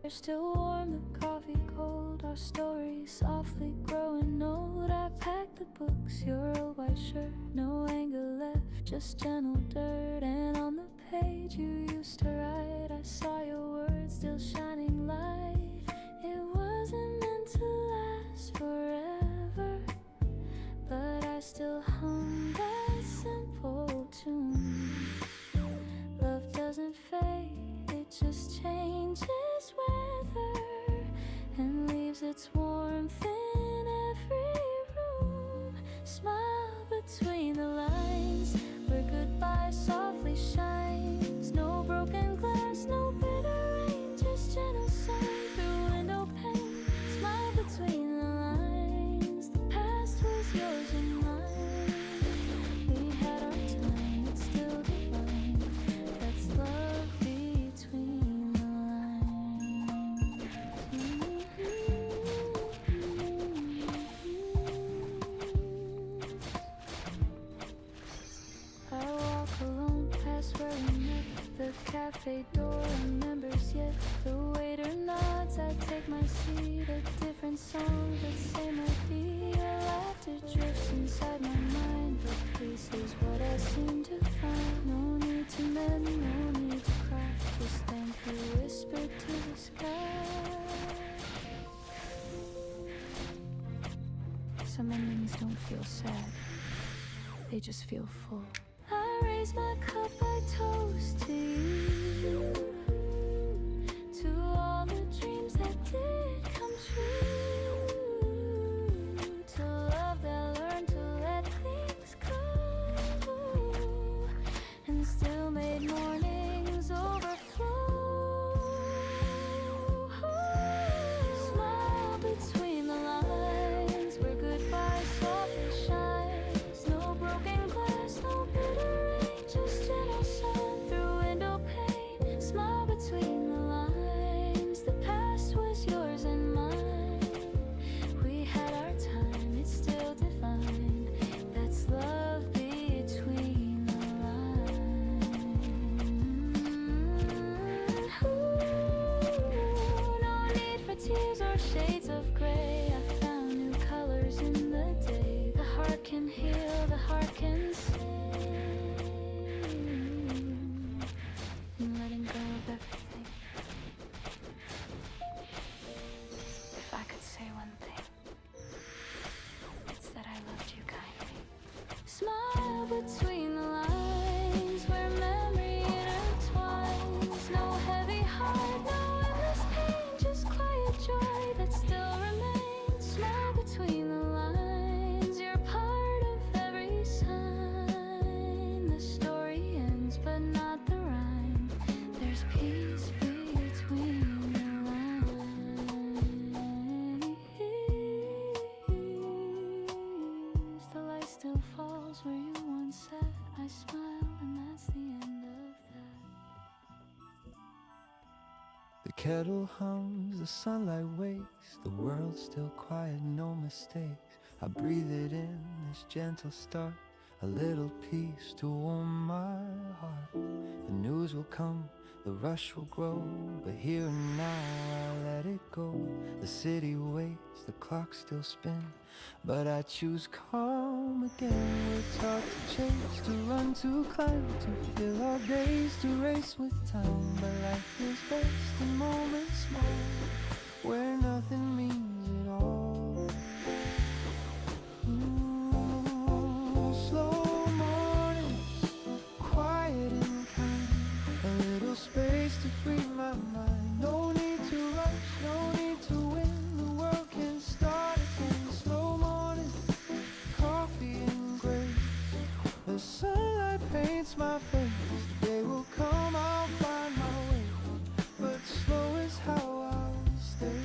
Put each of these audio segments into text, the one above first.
They're still warm, the coffee cold, our story softly growing old. I packed the books, your old white shirt, no anger left, just gentle dirt. And on the page you used to write, I saw your words still shining light. It wasn't meant to last forever, but I still hum that simple tune. Love doesn't fade, it just changes weather and leaves its warmth in every room. Smile between the lines where goodbye softly shines. No broken glass, no bitter rain, just gentle sun through window pane. Smile between the lines, the past was yours and mine. We had our time, it's still divine. That's love between the lines. I walk alone past where we met. The cafe door remembers yet. The waiter nods, I take my seat. A different song, but same melody. Your laughter drifts inside my mind, but peace is what I seem to find. No need to mend, no need to cry, just thank you whispered to the sky. Some endings don't feel sad, they just feel full. I raise my cup, I toast to you, to all the dreams that did come true, to love that learned to let things go, and still made mornings overflow. Smile between the lines where goodbye softly shines. No broken glass, no bitter rain, just gentle sun through window pane. Smile between the lines, the past was yours and mine. We had our time, it's still divine. That's love between the lines. No need for tears or shades of gray. I found new colors in the day. The heart can heal, the heart can sing. And letting go of everything. If I could say one thing, it's that I loved you kindly. Smile between the lines where memory intertwines. No heavy heart, no endless pain, just quiet joy that still remains. Smile between the lines, you're part of every sign. The story ends, but not the rhyme. There's peace between the lines. The light still falls where you once sat. I smile, and that's the end of that. The kettle hums, the sunlight wakes, the world's still quiet, no mistakes. I breathe it in, this gentle start, a little peace to warm my heart. The news will come, the rush will grow, but here and now I let it go. The city waits, the clock still spins, but I choose calm again. We're taught to chase, to run, to climb, to fill our days, to race with time. But life is best in moments small, where nothing means it all. Slow mornings, quiet and kind, a little space to free my mind. No need to rush, no need to win, the world can start again. Slow mornings, coffee and grace, the sunlight paints my face. The day will come, I'll find my way, but slow is how I'll stay.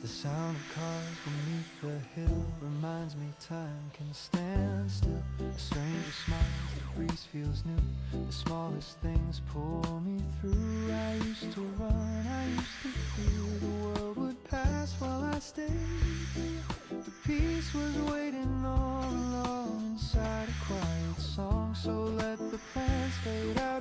The sound of cars beneath the hill reminds me time can stand still. A stranger smiles, the breeze feels new, the smallest things pull me through. I used to run, I used to feel the world would pass while I stayed here. The peace was waiting all along inside a quiet song. So let the plans fade out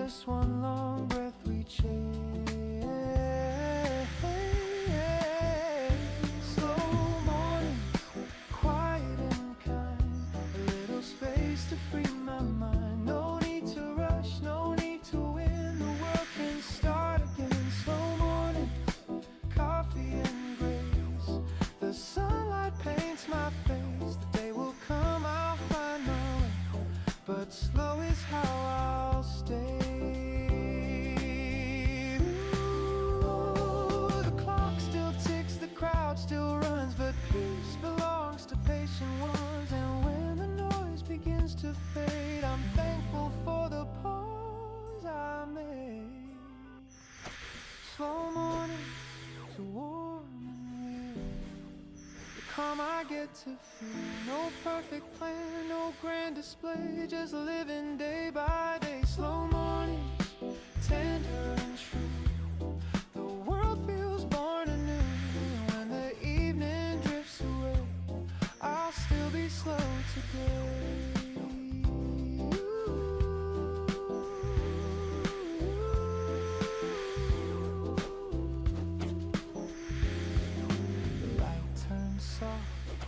this one long breath we chase. Slow morning, quiet and kind, a little space to free my mind. No need to rush, no need to win, the world can start again. Slow morning, coffee and grace, the sunlight paints my face. The day will come, I'll find my way, but slow is how I'll stay. Ooh, the clock still ticks, the crowd still runs, but peace belongs to patient ones. And when the noise begins to fade, I'm thankful for the pause I made. Slow morning, so warm and real, the calm I get to feel. No perfect plan, no grand display, just living day by day. Slow mornings, tender and true, the world feels born anew. When the evening drifts away, I'll still be slow today. The light turns soft,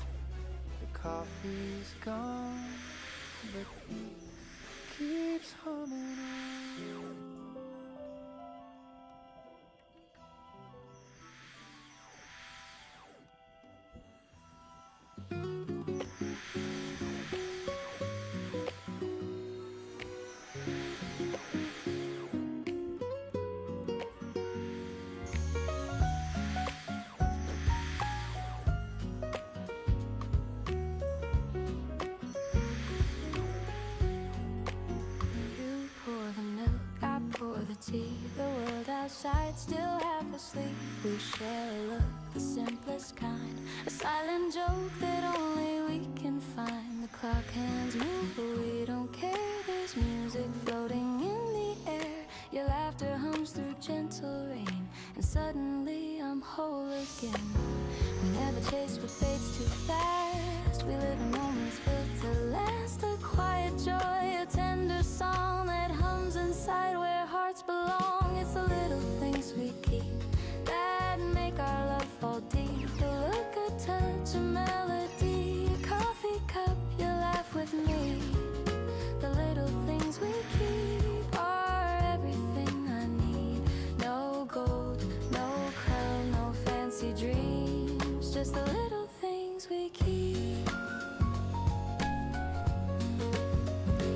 the coffee's gone, but peace keeps humming on. You pour the milk, I pour the tea. The world outside still half asleep. We share a look, the simplest kind, a silent joke that only we can find. The clock hands move, but we don't care. There's music floating in the air. Your laughter hums through gentle rain, and suddenly I'm whole again. We never chase what fades too fast. We live in moments built to last. A quiet joy, a tender song that hums inside where hearts belong. It's the little things we keep that make our love fall deep. A look, a touch, a melody, a coffee cup, you laugh with me. The little things we keep are everything I need. No gold, no crown, no fancy dreams, just the little things we keep.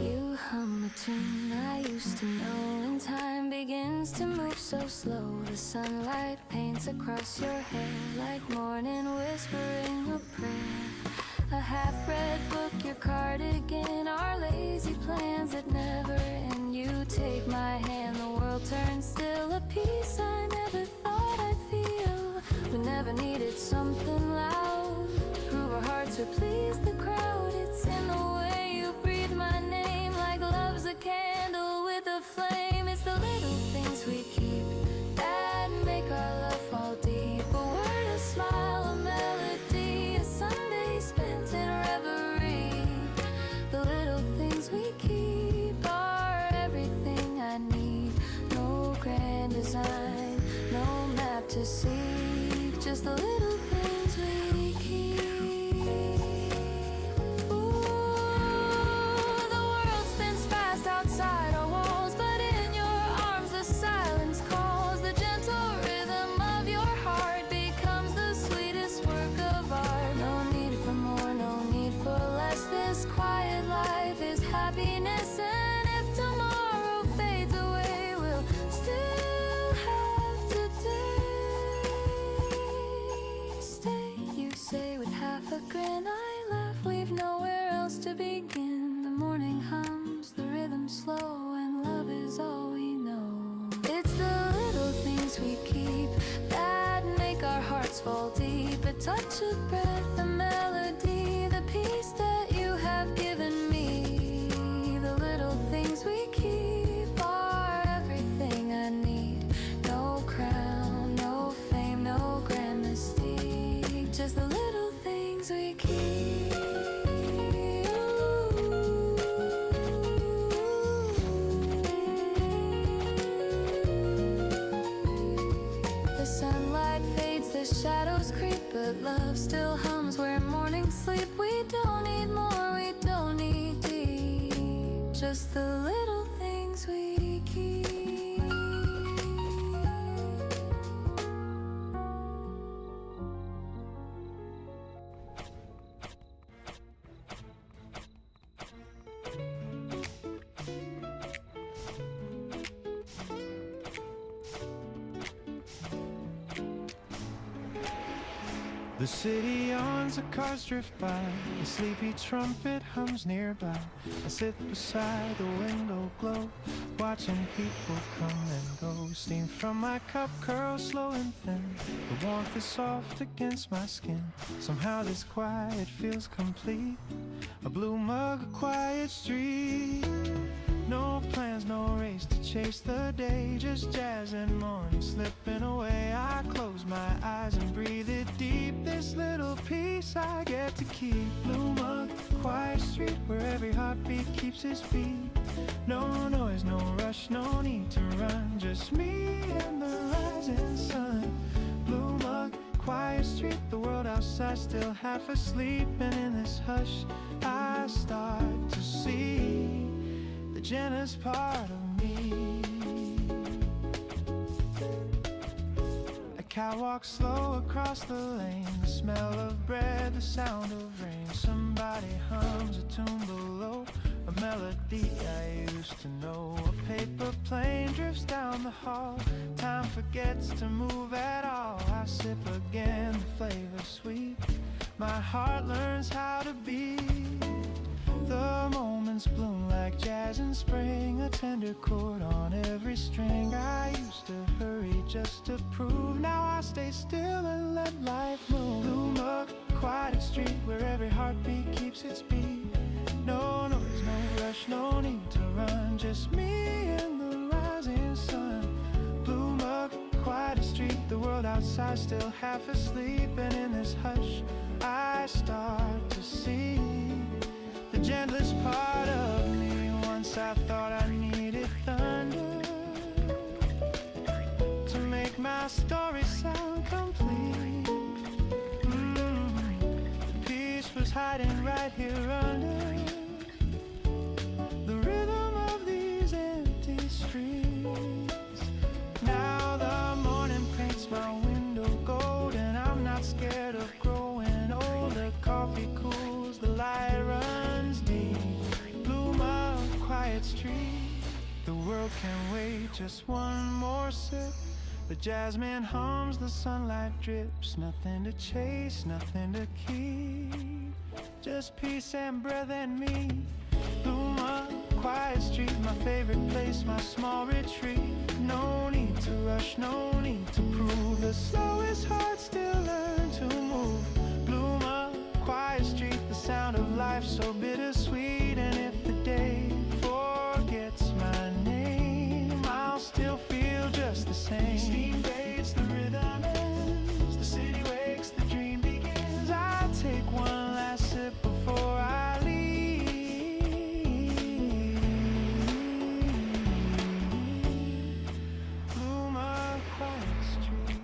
You hum a tune I used to know, and time begins to move so slow. The sunlight paints across your hair like morning whispering a prayer. A half-read book, your cardigan, our lazy plans that never end. You take my hand, the world turns still. A peace I never thought I'd feel. We never needed something loud to prove our hearts would please the crowd. It's in the way you breathe my name, like love's a candle with a flame. It's the little things we keep that make our love fall deep. A word, a smile, a melody, a Sunday spent in reverie. The little things we keep are everything I need. No grand design, no map to seek, just the little things we keep. Ooh, the world spins fast outside our walls, but in your arms the silence calls. The gentle rhythm of your heart becomes the sweetest work of art. No need for more, no need for less. This quiet life is happiness, and if tomorrow fades away, we'll still have today. Stay, you say with half a grin. I laugh, we've nowhere else to begin. The morning hums, the rhythm slow, and love is all we know. It's the little things we keep that make our hearts fall deep. A touch of breath, a melody, the peace that you have given me. The little things we keep are everything I need. No crown, no fame, no grand mystique, just the little things we keep. Ooh. but love still hums where morning sleep. We don't need more, we don't need deep, just the little things we keep. The city yawns, the cars drift by, a sleepy trumpet hums nearby. I sit beside the window glow, watching people come and go. Steam from my cup curls slow and thin, the warmth is soft against my skin. Somehow this quiet feels complete, a blue mug, a quiet street. No plans, no race to chase the day, just jazz and morning slipping away. I close my eyes and breathe it deep, this little piece I get to keep. Blue mug, quiet street where every heartbeat keeps its beat. No noise, no rush, no need to run, just me and the rising sun. Blue mug, quiet street, the world outside still half asleep. And in this hush I start to see the gentlest part of me. A cow walks slow across the lane, the smell of bread, the sound of rain. Somebody hums a tune below, a melody I used to know. A paper plane drifts down the hall, time forgets to move at all. I sip again, the flavor sweet, my heart learns how to beat. The moments bloom like jazz in spring, a tender chord on every string. I used to hurry just to prove, now I stay still and let life move. Blue mug, quiet street where every heartbeat keeps its beat. No noise, no rush, no need to run, just me and the rising sun. Blue mug, quiet street, the world outside still half asleep. And in this hush I start to see the gentlest part of me. Once I thought I needed thunder to make my story sound complete. Peace was hiding right here under the rhythm of these empty streets. Now the morning paints my window gold, and I'm not scared of growing old. The coffee cools, the light runs deep. Blue mug, quiet street, the world can wait just one more sip. The jasmine hums, the sunlight drips, nothing to chase, nothing to keep, just peace and breath and me. Blue mug, quiet street, my favorite place, my small retreat. No need to rush, no need to prove, the slowest heart still learn to move. Blue mug, quiet street, the sound of life so bittersweet. And if the day forgets my name, I'll still feel just the same. Steam fades, the rhythm ends, the city wakes, the dream begins. I take one last sip before I leave. Blue mug, quiet street.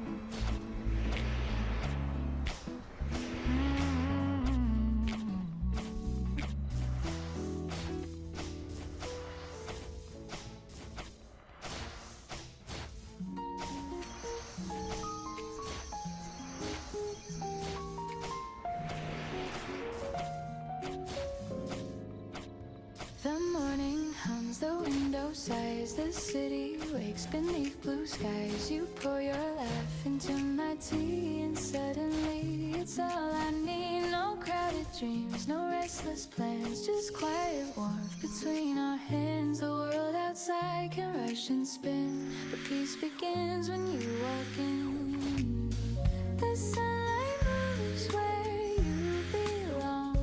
The morning hums, the window sighs, the city wakes beneath blue skies. You pour your laugh into my tea, and suddenly it's all I need. No crowded dreams, no restless plans, just quiet warmth between our hands. The world outside can rush and spin, but peace begins when you walk in. The sunlight moves where you belong,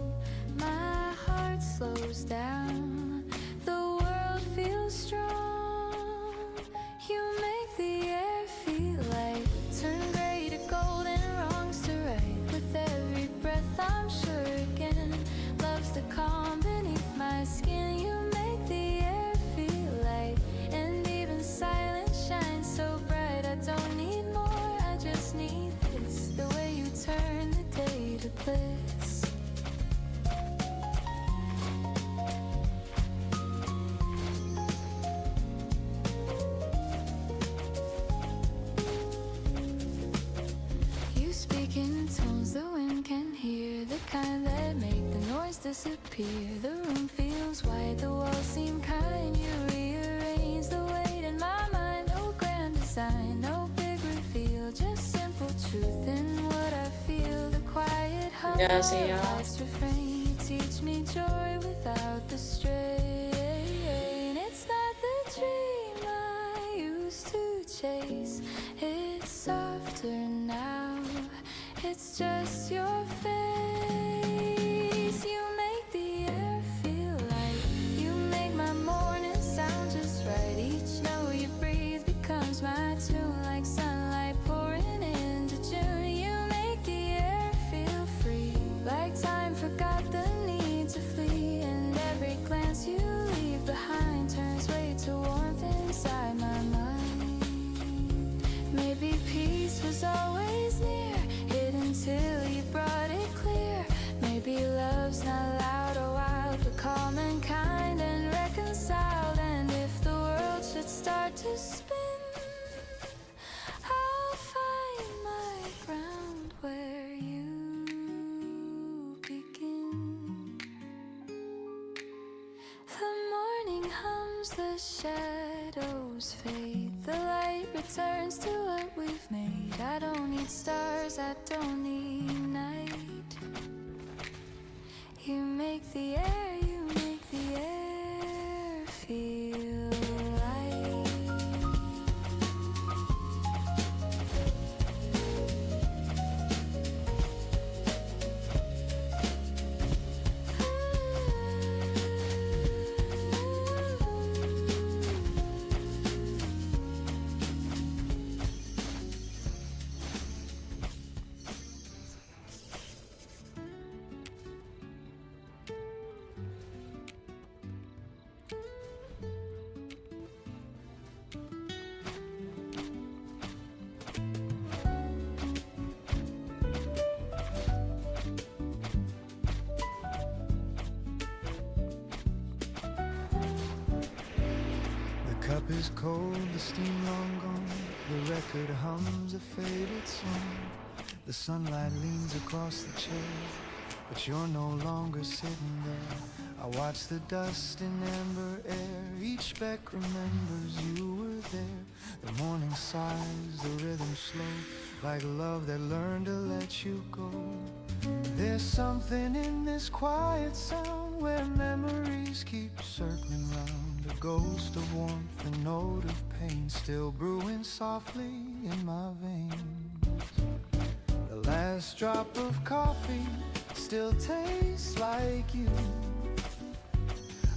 my heart slows down, the world feels strong. You make the air feel light, turn gray to gold and wrongs to right. With every breath I'm sure again, love's the calm beneath my skin. You make the air feel light, and even silence shines so bright. I don't need more, I just need this, the way you disappear. The room feels white, the walls seem kind. You rearrange the weight in my mind. No grand design, no big reveal, just simple truth in what I feel. The quiet hum of 안녕하세요. life's refrain. You teach me joy without the strain. It's not the dream I used to chase. It's softer now. It's just your face. You make the air feel light. You make my morning sound just right. Each note you breathe becomes my tune, like sunlight pouring into June. You make the air feel free, like time forgot the need to flee. And every glance you leave behind turns weight to warmth inside my mind. Maybe peace was always near, hidden till you brought it clear. Maybe love's not loud or wild, but calm and kind and reconciled. And if the world should start to spin, I'll find my ground where you begin. The morning hums, the shadows fade, the light returns to what we've made. I don't need stars, I don't need night. You make the air feel light. The cup is cold, the steam long gone. The record hums a faded song. The sunlight leans across the chair, but you're no longer sitting there. I watch the dust in amber air. Each speck remembers you were there. The morning sighs, the rhythm slow, like love that learned to let you go. There's something in this quiet sound where memories keep circling round. A ghost of warmth, a note of pain, still brewing softly in my veins. The last drop of coffee still tastes like you.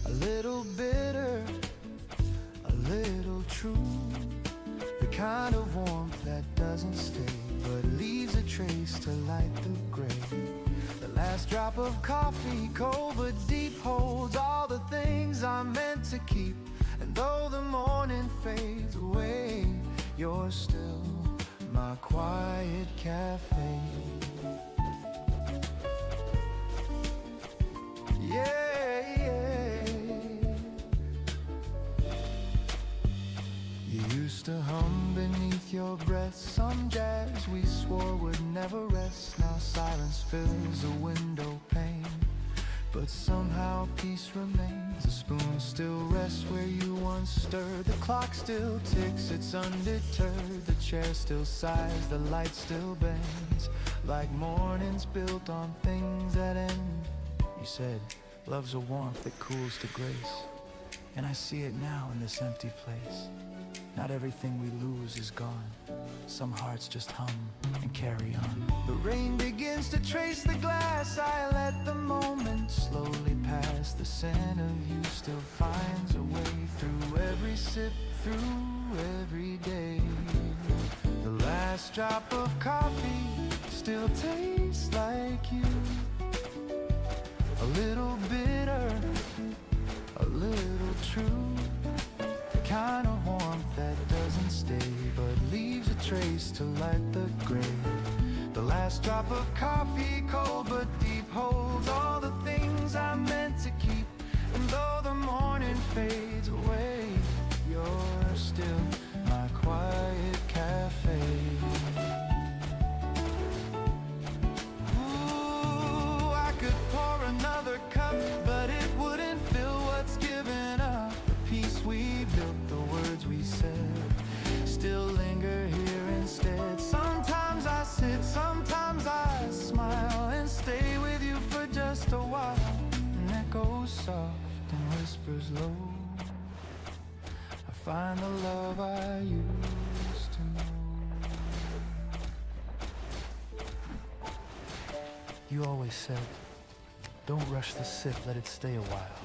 A little bitter, a little true. The kind of warmth that doesn't stay, but leaves a trace to light the gray. The last drop of coffee, cold but deep, holds all the things I meant to keep. And though the morning fades away, you're still my quiet cafe. Yeah, yeah. You used to hum beneath your breath some jazz we swore would never rest. Now silence fills the window pane, but somehow peace remains. The spoon still rests where you once stirred. The clock still ticks, it's undeterred. The chair still sighs, the light still bends, like mornings built on things that end. You said, love's a warmth that cools to grace, and I see it now in this empty place. Not everything we lose is gone. Some hearts just hum and carry on. The rain begins to trace the glass. I let the moment slowly pass. The scent of you still finds a way through every sip, through every day. The last drop of coffee still tastes like you. A little bitter, a little true. The kind of warmth that doesn't stay, but leaves a trace to light the grave. The last drop of coffee, cold but deep, holds all the things I meant to keep. And though the morning fades away, you're still my quiet cafe. Ooh, I could pour another cup whispers low, I find the love I used to know. You always said, don't rush the sip, let it stay a while.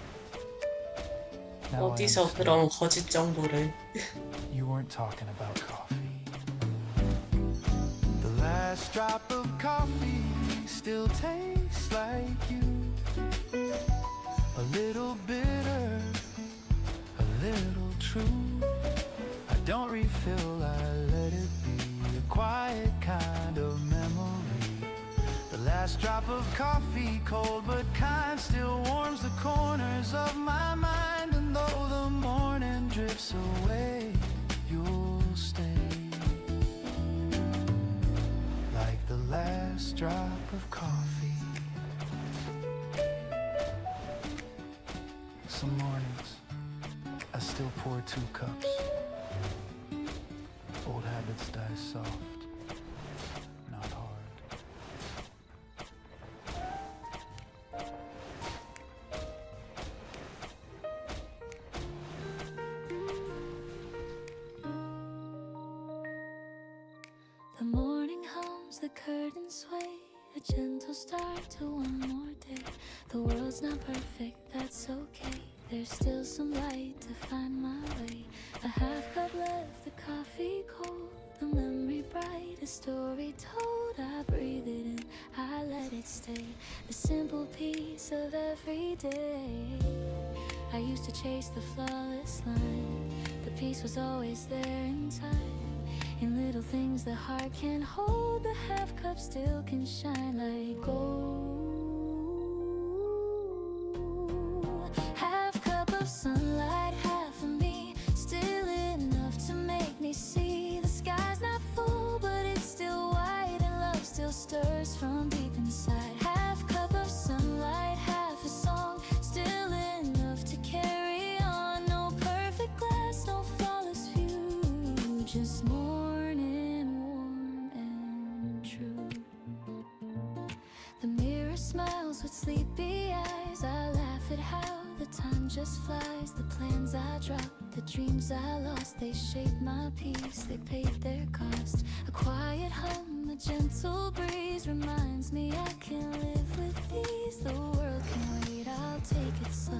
Now I 어디서 understand. 그런 거짓 정보를. You weren't talking about coffee. The last drop of coffee still tastes like you. A little bitter, a little true. I don't refill, I let it be a quiet kind of memory. The last drop of coffee, cold but kind, still warms the corners of my mind. And though the morning drifts away, you'll stay like the last drop of coffee. Some mornings I still pour 2 cups. Old habits die soft, not hard. The morning hums, the curtains sway, a gentle start to one more day. The world's not perfect, that's okay. There's still some light to find my way. A half cup left, the coffee cold, the memory bright, a story told. I breathe it in, I let it stay, the simple piece of every day. I used to chase the flawless line, the peace was always there in time. In little things the heart can hold, the half cup still can shine like gold. Half cup of sunlight, half of me, still enough to make me see. The sky's not full, but it's still white, and love still stirs from deep inside. Half cup of sunlight, half a song, still enough to carry on. No perfect glass, no flawless view, just morning warm and true. The mirror smiles with sleepy eyes. I laugh at how the time just flies. The plans I dropped, the dreams I lost, they shaped my peace, they paid their cost. A quiet hum, a gentle breeze reminds me I can live with these. The world can wait, I'll take it slow.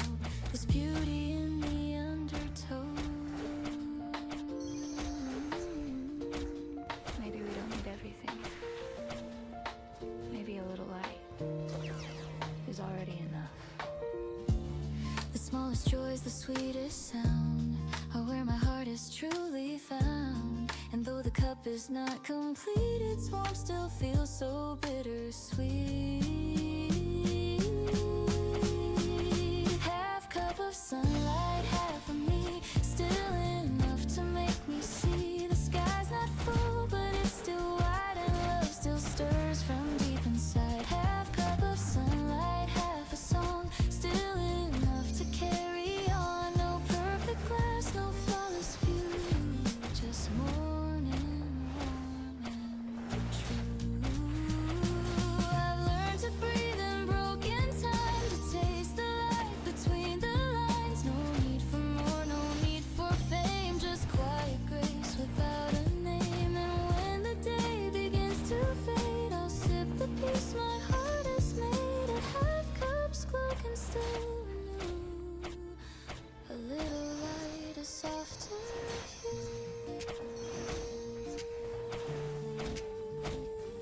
There's beauty in the undertow. Maybe we don't need everything. Maybe a little light is already enough. The smallest joys, the sweetest sound, are where my heart is truly found. And though the cup is not complete, its warmth still feels so bittersweet. Half cup of sunlight, half of me, still enough to make me see. The sky's not full, but it's still wide, and love still stirs from deep inside. Half cup of sunlight, half a song, still enough to carry on. No perfect glass, no flawless view, just morning warm and true. I've learned to breathe in broken time, to taste the light between the lines. No need for more, no need for fame, just quiet grace without a name. And when the day begins to fade, I'll sip the peace my heart has made. A half cup's glow can still renew a little light, a softer hue.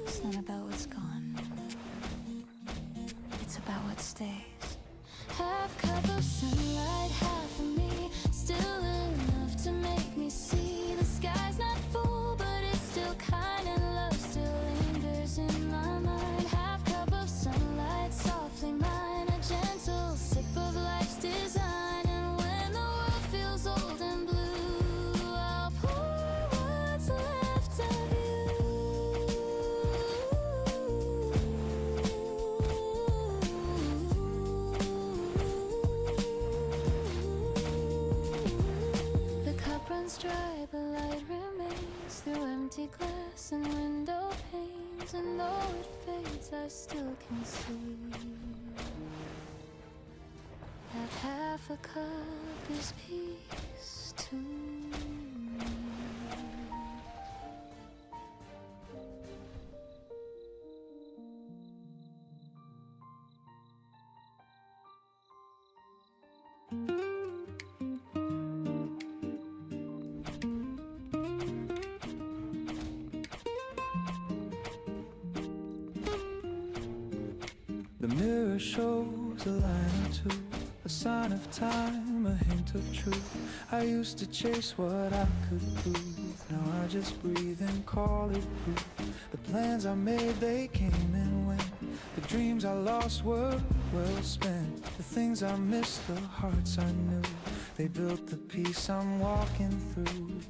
It's not about what's gone, it's about what stays. Half cup of sunlight, half of me, still enough to make me see. The sky's not full, but it's still kind, and love still lingers in my mind. Half cup of sunlight, softly mine, a gentle sip of life's design. And when the world feels old and blue, I'll pour what's left of you. The cup runs dry, but light remains through empty glass and window panes. And though it fades, I still can see that half half a cup is peace to me. The mirror shows a line or two, a sign of time, a hint of truth. I used to chase what I could prove. Now I just breathe and call it proof. The plans I made, they came and went. The dreams I lost were well spent. The things I missed, the hearts I knew, they built the peace I'm walking through.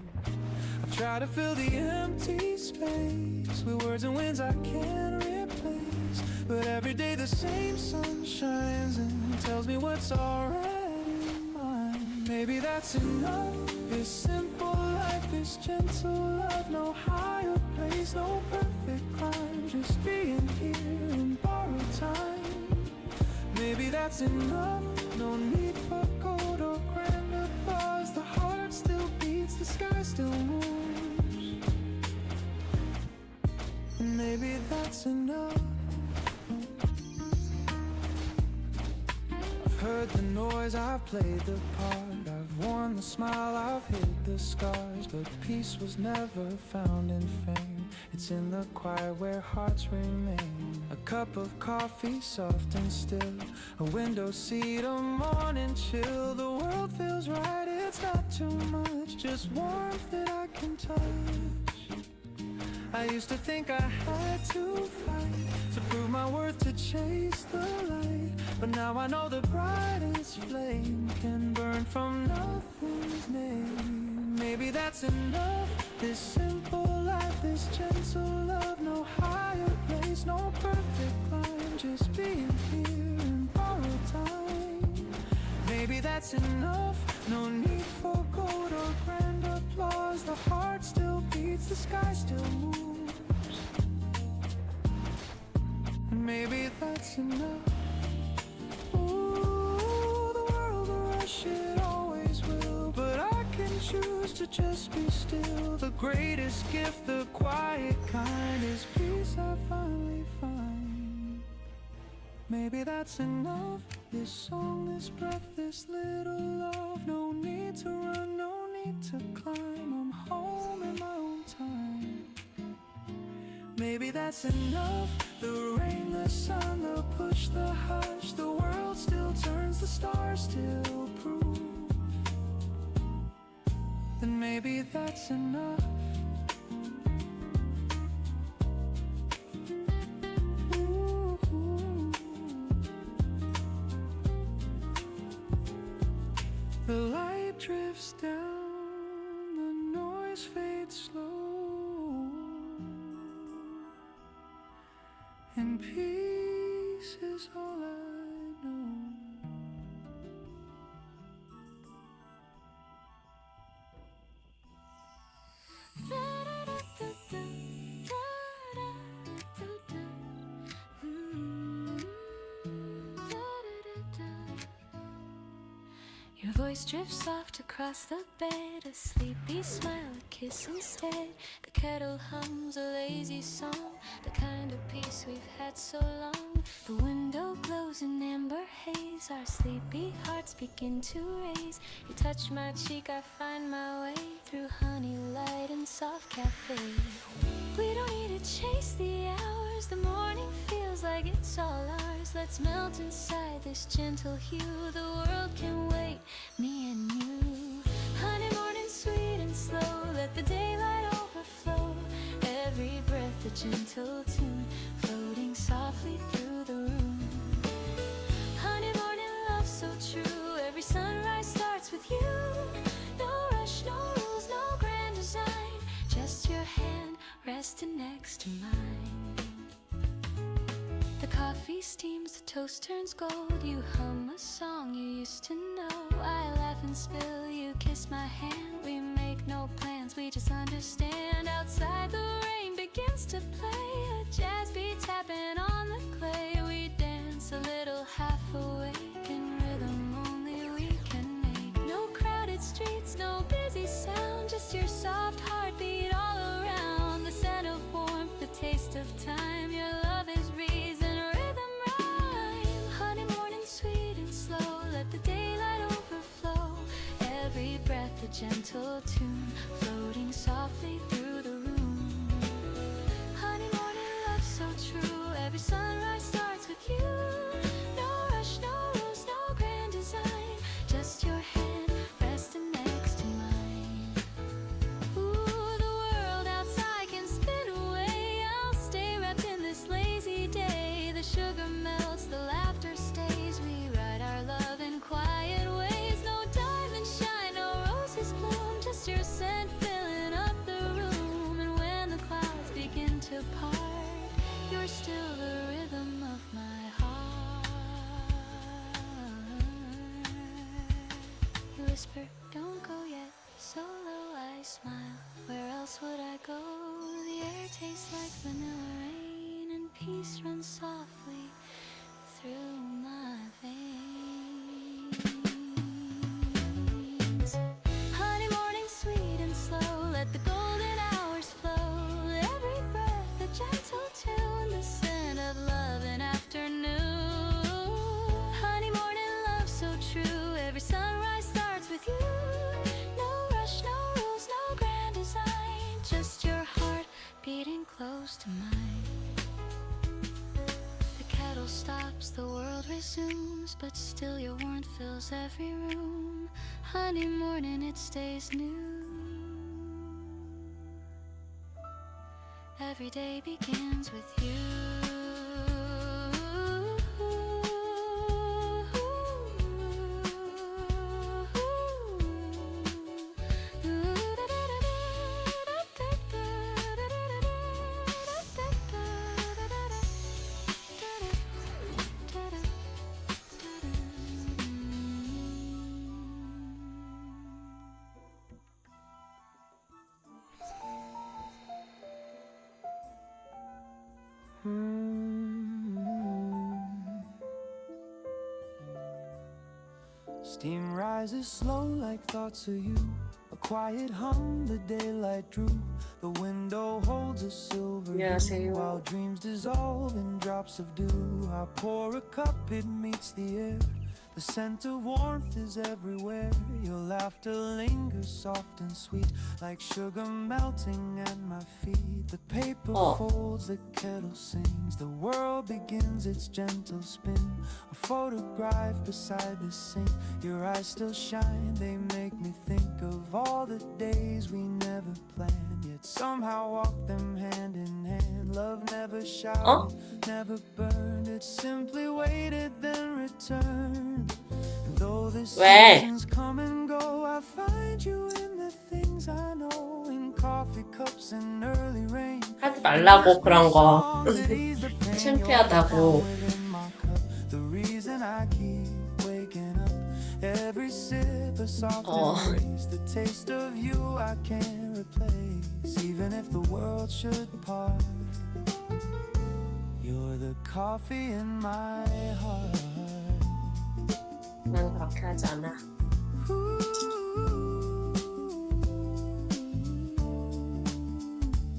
I've tried to fill the empty space with words and winds I can't replace, but every day the same sun shines and tells me what's already mine. Maybe that's enough. This simple life, this gentle love, no higher place, no perfect climb, just being here in borrowed time. Maybe that's enough. No need for gold or grand applause. The heart still beats, the sky still moves. And maybe that's enough. I've heard the noise, I've played the part, I've worn the smile, I've hid the scars, but peace was never found in fame. It's in the quiet where hearts remain. A cup of coffee, soft and still, a window seat, a morning chill. The world feels right, it's not too much, just warmth that I can touch. I used to think I had to fight to prove my worth, to chase the light, but now I know the brightest flame can burn from nothing's name. Maybe that's enough. This simple life, this gentle love, no higher place, no perfect climb, just being here in borrowed time. Maybe that's enough. No need for gold or grand applause. The heart still beats, the sky still moves. And maybe that's enough. Ooh, the world will rush, it always will, but I can choose to just be still. The greatest gift, the quiet kind, is peace I finally find. Maybe that's enough. This song, this breath, this little love. No need to run, no need to climb. I'm home in my own time. Maybe that's enough. The rain, the sun, the push, the hush. The world still turns, the stars still prove. Then maybe that's enough. The light drifts down, the noise fades slow, and peace is all I know. Your voice drifts soft across the bed, a sleepy smile, a kiss instead. The kettle hums a lazy song, the kind of peace we've had so long. The window glows in amber haze, our sleepy hearts begin to raise. You touch my cheek, I find my way through honey, light, and soft cafe. We don't need to chase the hours, the morning feels like it's all ours. Let's melt inside this gentle hue, the world can wait, me and you. Honey, morning sweet and slow, let the daylight overflow. Every breath a gentle tune, floating softly through the room. Honey, morning love so true, every sunrise starts with you. No rush, no rules, no grand design, just your hand resting next to mine. The coffee steams, the toast turns gold. You hum a song you used to know. I laugh and spill, you kiss my hand. We make no plans, we just understand. Outside the rain begins to play, a jazz beat tapping on the clay. We dance a little half awake in rhythm only we else would I go? The air tastes like vanilla rain, and peace runs softly through my veins. Honey, morning, sweet and slow, let the golden hours flow. Every breath a gentle tune, the scent of love in afternoon. Honey, morning, love so true, every sunrise starts with you. No rush, no rules, no grand design, just your heart beating close to mine. The kettle stops, the world resumes, but still your warmth fills every room. Honey, morning, it stays new. Every day begins with you. Steam rises slow like thoughts of you. A quiet hum, the daylight drew. The window holds a silver hue, while dreams dissolve in drops of dew. I pour a cup, it meets the air. The scent of warmth is everywhere. Your laughter lingers soft and sweet, like sugar melting at my feet. The paper folds, the kettle sings. The world begins its gentle spin. A photograph beside the sink. Your eyes still shine, they make me think of all the days we never planned, yet somehow walk them hand in hand. Love never shouted, never burned. It simply waited, then returned. And though the seasons come and go, I find you in the things I know. In coffee cups and early rain. 하지 말라고 그런 거. 창피하다고. The reason I keep waking up, every sip a soft embrace. The taste of you I can't replace, even if the world should part. You're the coffee in my heart. 난 그렇게 하지 않아.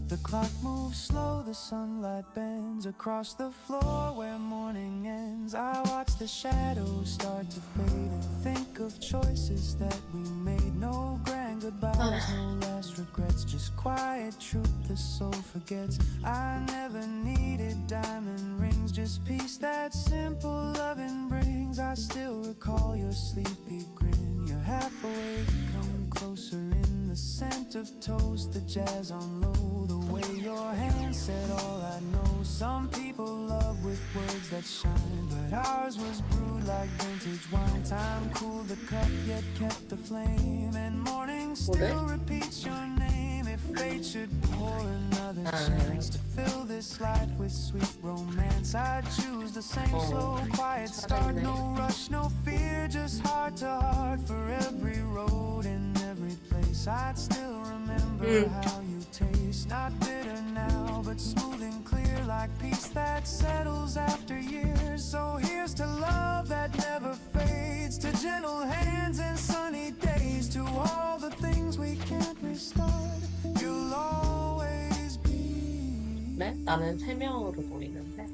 The clock moves slow, the sunlight bends across the floor where morning ends. I watch the shadows start to fade and think of choices that we made. No grand goodbyes, no last regrets, just quiet truth the soul forgets. I never needed diamond rings, just peace that simple loving brings. I still recall your sleepy grin. You're half awake, come closer in the scent of toast, the jazz on low, the way your hand said all I know. Some people love with words that shine, but ours was brewed like vintage wine. Time cooled the cup, yet kept the flame, and morning still repeats your name. If fate should pour another chance to fill this life with sweet romance, I'd choose the same slow, quiet start. No rush, no fear, just heart to heart. For every road and every place, I'd still remember how you taste. Not bitter now, but smooth and clear, like peace that settles after years. So here's to love that never fades, to gentle hands and sunny days, to all the things we can't restart. You'll always be. 네? 나는 3명으로 보이는데.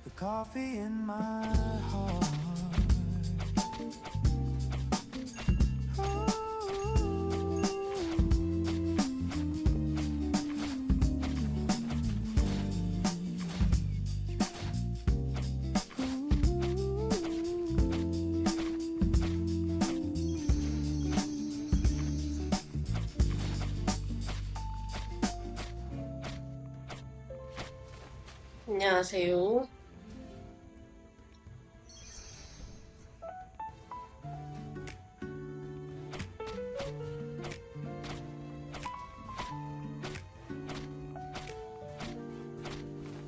The coffee in my heart. 안녕하세요.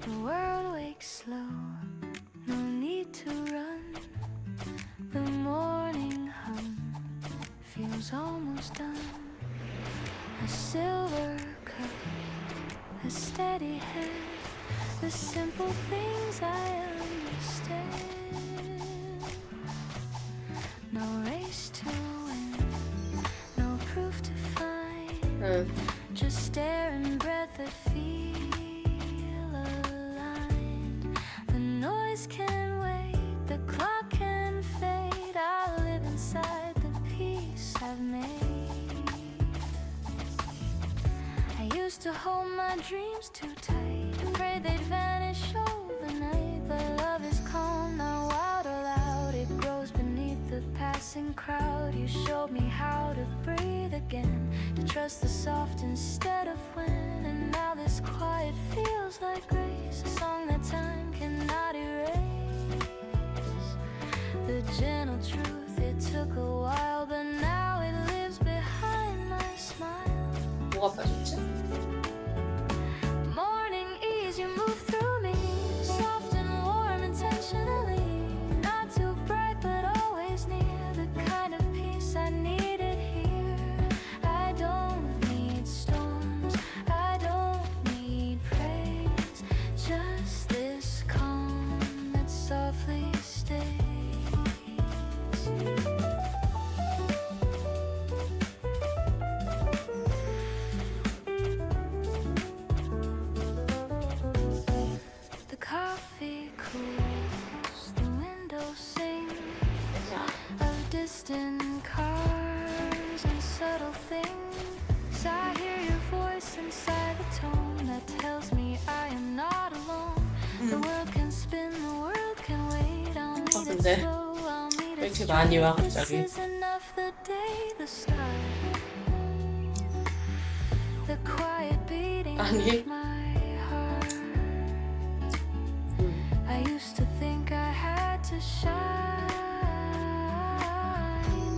The world wakes slow, no need to run. The morning hum feels almost done. A silver cup, a steady hand, the simple things I understand. No race to win, no proof to find, 응. just air and breath that feel aligned. The noise can wait, the clock can fade. I live inside the peace I've made. I used to hold my dreams too tight, afraid they'd vanish overnight. But love is calm, not wild or loud. It grows beneath the passing crowd. You showed me how to breathe again, to trust the soft instead of when. And now this quiet feels like grace, a song that time cannot erase. The gentle truth, it took a while, but now it lives behind my smile. 뭐가 빠졌지? Morning ease, you move through me, soft and warm intentionally. Not too bright, but always near, the kind of peace I needed here. I don't need storms, I don't need praise, just this calm that softly stays. The coffee cools, the window sings 자, of distant cars and subtle things. I hear your voice inside the tone that tells me I am not alone. The world can spin, the world can wait. I'll meet it 근데 slow, I'll meet 왜 it 이렇게 많이 와, straight. This 갑자기? is enough, the day, the start, the quiet beating 아니. of my heart. I used to think I had to shine,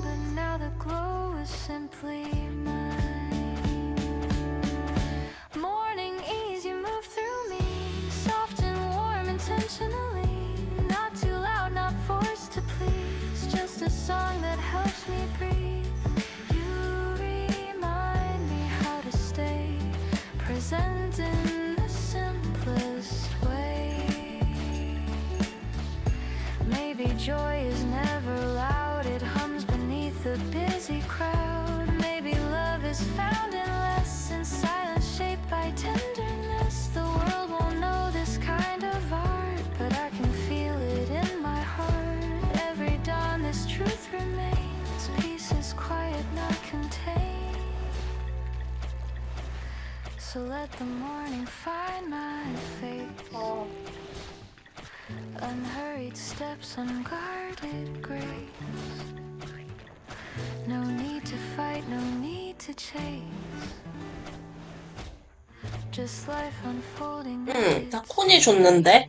but now the glow is simply mine. Morning ease, you move through me, soft and warm intentionally. Not too loud, not forced to please, just a song that helps me breathe. You remind me how to stay present in the simplest way. Maybe joy is never loud, it hums beneath the busy crowd. Maybe love is found in less, in silence shaped by tenderness. The world won't know this kind of art, but I can feel it in my heart. Every dawn this truth remains, peace is quiet, not contained. So let the morning find my face, 어, unhurried steps, unguarded grace. No need to fight, no need to chase, just life unfolding. 응, 다 at its 콘이 줬는데?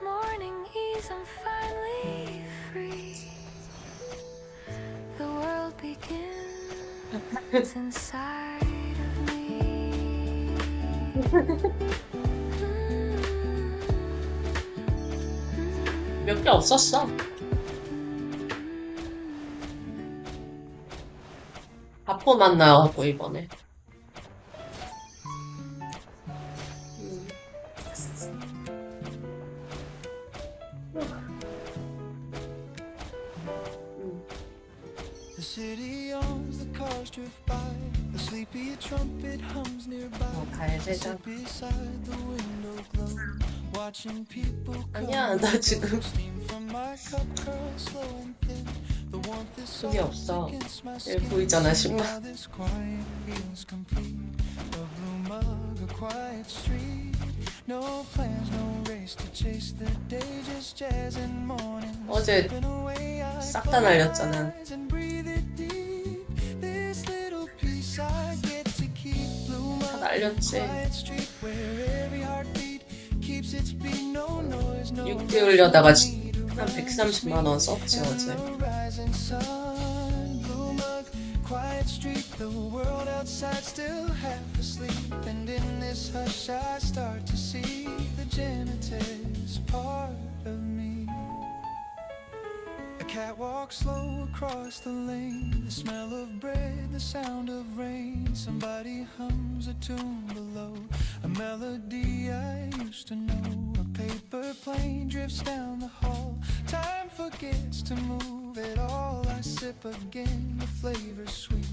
morning ease, I'm finally free. The world begins inside of me. 몇 개 없었어. 바포만 나와갖고, 이번에. The city owns, the cars drift by, a sleepy trumpet hums nearby. 가야 되잖아. Sit beside the window glow, watching people come. 아니야, 나 지금 Steam from my cup curls slow and thin. The warmth is 그게 soft 없어. against my 여기 skin. 보이잖아, Now 신발. this quiet feels complete. A blue mug, a quiet street. No plans, no race to chase the day, just jazz and morning. 어제 Slipping away, I 싹 다 날렸잖아. close and breathe it deep. This little piece I get to keep. Blue 다 mug, 날렸지. quiet street where every heartbeat keeps its beat. No noise, no 6개월려다가 한 130만 원 썼지, 어제. rising sun, blue mug, quiet street. The world outside still half asleep, and in this hush I start to see the janitor's part of me. A cat walks slow across the lane. The smell of bread, the sound of rain. Somebody hums a tune below, a melody I used to know. A paper plane drifts down the hall. Time forgets to move at all. I sip again, the flavor's sweet.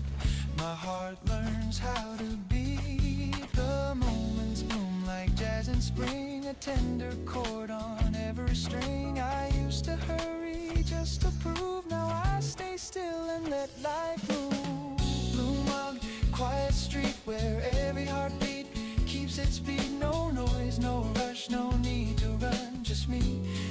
My heart learns how to beat. The moments bloom like jazz in spring. A tender chord on every string. I used to hurry just to prove. Now I stay still and let life move. Blue mug, quiet street where every heartbeat keeps its beat. No noise, no rush, no need to run. Just me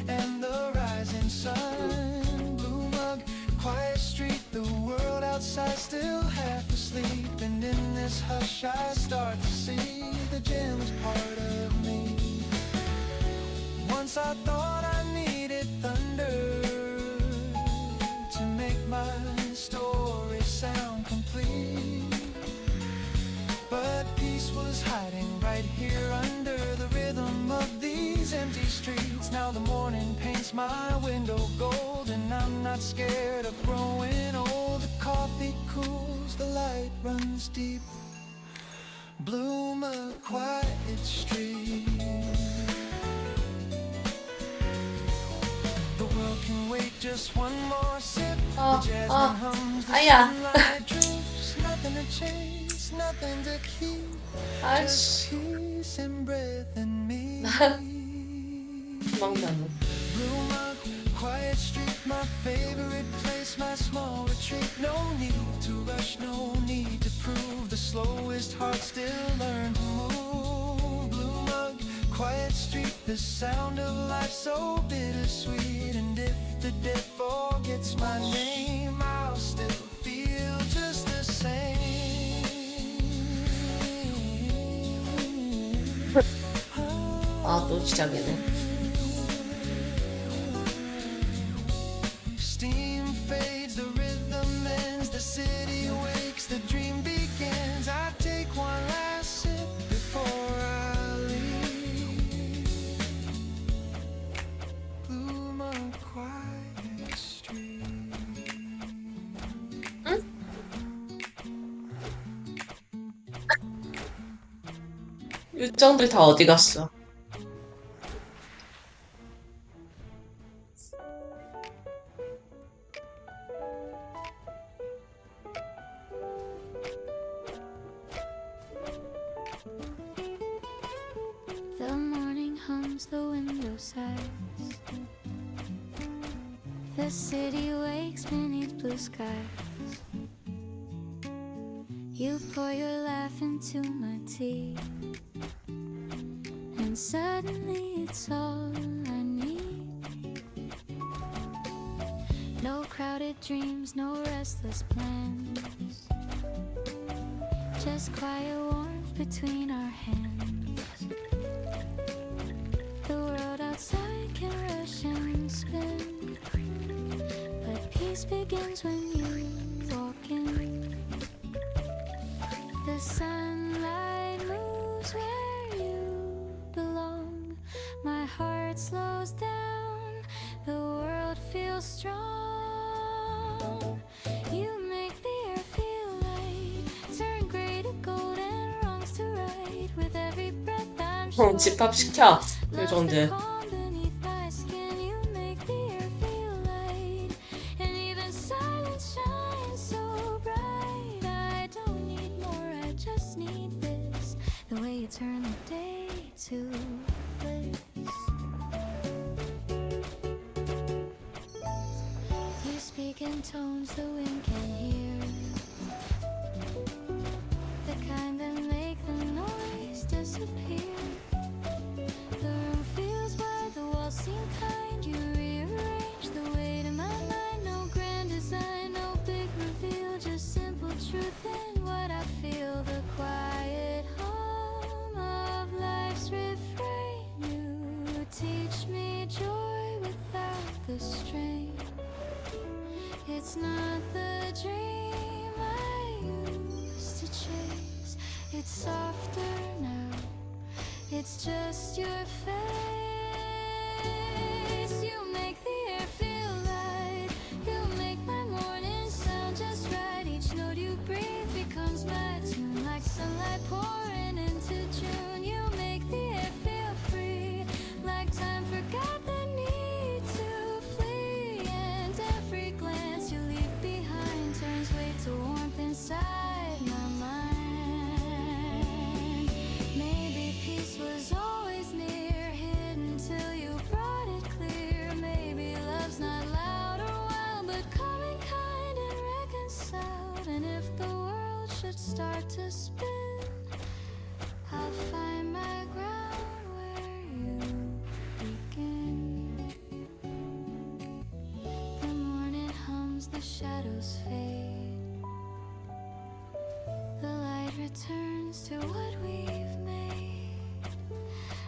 and the rising sun. Blue mug, quiet street, the world outside still half asleep. And in this hush I start to see the gem's part of me. Once I thought I needed thunder to make my story sound complete, but peace was hiding right here under the rhythm of these empty streets. Now the morning paints my window gold, and I'm not scared of growing old. The coffee cools, the light runs deep. Bloom a quiet street. The world can wait just one more sip. The jasmine hums, the sunlight drips. Nothing to chase, nothing to keep. Just peace and breath in me. Blue mug, quiet street, my favorite place, my small retreat. No need to rush, no need to prove. The slowest heart still learn to move. Blue mug, quiet street, the sound of life so bittersweet. And if the death forgets my name, I'll still feel just the same. 아, 또 시작이네. Steam fades, the rhythm ends, the city wakes, the dream begins. I take one last sip before I leave. Bloom a quiet street. 응? 요정들 다 어디 갔어? The morning hums, the window sighs. The city wakes beneath blue skies. You pour your laugh into my tea, and suddenly it's all I need. No crowded dreams, no restless plans, just quiet warmth between our hands. The world outside can rush and spin, but peace begins when you walk in. The sunlight moves where you belong. My heart slows down, the world feels strong. You make the air feel light, turn gray to gold and wrongs to right. With every breath I'm sure 집합시켜, 요정들. Turn the day to bliss. You speak in tones the wind can hear, the kind that make the noise disappear. The room feels wide, the walls seem kind. You rearrange the weight in my mind. No grand design, no big reveal, just simple truth in what I feel. The quiet hum of life's refrain. You teach me joy without the strain. It's not the dream I used to chase. It's softer now, it's just your face. You make the air feel light, start to spin, I'll find my ground where you begin. The morning hums, the shadows fade, the light returns to what we've made.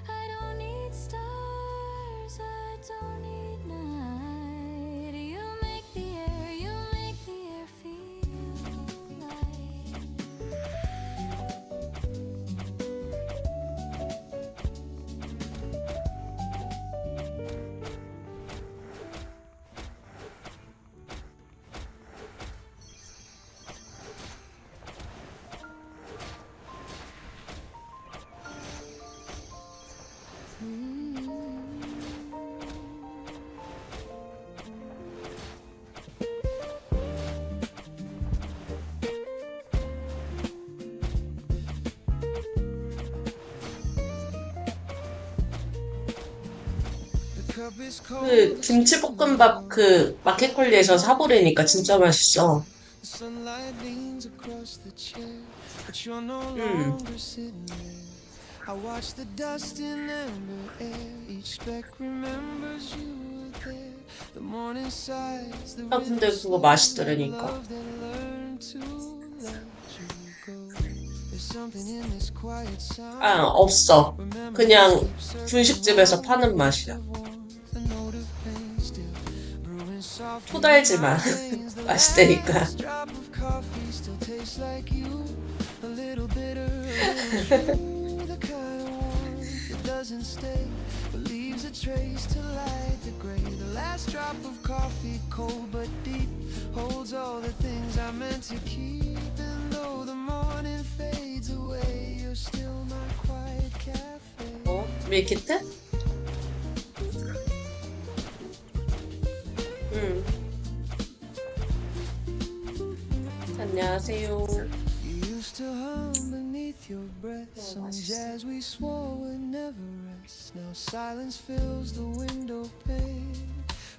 I don't need stars, I don't need night. You make the air feel light. 그 김치볶음밥 그 마켓컬리에서 사보려니까 진짜 맛있어. I watch the dust in amber air. Each speck remembers you were there. The morning sighs, the 아 근데 그거 맛있더라니까. love that learned to let you go. There's something in this quiet sound. 아 없어. 그냥 분식집에서 파는 맛이야. The note of pain still brewing soft. 토달지만 맛있다니까. Drop of coffee still tastes like you. A little bitter, a little true. The kind of warmth that doesn't stay, but leaves a trace to light the gray. The last drop of coffee, cold but deep, holds all the things I meant to keep. And though the morning fades away, you're still my quiet cafe. 어? 밀키트? 안녕하세요. You used to hum beneath your breath, some jazz we swore would never rest. Now silence fills the window pane,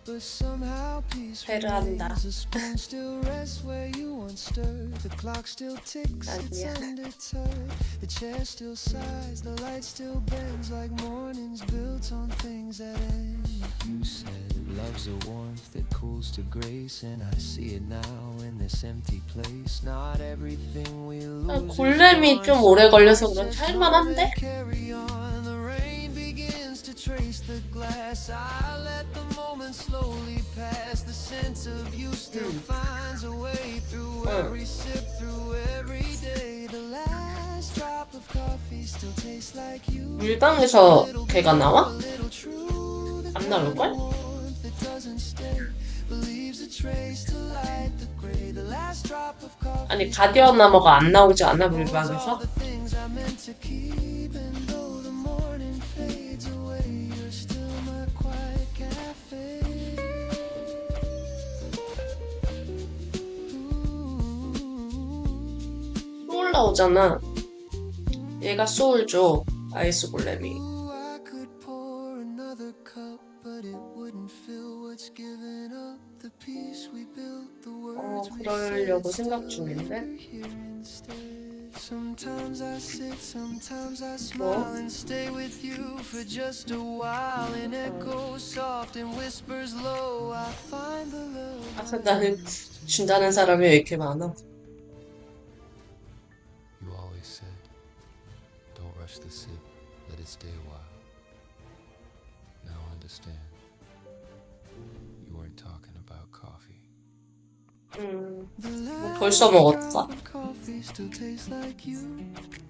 but somehow peace 배려한다. remains. The spoon still rests where you once stirred. The clock still ticks, it's 아니야. undeterred. The chair still sighs, the light still bends like mornings built on things that end. You said love's a warmth that cools to grace, and I see it now in this empty place. Not everything we 아, lose. 골렘이 좀 오래 걸려서 그런지 할만한데? Carry on, the rain begins to trace the glass. I let the moment slowly pass. The sense of you still finds a way through every sip, through every day. The last drop of coffee still tastes like you. 물방에서 걔가 나와? A little true, the 안 나올걸? warmth that doesn't stay, but leaves a trace to light the gray. The last drop of coffee. 아니 가디언 나머가 안 나오지 않아 물방에서? The things I meant to keep, and though the morning fades away, you're still my quiet cafe. 소울 나오잖아. 얘가 소울 줘. 아이스 골렘이. Ooh, I could pour another cup, but it wouldn't fill what's given up. The peace we built, the words we 그러려고 said, 생각 still 중인데. linger here instead. Sometimes I sit, sometimes I smile and stay with you for just a while. In echoes soft and whispers low, I find the love. 아, 나는 준다는 사람이 왜 이렇게 많아? You always said, don't rush the sip, let it stay a while. Now I understand. You weren't talking about coffee. 벌써 먹었다. Coffee still tastes like you.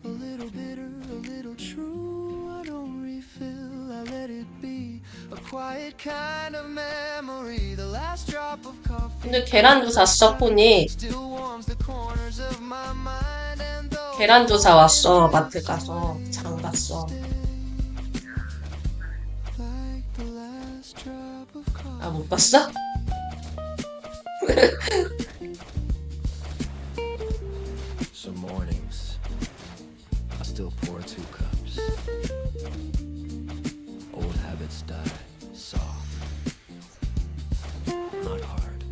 A little bitter, a little true. I don't refill, I let it be. A quiet kind of memory. The last drop of coffee 근데 계란도 샀어, 폰이. still warms the corners of my mind. And though 계란도 사왔어, 마트 가서. 장 갔어. like the last drop of coffee. 아, 못 봤어? Some mornings, I still pour 2 cups. Old habits die soft, not hard.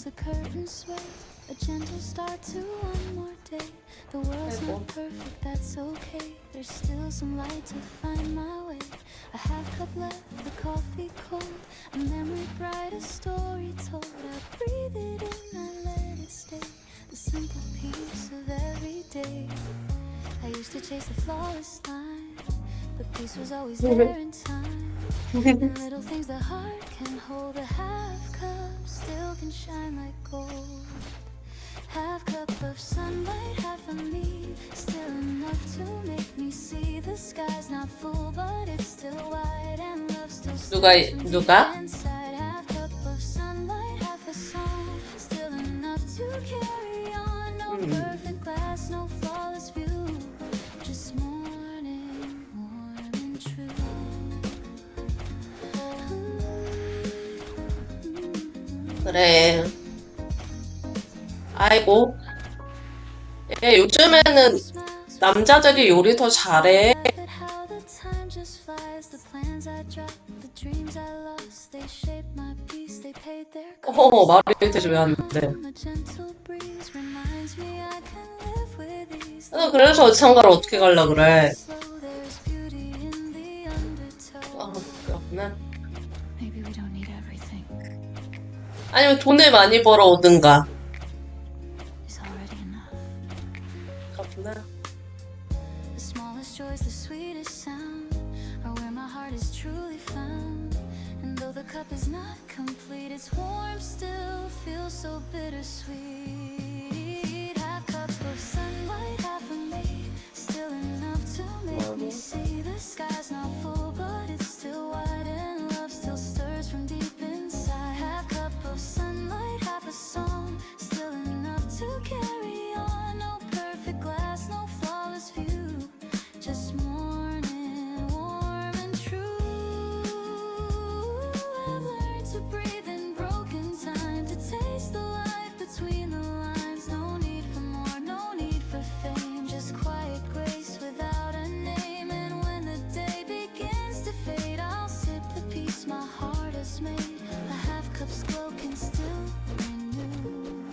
comes the curtain sway, a gentle start to one more day. The world's not perfect, that's okay. There's still some light to find my way. A half cup left, the coffee cold, a memory bright, a story told. I breathe it in, I let it stay, the simple peace of every day. I used to chase the flawless line, but peace was always there in time. And little things the heart can hold, a half cup still can shine like gold. Half cup of sunlight, half of me, still enough to make me see the sky's not full, but it's still wide and love still stirs from deep 누가? inside. Half cup of sunlight, half a song, still enough to carry on. No perfect glass, no flawless view, just morning, warm and true. 그래. 아이고. 예, 요즘에는 남자들이 요리 더 잘해. 말이 되지 왜 안 돼? 그래서 참가를 어떻게 갈라 그래? 그렇구나. 아니면 돈을 많이 벌어오든가. 그렇구나. The smallest joys, the sweetest sound, are where my heart is truly found. And though the cup is not complete, its warmth still feels so bittersweet. Half cup of sunlight, half of me, still enough to make me see the sky's not full, but it's still wide and love still stirs from deep inside. Half cup of sunlight, half a song, still enough to carry on. No perfect glass, no flawless view, just morning, warm and true. I've learned to breathe in broken time, to taste the life between the lines. No need for more, no need for fame, just quiet grace without a name. And when the day begins to fade, I'll sip the peace my heart has made. A half cup's glow can still renew.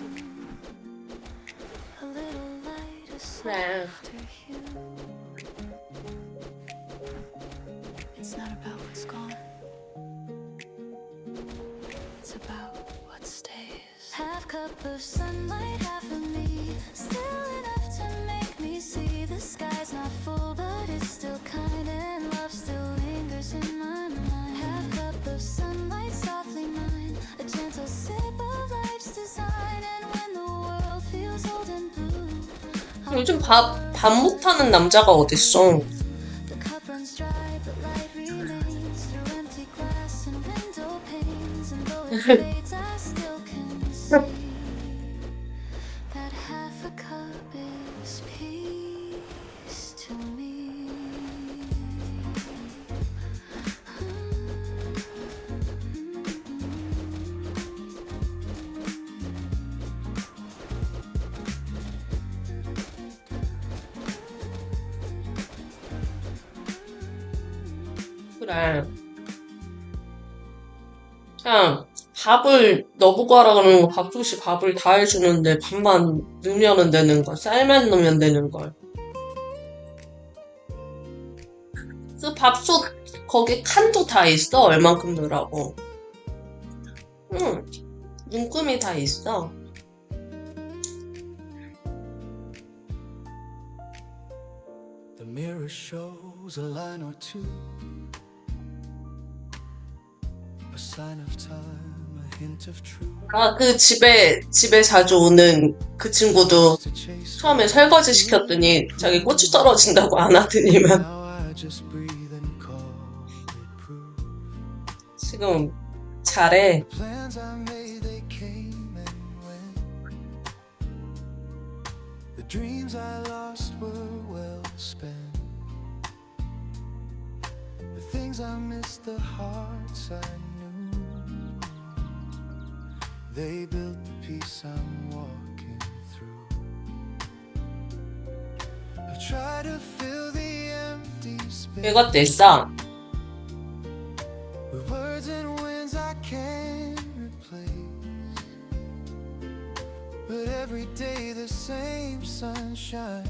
A little light, a softer hue. It's not about what's gone, it's about what stays. Half cup of sunlight, half of me, still enough to make me see the sky's not full, but it's still kind and love still lingers in my mind. Half cup of sunlight, softly mine, a gentle sip of life's design. And when the world feels old and blue, 요즘 밥 못하는 남자가 어딨어? the cup runs dry, but light remains through empty glass and window panes. And though it fades, I still can see that half a cup is peace to me. 그래. 그냥 밥을 너보고 하라 그러는 거 밥솥이 밥을 다 해주는데 밥만 넣으면 되는 걸, 쌀만 넣으면 되는 걸. 그 밥솥 거기 칸도 다 있어. 얼만큼 넣으라고. 응. 눈금이 다 있어. The mirror shows a line or two, a sign of time, a hint of truth. 아, 그 집에 자주 오는 그 친구도 To chase 처음에 설거지 시켰더니 자기 고추 떨어진다고 안 하더니만 now I just breathe and call it proof. 지금 잘해. Plans I made, they came and went. The dreams I lost were well spent. The things I missed, the hearts I knew, they built the peace I'm walking through. I've tried to fill the empty space 이것도 있어. with words and winds I can't replace. sun shines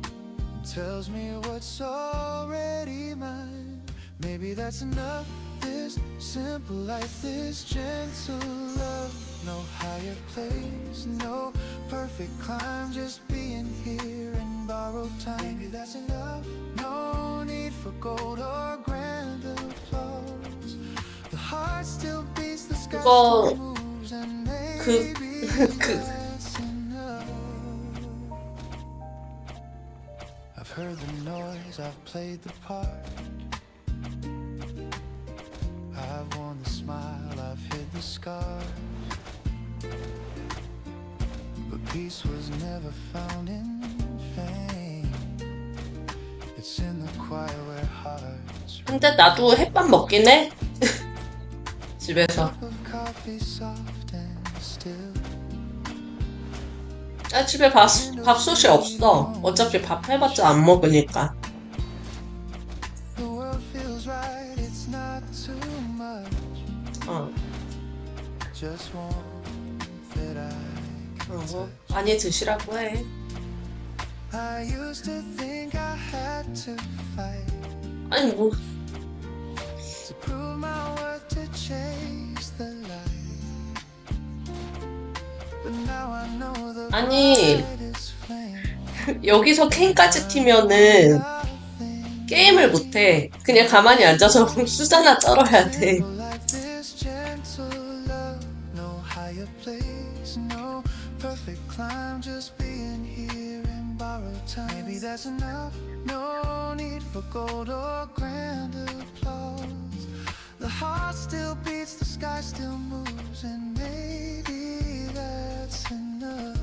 and tells me what's already mine. Maybe that's enough. This simple life, this gentle love. No higher place, no perfect climb, just being here in borrowed time. Maybe that's enough. No need for gold or grand applause. The heart still beats, the sky 이거 still moves, and 그 maybe that's enough. I've heard the noise, I've played the part. I've worn the smile, I've hid the scars. But peace was never found in fame. It's in the quiet where hearts 근데 나도 햇밥 먹긴 해. 집에서. cup of coffee soft and still. 나 집에 밥솥이 없어. 어차피 밥 해봤자 안 먹으니까. The world feels right, it's not too much. 어. Just warmth that I can touch. 많이 드시라고 해. I used to think I had to fight 아니 뭐 to prove my worth, to chase the light. But now I know the 아니 brightest flame. 여기서 캔까지 튀면은 게임을 못해. 그냥 가만히 앉아서 수다나 떨어야 돼. Like this gentle love, no higher place, no perfect climb, just being here in borrowed time. Maybe that's enough. No need for gold or grand applause. The heart still beats, the sky still moves, and maybe that's enough.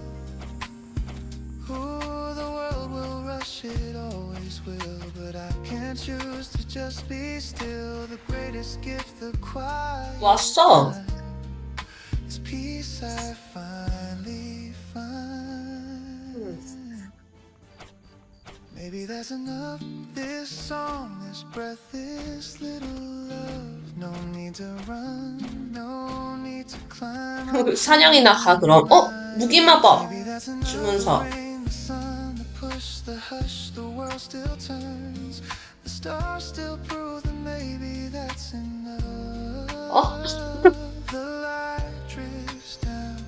Ooh, the world will rush, it always will, but I can't choose to just be still. The greatest gift, the quiet 왔어. is peace I finally find. Maybe that's enough. This song, this breath, this little love. No need to run, no need to climb. 사냥이나 가 그럼. 무기마법 Maybe that's enough. 주문서. Rain, the sun, the push, the hush, the world still turns. The stars still prove that maybe that's enough. The light drifts down,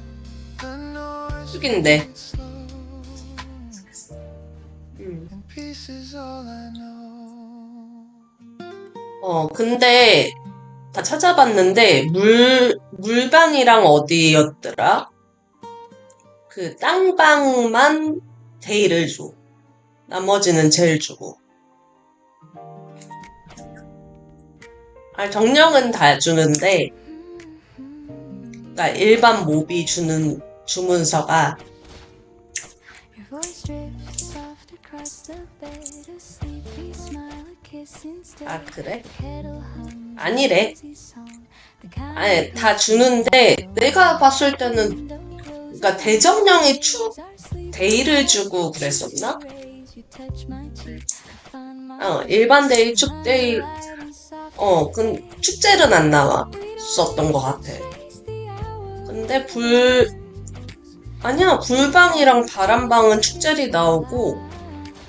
the noise 죽인데. fades slow, and peace is all I know. 근데 다 찾아봤는데 물방이랑 어디였더라? 그 땅방만 데이를 줘. 나머지는 젤 주고. 정령은 다 주는데, 그러니까 일반 몹이 주는 주문서가 Your voice drifts soft across the bed. A sleepy smile, a kiss instead. 그래? The kettle hums a 아니래. lazy song. The kind 아니 다 주는데 내가 봤을 때는 그러니까 대정령이 데이를 주고 그랬었나? 일반 데이, 축데이, 축제는 안 나왔었던 것 같아. 근데 아니야, 불방이랑 바람방은 축제리 나오고,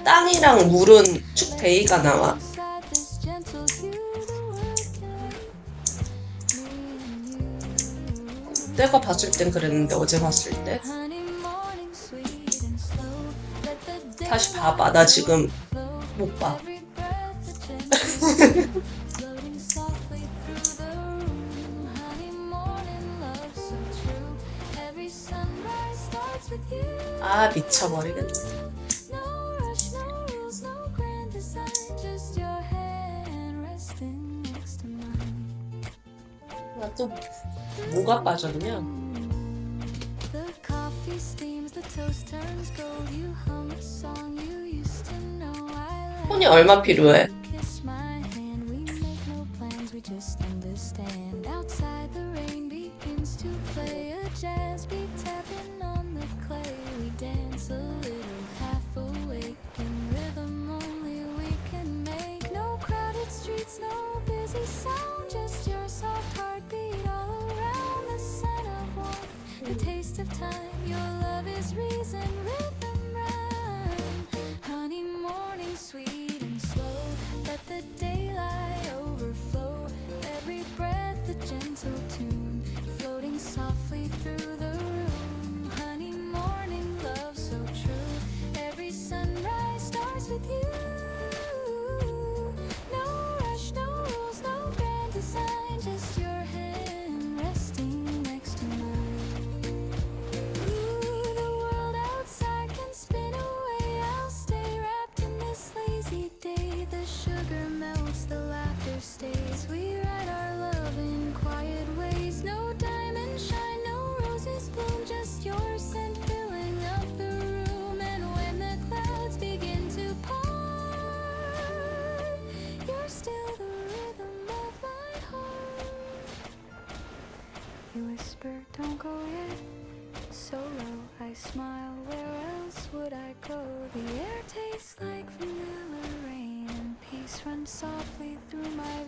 땅이랑 물은 축데이가 나와. 내가 봤을 땐 그랬는데, 어제 봤을 때. 다시 봐봐. 나 지금 못 봐. 아, 미쳐버리겠네. 나 또 뭐가 빠졌냐? 폰이 얼마 필요해? The taste of time, your love is reason, rhythm, right? you. No rush, no rules, no grand design, just your hand resting next to mine. Ooh, the world outside can spin away. I'll stay wrapped in this lazy day. The sugar melts, the laughter stays. We write our love in quiet ways. No diamond shine, no roses bloom, just your scent filling up the room. And when the clouds begin to part, you're still the rhythm of my heart. You whisper, don't go yet. So low, I smile, where else would I go? The air tastes like vanilla rain, and peace runs softly through my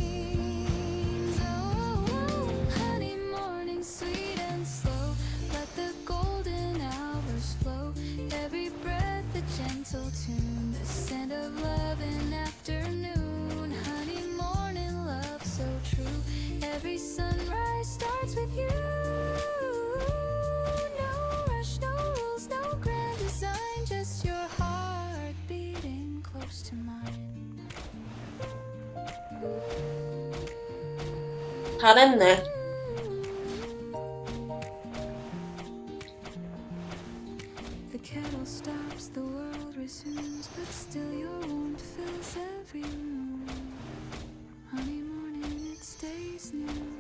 veins. Oh, honey, morning, sweet and slow. Let the golden hours flow. Every breath a gentle tune, the scent of love in afternoon. Honey, morning, love so true. Every sunrise starts with you. No rush, no rules, no grand design, just your heart beating close to mine. 잘했네. The kettle stops, the world resumes, but still your warmth fills every room. Honey, morning, it stays new.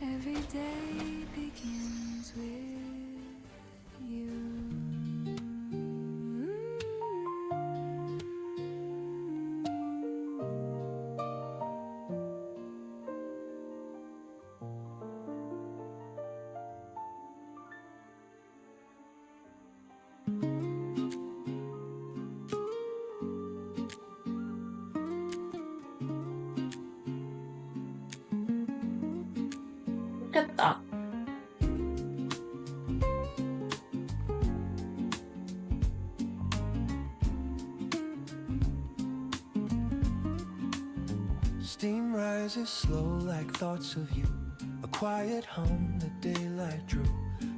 Every day begins with you. 좋겠다. Steam rises slow like thoughts of you. A quiet hum the daylight drew.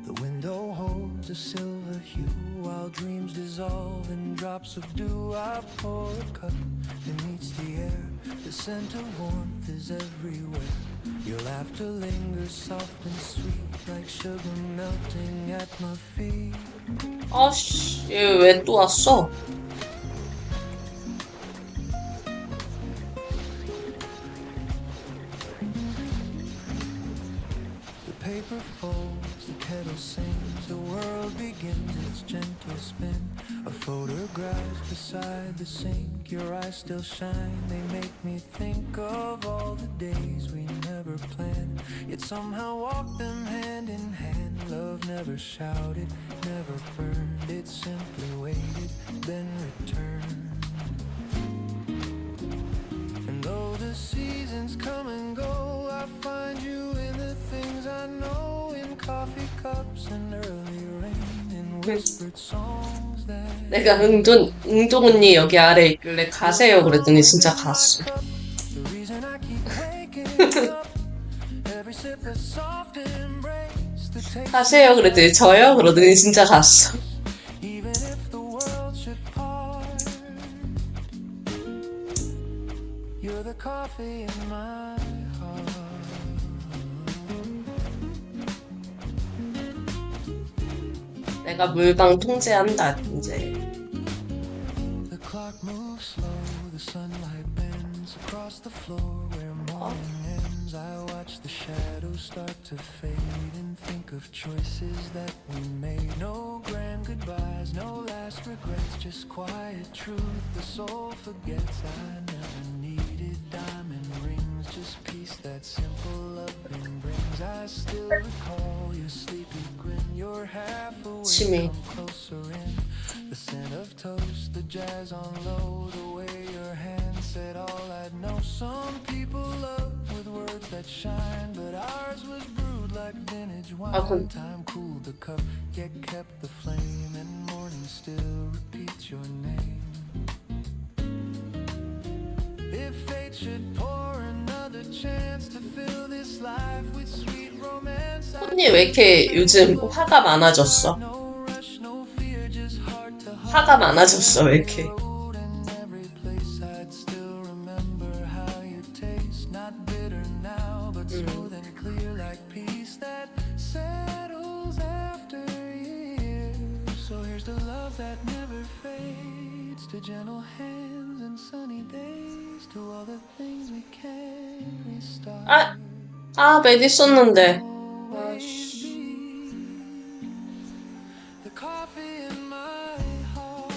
The window holds a silver hue while dreams dissolve in drops of dew. I pour a cup, it meets the air. The scent of warmth is everywhere. Your laughter lingers soft and sweet like sugar melting at my feet. 아씨, 얘 왜 또 왔어? The paper folds, the kettle sings, the world begins its gentle spin. A photograph beside the sink, your eyes still shine, they make me think of all the days we never planned, yet somehow walked them hand in hand. Love never shouted, never burned, it simply waited, then returned. And though the seasons come and go, I find you in the things I know, in coffee cups and early rain, in whispered songs that 내가 응동 언니 여기 아래 있길래 가세요 그랬더니 진짜 갔어. the reason I keep waking up. Every sip a soft embrace, the taste 가세요 그랬더니 저요? 그러더니 진짜 갔어. even if the world should part. You're the coffee in my heart. 내가 물방 통제한다 이제. The clock moves slow, the sunlight bends across the floor where morning ends. I watch the shadows start to fade and think of choices that we made. No grand goodbyes, no last regrets, just quiet truth the soul forgets. I never needed diamond rings, just peace that simple loving brings. I still recall your sleepy grin, your half awake, 심해. come closer in. The scent of toast, the jazz on low, the way your hand said all I'd know. Some people love with words that shine, but ours was brewed like vintage wine. Time cooled the cup, yet kept the flame, and morning still repeats your name. If fate should pour another chance to fill this life with sweet romance, 언니 왜 이렇게 요즘 화가 많아졌어? no rush, no fear, just heart to heart. 화가 많아졌어, 왜 이렇게. in every place I'd still remember how you taste. Not bitter now, but smooth and clear like peace that settles after years. So here's to love that never fades, to gentle hands and sunny days, to all the things we can't restart. 메디 썼는데. Always be the coffee in my heart.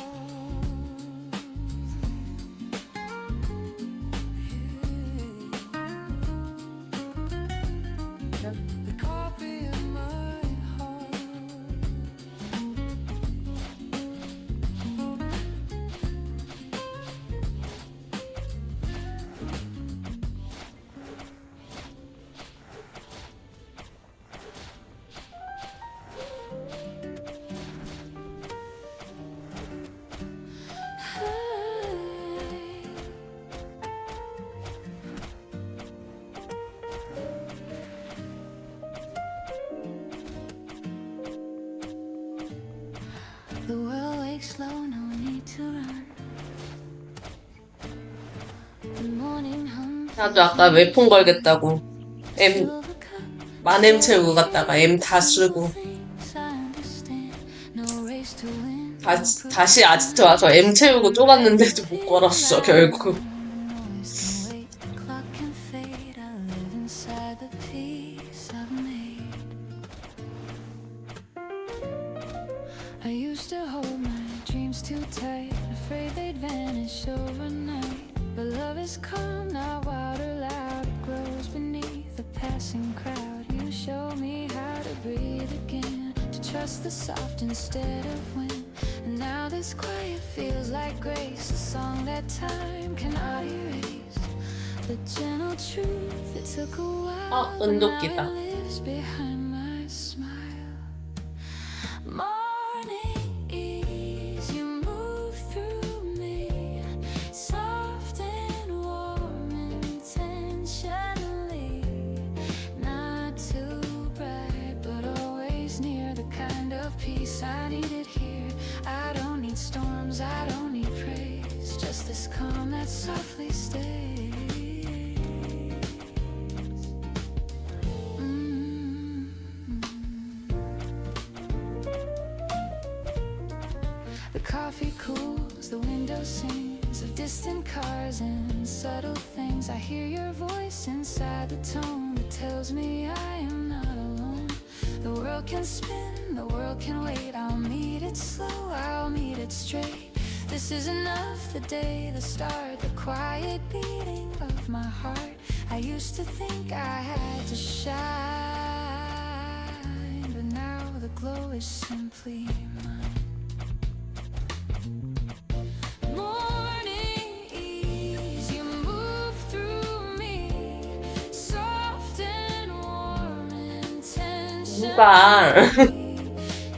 The coffee in my heart. The world wakes slow, no need to run. The morning hum 나도 아까 웹폰 걸겠다고 M 만엠 채우고 갔다가 M 다 쓰고 things I understand. No race to win. 다시 아지트 와서 M 채우고 쪼갔는데도 못 걸었어 결국. Noise can wait, the clock can fade. I live inside the peace I've made. I used to hold my dreams too tight, afraid they'd vanish overnight. But love is calm, not wild or loud. It grows beneath the passing crowd. You show me how to breathe again, to trust the soft instead of wind. And now this quiet feels like grace, a song that time cannot erase. The gentle truth, it took a while, but now 은도끼다. it lives behind my smile. Morning ease, you move through me, soft and warm intentionally. Not too bright, but always near, the kind of peace I needed here. I don't need storms, I don't need praise, just this calm that softly stays. The coffee cools, the window sings of distant cars and subtle things. I hear your voice inside the tone that tells me I am not alone. The world can spin, the world can wait. I'll meet it slow, I'll meet it straight. This is enough, the day, the start, the quiet beating of my heart. I used to think I had to shine, but now the glow is simply mine. Morning ease, you move through me, soft and warm 누가 intentionally.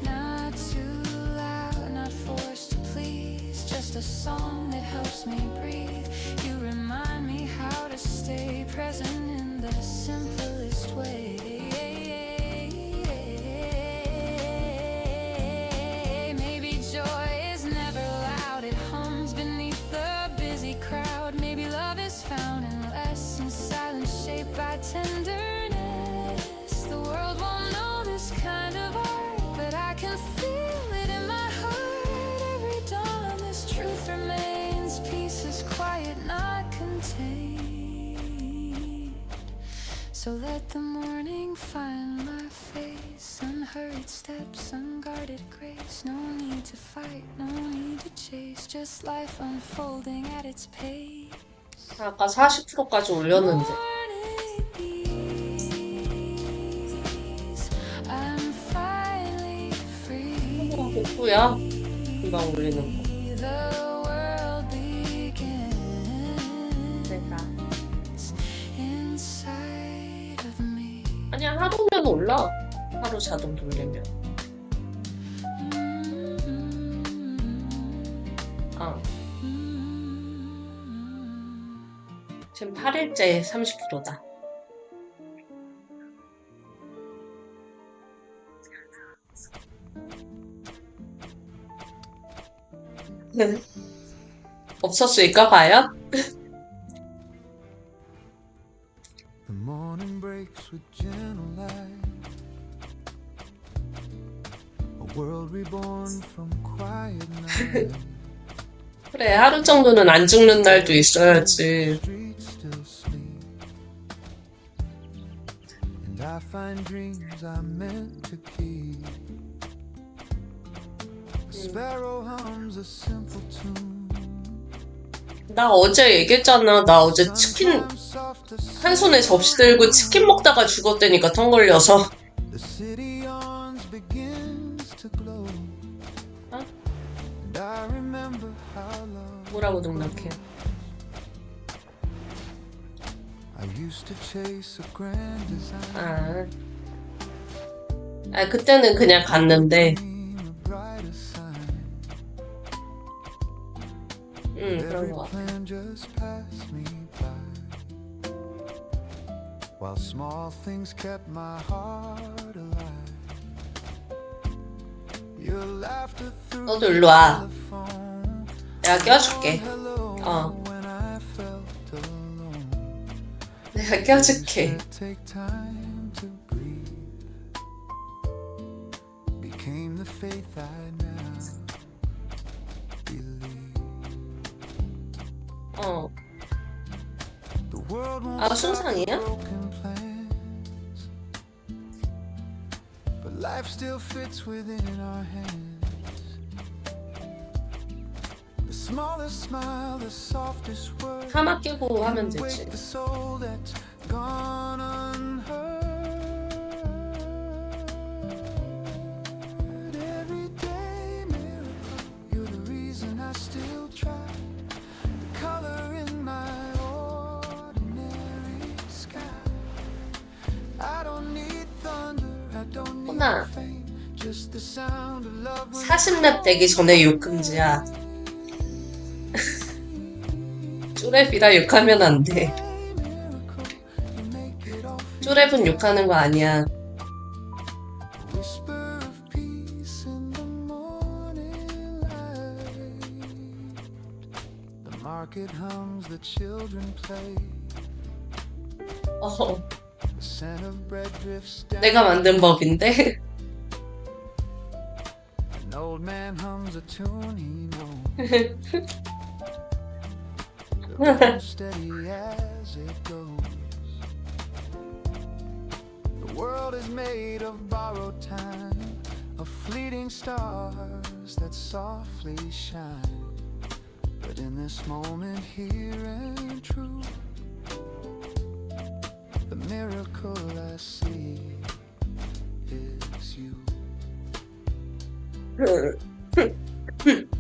Not too loud, not forced to please, just a song that helps me breathe. You remind me how to stay present in the simplest way. Maybe joy is never loud, it hums beneath the busy crowd. Maybe love is found in lessons, silence shaped by tenderness. The world won't know this kind of art, but I can feel it in my heart. Every dawn this truth remains, peace is quiet, not contained. So let the morning find my face, unhurried steps, unguarded grace. No need to fight, no need to chase, just life unfolding at its pace. 아까 40%까지 올렸는데. Morning ease, I'm finally free. 복구야. 금방 올리는 거. The world begins 내가. inside of me. 아니야, 하루면 올라. 하루 자동 돌리면. 지금 8일째 30%다. 없었을까 봐요? The morning breaks with gentle light. A world reborn from quiet night. 그래, 하루 정도는 안 죽는 날도 있어야지. Streets still sleep. And I find dreams I'm meant to keep. A sparrow hums a simple tune. 나 어제 얘기했잖아. 나 어제 치킨, 한 손에 접시 들고 치킨 먹다가 죽었다니까, 턱 걸려서. The city yawns, begins to glow. 어? And I remember how love 뭐라고 등락해? I used to chase a grand design. 그때는 그냥 갔는데. Dream a brighter sign. 그런 거 Every 같아. plan just passed me by. While small things kept my heart alive. Your laughter through 너도 일로 와. the phone. 내가 껴줄게. Hello 어. when I felt alone. 내가 껴줄게. Take time to breathe. Became the faith I now believe. The world won't 아, stop 순상이야? the broken plans. But life still fits within our hands. The smallest smile, the softest word. 하마 끼고 하면 Wake 되지. the soul that's gone unheard. Every day miracle, you're the reason I still try. The color in my ordinary sky. I don't need thunder, I don't need 호나, fame. Just the sound of love. 40렙 되기 전에 욕 금지야. 쪼랩이라 욕하면 안 돼. 쪼랩은 욕하는 거 아니야. Whisper of peace in the morning light. The market hums, the children play. 어, The scent of bread drifts down. 내가 만든 법인데. An old man hums a tune he knows. The rhythm steady as it goes. The world is made of borrowed time, of fleeting stars that softly shine. But in this moment here and true, the miracle I see is you.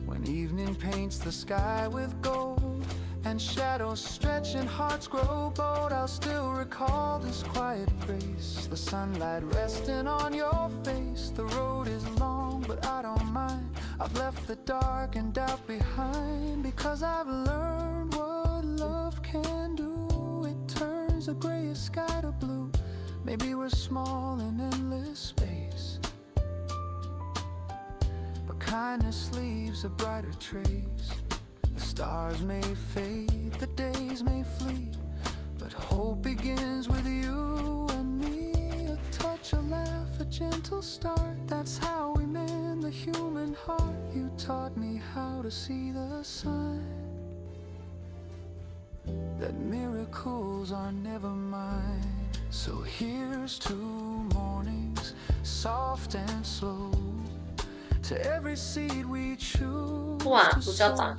When evening paints the sky with gold and shadows stretch and hearts grow bold, I'll still recall this quiet grace, the sunlight resting on your face. The road is long, but I don't mind. I've left the dark and doubt behind, because I've learned what love can do. It turns a grayish sky to blue. Maybe we're small in endless space, but kindness leaves a brighter trace. The stars may fade, the days may flee, but hope begins with you and me. A touch, a laugh, a gentle start. That's how we mend the human heart. You taught me how to see the sign that miracles are never mine. So here's to mornings, soft and slow, to every seed we choose 우와, to sow. 부자다.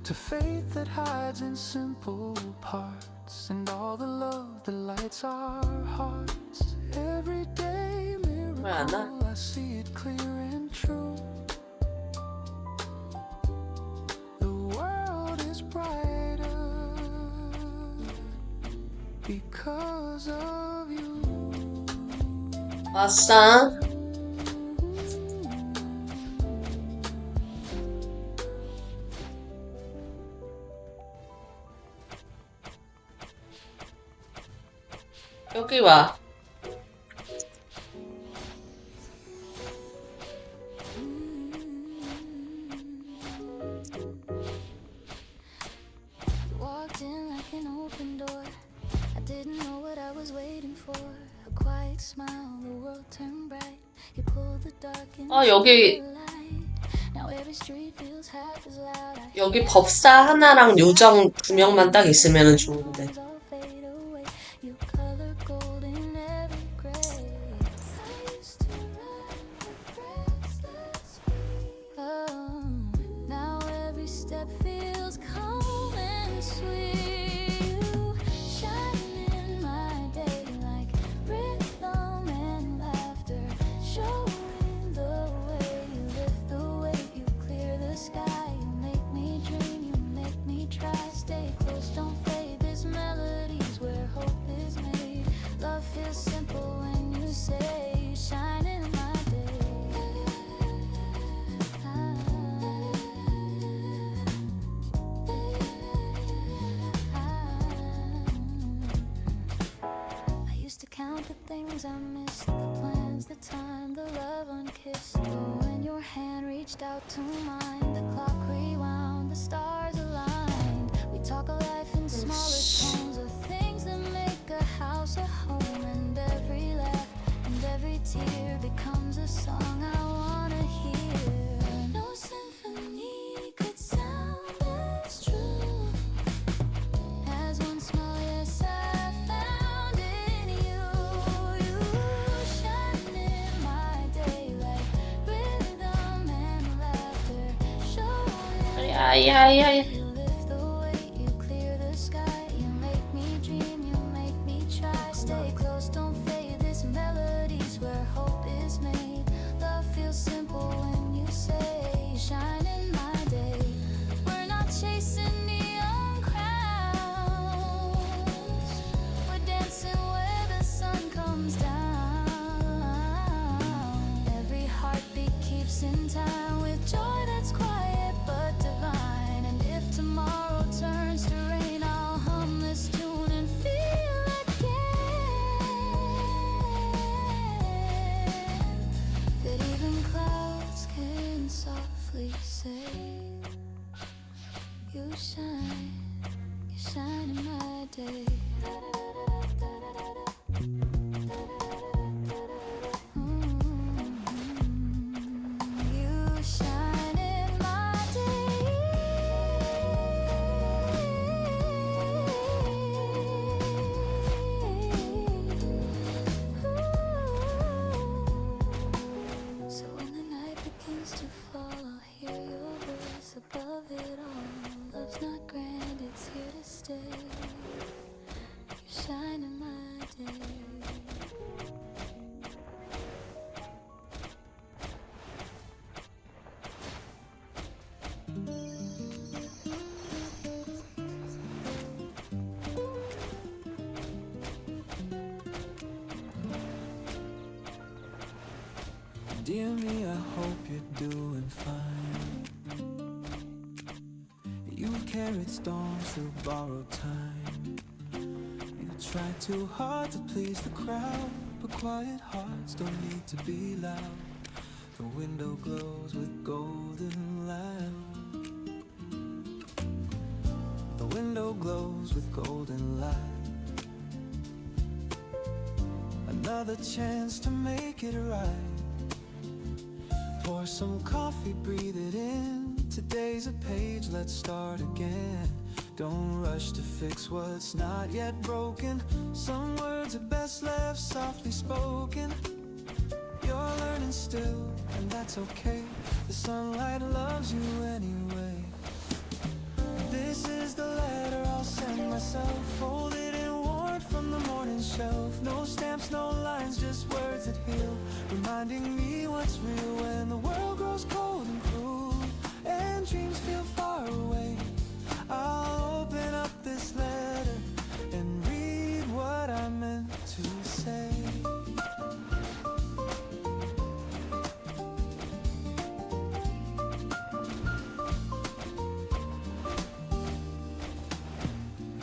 To faith that hides in simple parts, and all the love that lights our hearts. Every day 왜 안 와? miracle, I see it clear and true. The world is brighter because of you. 왔어. 여기 와. 아, 여기 법사 하나랑 요정 2명만 딱 있으면 좋은데. The things I missed, the plans, the time, the love unkissed. Oh, when your hand reached out to mine, the clock rewound, the stars aligned. We talk of life in smaller tones, of things that make a house a home. And every laugh and every tear becomes a song I wanna hear. No symphony could sound as true as one small yes I found in you. You shine in my day like rhythm and laughter. Showing 야야야야. you lift the weight, you clear the sky. You make me dream, you make me try. Stay close, don't fade. This melody's where hope is made. Love feels simple when you say, shine in my day. We're not chasing neon crowns. We're dancing where the sun comes down. Every heartbeat keeps in time with joy that's quiet but divine. And if tomorrow turns to rain, I'll hum this tune and feel again that even clouds can softly say, you shine in my day. You shine in my day. So when the night begins to fall, I'll hear your voice above it all. Love's not grand, it's here to stay. You shine in my day. Dear me, I hope you're doing fine. You've carried storms through borrowed time. You try too hard to please the crowd, but quiet hearts don't need to be loud. The window glows with golden light. The window glows with golden light. Another chance to make it right. Pour some coffee, breathe it in. Today's a page, let's start again. Don't rush to fix what's not yet broken. Some words are best left softly spoken. You're learning still, and that's okay. The sunlight loves you anyway. This is the letter I'll send myself, folded and worn from the morning shelf. No stamps, no lines, just words that heal, reminding me what's real when the world grows cold and cruel and dreams feel far away. I'll open up this letter and read what I meant to say.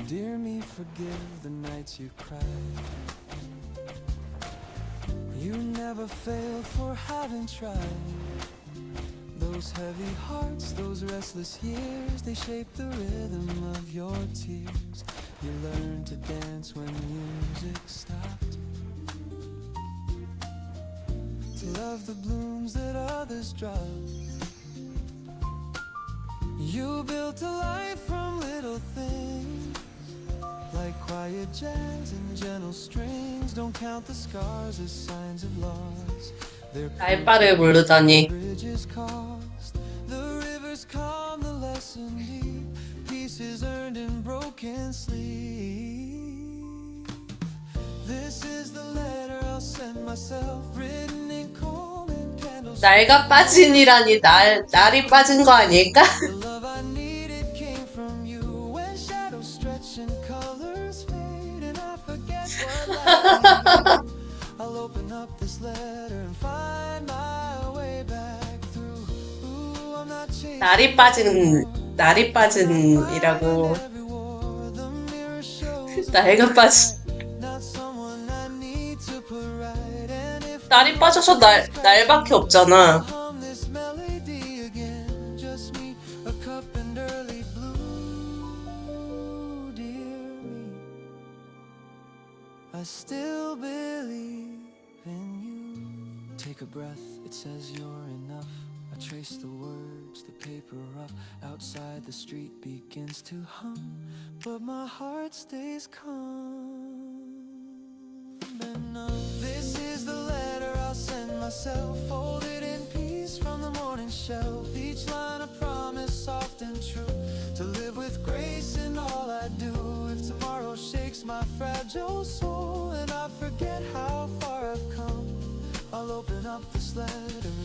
Dear me, forgive the nights you cried. You never failed for having tried. Those heavy hearts, those restless years, they shape the rhythm of your tears. You learned to dance when music stopped, to love the blooms that others drop. You built a life from little things, like quiet jazz and gentle strings. Don't count the scars as signs of loss. They're 날바를 모르다니. bridges cost. The rivers calm, the lesson deep. Pieces earned in broken sleep. This is the letter I'll send myself, written in cold and candles. 날가 빠진이라니 날이 빠진 거 아닐까? The love I needed came from you. When shadows stretch and colors fade, and I forget what life can do, I'll open up this letter and find my way back through. Ooh, I'm not chasing 날이 빠진이라고. every war. The mirror shows 날가 빠진. not someone I need to put right. And if 날이 빠져서 날밖에 없잖아. hum this melody again, just me, a cup and early blue, dear me, I still believe in you. Take a breath, it says you're enough. I trace the words, the paper rough. Outside the street begins to hum, but my heart stays calm. This is the letter I'll send myself, folded in peace from the morning shelf. Each line a promise, soft and true, to live with grace in all I do. If tomorrow shakes my fragile soul and I forget how far I've come, I'll open up this letter,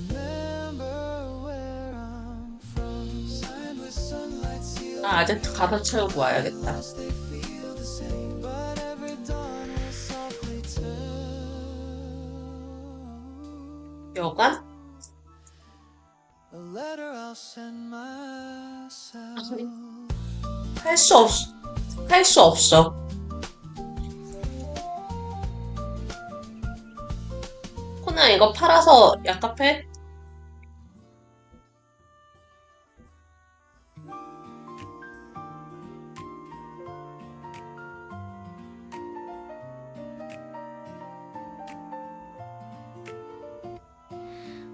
remember where I'm from. Signed with sunlight sealed. 나 아제트 가서 채우고 와야겠다. They feel the same, but every dawn will softly turn. 여관? A letter I'll send myself. 할 수 없어. 코나 이거 팔아서 약값해?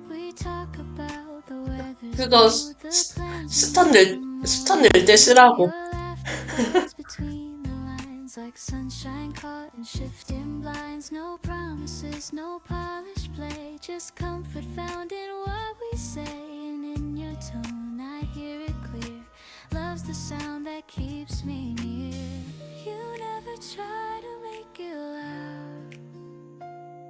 We talk about the weather. 그거 스턴 낼 때 쓰라고. Between the lines, like sunshine caught in shifting blinds. No promises, no polished play, just comfort found in what we say. And in your tone, I hear it clear. Love's the sound that keeps me near. You never try to make it loud.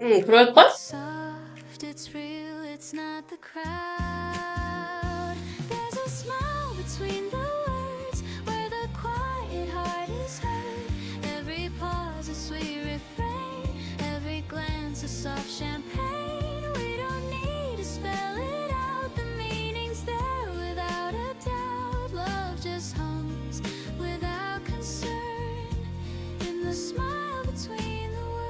응, 그럴걸? Soft, it's real, it's not the crowd. There's a smile between the words, where the quiet heart is heard. Every pause a sweet refrain, every glance a soft champagne. We don't need to spell it out, the meaning's there without a doubt. Love just hums without concern, in the smile between the words.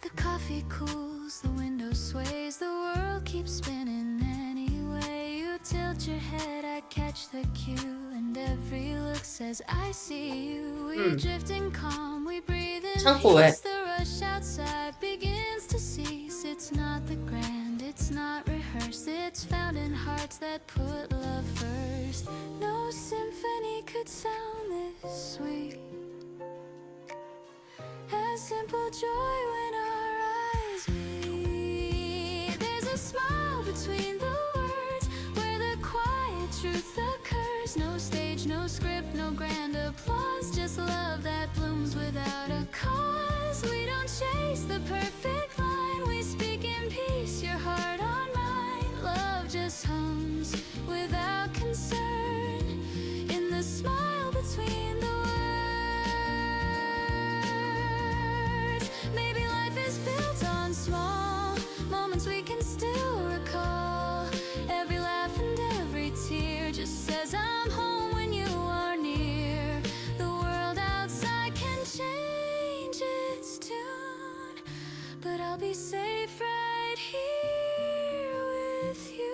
The coffee cools, the window sways, the world keeps spinning anyway. You tilt your head, I catch the cue, and every look says I see you. We drift in calm, we breathe in 창고 왜? peace. The rush outside begins to cease. It's not the grand, it's not rehearsed, it's found in hearts that put love first. No symphony could sound this sweet, as simple joy when our eyes meet. There's a smile between the words, where the quiet truth occurs. No stage, no script, no grand applause, just love that blooms without a cause. We don't chase the perfect line, we speak in peace, your heart on mine. Love just hums without concern, in the smile between the words. Maybe life is built on small moments we can still recall. Every laugh and every tear just says I'm home when you are near. The world outside can change its tune, but I'll be safe right here with you.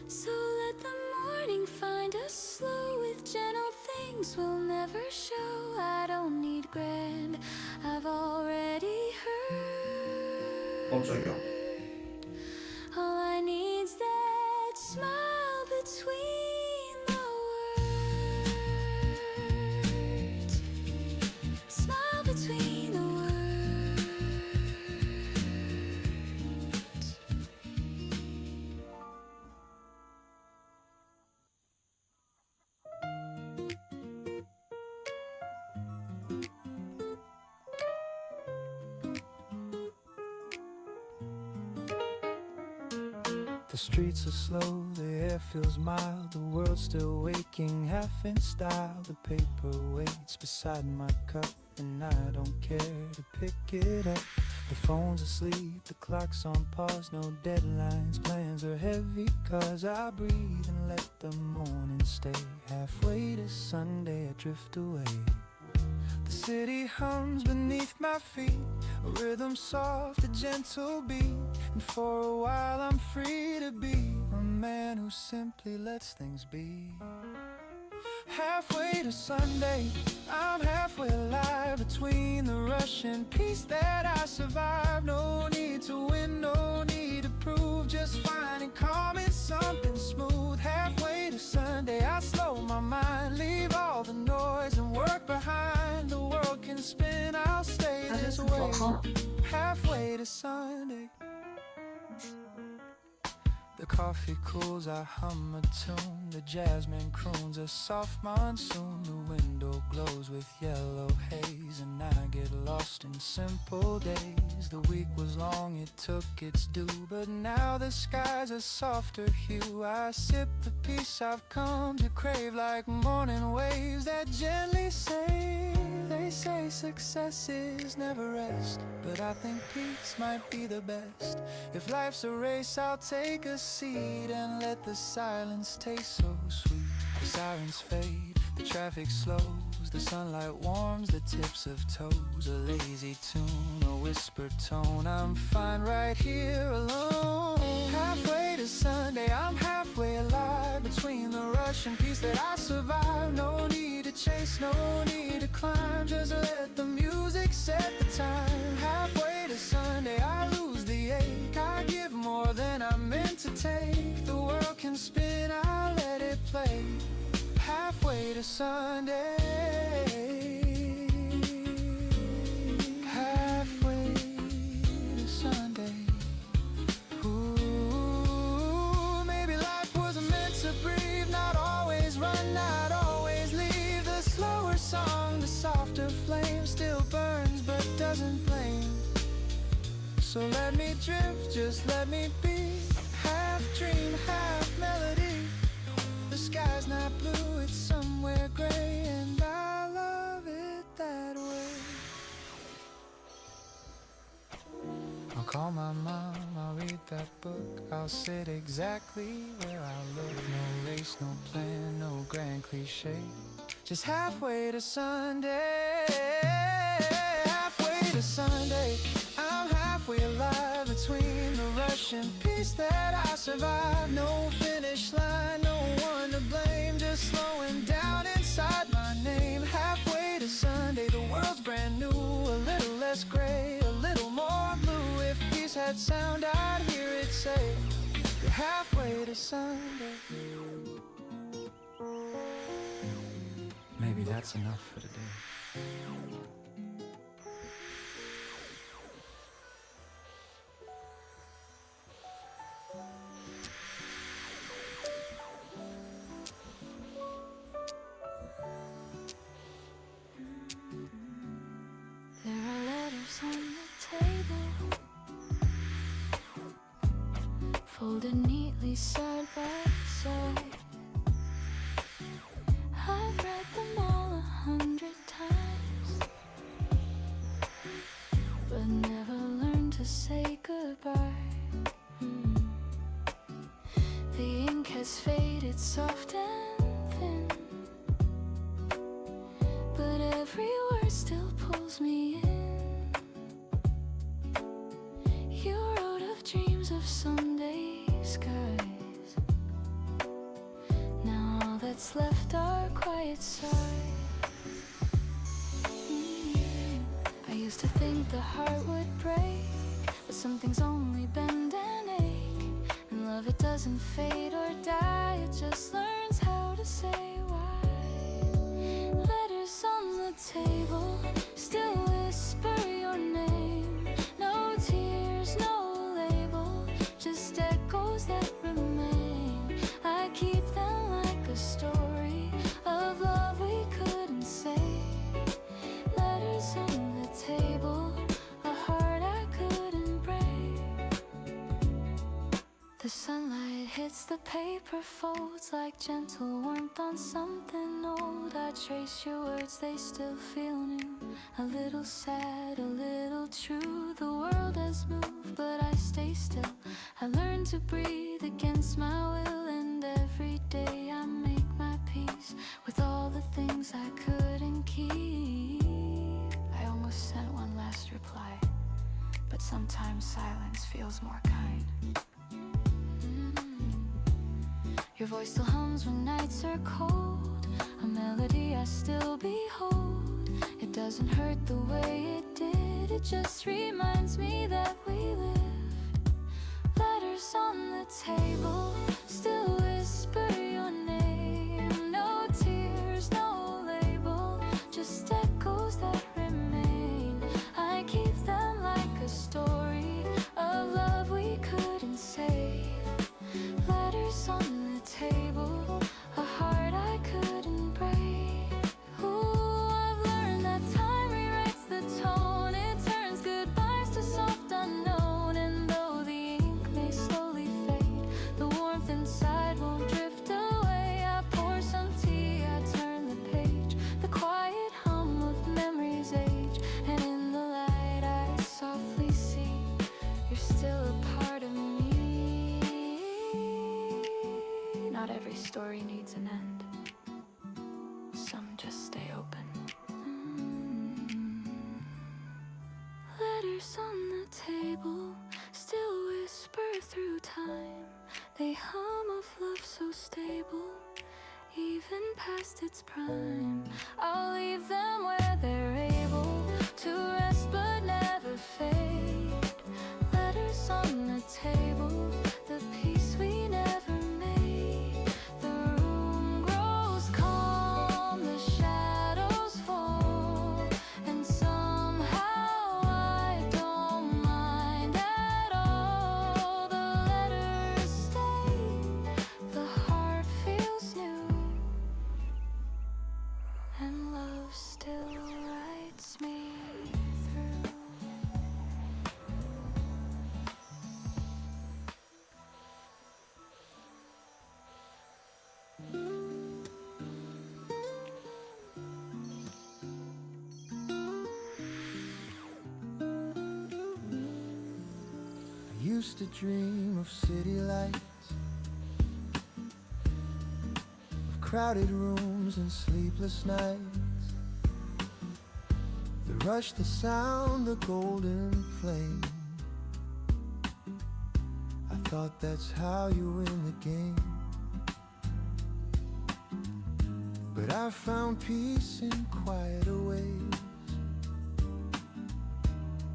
So let the morning find us slow, with gentle things we'll never show. I don't need grand, I've already heard 깜짝이야. All I need's that smile between the words. Smile between the words. The streets are slow, the air feels mild, the world's still waking, half in style. The paper waits beside my cup, and I don't care to pick it up. The phone's asleep, the clock's on pause, no deadlines, plans are heavy, cause I breathe and let the morning stay. Halfway to Sunday, I drift away. The city hums beneath my feet, a rhythm soft, a gentle beat. And for a while I'm free to be a man who simply lets things be. Halfway to Sunday, I'm halfway alive, between the rush and peace that I survive. No need to win, no need to prove, just finding calm in something smooth. Halfway to Sunday, I slow my mind, leave all the noise and work behind. The world can spin, I'll stay this way. Halfway to Sunday. The coffee cools, I hum a tune. The jasmine croons a soft monsoon. The window glows with yellow haze, and I get lost in simple days. The week was long, it took its due, but now the sky's a softer hue. I sip the peace I've come to crave, like morning waves that gently say. They say success is never rest, but I think peace might be the best. If life's a race, I'll take a seat and let the silence taste so sweet. The sirens fade, the traffic slows, the sunlight warms the tips of toes. A lazy tune, a whispered tone, I'm fine right here alone. Halfway to Sunday, I'm halfway alive, between the rush and peace that I survive. No need to chase, no need to climb, just let the music set the time. Halfway to Sunday, I lose the ache, I give more than I meant to take. The world can spin, I'll let it play. Halfway to Sunday. Halfway to Sunday. Ooh, maybe life wasn't meant to breathe, not always run, not always leave. The slower song, the softer flame still burns but doesn't blame. So let me drift, just let me be, half dream, half melody. The sky's not blue, it's somewhere gray, and I love it that way. I'll call my mom, I'll read that book, I'll sit exactly where I look. No race, no plan, no grand cliche, just halfway to Sunday. Halfway to Sunday, I'm halfway alive, between the rush and peace that I survive. No finish line, no one to blame, just slowing down inside my name. Halfway to Sunday, the world's brand new, a little less gray, a little more blue. If peace had sound, I'd hear it say, you're halfway to Sunday. Maybe that's enough for today. There are letters on the table, folded neatly side by side. I've read them all 100 times, but never learned to say goodbye. The ink has faded soft and thin, but every word still pulls me in. You wrote of dreams of Sunday skies. Now all that's left are quiet sighs. I used to think the heart would break, but Some things only bend and ache, and love, it doesn't fade or die, it just learns how to say why. Letters on the table still whisper your name. No tears, no label, just echoes that remain. I keep them like a story of love we couldn't say. Letters on the table, a heart I couldn't break. The sunlight hits the paper folds like gentle warmth on something old. I trace your words, they still feel new. A little sad, a little true. The world has moved, but I stay still. I learn to breathe against my will, and every day I make my peace with all the things I couldn't keep. I almost sent one last reply, but sometimes silence feels more kind. Your voice still hums when nights are cold, a melody I still behold. It doesn't hurt the way it did, it just reminds me that we live. Letters on the table still whisper your name. No tears, no label, just echoes that remain. I keep them like a story of love we couldn't save. Letters on the table, a heart I couldn't break. Ooh, I've learned that time rewrites the tone. It turns goodbyes to soft unknown. And though the ink may slowly fade, the warmth inside won't drift away. I pour some tea, I turn the page, the quiet hum of memories age. And in the light I softly see you're still a part of me. Not every story needs an end. Some just stay open. Letters on the table still whisper through time. They hum of love so stable, even past its prime. I'll leave them where they're able to rest but never fade. Letters on the table, the peace we never made. The room grows calm, the shadows fall, and somehow I don't mind at all. The letters stay, the heart feels new, and love still writes me through. I used to dream of city lights, of crowded rooms and sleepless nights, the rush, the sound, the golden flame. I thought that's how you win the game, but I found peace in quieter ways,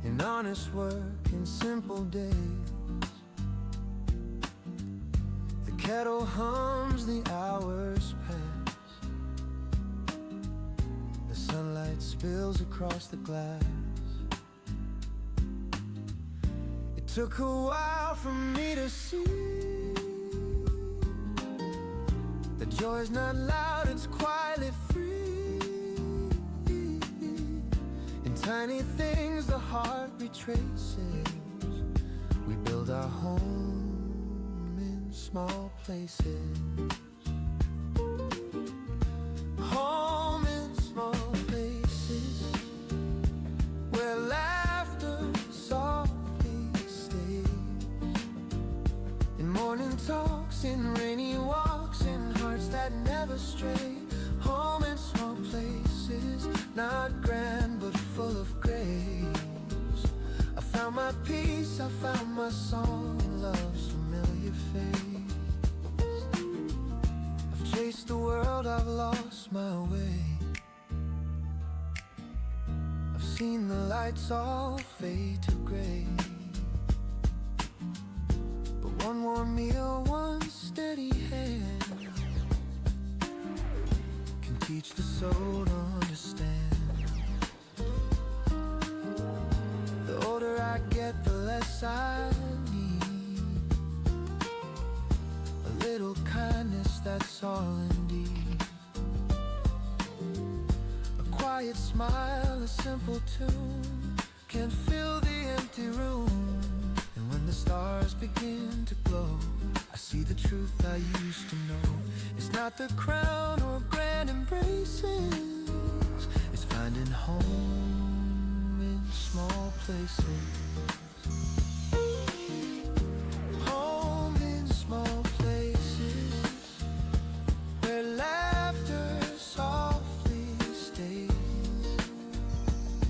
in honest work, in simple days. The kettle hums, the hours pass, the sunlight spills across the glass. It took a while for me to see that joy's not loud, it's quietly free. In tiny things the heart retraces, we build our home in small places. Home in small places, where laughter softly stays, in morning talks, in rainy walks, in hearts that never stray. Home in small places, not grand but full of grace. I found my peace, I found my song in love's familiar face. I've chased the world, I've lost my way. I've seen the lights all fade to gray. Born me a one steady hand can teach the soul to understand. The older I get, the less I need. A little kindness, that's all indeed. A quiet smile, a simple tune can fill the empty room. And when the stars begin to glow, I see the truth I used to know. It's not the crown or grand embraces, it's finding home in small places. Home in small places, where laughter softly stays.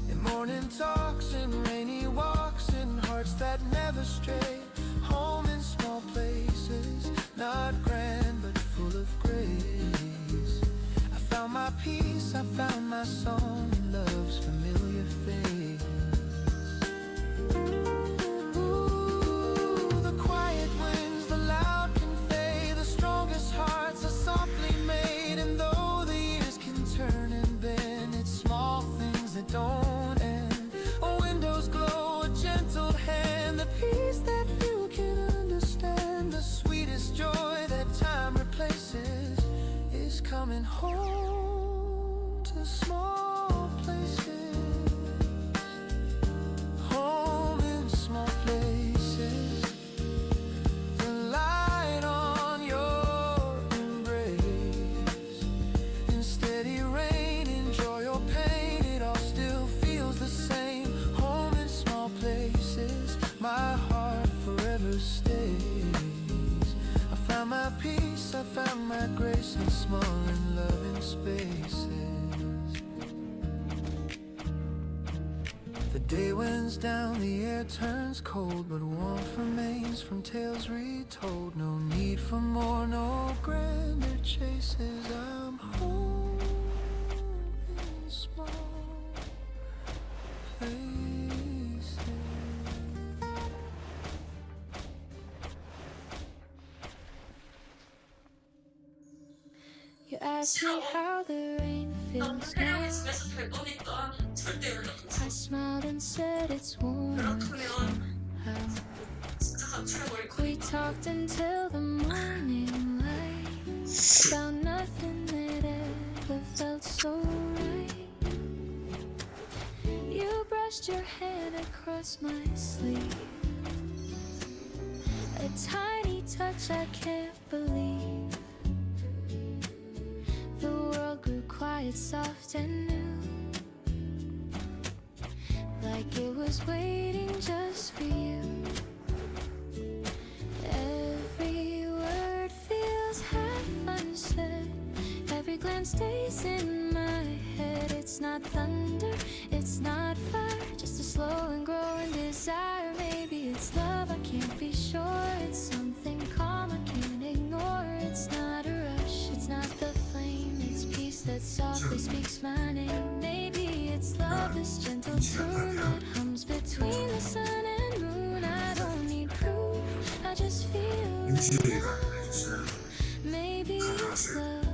In morning talks and rainy walks and hearts that never stray. Home in small places, not grand but full of grace. I found my peace, I found my song in love's familiar face. Ooh, the quiet wins, the loud convey. The strongest hearts are softly made. And though the years can turn and bend, it's small things that don't end. A window's glow, a gentle hand, the peace that few can understand. The sweetest joy that time replaces is coming home to small places. Home in small places, the light on your embrace. In steady rain, in joy or pain, it all still feels the same. Home in small places, my heart forever stays. I found my peace, I found my grace in small and loving spaces. The day winds down, the air turns cold, but warmth remains from tales retold. No need for more, no grander chases. I'm home in small places. You ask me how the rain feels now. 집에서 잘 거니까 절대 연락 안 I smiled and said it's warm somehow. 진짜 감출해버릴 거야. We talked until the morning light, about nothing that ever felt so right. You brushed your hand across my sleeve, a tiny touch I can't believe. The world grew quiet, soft and new, like it was waiting just for you. Every word feels half unsaid, every glance stays in my head. It's not thunder, it's not fire, just a slow and growing desire. Maybe it's love, I can't be sure. It's something calm, I can't ignore. It's not a rush, it's not the flame, it's peace that softly speaks my name. Maybe it's love, this gentle tune that hums between the sun and moon. I don't need proof, I just feel it. Maybe it's love, maybe it's love.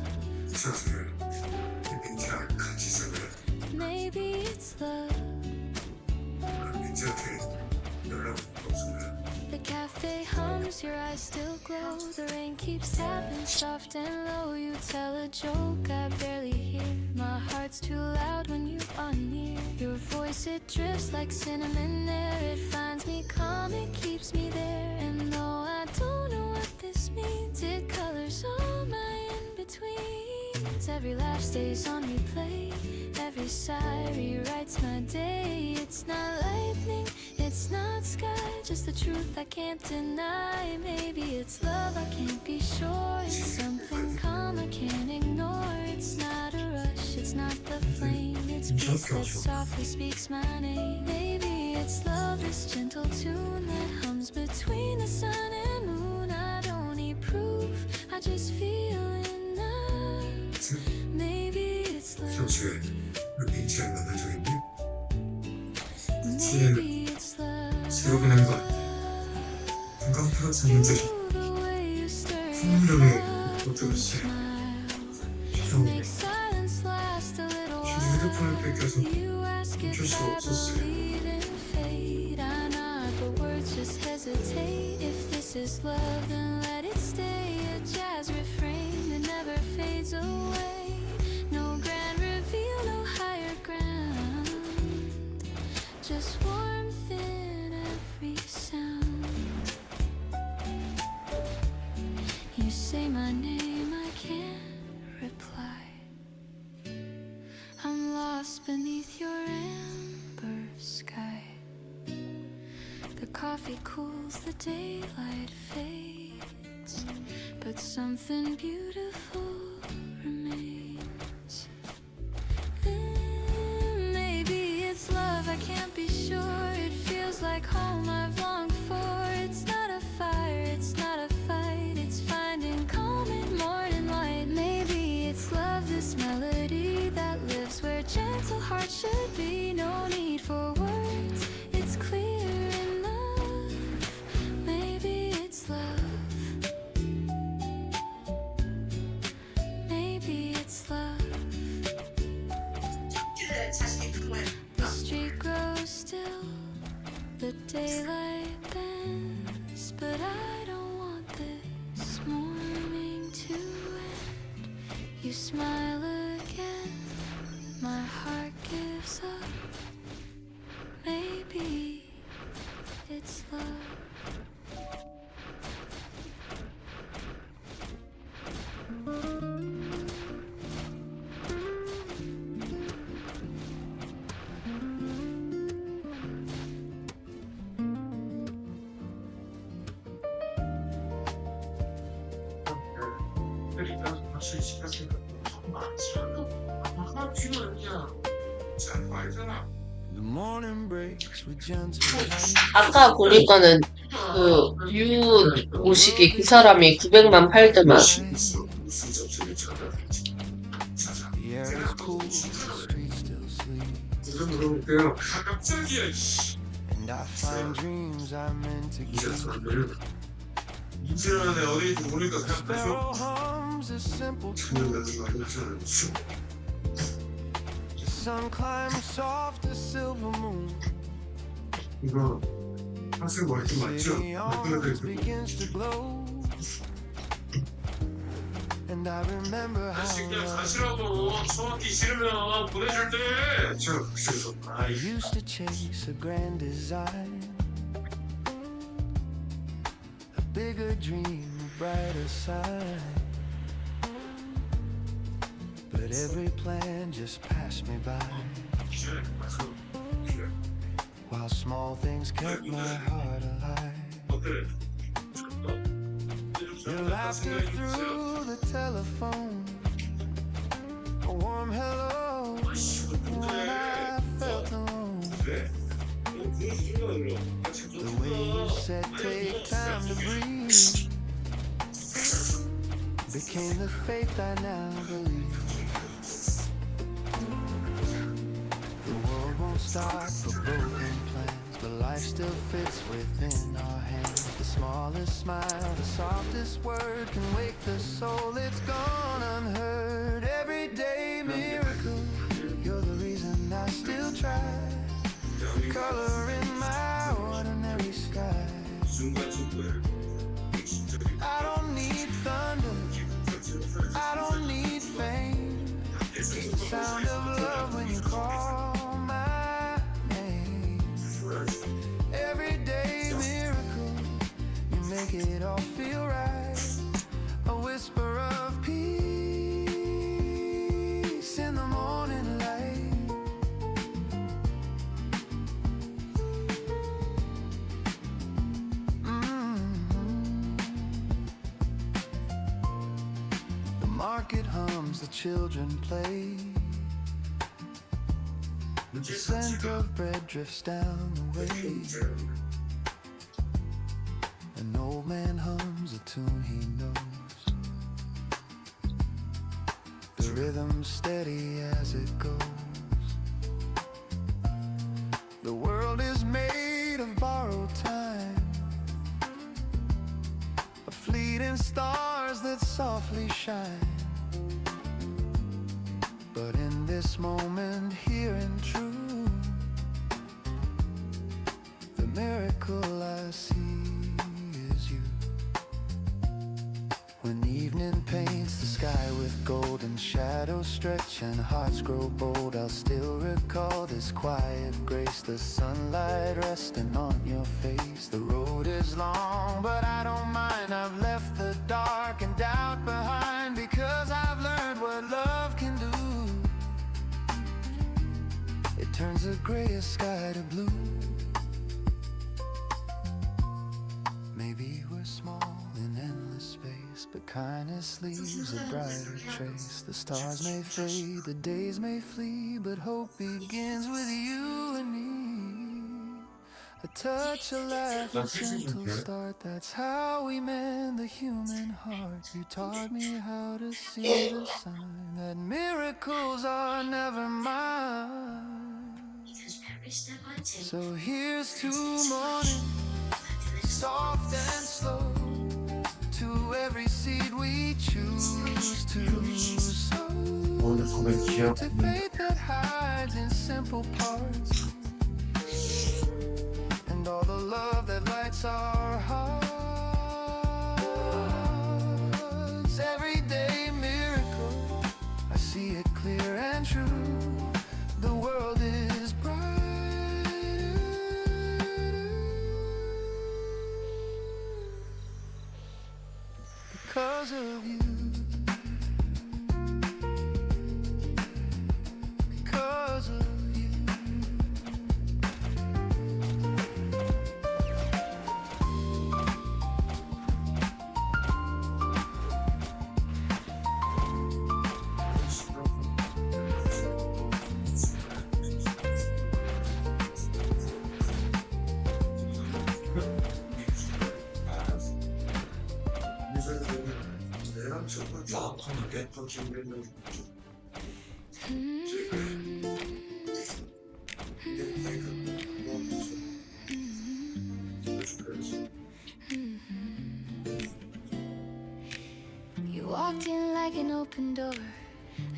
The cafe hums, your eyes still glow. The rain keeps tapping soft and low. You tell a joke I barely hear. My heart's too loud when you are near. Your voice, it drifts like cinnamon air. It finds me calm, it keeps me there. And though I don't know what this means, it colors all my in-betweens. Every laugh stays on replay, every sigh rewrites my day. It's not lightning, it's not sky, just the truth I can't deny. Maybe it's love, I can't be sure. It's something calm, I can't ignore. It's not a rush, it's not the flame, it's peace that softly speaks my name. Maybe it's love, this gentle tune that hums between the sun and moon. I don't need proof, I just feel enough. Maybe it's love, maybe it's love. 새로 보낸 것 같아. 눈감고 찾는 듯 The 풍경에 어떠겠어요? 죄송해요. Make silence last a little 제 휴대폰을 뺏겨서 You ask if 멈출 수가 I 없었어요. believe in fate. I nod, but words just hesitate. If this is love, then let it stay. A jazz refrain that never fades away. No grand reveal, no higher ground. Just warmth in every sound. You say my name, I can't reply. I'm lost beneath your amber sky. The coffee cools, the daylight fades, but something beautiful remains. Maybe it's love, I can't be sure. It feels like home I've longed for. It's not a fire, it's not a fight. It's finding calm in morning light. Maybe it's love, this melody that lives where gentle hearts should be. No need for words, it's clear enough. Maybe it's love. Maybe it's love. The street grows still, the daylight bends, but I don't want this morning to end. You smile again, my heart gives up. Maybe it's love. 그러니까 같이 시켰으니까 정말 아까 필요했냐? 잘 알잖아. The morning breaks with gentle light. 아까 보니까는 그 유오식이 그 사람이 900만 팔더만. 있어. 무슨 접수를 찾아야지. 찾아. The air is cool, the streets still sleep. 무슨 물어볼게요. 갑자기야. 씨. And I find dreams I meant to 이제 keep. 사람들 이제는 어디 모르니까 Sparrow 생각하죠. hums a simple 듣는 tune. 데가 아니잖아요. The sun climbs soft as silver moon. 이거 학생 머리 좀 맞죠? City almost begins to glow. And I remember how 그냥 가시라고 처먹기 싫으면 보내줄 때 제가 그래서 I used to chase a grand design, a bigger dream, a brighter side. But every plan just passed me by, while small things kept my heart alive. Your laughter through the telephone, a warm hello when I felt alone. The way you said take time to breathe became the faith I now believe. The world won't stop for broken plans, but life still fits within our hands. The smallest smile, the softest word can wake the soul. It's gone unheard. Everyday miracle, you're the reason I still try. Color in my ordinary sky. I don't need thunder, I don't need fame. Just the sound of love when you call my name. Everyday miracle, you make it all feel right. A whisper of peace in the morning light. The market hums, the children play. The scent of bread drifts down the way. An old man hums a tune he knows. The rhythm steady as it goes. The world is made of borrowed time, of fleeting stars that softly shine. But in this moment, here and true, the miracle I see is you. When evening paints the sky with gold and shadows stretch and hearts grow bold, I'll still recall this quiet grace, the sunlight resting on your face. The road is long, but I don't mind. I've left the dark and doubt behind, because I've learned what love can do. It turns the grayest sky to blue. Maybe we're small in endless space, but kindness leaves a brighter trace. The stars may fade, the days may flee, but hope begins with you and me. A touch, a laugh, a gentle start, that's how we mend the human heart. You taught me how to see the sign that miracles are never mine. So here's to morning, soft and slow, to every seed we choose to sow, to faith that hides in simple parts, and all the love that lights our hearts. Everyday miracle, I see it clear and true. The world is bright because of you. Because of you. You walked in like an open door.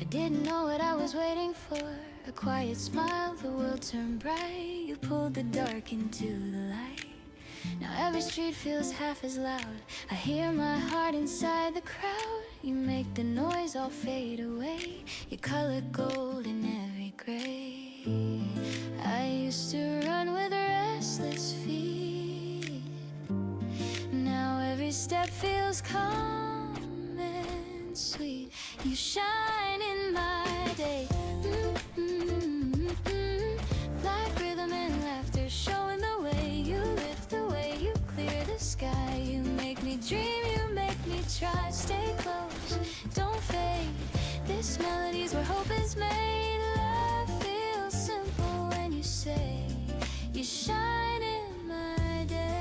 I didn't know what I was waiting for. A quiet smile, the world turned bright. You pulled the dark into the light. Now every street feels half as loud. I hear my heart inside the crowd. You make the noise all fade away. You color gold in every gray. I used to run with restless feet. Now every step feels calm and sweet. You shine in my day. Like rhythm and laughter, showing the way. You lift the way, you clear the sky. You make me dream, you make me try. Stay close, don't fade. This melody's where hope is made. Love feels simple when you say you shine in my day.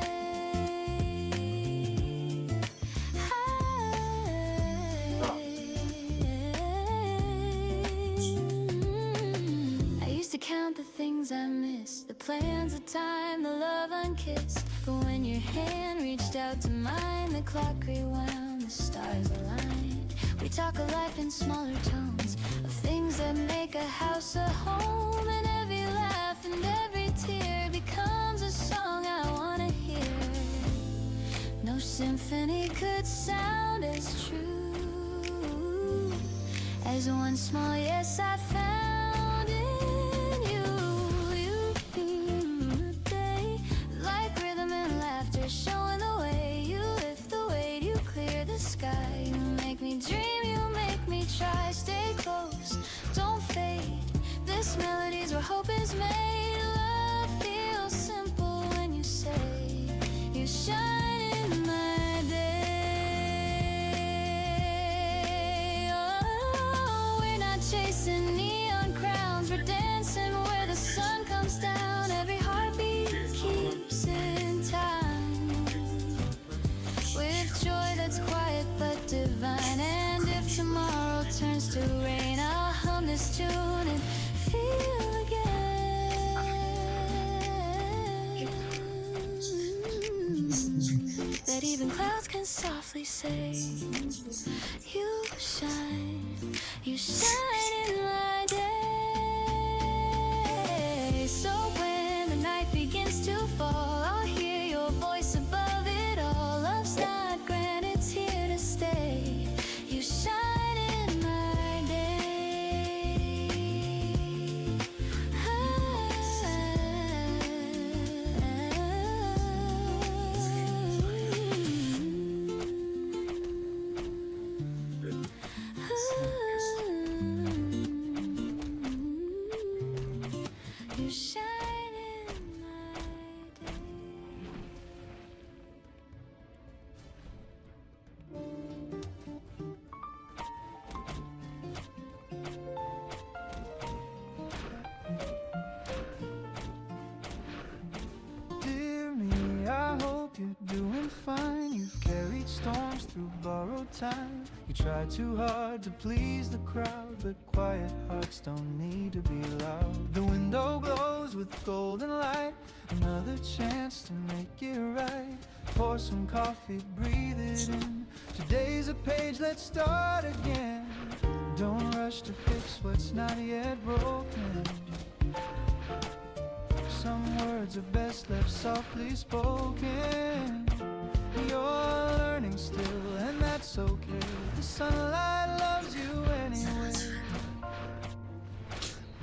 I used to count the things I missed, the plans of time, the love unkissed. But when your hand reached out to mine, the clock rewound, the stars aligned. We talk of life in smaller tones, of things that make a house a home. And every laugh and every tear becomes a song I wanna hear. No symphony could sound as true as one small yes I found in you. Day, like rhythm and laughter, showing the way. You lift the weight, you clear the sky. You make me dream, you make me try. Stay close, don't fade. This melody's where hope is made. Love feels simple when you say you shine in my day. Oh, we're not chasing neon crowns, we're dancing where the sun comes down. Every heartbeat keeps in time, with joy that's quiet but divine. And if tomorrow turns to rain, I'll hum this tune and feel again that even clouds can softly softly say, you shine in my day. So when the night begins to fall, I'll hear your voice above it all. Love's not grand, it's here to stay. You shine in my day. You shine in my day. Dear me, I hope you're doing fine. You've carried storms through borrowed time. You try too hard to please the crowd, but quiet hearts don't need to be loud. The window glows with golden light, another chance to make it right. Pour some coffee, breathe it in. Today's a page, let's start again. Don't rush to fix what's not yet broken. Some words are best left softly spoken. You're learning still, and that's okay. The sunlight loves you anyway.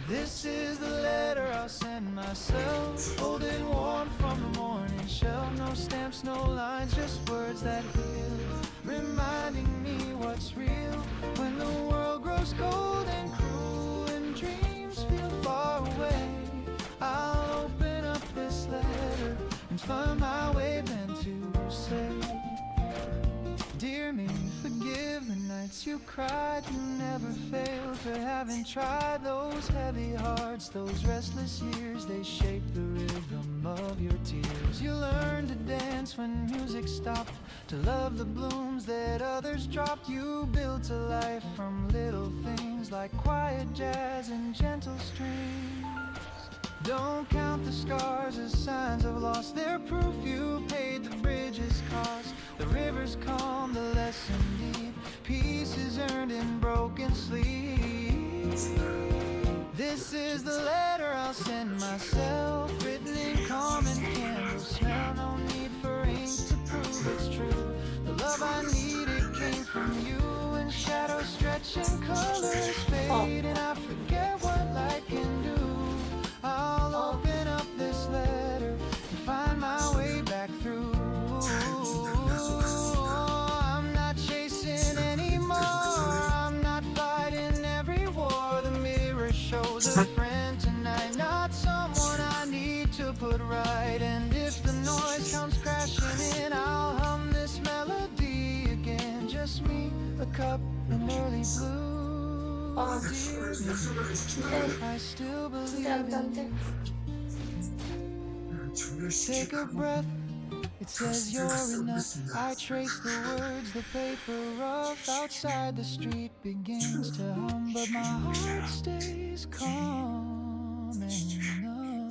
This is the letter I'll send myself, folded warm from the morning shelf. No stamps, no lines, just words that heal, reminding me what's real. When the world grows cold and cruel and dreams feel far away, I'll open up this letter and find my way meant to say, dear me, forgive the nights you cried. You never failed for having tried. Those heavy hearts, those restless years, they shape the rhythm of your tears. You learned to dance when music stopped, to love the blooms that others dropped. You built a life from little things like quiet jazz and gentle streams. Don't count the scars as signs of loss. They're proof you paid the bridge's cost. The river's calm, the lesson deep. Peace is earned in broken sleep. This is the letter I'll send myself, written in common candle smell. No need for ink to prove it's true. The love I needed came from you. And shadows stretch and colors fade, and I forget what light can do. I'll open up this letter and find my way back through. I'm not chasing anymore, I'm not fighting every war. The mirror shows a friend tonight, not someone I need to put right. And if the noise comes crashing in, I'll hum this melody again. Just me, a cup, and early blue. Dear me, I still believe in you. Take a breath, it says you're enough. I trace the words, the paper rough. Outside the street begins to hum, but my heart stays calm and numb.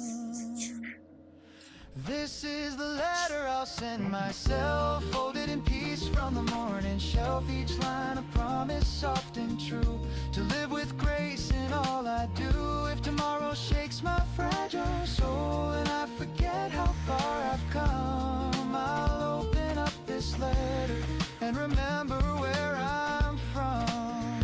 This is the letter I'll send myself, folded in peace from the morning shelf. Each line a promise, soft and true, to live with grace in all I do. If tomorrow shakes my fragile soul and I forget how far I've come, I'll open up this letter and remember where I'm from.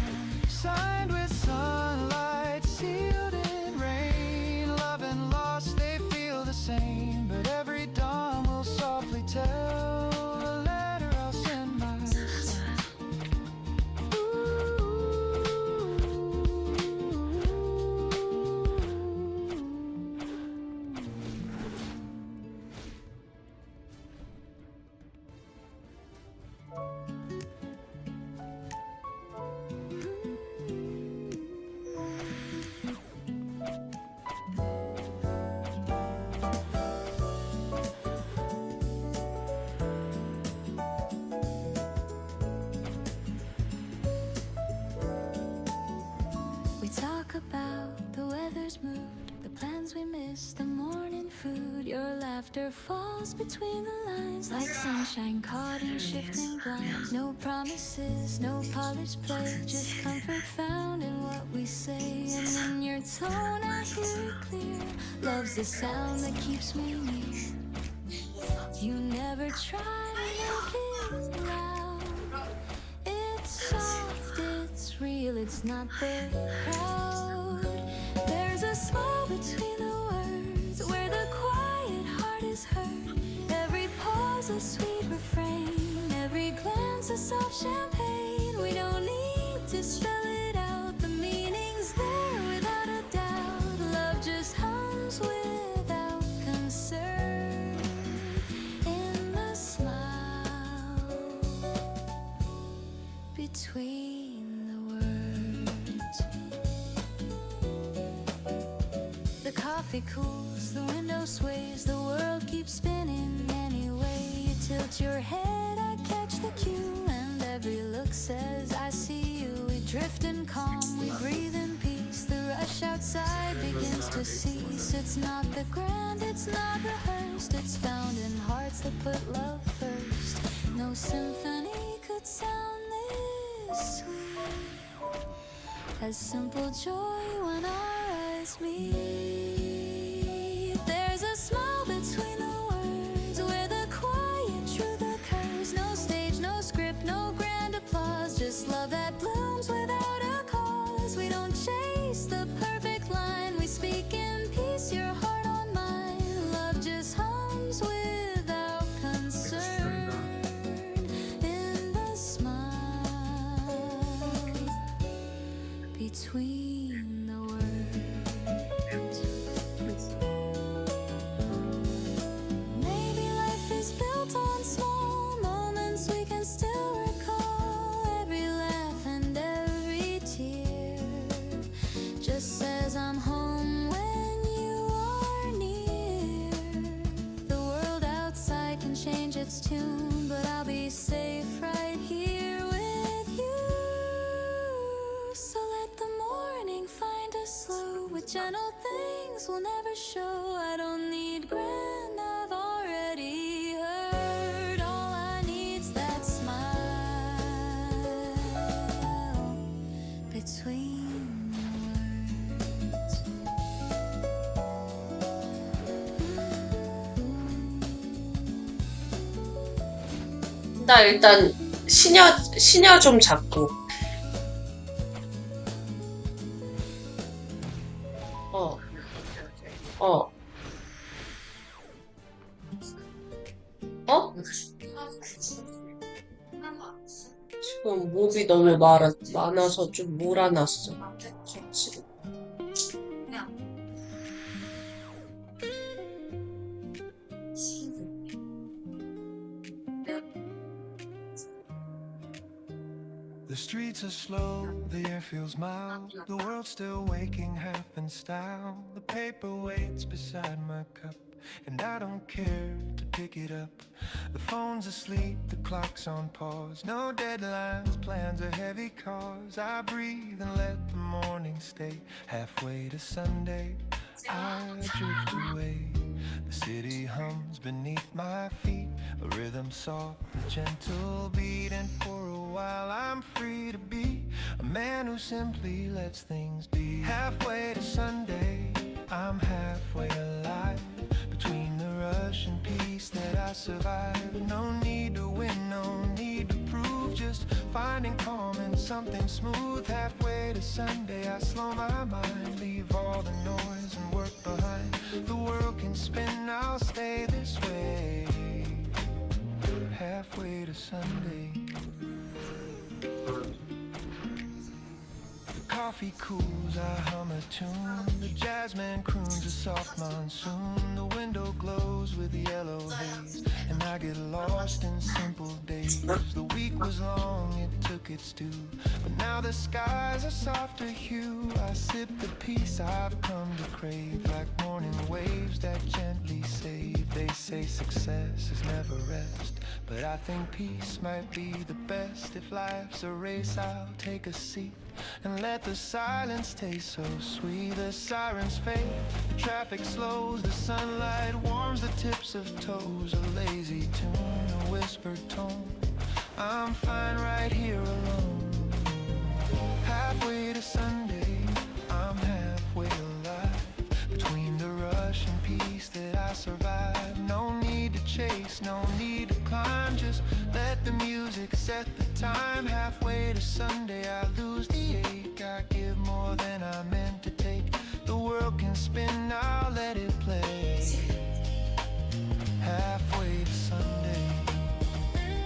Signed with sunlight, sealed in rain. Love and loss, they feel the same, but every dawn will softly tell the letter I'll send myself. laughter falls between the lines like sunshine caught in shifting blinds. No promises, no polished play, just comfort found in what we say. And in your tone I hear it clear. Love's the sound that keeps me near. You never try to make it loud. It's soft, it's real, it's not the crowd. There's a smile between the words where the quiet heart is heard. Every pause a sweet refrain, every glance a soft champagne. We don't need to spell it out, the meaning's there without a doubt. Love just hums without concern in the smile between the words. The coffee cools, the window sways, the world keeps spinning anyway. You tilt your head, I catch the cue, and every look says I see you. We drift in calm, we breathe in peace. The rush outside begins to cease. It's not the grand, it's not rehearsed. It's found in hearts that put love first. No symphony could sound this sweet, as simple joy when our eyes meet. There's a smile between the words where the quiet truth occurs. No stage, no script, no grand applause, just love that blooms without a cause. We don't chase the perfect line, we speak in peace, your heart on mine. Love just hums without concern in the smile between the words. Maybe life is built on small moments we can still recall. Every laugh and every tear just says I'm home when you are near. The world outside can change its tune, but I'll be safe right here with you. So let the morning find us slow with gentle things we'll never show. I don't need grand, I've already heard. All I need's that smile between the words. 나 일단 시녀 좀 잡고. 어, 어, 어? 지금 몹이 너무 많아서 좀 몰아놨어. 접시를. The streets are slow, the air feels mild. The world's still waking half in style. The paper waits beside my cup, and I don't care to pick it up. The phone's asleep, the clock's on pause. No deadlines, plans are heavy cause. I breathe and let the morning stay. Halfway to Sunday, I drift away. The city hums beneath my feet, a rhythm soft, a gentle beat. And for a while I'm free to be a man who simply lets things be. Halfway to Sunday, I'm halfway alive. Between the rush and peace that I survive. No need to win, no need to prove, just finding calm in something smooth. Halfway to Sunday, I slow my mind, leave all the noise and work behind. The world can spin, I'll stay this way. Halfway to Sunday. The coffee cools, I hum a tune. The jazzman croons a soft monsoon. The window glows with yellow haze, and I get lost in simple days. The week was long, it took it's due. But now the skies are softer hue. I sip the peace I've come to crave, like morning waves that gently save. They say success is never rest, but I think peace might be the best. If life's a race, I'll take a seat and let the silence taste so sweet. The sirens fade, the traffic slows, the sunlight warms the tips of toes. A lazy tune, a whispered tone, I'm fine right here alone. Halfway to Sunday, I'm halfway alive. Between the rush and peace that I survive. No need to chase, no need to climb, just let the music set the time. Halfway to Sunday, I lose the ache. I give more than I meant to take. The world can spin, I'll let it play. Halfway to Sunday.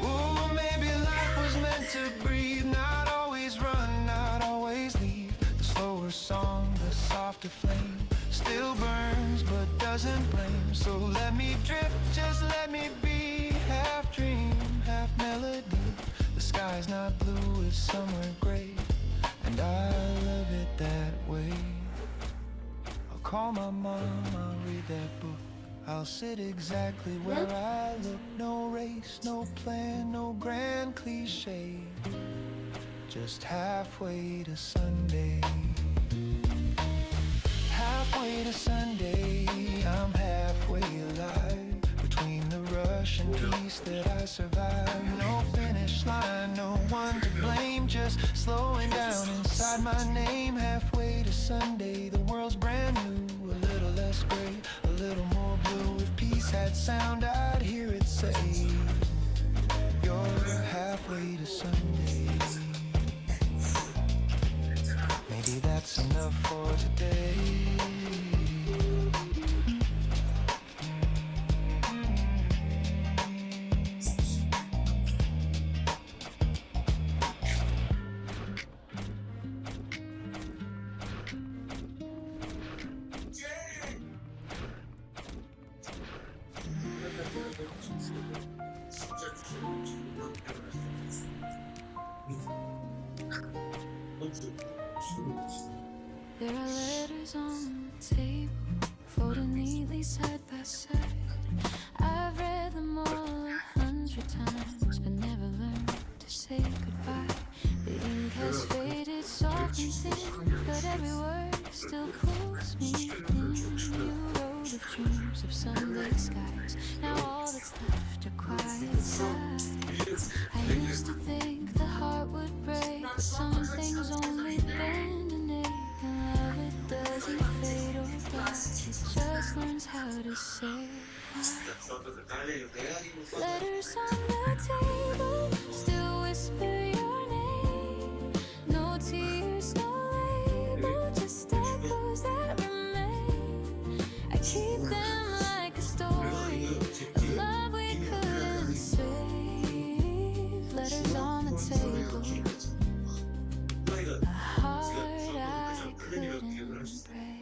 Ooh, maybe life was meant to breathe, not always run, not always leave. The slower song, the softer flame, still burns but doesn't blame. So let me drift, just let me be. Half dream, half melody. The sky's not blue, it's somewhere gray, and I love it that way. I'll call my mom, I'll read that book. I'll sit exactly where I look. No race, no plan, no grand cliche, just halfway to Sunday. Halfway to Sunday, I'm halfway alive. Between the rush and peace that I survive. No finish line, no one to blame, just slowing down inside my name. Halfway to Sunday, the world's brand new. A little less gray, a little more blue. If peace had sound, I'd hear it say, you're halfway to Sunday. Maybe that's enough for today. There are letters on the table, folded neatly side by side. I've read them all 100 times, but never learned to say goodbye. The ink has faded soft and thin, but every word still pulls me in. You wrote of dreams of Sunday skies, now all that's left are quiet sighs. I used to think the heart would break, but some things only bend and ache. And love, it doesn't fade or die, it just learns how to say goodbye. Letters on the table still whisper your name. No tears, no label, just echoes that remain. I keep them like a story of love we couldn't save. Letters on the table, a heart I couldn't break.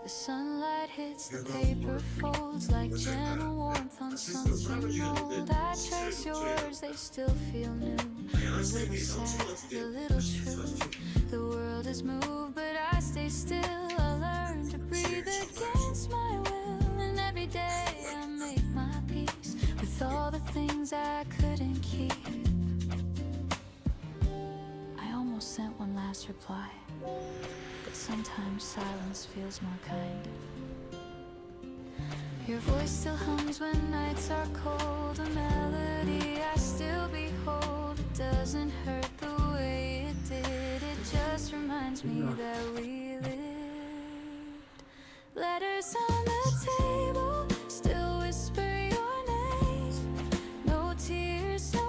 The sunlight hits the paper folds like gentle warmth on something old. I trace your words, they still feel new. A little sad, a little true. The world has moved, but I stay still. I learn to breathe against my will, and every day I make my peace with all the things I couldn't keep. I almost sent one last reply, but sometimes silence feels more kind. Your voice still hums when nights are cold, a melody I still behold. It doesn't hurt the way it did, it just reminds me that we lived. Letters on the table still whisper your name. No tears, no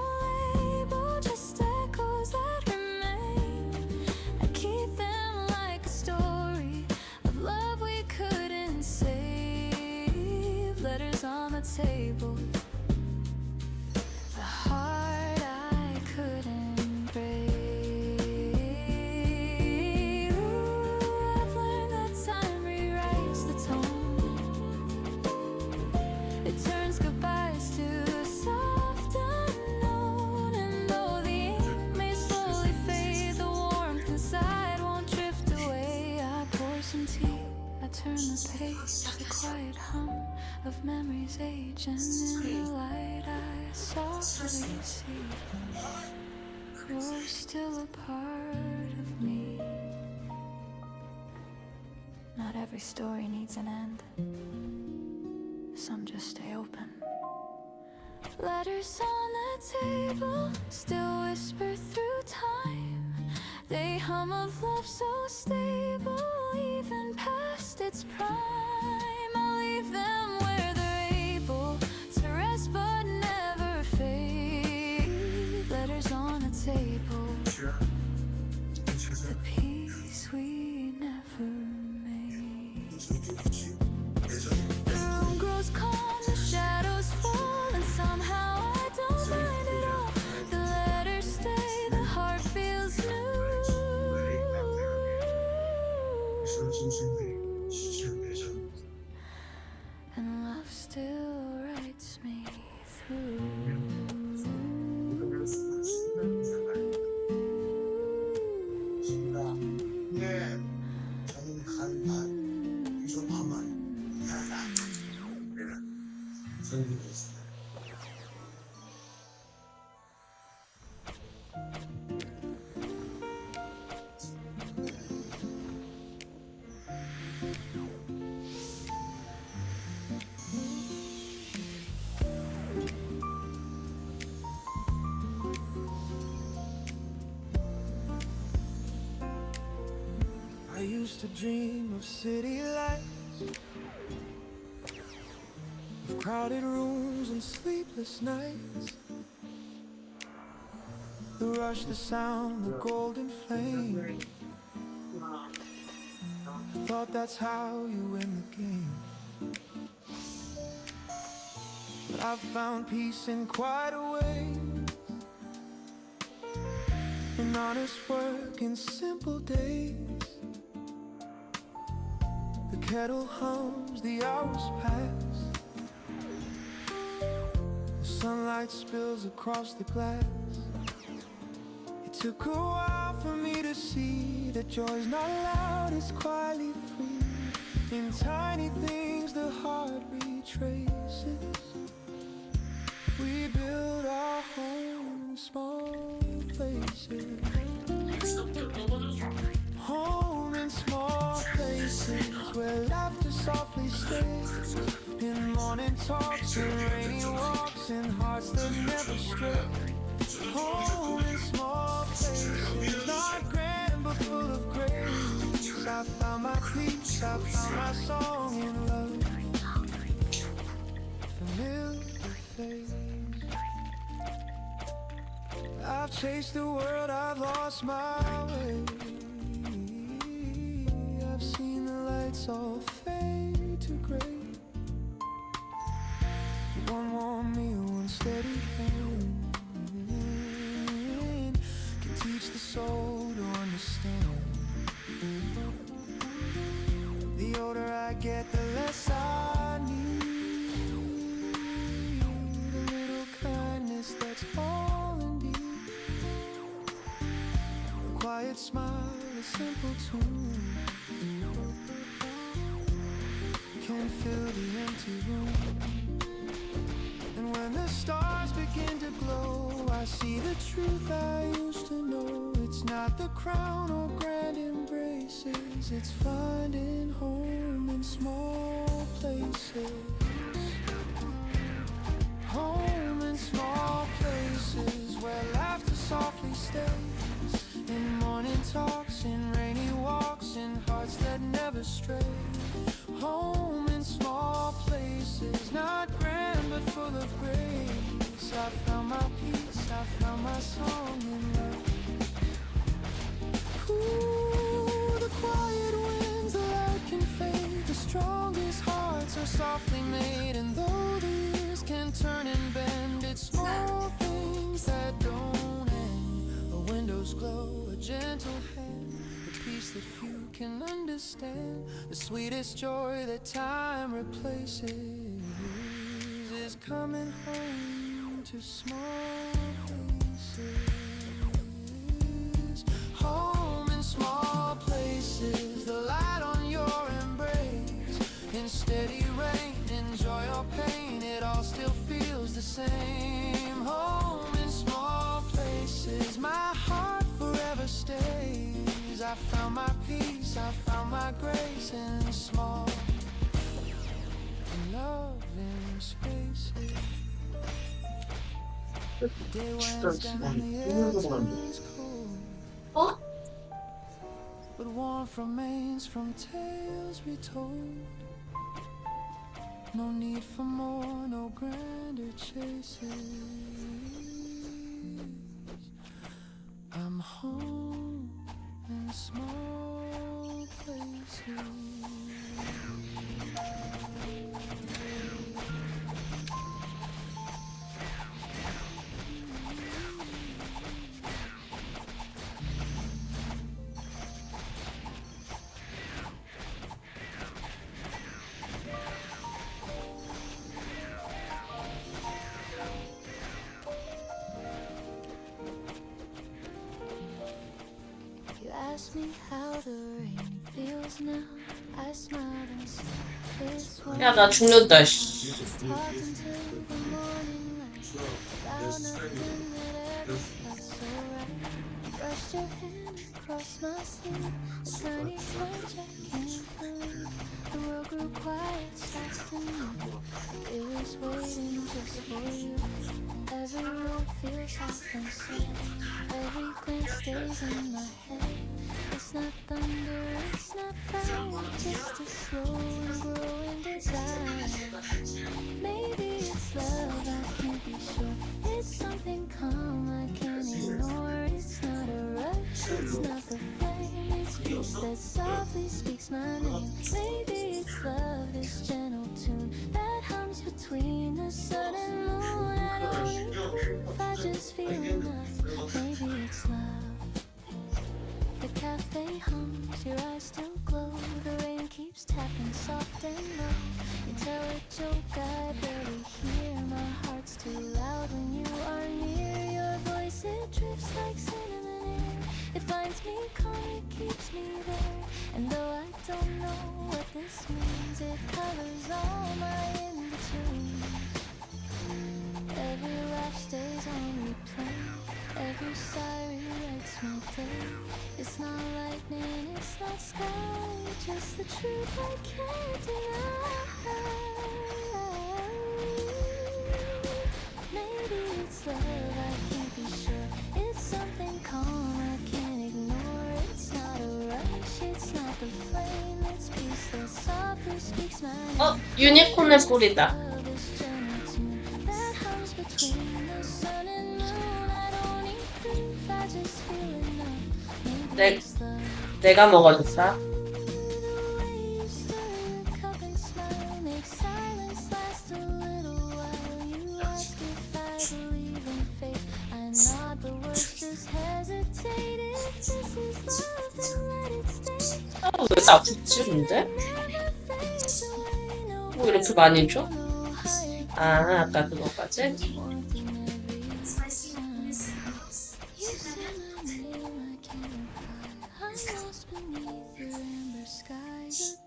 label, just echoes that remain. I keep them like a story of love we couldn't save. Letters on the table, the heart I couldn't break. Ooh, I've learned that time rewrites the tone. memories age, and in the light I softly see you're still a part of me. Not every story needs an end. Some just stay open. Letters on the table still whisper through time. They hum of love so stable, even past its prime. I'll leave them where they're able to rest but never fade. Letters on a table, the peace we never made. The room grows calm, the shadows fall, and somehow I don't mind at all. The letters stay, the heart feels new. And love still writes me through. 네, 저는 간판, 조파만, 나다. 내가 선생님이 있습니다. I used to dream of city lights, of crowded rooms and sleepless nights. The rush, the sound, the golden flame. I thought that's how you win the game. But I've found peace in quieter ways, in honest work, in simple days. The kettle hums, the hours pass, the sunlight spills across the glass. It took a while for me to see that joy's not loud, it's quietly free. In tiny things the heart retraces. We build our home in small places. Home in small places where laughter softly stays. In morning talks and rainy walks and hearts that never stray. Home in small places, not grand but full of grace. I found my peace, I found my song in love. Familiar face. I've chased the world, I've lost my way. I've seen the lights all fade to gray. One warm meal, one steady hand can teach the soul to understand. The older I get, the less I need. A little kindness, that's all indeed. A quiet smile, a simple tune can fill the empty room. And when the stars begin to glow, I see the truth I used to know. It's not the crown or grand embraces, it's finding home in small places. Home in small places where laughter softly stays. In morning talks, in rainy walks, in hearts that never stray. Home in small places, not grand but full of grace. I found my peace, I found my song in love. Ooh, the quiet winds, the light can fade. The strongest hearts are softly made. And though the years can turn and bend, it's small things that don't end. A window's glow, a gentle hand, the peace that few can understand. The sweetest joy that time replaces is coming home to small places. Home in small places, the light on your embrace. In steady rain, enjoy your pain. same home in small places. My heart forever stays. I found my peace, I found my grace in small and loving spaces. The day winds down and the air turns cold, 어? but warmth remains from tales retold. No need for more, no grander chases. I'm home in small places. You ask me how the rain feels now. I smiled and said it's 야, 나 죽는다, 씨. talked until the morning light about nothing that ever felt so right. Brushed your hand across my sleeve, a tiny touch I can't believe. The world grew quiet, soft and new. It was waiting just for you. Every word feels half unsaid. Every glance stays in my head. It's not thunder, it's not fire, just a slow and growing desire. Maybe it's love, I can't be sure. It's something calm I can't ignore. It's not a rush, it's not the flame. It's peace that softly speaks my name. Maybe it's love, this gentle tune that hums between the sun and moon. I don't need proof, I just feel enough. Maybe it's love. The cafe hums, your eyes still glow. The rain keeps tapping soft and low. You tell a joke I barely hear. My heart's too loud when you are near. Your voice, it drifts like cinnamon air. It finds me calm, it keeps me there. And though I don't know what this means, it colors all my in-betweens. Every laugh stays on replay. Every sigh rewrites my day. It's not lightning, it's not sky, just the truth I can't deny. Maybe it's love, I can't be sure. It's something calm I can't ignore. It's not a rush, it's not the flame. It's peace that softly speaks my name. 어, 유니콘의 뿌리다. This gentle tune that hums between the sun and moon. I don't need proof, I just feel enough. Maybe 네. it's love. 내가 먹어줬어. 아, 왜 나 붙이는데? 뭐 이렇게 많이 줘? 아, 아까 그거까지?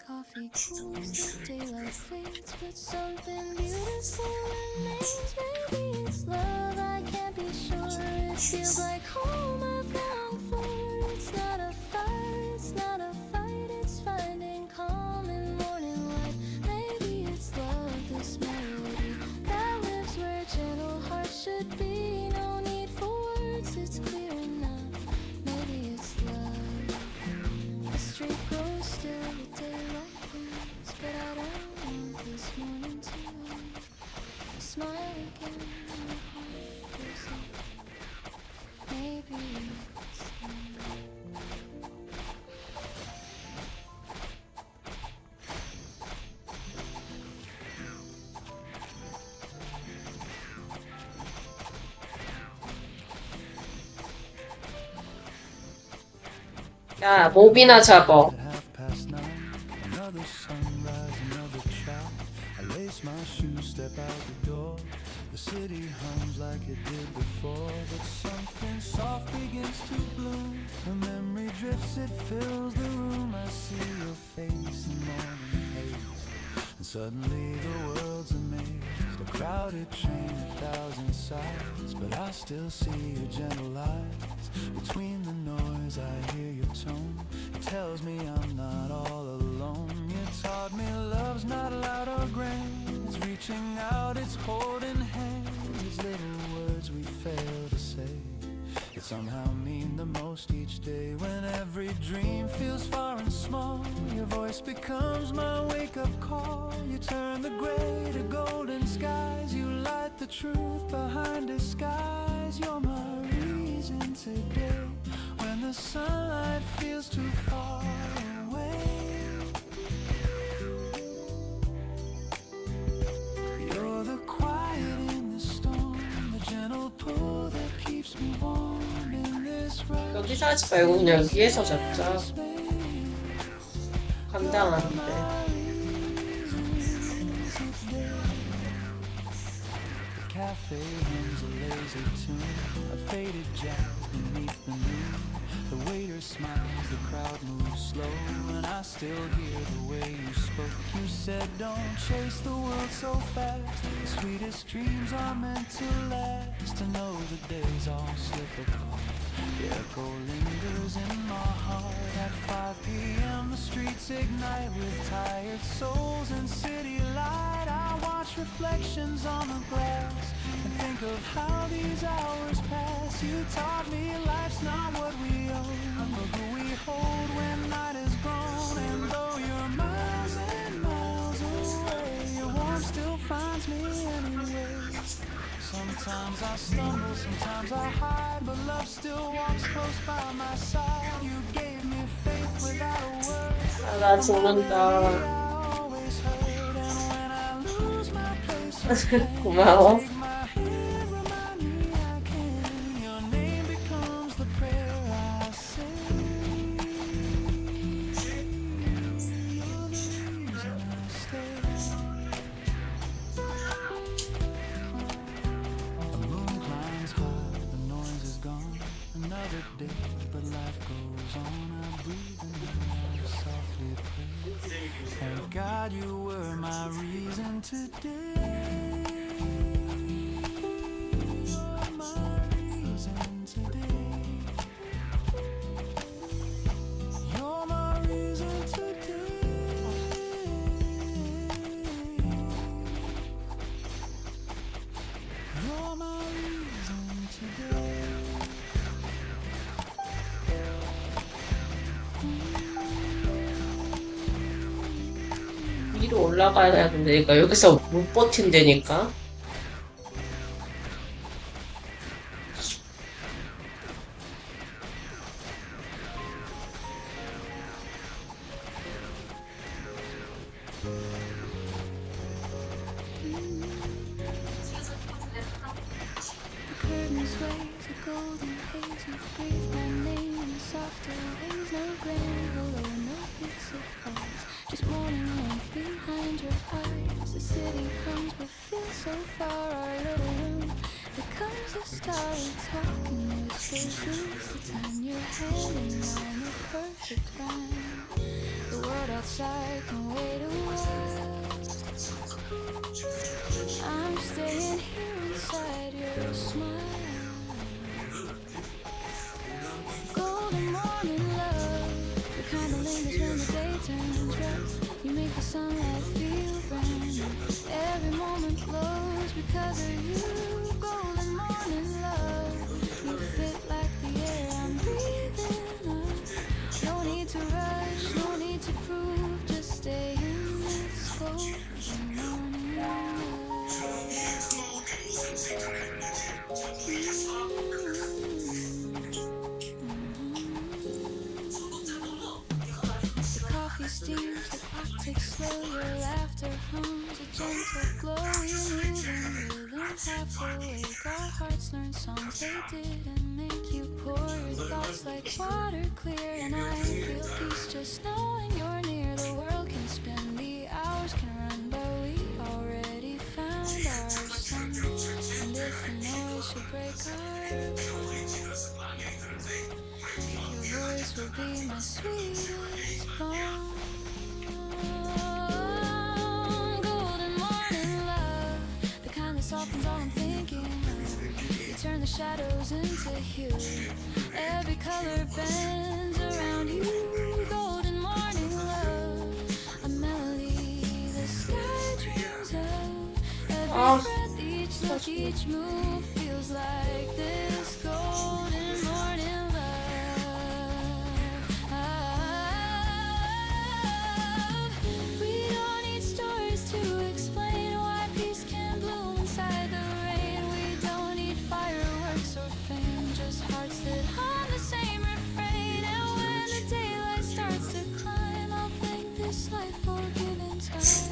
Coffee cools, the daylight fades, but something beautiful remains. Maybe it's love, I can't be sure. It feels like home I've longed for. It's not a fire, it's not a fight. It's finding calm in morning light. Maybe it's love, this melody that lives where gentle hearts should be. No need for words, it's clear enough. Maybe it's love. The street grows still, the daylight burns, but I don't want this morning to end. Smile again, my heart goes up. Maybe it's love. 야, 몹이나 잡어. At 9:30, another sunrise, another chat. I lace my shoes, step out the door. The city hums like it did before, but something soft begins to bloom. A memory drifts, it fills the room. I see your face in morning haze, and suddenly the world's a maze. The A crowded train, 1,000 sights, but I still see your gentle eyes. Between the noise I hear your tone. It tells me I'm not all alone. You taught me love's not loud or grand. It's reaching out, it's holding hands. It's little words we fail to say. It somehow mean the most each day. When every dream feels far and small, your voice becomes my wake-up call. You turn the gray to golden skies. You light the truth behind disguise. You're my reason today. When the sunlight feels too far away, you're the quiet in the storm, the gentle pull that keeps me warm in this rush. 여기서 하지 말고 그냥 위에서 잡자. 감당하는데. The cafe hums a lazy tune, a faded jazz beneath the moon. The waiter smiles, the crowd moves slow, and I still hear the way you spoke. You said don't chase the world so fast. The sweetest dreams are meant to last. To know the days all slip apart. The echo lingers in my heart. At 5 p.m. the streets ignite with tired souls and city light. I watch reflections on the glass and think of how these hours pass. You taught me life's not what we own, but who we hold when night is gone. And though you're miles and miles away, your warmth still finds me anyway. Sometimes I stumble, sometimes I hide, but love still walks close by my side. You gave me faith without a word. 아, 나 죽는다. 고마워. Another day, but life goes on. I breathe and I softly pray. Thank God you were my reason today. You're my reason today. You're my reason today. You're my reason today. 위로 올라가야 된다니까. 여기서 못 버틴다니까. Curtains raise a golden haze. You breathe my name in softer ways. No grand hello, no piece of pause. Just morning light behind your eyes. The city hums but feels so far. Our little room becomes a starry talking whispers. Lose the time. Your hand in mine, the perfect rhyme. The world outside can wait a while. I'm staying here inside your smile. Golden morning love, the kind that lingers when the day turns rough. You make the sunlight feel brand new. Every moment glows because of you. Golden morning love, you fit like the air I'm breathing up. No need to rush, no need to prove, just stay in this golden morning love. The coffee steams, the clock ticks slow, your laughter hums, a gentle glow. You move in rhythm, half awake. Our hearts learn songs they didn't make. You pour your thoughts like water clear, and I feel peace just knowing you're near. The world can spin, the hours can run, but we already found our sun. And if the noise should break our bonds, your voice will be my sweetest bond. Golden morning love, the kind the shadows into hue. Every color bends around you. Golden morning love, a melody the sky dreams of. Every breath, each look, each move feels like this golden morning love. We don't need stories to explain why peace can bloom inside the rain. We don't need fireworks or fame, just hearts that hum the same refrain. And when the daylight starts to climb, I'll thank this life for giving time.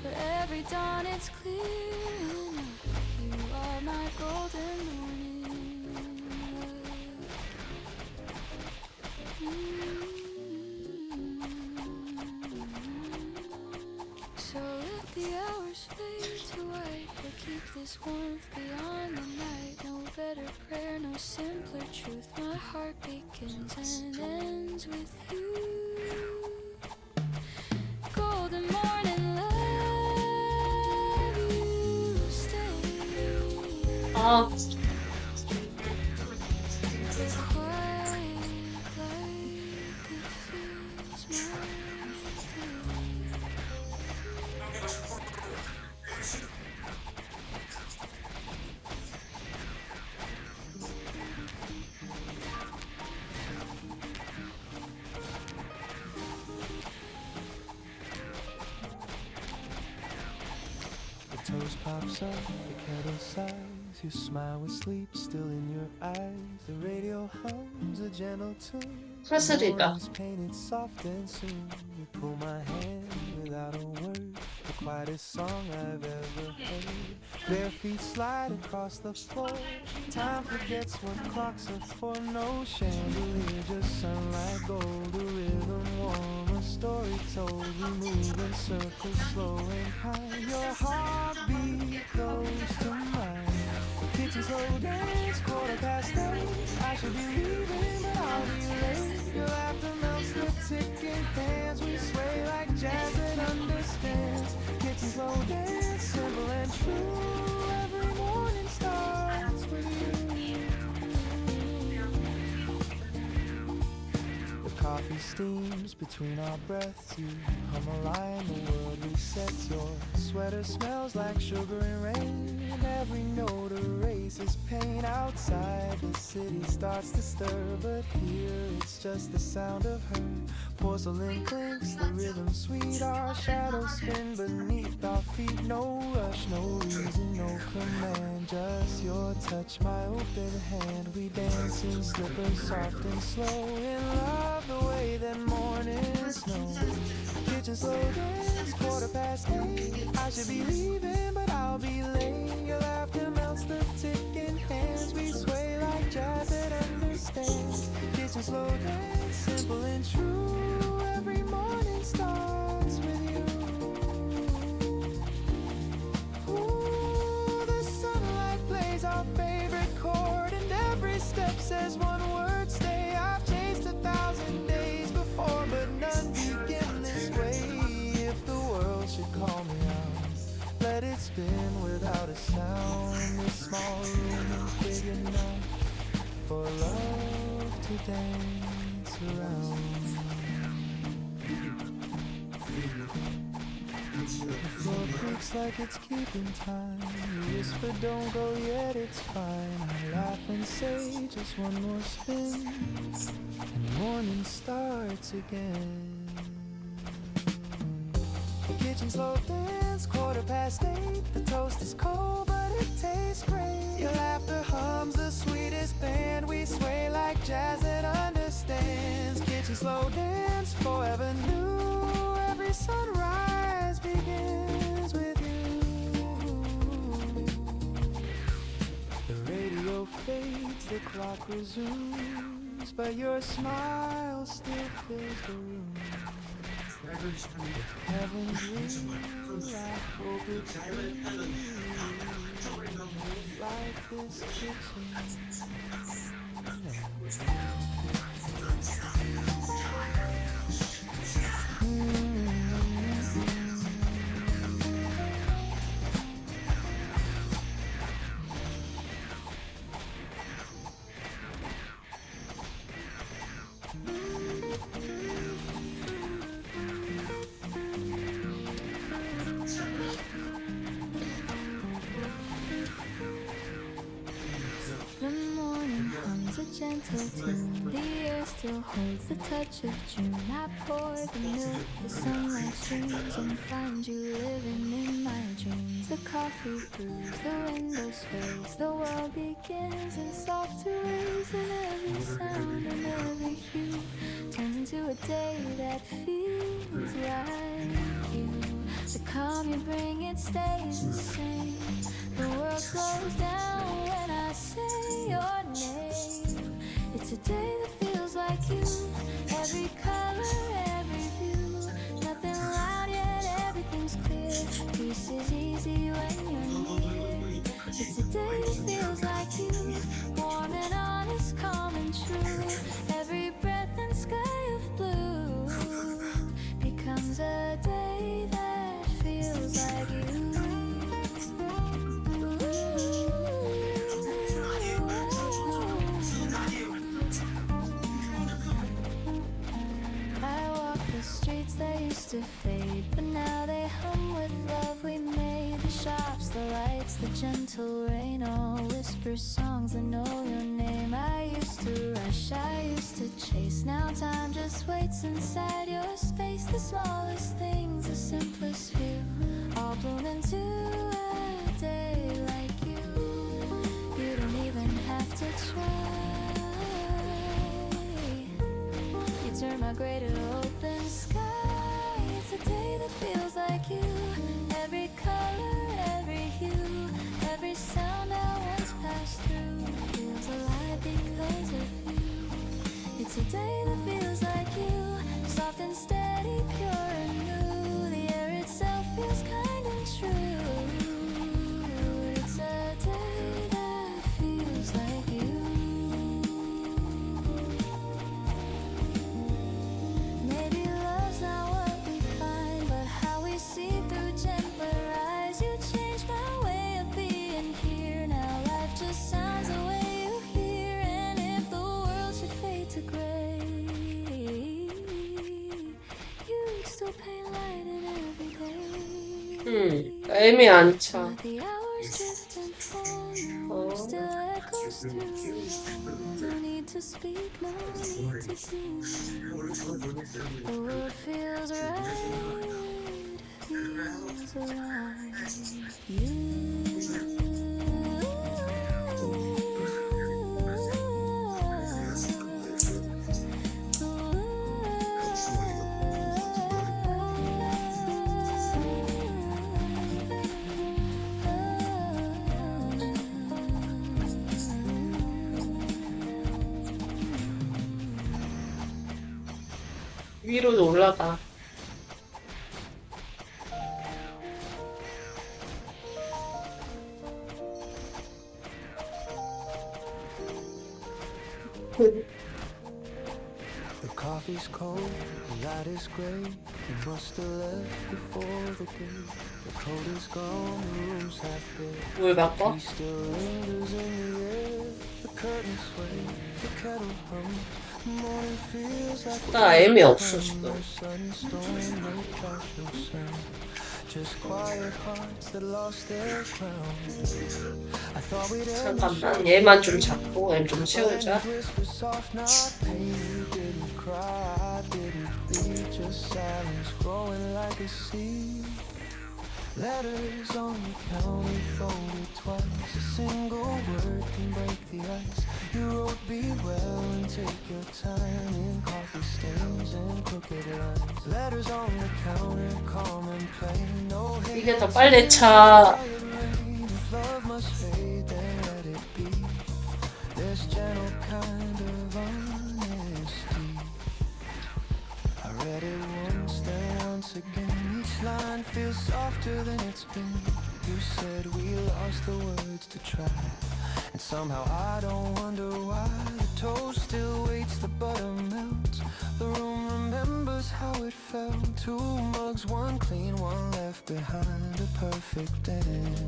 For every dawn it's clear enough, you are my golden morning love. So let the hours fade to white, but keep this warmth beyond the night. No better prayer, no simpler truth. My heart begins and ends with you. Golden morning love, you stay. Quiet like it feels my The toast pops up, the kettle sighs. You smile with sleep still in your eyes. The radio hums a gentle tune. 프레슬리다. Morning's painted soft and soon. You pull my hand without a word. The quietest song I've ever heard. Bare feet slide across the floor. Time forgets what clocks are for. No chandelier, just sunlight gold. A rhythm warm, a story told. We move in circles, slow and kind. Your heartbeat close to mine. Kitchen slow dance, 8:15. I should be leaving, but I'll be late. Your laughter melts the ticking hands. We sway like jazz that understands. Kitchen slow dance, simple and true. Every morning starts with you. The coffee steams between our breaths. You hum a line, the world resets. Your sweater smells like sugar and rain. Every note erases pain. Outside the city starts to stir, but here it's just the sound of her. Porcelain clinks, the rhythm sweet. Our shadows spin beneath our feet. No rush, no reason, no command. Just your touch, my open hand. We dance in slippers, soft and slow. In love the way that morning snow. Kitchen slow dance, 8:15. I should be leaving, but I'll be late. Your laughter melts the ticking hands. We sway like jazz that understands. Kitchen slow dance, simple and true. Every morning starts with you. Ooh, the sunlight plays our favorite chord, and every step says one word, stay. I've chased 1,000 days before, but none begin this way. If the world should call me out, let it spin without a sound. This small room is big enough for love to dance around. The floor creaks like it's keeping time. You whisper, don't go yet, it's fine. I laugh and say, just one more spin, and morning starts again. The kitchen slow dance, 8:15. The toast is cold, but it tastes great. Your laughter hums the sweetest band. We sway like jazz that understands. Kitchen slow dance, forever new. Every sunrise begins with you. The radio fades, the clock resumes, but your smile still fills the room. Heaven's real, I hope it's real. Like this kitchen. gentle tune. The air still holds the touch of June. I pour the milk, the sunlight streams, and find you living in my dreams. The coffee brews, the window sways, the world begins in softer ways, and every sound and every hue turns into a day that feels like you. The calm you bring, it stays the same. The world slows down when I say your name. It's a day that feels like you. Every color, every view. Nothing loud yet, everything's clear. Peace is easy when you're near. It's a day that feels like you. Warm and honest, calm and true. Every breath and sky of blue becomes a day that feels like you. I walk the streets that used to fade, but now they hum with love we made. The shops, the lights, the gentle rain, all whisper songs that know your name. I used to rush, I used to chase. Now time just waits inside your space. The smallest things, the simplest few, all bloom into a day like you. You don't even have to try. You turn my gray to open sky. It's a day that feels like you. Every color, every hue, every sound I once passed through feels alive because of you. It's a day that feels like you. Soft and steady, pure and new. The air itself feels kind and true. It's a day that feels like you. Maybe love's not what we find, but how we see through gentler eyes. You changed my way of being here. Now life just sounds the way you hear. And if the world should fade to gray, you'd still paint light in every day. 애매한 차. But the hours drift and fall, still echoes through. No need to speak, no need to do. The world feels right, feels alive. 위로 올라가. The coffee's cold, the light is gray. You must have left before the day. The cold is gone, the room's half bare. 뭘 바꿔? He still lingers in the air. The curtains sway, the kettle hums. Morning feels like 나 애미 없어 지금. no sudden storm, no clash, no sound. Just quiet hearts that lost their crown. I thought we'd end 잠깐만 얘만 좀 잡고 얘 좀 채우자. whisper soft, not pain. You didn't cry, didn't bleed, just silence growing like a seed. Letters on the counter folded twice. A single word can break the ice. You wrote be well and take your time in coffee stains and crooked lines. Letters on the counter, calm and plain. No hate. 이게 더 빨리 차. If love must fade, then let it be. This gentle kind of honesty. I read it once, then once again. Each line feels softer than it's been. You said we lost the words to try. And somehow I don't wonder why. The toast still waits, the butter melts. The room remembers how it felt. Two mugs, one clean, one left behind. A perfect end,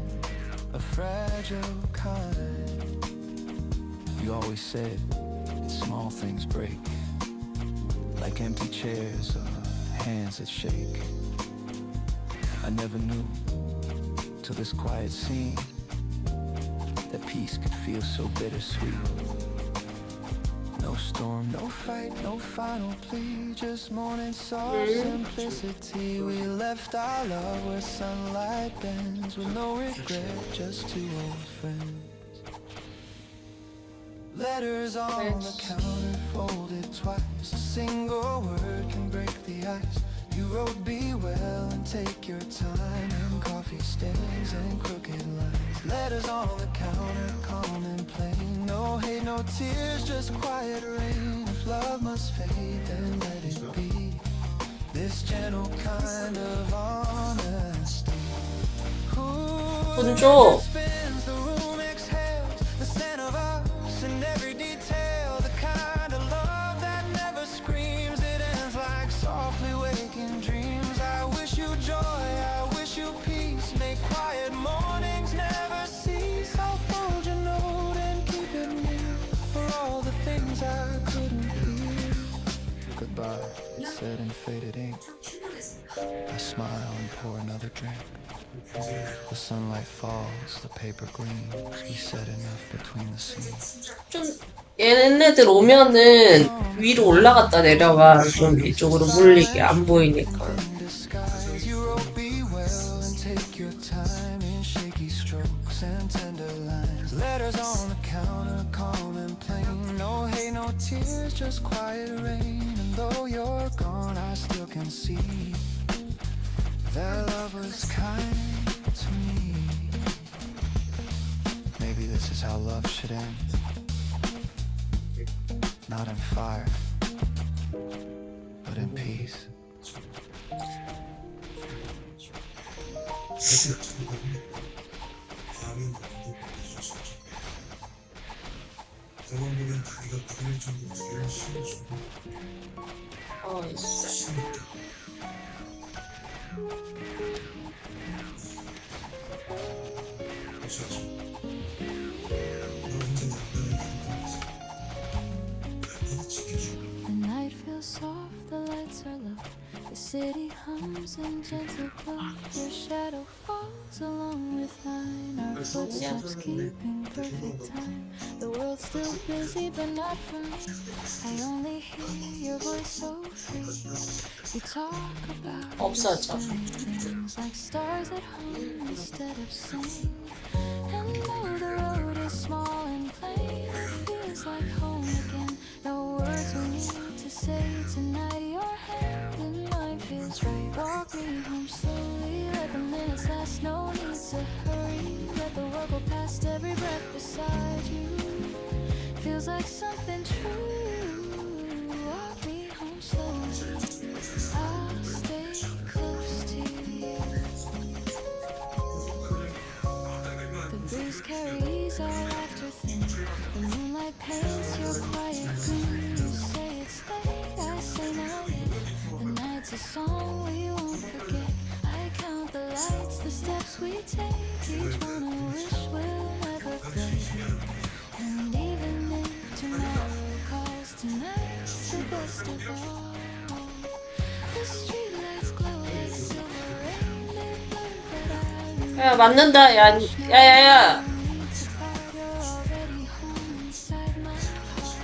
a fragile kind. You always said that small things break, like empty chairs or hands that shake. I never knew till this quiet scene that peace could feel so bittersweet. no storm, no fight, no final plea, just morning soft simplicity. We left our love where sunlight bends, with no regret, just two old friends. Letters on the counter folded twice, a single word can break the ice. You wrote be well and take your time, in coffee stains and crooked lines. Letters on the counter, calm and plain, no hate, no tears, just quiet rain. If love must fade, then let it be, this gentle kind of honesty. 돈 줘. Spins, the room exhales, the scent of us in every detail, the kind of love that never screams, it ends like softly waking dreams. I wish you joy, I wish you peace, make quiet mornings never cease. I'll fold your note and keep it near, for all the things I couldn't hear. Goodbye, it said in faded ink. I smile and pour another drink. The sunlight falls, the paper gleams. We said enough between the scenes. 좀 얘네들 오면은 위로 올라갔다 내려가. 좀 이쪽으로 몰리게 안 보이니까. In disguise, you wrote be well and take your time, in shaky strokes and tender lines. Letters on the counter, calm and plain, no hate, no tears, just quiet rain. And though you're gone, I still can see that love was kind to me. Maybe this is how love should end, not in fire, but in peace. 저번 보면 다리가 풀릴 정도 두개를 심어주고 있어. The night feels soft, the lights are low. The city hums in gentle glow. Your shadow falls along with mine. Our footsteps keeping perfect time. The world's still busy, but not for me. I only hear your voice so free. We talk about 없어져. things like stars at home instead of singing. And though the road is small and plain, it feels like home again. No words we need to say tonight. Your hand in mine feels right. Walk me home slowly, let the minutes last. No need to hurry. Let the world go past every breath beside you. Feels like something true. Walk me home slowly. I'll stay close to you. The breeze carries our laughter thin. The moonlight paints your quiet room. You say it's late, I say not yet. The night's a song we won't forget. I count the lights, the steps we take. Each one a wish will never break. And even if tomorrow calls, tonight's the best of all. The streetlights glow like silver rain. They burn, but I remember. 야, 맞는다. 야, 야야야. You're already home inside my heart.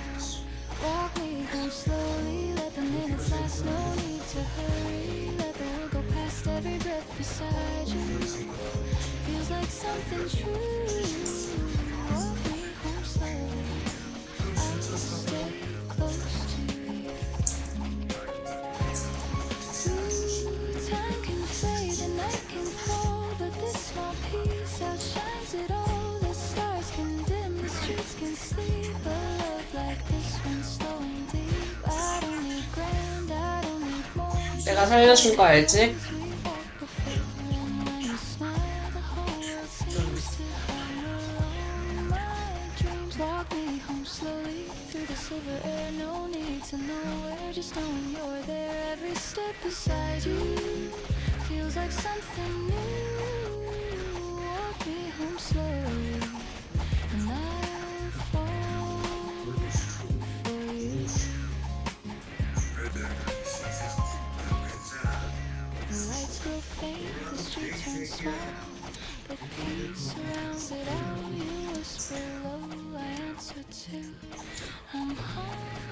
Walk me home slowly, let the minutes last. No need to hurry. Let the world go past every breath beside you. Feels like something true. Walk me home slowly. I'll stay close to you. Time can fade, the night can fall, but this small piece outshines it all. The stars can dim, the streets can sleep. A love like this one, slow and deep. I don't need grand, I don't need more. 내가 살려준 거 알지? We walked before, and when you smile, the whole world seems to hum along. My dreams walk me home slowly through the silver air. No need to know where, just knowing you're there. Every step beside you feels like something new. Walk me home slowly, and I'll fall for you. The lights grow faint, the street turns small, but peace surrounds it all. You whisper low, I answer too. I'm home.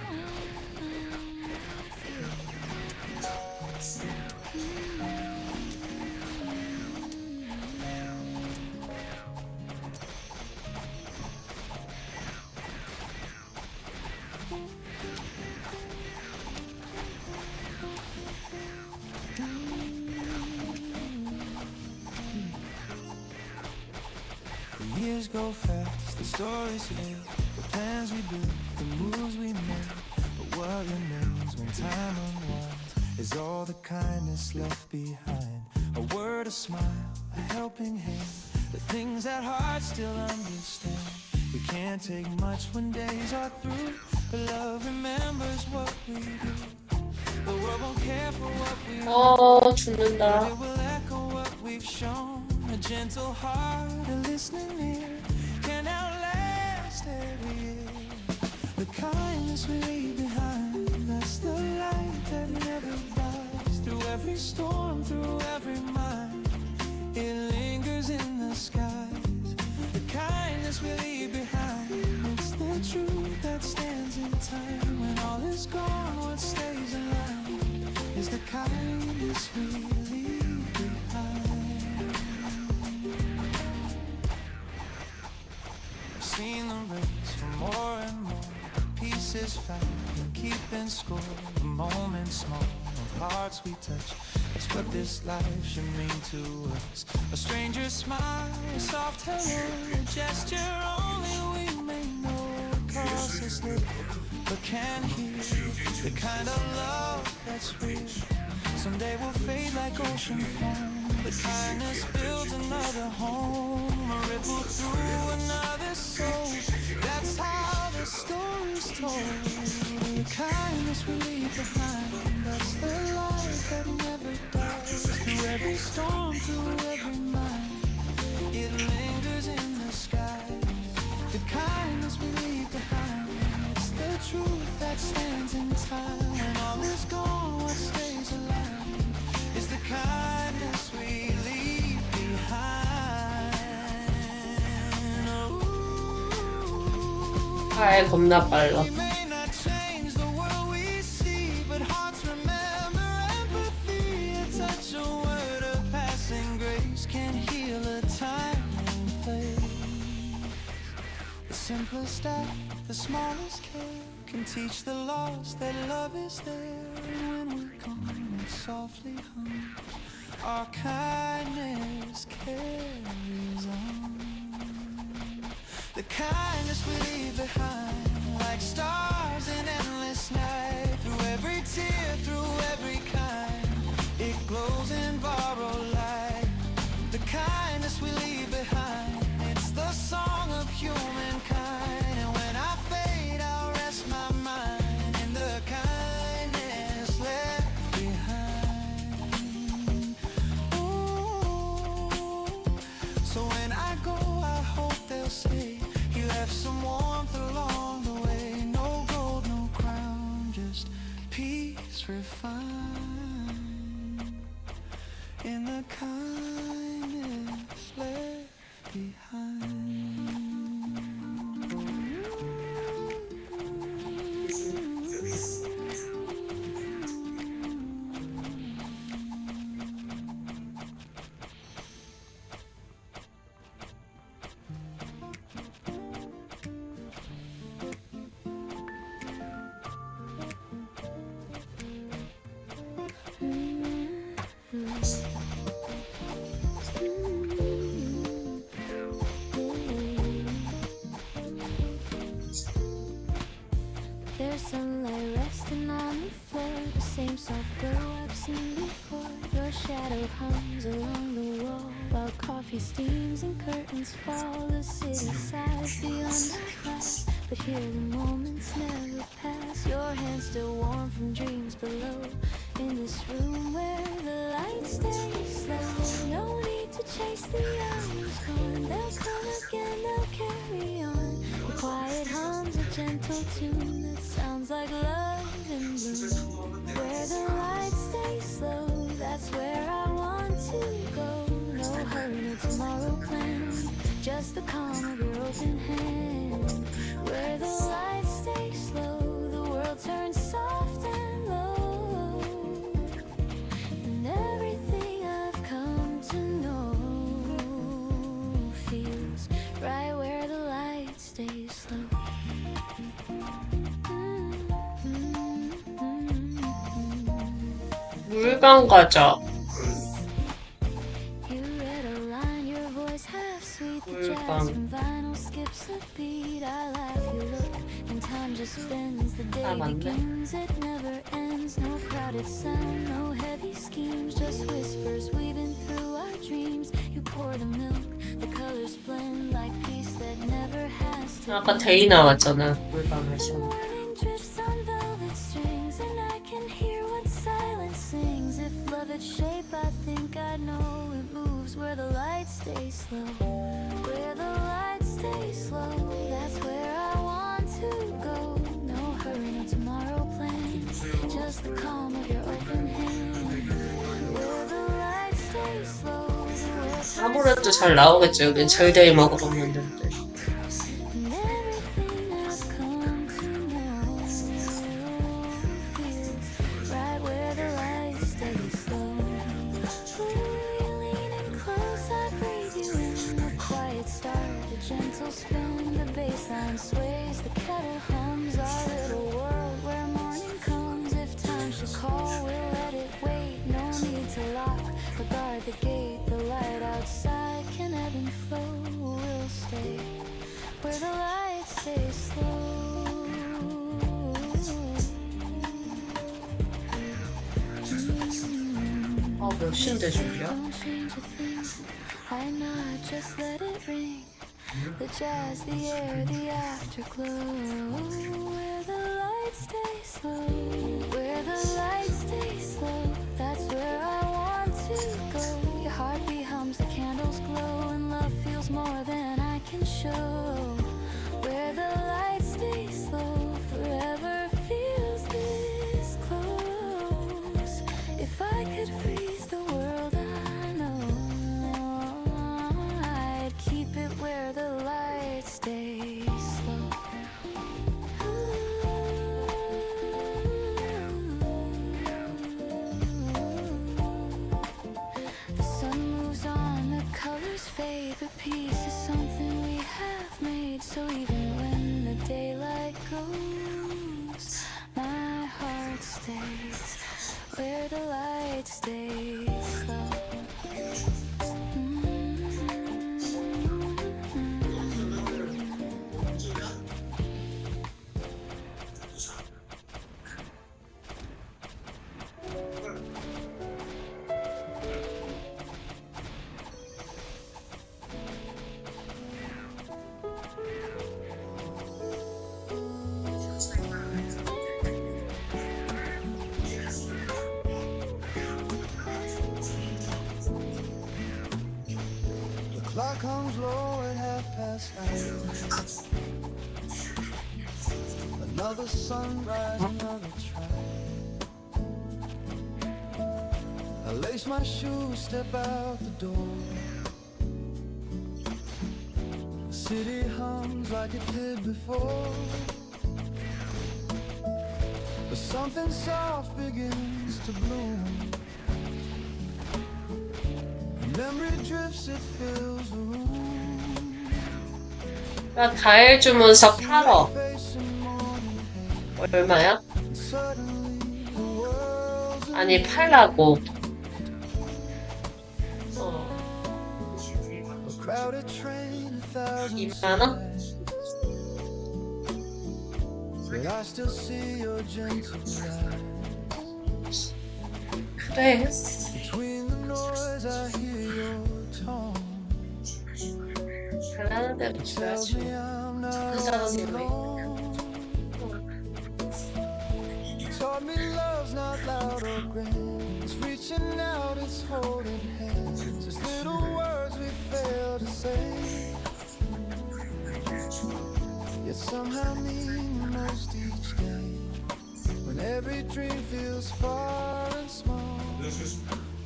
years go fast, the stories fade, the plans we build, the moves we make. But what remains when time unwinds is all the kindness left behind. A word, a smile, a helping hand, the things that hearts still understand. We can't take much when days are through, but love remembers what we do. The world won't care for what we do, 죽는다. but it will echo what we've shown. A gentle heart, a listening ear can outlast every year. The kindness we leave behind, that's the light that never dies. Through every storm, through every mind, it lingers in the skies. The kindness we leave behind, it's the truth that stands in time. When all is gone, what stays alive is the kindness we leave behind. I've seen the race for more and more, pieces found and keeping score. The moments small of hearts we touch, that's what this life should mean to us. A stranger's smile, a soft hello, a gesture only we may know across this lip, but can't hear the kind of love that's real. Someday we'll fade like ocean foam, but kindness builds another home, a ripple through another soul. That's how the story's told. The kindness we leave behind, that's the light that never dies. Through every storm, through every mind, it lingers in the sky. The kindness we leave behind, it's the truth that stands in time. When all is gone, what stays alive is the kindness we leave behind. 아, 겁나 빨라. We may not change the world we see, but hearts remember empathy. A touch, a word, a passing grace can heal a time and place. The simplest act, the smallest care can teach the lost that love is there. And when we're gone, it softly hums. Our kindness carries on. The kindness we leave behind, like stars in endless night. Through every tear, through every kind, it glows in borrowed light. The kindness we leave behind, it's the song of humankind. And when I fade, I'll rest my mind in the kindness left behind. Ooh. So when I go, I hope they'll say he left some warmth along the way. No gold, no crown, just peace refined in the kindness left behind. There's sunlight resting on the floor, the same soft glow I've seen before. Your shadow hums along the wall while coffee steams and curtains fall. The city sighs beyond the glass, but here the moments never pass. Your hands still warm from dreams below, in this room where the light stays slow. No need to chase the hours gone, they'll come again, they'll carry on. The quiet hums a gentle tune that sounds like love in bloom. Where the light stays slow, that's where I want to go. No hurry, no tomorrow plan, just the calm of your open hand. Where the light stays slow, the world turns soft and low, and everything I've come to know feels right where the light stays slow. 물방 가자. You read a line, your voice half sweet, the 물방. jazz from vine. just spins. The day 맞네. begins, it never ends. No crowded sound, no heavy schemes, just whispers weaving through our dreams. You pour the milk, the colors blend like peace that never has to 아까 end. 데이 나왔잖아, 물방에서. Morning drifts on velvet strings, and I can hear what silence sings. If love had shape, I think I know it moves where the lights stay slow. Where the lights stay slow, that's where I want to go. No hurry, no tomorrow plan, just the calm of your open hand. Where the lights stay slow, the world 아무래도 잘 나오겠죠. 여긴 절데이 먹으러 오는데. and everything I've come to know feels right where the lights stay slow. Ooh, you lean in close, I breathe you in. A quiet start, a gentle spin. The bassline sways, the kettle hums. Our little world where morning comes. If time should call, we'll let it wait. No need to lock or guard the gate. The light outside can ebb and flow. We'll stay where the lights stay slow. 아, 몇 시인데 저기야? Don't change a thing. I nod, just let it ring. The jazz, the air, the afterglow. Where the lights stay slow. Where the lights stay slow. That's where I want to go. Your heartbeat hums, the candles glow, and love feels more than I can show. Where the lights stay slow, forever feels this close. If I could freeze the world, I know I'd keep it where the lights stay slow. The sun moves on, the colors fade, but peace is something we have made. So even when the daylight goes, my heart stays where the light stays slow. The clock comes low at 9:30. Another sunrise, another try. I lace my shoes, step out the door. The city hums like it did before, but something soft begins to bloom. Memory drifts, it fills the room. 나 과일 주문서 팔어. Facing morning haze, 얼마야? and suddenly the world's 아니, 팔라고. a crowded train, 1,000 2만 원? sighs. But I still see your gentle eyes. 그래. Between the noise, I hear your tone. 잘하는 대로 Tells 줘야지. me I'm not 그 사람이 왜? alone. You taught me love's not loud or grand. It's reaching out, it's holding hands. Just little words we fail to say, yet somehow mean the most each day. When every dream feels far and small,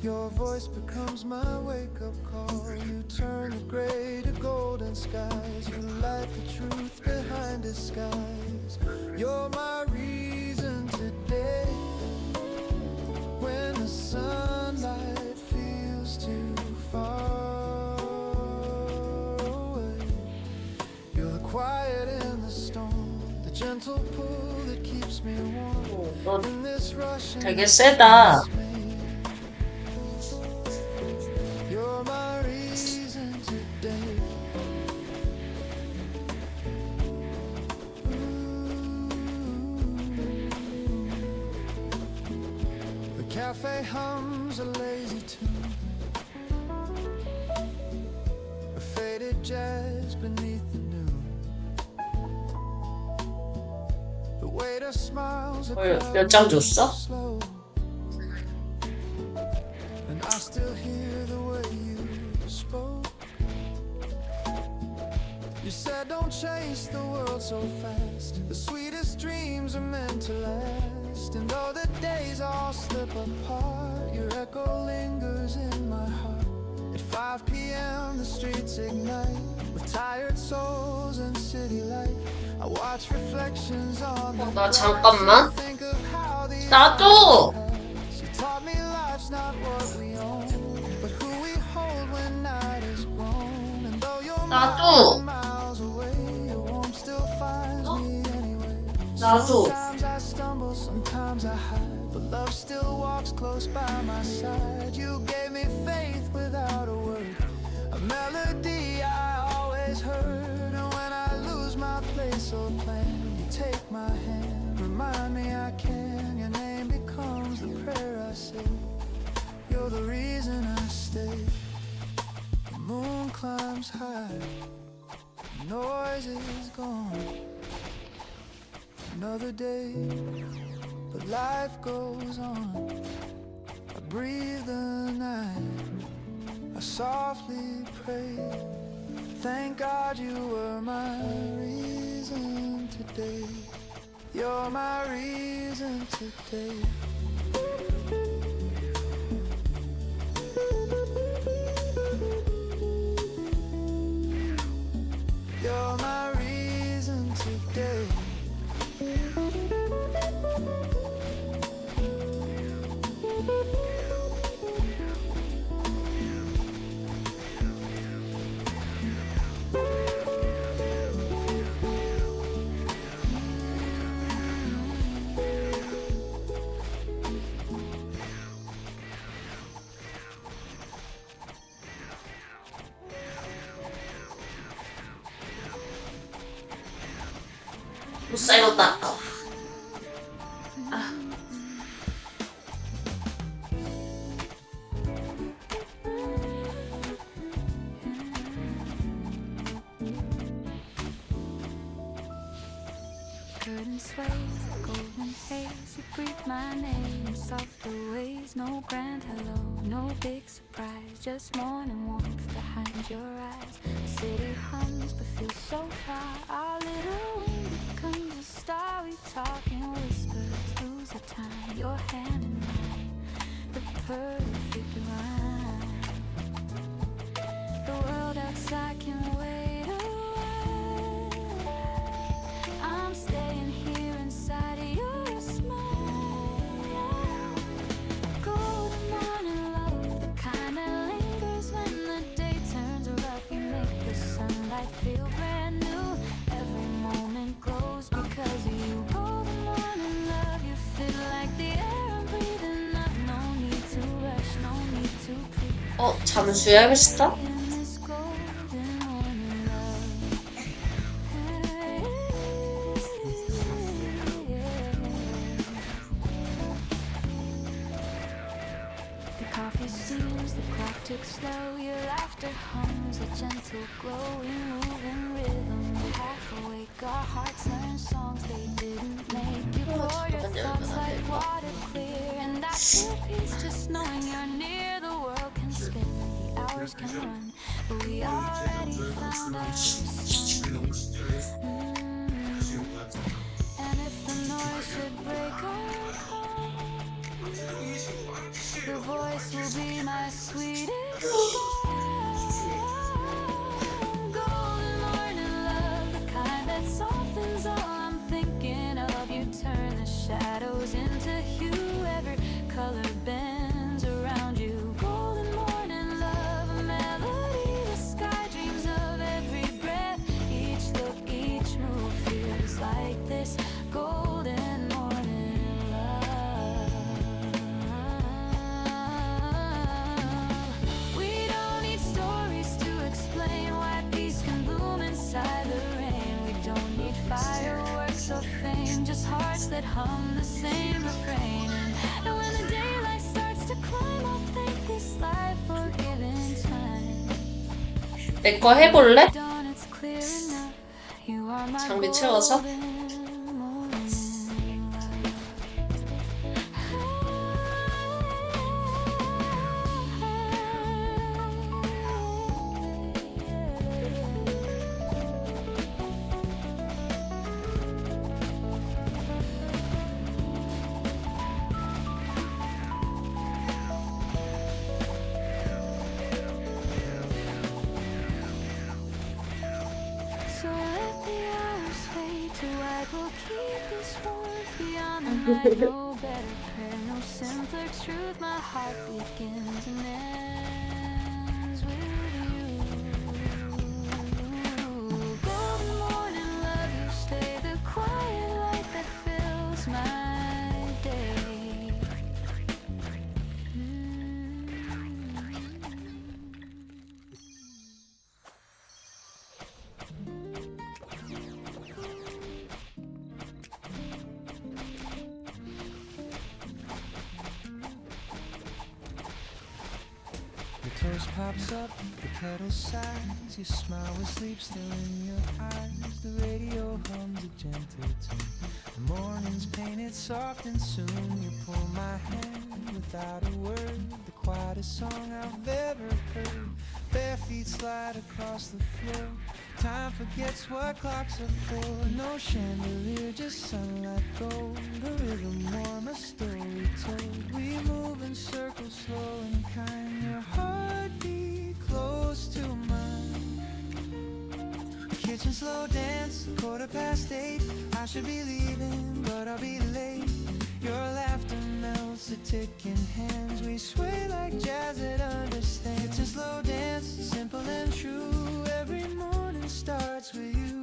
your voice becomes my wake-up call. You turn the gray to golden skies. You light the truth behind disguise. You're my reason today. When the sunlight feels too far away, you're the quiet in the storm, the gentle pull that keeps me warm. 너 In this rush and 되게 세다. you're my reason today. Ooh. cafe hums a lazy tune, a faded jazz beneath the noon. The waiter smiles a 몇 장 줬어? slow, and I still hear the way you spoke. You said don't chase the world so fast, the sweetest dreams are meant to last. And though the days all slip apart, your echo lingers in my heart. At 5 p.m. the streets ignite with tired souls and city light. I watch reflections on the 나 잠깐만. think of how the 나도! she taught me life's not what we own, but who we hold when night is grown. And though you're 나도! miles away, your warmth still finds me anyway. 나도! Sometimes I stumble, sometimes I hide, but love still walks close by my side. You gave me faith without a word, a melody I always heard. And when I lose my place or plan, you take my hand, remind me I can. Your name becomes the prayer I say. You're the reason I stay. The moon climbs high, the noise is gone. Another day, but life goes on. I breathe the night, I softly pray. Thank God you were my reason today. You're my reason today. You're my reason today. 못 살렸다. Curtain sways, a golden haze. You breathe my name in softer ways. No grand hello, no big surprise. Just morning warmth behind your eyes. The city hums but feels so far. Our little room becomes a star. We talk in whispers, lose the time. Your hand in mine, the perfect rhyme. The world outside can wait away. I'm staying here inside of your smile. Golden morning love, the kind that lingers when the day turns rough. You make the sunlight feel brand new. Every moment glows because of you. Golden morning love, you feel like the air I'm breathing up. No need to rush, no need to pre. 잠수야 비슷하? In this golden morning love. The coffee steams, the clock ticks slow. Your laughter hums a gentle glow. We move in rhythm, half awake. Our hearts learn songs they didn't make. You pour your thoughts like water clear, and I feel peace just knowing you're near. The world can spin, the hours can run, but we already found us. And if the noise should break our calm, your voice will be my sweetest balm. Golden morning love, the kind that softens all I'm thinking of. You turn the shadows into hue, every color bends around you. Golden morning love, a melody the sky dreams of. Every breath, each look, each move feels like this golden morning love. We don't need stories to explain why peace can bloom inside the rain. We don't need fireworks or fame, just hearts that hum the same refrain. And when the daylight starts this life for given time. 내 거 해볼래? Dawn, it's clear enough. You are my 장비 채워서? golden morning So let the hours fade to white. We'll keep this warmth beyond the night. No better prayer, no simpler truth. My heart begins and ends with you. Golden morning, love you stay. The quiet light that fills my day. The toast pops up, the kettle sighs. Your smile with sleep still in your eyes. The radio hums a gentle tune. The morning's painted soft and soon you pull my hand without a word. The quietest song I've ever heard. Bare feet slide across the floor. Time forgets what clocks are for. No chandelier, just sunlight gold. The rhythm warm, a story told. We move in circles, slow and kind. Your heartbeat close to mine. Kitchen slow dance, 8:15. I should be leaving, but I'll be late. Your laughter melts the ticking hands. We sway like jazz that understands. Kitchen slow dance, simple and true. Every morning starts with you.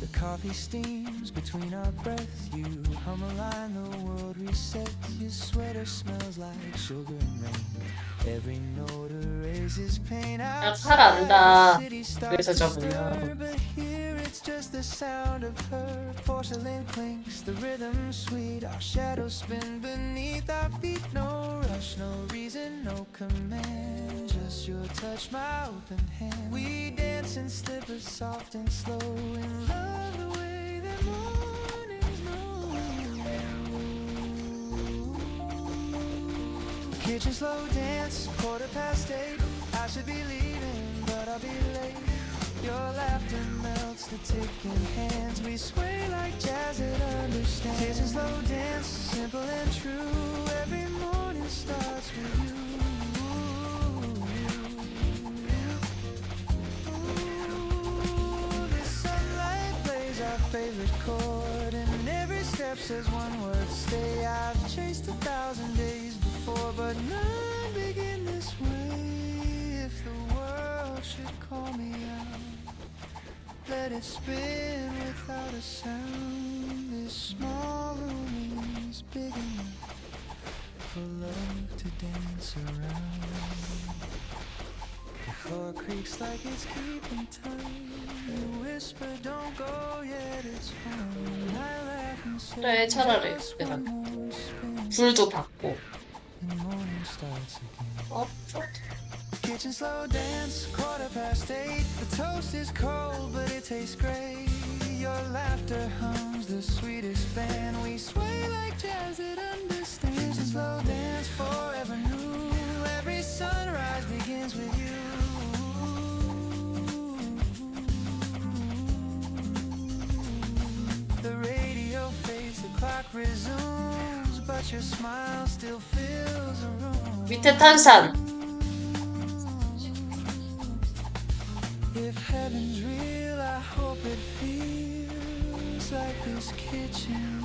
The coffee steams between our breaths. You hum a line, the world resets. Your sweater smells like sugar and rain. Every note erases pain. 잘 안다. 그래서 적으면. But here it's just the sound of her. Porcelain clinks, the rhythm sweet. Our shadows spin beneath our feet. No rush, no reason, no command. Just your touch, my open hand. We dance in slippers, soft and slow. In love the way that mornings know. Kitchen slow dance, 8:15. I should be leaving, but I'll be late. Your laughter melts the ticking hands. We sway like jazz that understands. Kitchen slow dance, simple and true. Every morning starts with you. Ooh, the sunlight plays our favorite chord, and every step says one word, stay. I've chased 1,000 days before, but none begin this way. If the world should call me out, let it spin without a sound. This small room is big enough for love to dance around. The floor creaks like it's keeping time. You whisper, don't go yet, it's fine. I laugh and say, 그래, 차라리 just 내가 one more spin. 불도 받고. And morning starts again. 어, 좋다. Kitchen slow dance, 8:15. The toast is cold, but it tastes great. Your laughter hums the sweetest band. We sway like jazz that understands. Kitchen slow dance, forever new. Every sunrise begins with you. The radio fades, the clock resumes, but your smile still fills the room. 밑에 탄산. If heaven's real, I hope it feels like this kitchen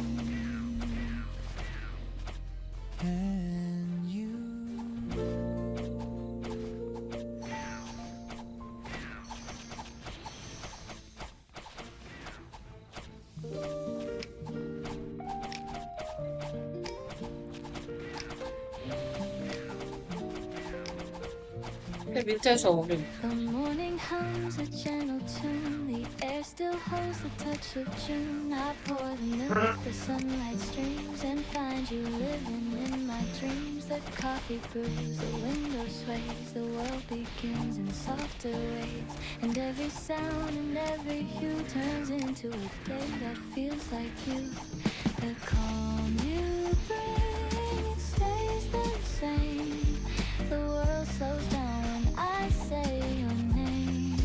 and you. 밑에서 우리 The morning hums a gentle tune. The air still holds the touch of June. I pour the milk, the sunlight streams, and find you living in my dreams. The coffee brews, the window sways, the world begins in softer ways. And every sound and every hue turns into a day that feels like you. The calm you bring, it stays the same. The world slows down when I say your name.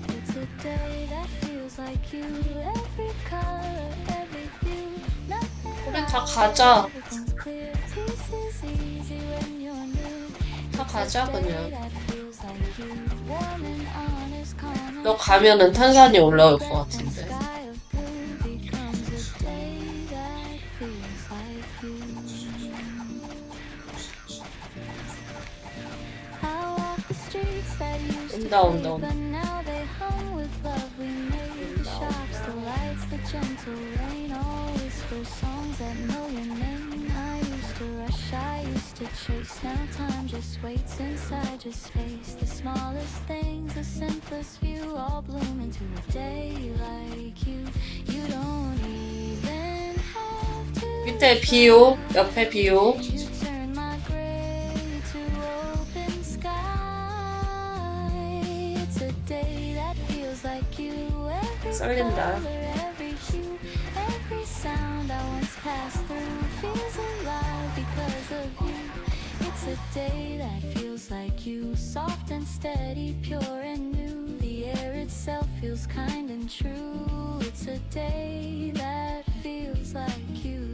It's a day that feels like you. Every color, every view, nothing 우린 다 가자. everything's clear. Peace is easy when you're new. 다 가자 Day 그냥. that feels like you. Warm and honest, calm and 너 가면은 탄산이 올라올 것 같은데. sky of blue becomes a day that feels like you. I walk the streets that used to 온다, 온다, fade, 온다. but now they hum with love. We made the shops, the lights, the gentle rain, all whisper songs that know your name. I used to rush, I used to chase. Now time just waits inside your space. The smallest things, the simplest view, all bloom into a day like you. You don't even have to. 밑에 비오, 옆에 비오. You turn my gray to open sky. It's a day that feels like you. Every 썰린다. color, every hue, every sound I once passed through feels alive because of you. It's a day that feels like you. Soft and steady, pure and new. The air itself feels kind and true. It's a day that feels like you.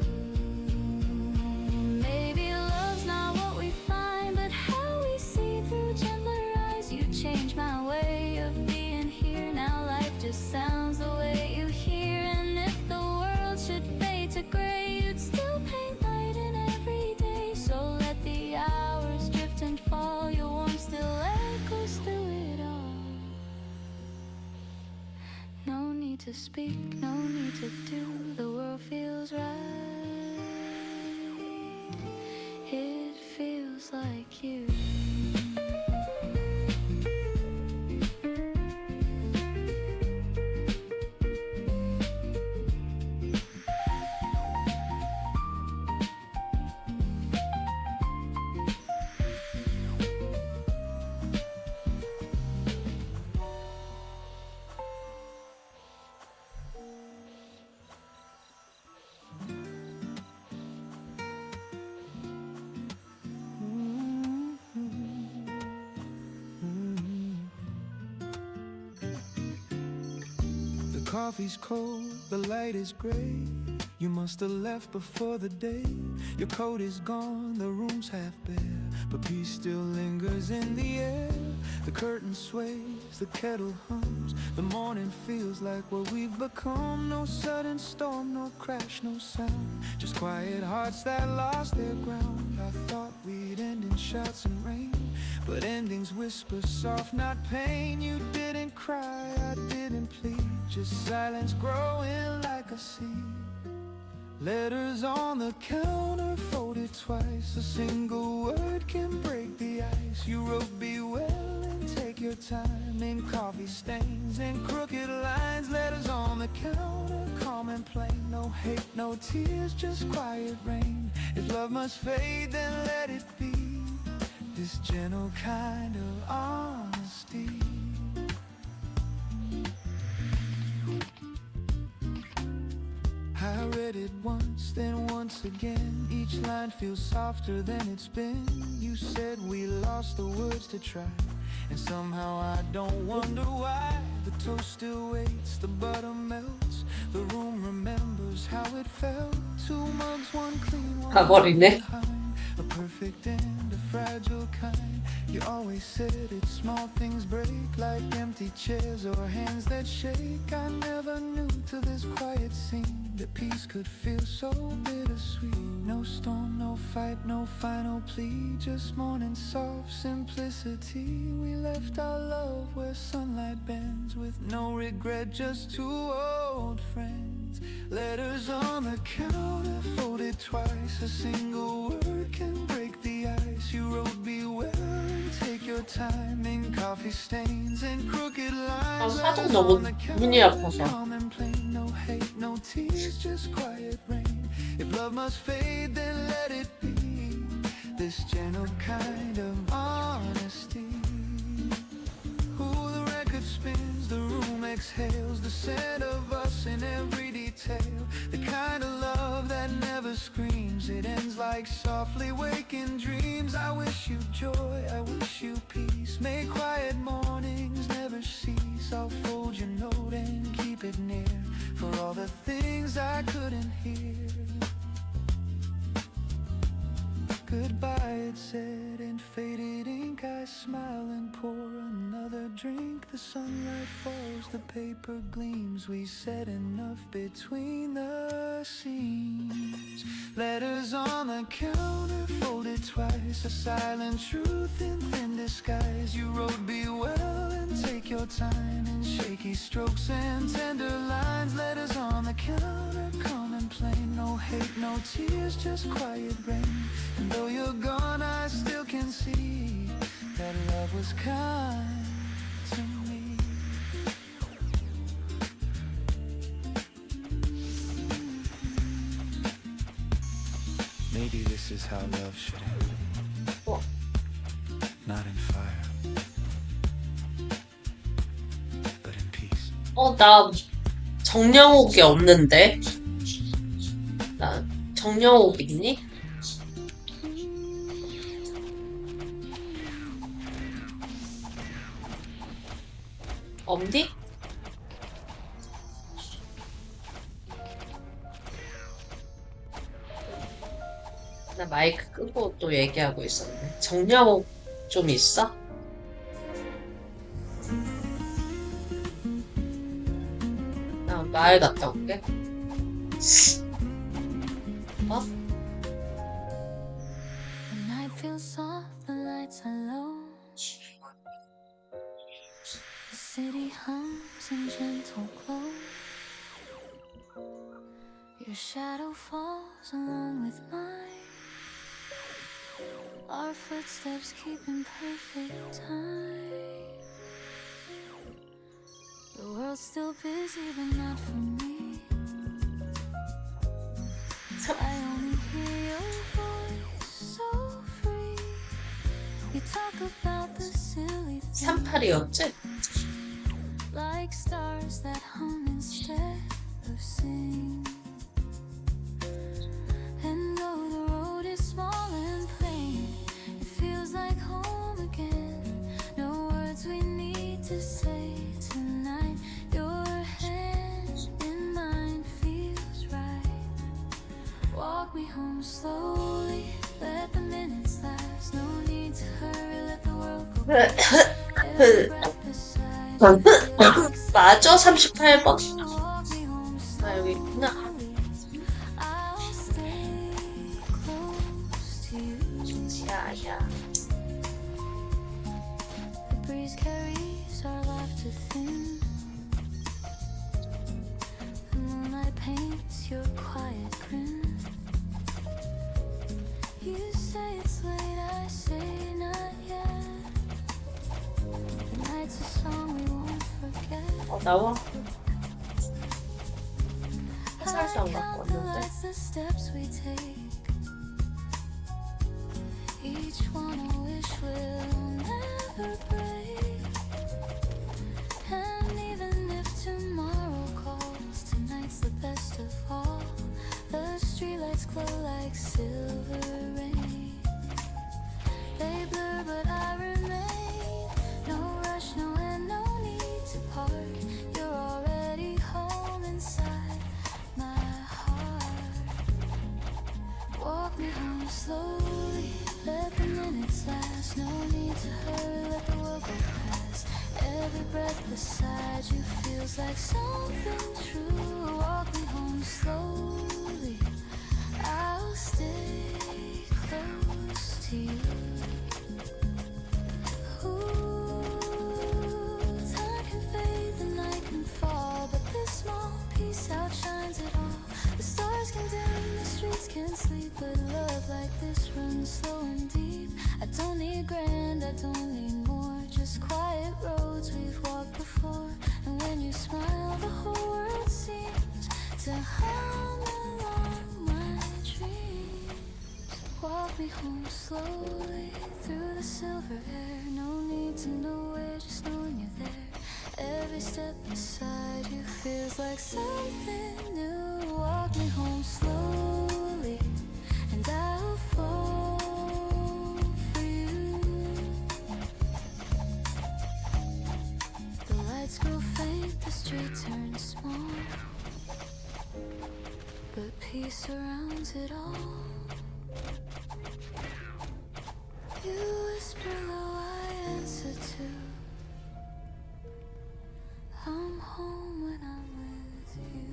Maybe love's not what we find, but how we see through gentler eyes. You changed my way of being here. Now life just sounds the way you hear. And if the world should fade to gray, you'd still paint light in every day. So let the hours drift and fall. Your warmth still echoes through it all. No need to speak, no need to do. The world feels right. It feels like you. The coffee's cold, the light is gray. You must have left before the day. Your coat is gone, the room's half bare, but peace still lingers in the air. The curtain sways, the kettle hums. The morning feels like what we've become. No sudden storm, no crash, no sound. Just quiet hearts that lost their ground. I thought we'd end in shouts and rain, but endings whisper soft, not pain. You didn't cry, I didn't plead. Just silence growing like a seed. Letters on the counter folded twice. A single word can break the ice. You wrote be well and take your time. In coffee stains and crooked lines. Letters on the counter, calm and plain. No hate, no tears, just quiet rain. If love must fade, then let it be. This gentle kind of honesty. I read it once, then once again. Each line feels softer than it's been. You said we lost the words to try, and somehow I don't wonder why. The toast still waits, the butter melts. The room remembers how it felt. Two mugs, one clean, one 가버리네. behind. A perfect and a fragile kind. You always said it's small things break, like empty chairs or hands that shake. I never knew till this quiet scene that peace could feel so bittersweet. No storm, no fight, no final plea, just morning soft simplicity. We left our love where sunlight bends, with no regret, just two old friends. Letters on the counter folded twice. A single word can break the ice. You wrote be well and take your the time in coffee stains and crooked lines. 사정 너무 눈이 아파서. Calm and plain, no hate, no tears, just quiet rain. If love must fade, then let it be. This gentle kind of honesty. Ooh, the record spins, the room exhales, the scent of us in every detail. The kind of love that never screams, it ends like softly waking dreams. I wish you joy, I wish you peace. May quiet mornings never cease. I'll fold your note and keep it near, for all the things I couldn't hear. Goodbye, it said in faded ink. I smile and pour another drink. The sunlight falls, the paper gleams. We said enough between the seams. Letters on the counter, folded twice. A silent truth in thin disguise. You wrote, be well and take your time. In shaky strokes and tender lines. Letters on the counter, calm and plain. No hate, no tears, just quiet rain. And though you're gone, I still can see that love was kind to me. Maybe this is how love should end. Not in fire, but in peace. 나 정량옥이 없는데. 나 정량옥 있니? 없니? 나 마이크 끄고 또 얘기하고 있었네. 정량옥 좀 있어? 나 마을 갔다 올게. 어? The night feels soft, the lights are low. The city hums in gentle glow. Your shadow falls along with mine. Our footsteps keep in perfect time. The world's still busy, but not for me. I only hear your voice, so free. You talk about the silly things 38이었지? like stars that hum instead of sing. And though the road is small and plain, it feels like home again. No words we need to say tonight. Your hand in mine feels right. Walk me home slowly, let the minutes last. No need to hurry, let the world go past. Every breath beside you. 맞아, 38번. Walk me home 아, 여기 있구나. slowly. I'll stay close to you. 야야. The breeze carries our laughter thin. The moonlight paints your quiet grin. You say it's late, I say not yet. The night's a song we won't forget. 나와. I 화살도 안 갖고 count the 왔는데. lights, the steps we take. Each one a wish will never break. And even if tomorrow calls, tonight's the best of all. The streetlights glow like silver rain. They blur, but I remain. No rush, no end, no need to part. You're already home inside my heart. Walk me home slowly, let the minutes last. No need to hurry, let the world go past. Every breath beside you feels like something true. Walk me home slowly, I'll stay close to you. Ooh, time can fade, the night can fall, but this small piece outshines it all. The stars can dim, the streets can sleep, but love like this runs slow and deep. I don't need grand, I don't need more. quiet roads we've walked before, and when you smile, the whole world seems to hum along my dreams. Walk me home slowly through the silver air. No need to know where, just knowing you're there. Every step beside you feels like something new. Walk me home slowly, and I'll fall for you. The lights grow faint, the street turns small, but peace surrounds it all. You whisper low, I answer to. I'm home when I'm with you.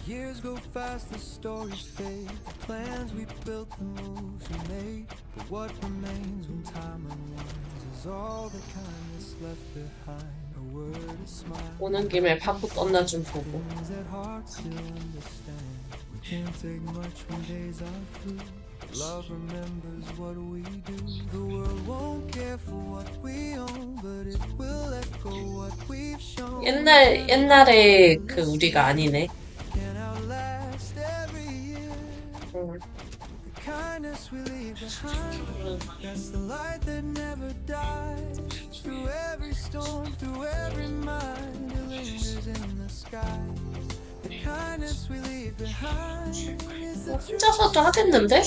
Years go fast, the stories fade, the plans we built, the moves we made. But what remains when time unwinds is all the kindness left behind. A word, a smile, 오는 김에 파프 떴나 좀 보고. things that hearts still understand. We can't take much when days are through. Love remembers what we do. The world won't care for what we own, but it will let go what we've shown. 옛날에 그 우리가 아니네. Can outlast every year. The kindness we leave behind, that's the light that never dies. Through every storm, through every mind, it lingers in the sky. The kindness we leave behind is the 혼자서도 하겠는데?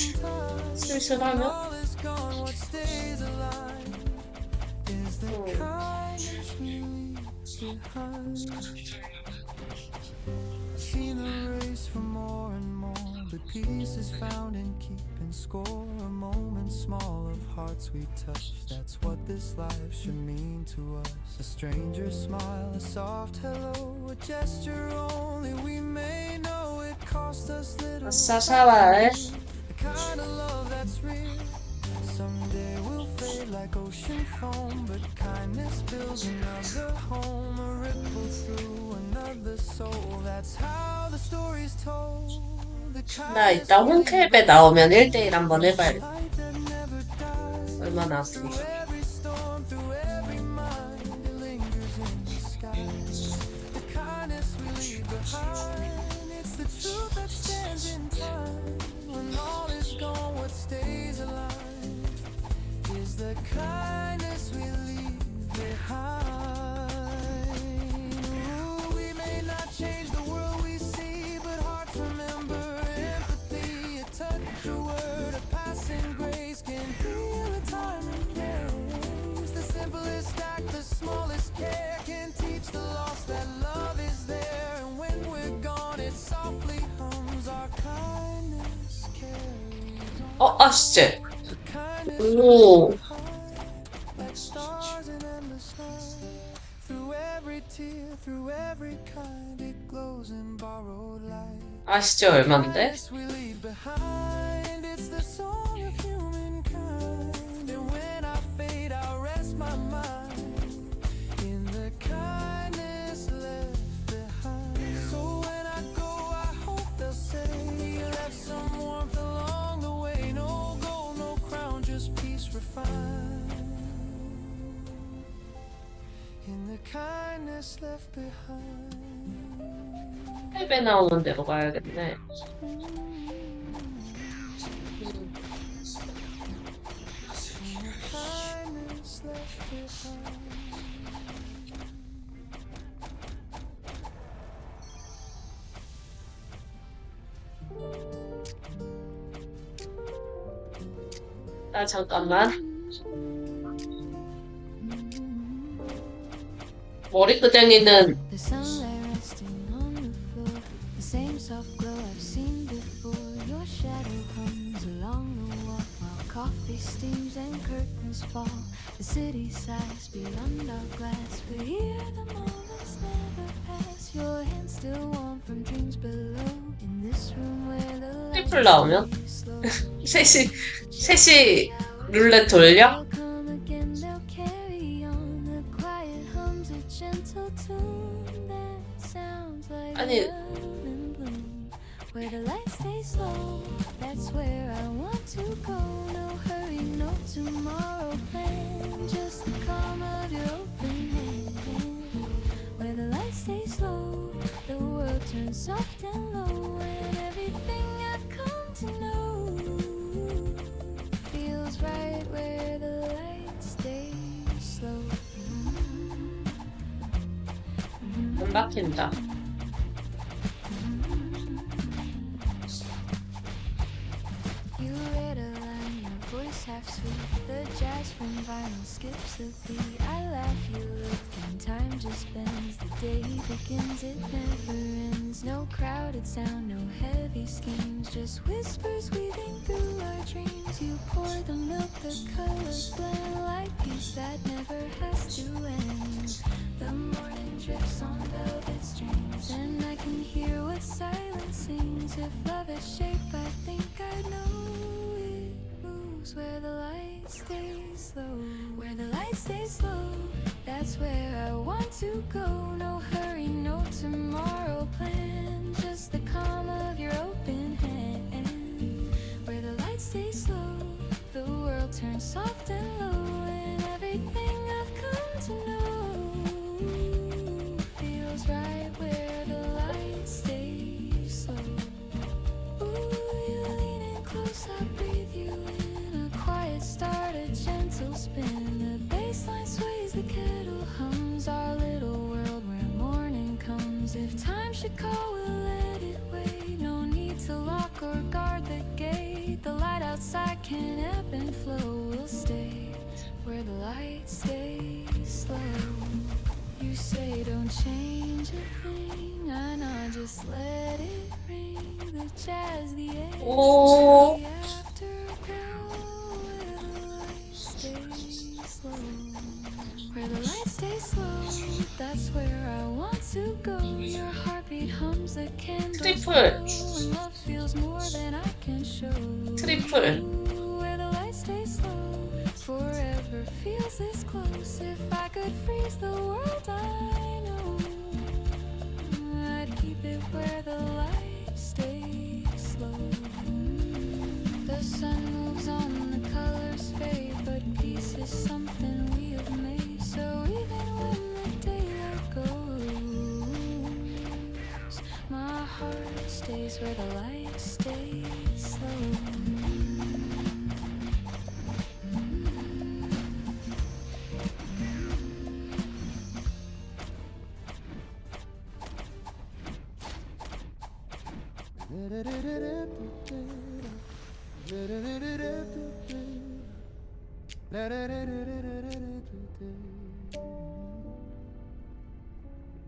슬슬 하면? all is gone, what stays alive is the kindness we leave behind. Seen the race for more and more, but peace is found in keeping score. A moment small of hearts we touch, that's what this life should mean to us. A stranger's smile, a soft hello, a gesture only we may know. It cost us little, 아싸 샤왈. the kind of love that's real. Someday we'll fade like ocean foam, but kindness builds another home, a ripple through another soul. That's how the story's told. The 나 kindness 이따 홈클립에 나오면 1대1 한번 해봐야겠다. light that never dies. 얼마나 아프니. Through every storm, through every mind, it lingers in the sky. The kindness we leave behind, it's the truth that stands in time. When all is gone, what stays alive is the kindness we leave behind. Ooh, we may not change the world we see, but hearts remember empathy. A touch, a word, a passing grace can heal a time and place. The simplest act, the smallest care can teach the lost that love is there. And when we're gone, it softly hums. Our kindness carries on. 아씨. The kindness 오. like stars in endless night. Through every tear, through every kind, it glows in borrowed light. 아시죠 얼만데? Kindness we leave behind, it's the song of humankind. And when I fade, I'll rest my mind in the kindness left behind. So when I go, I hope they'll say you left some warmth along the way. No gold, no crown, just peace refined in the kindness left behind. 텔베 나오는 데로 가야겠네. Kindness left behind. 나 잠깐만. 머리끄댕이는 The sunlight resting on the floor, the same soft glow I've seen before. Your shadow comes along the wall while coffee steams and curtains fall. The city sighs beyond our glass, but here the moments never pass. Your hand still warm from dreams below. In this room where the 트리플 나오면 lights slow. 셋이 룰렛 돌려? They'll come again, they'll carry on. The quiet 아니 in bloom, where the light stays low. That's where I want to go. No hurry, no tomorrow plan. Just the calm of your open hand. Where the light stays low, the world turns soft and low, and everything I've come to know feels right where the light stays slow. 안 박힌다. You read a line, your voice half sweet. The jazz from vinyl skips a beat. I laugh, you look, and time just bends. The day begins, it never ends. No crowded sound, no heavy schemes, just whispers weaving through our dreams. You pour the milk, the colors blend like peace that never has to end. The morning drips on velvet strings, and I can hear what silence sings. If love is shape, I think I know it moves where the light stays low. Where the light stays slow, that's where I want to go. No hurry, no tomorrow plan, just the calm of your open hand. Where the light stays slow, the world turns soft and low, and everything I've come to know feels right where the light stays slow. Ooh, you lean in close, I breathe you in. A quiet start, a gentle spin. The bassline sways, the kettle hums. Our little world where morning comes. If time should call, we'll let it wait. No need to lock or guard the gate. The light outside can ebb and flow. We'll stay where the light stays slow. You say don't change a thing. I know, just let it ring. The jazz, the edge, 오. the afterglow. Where the light stays slow. Where the light stays slow, that's where I want to go. Your heartbeat hums, the candles 트리플. glow, and love feels more than I can show. 트리플. Where the light stays slow, forever feels this close. If I could freeze the world, I know I'd keep it where the light stays slow. The sun moves on, the colors fade, but peace is something we have made. So even when the daylight goes, my heart stays where the light stays slow.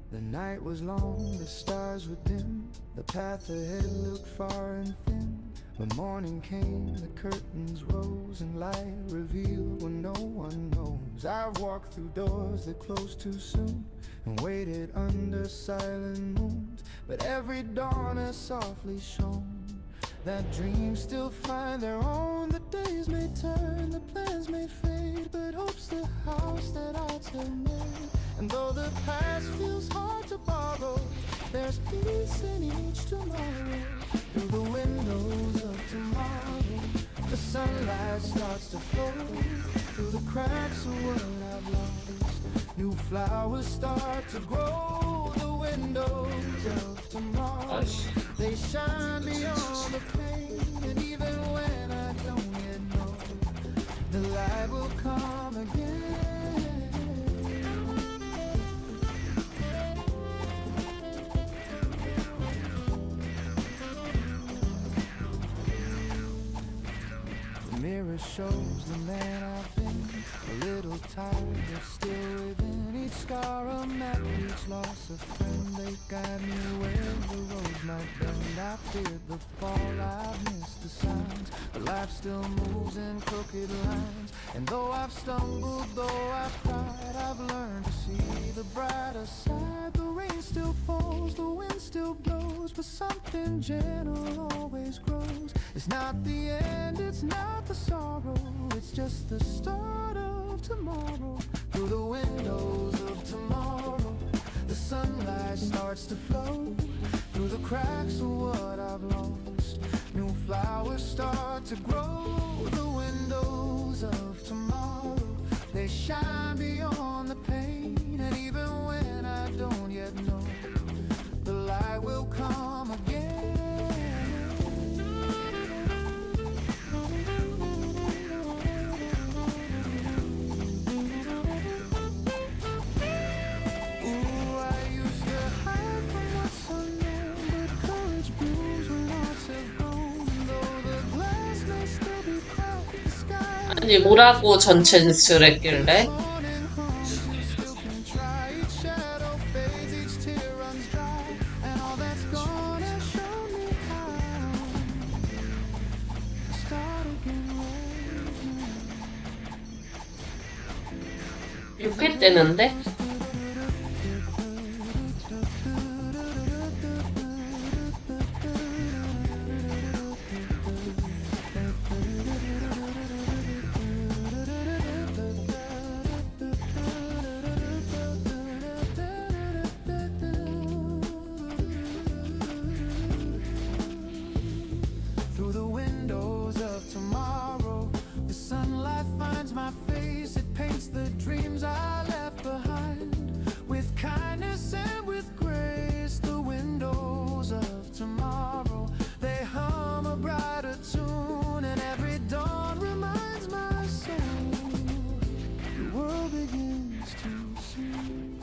The night was long, the stars were dim. The path ahead looked far and thin. When morning came, the curtains rose, and light revealed what no one knows. I've walked through doors that closed too soon, and waited under silent moons, but every dawn has softly shone. That dreams still find their own. The days may turn, the plans may fade, but hope's the house that I'll tell made. And though the past feels hard to borrow, there's peace in each tomorrow. Through the windows of tomorrow, the sunlight starts to flow. Through the cracks of what I've lost, new flowers start to grow. The windows of tomorrow, they shine beyond the pain. And even when I don't yet know, the light will come again. The mirror shows the man I've been, a little tired but still within. Each scar a map, each loss a friend. They guide me where the roads might bend. I feared the fall, I've missed the signs, but life still moves in crooked lines. And though I've stumbled, though I've cried, I've learned to see the brighter side. The rain still falls, the wind still blows, but something gentle always grows. It's not the end, it's not the sorrow, it's just the start of tomorrow. Through the windows of tomorrow, the sunlight starts to flow. through the cracks of what I've lost. New flowers start to grow. The windows of tomorrow, they shine beyond the pain. And even when I don't yet know, the light will come again. Ooh, I used to hide from what's unknown, but courage blooms when hearts have grown. Though the glass may still be cracked, the sky 아니, 뭐라고 전체를 했길래? morning hums, you still can try. Each shadow fades, each tear runs dry, and all that's gone has shown me how to start again right now. 6회 때는데? Through the windows of tomorrow, the sunlight finds my face. It paints the dreams I left behind with kindness and with grace. The windows of tomorrow, they hum a brighter tune, and every dawn reminds my soul the world begins to sing.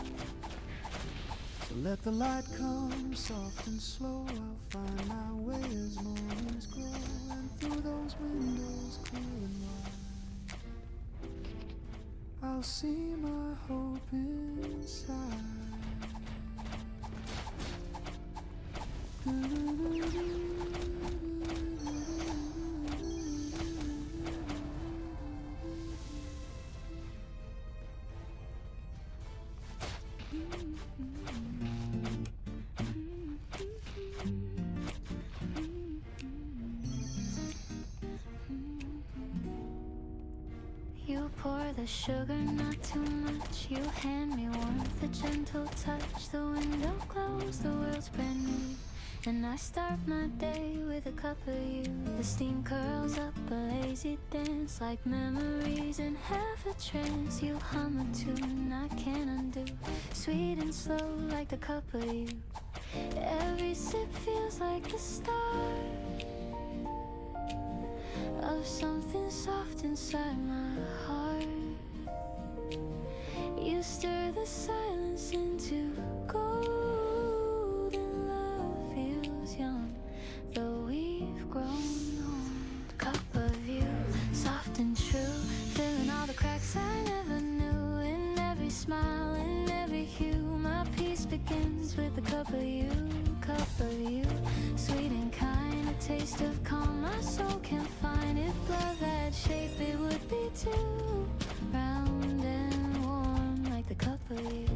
So let the light come soft and slow. I'll find my way as mornings grow, and through those windows clear and wide, I'll see my hope inside. You pour the sugar, not too much. You hand me warmth, a gentle touch. The window glows, the world's brand new. And I start my day with a cup of you. The steam curls up, a lazy dance, like memories in half a trance. You hum a tune I can't undo, sweet and slow like the cup of you. Every sip feels like the start of something soft inside my heart. You stir the silence into gold, and love feels young, though we've grown old. Cup of you, soft and true, filling all the cracks I never knew. In every smile, in every hue, my peace begins with a cup of you. Cup of you, sweet and kind, a taste of calm my soul can't find. If love had shape, it would be too round and warm like the cup of you.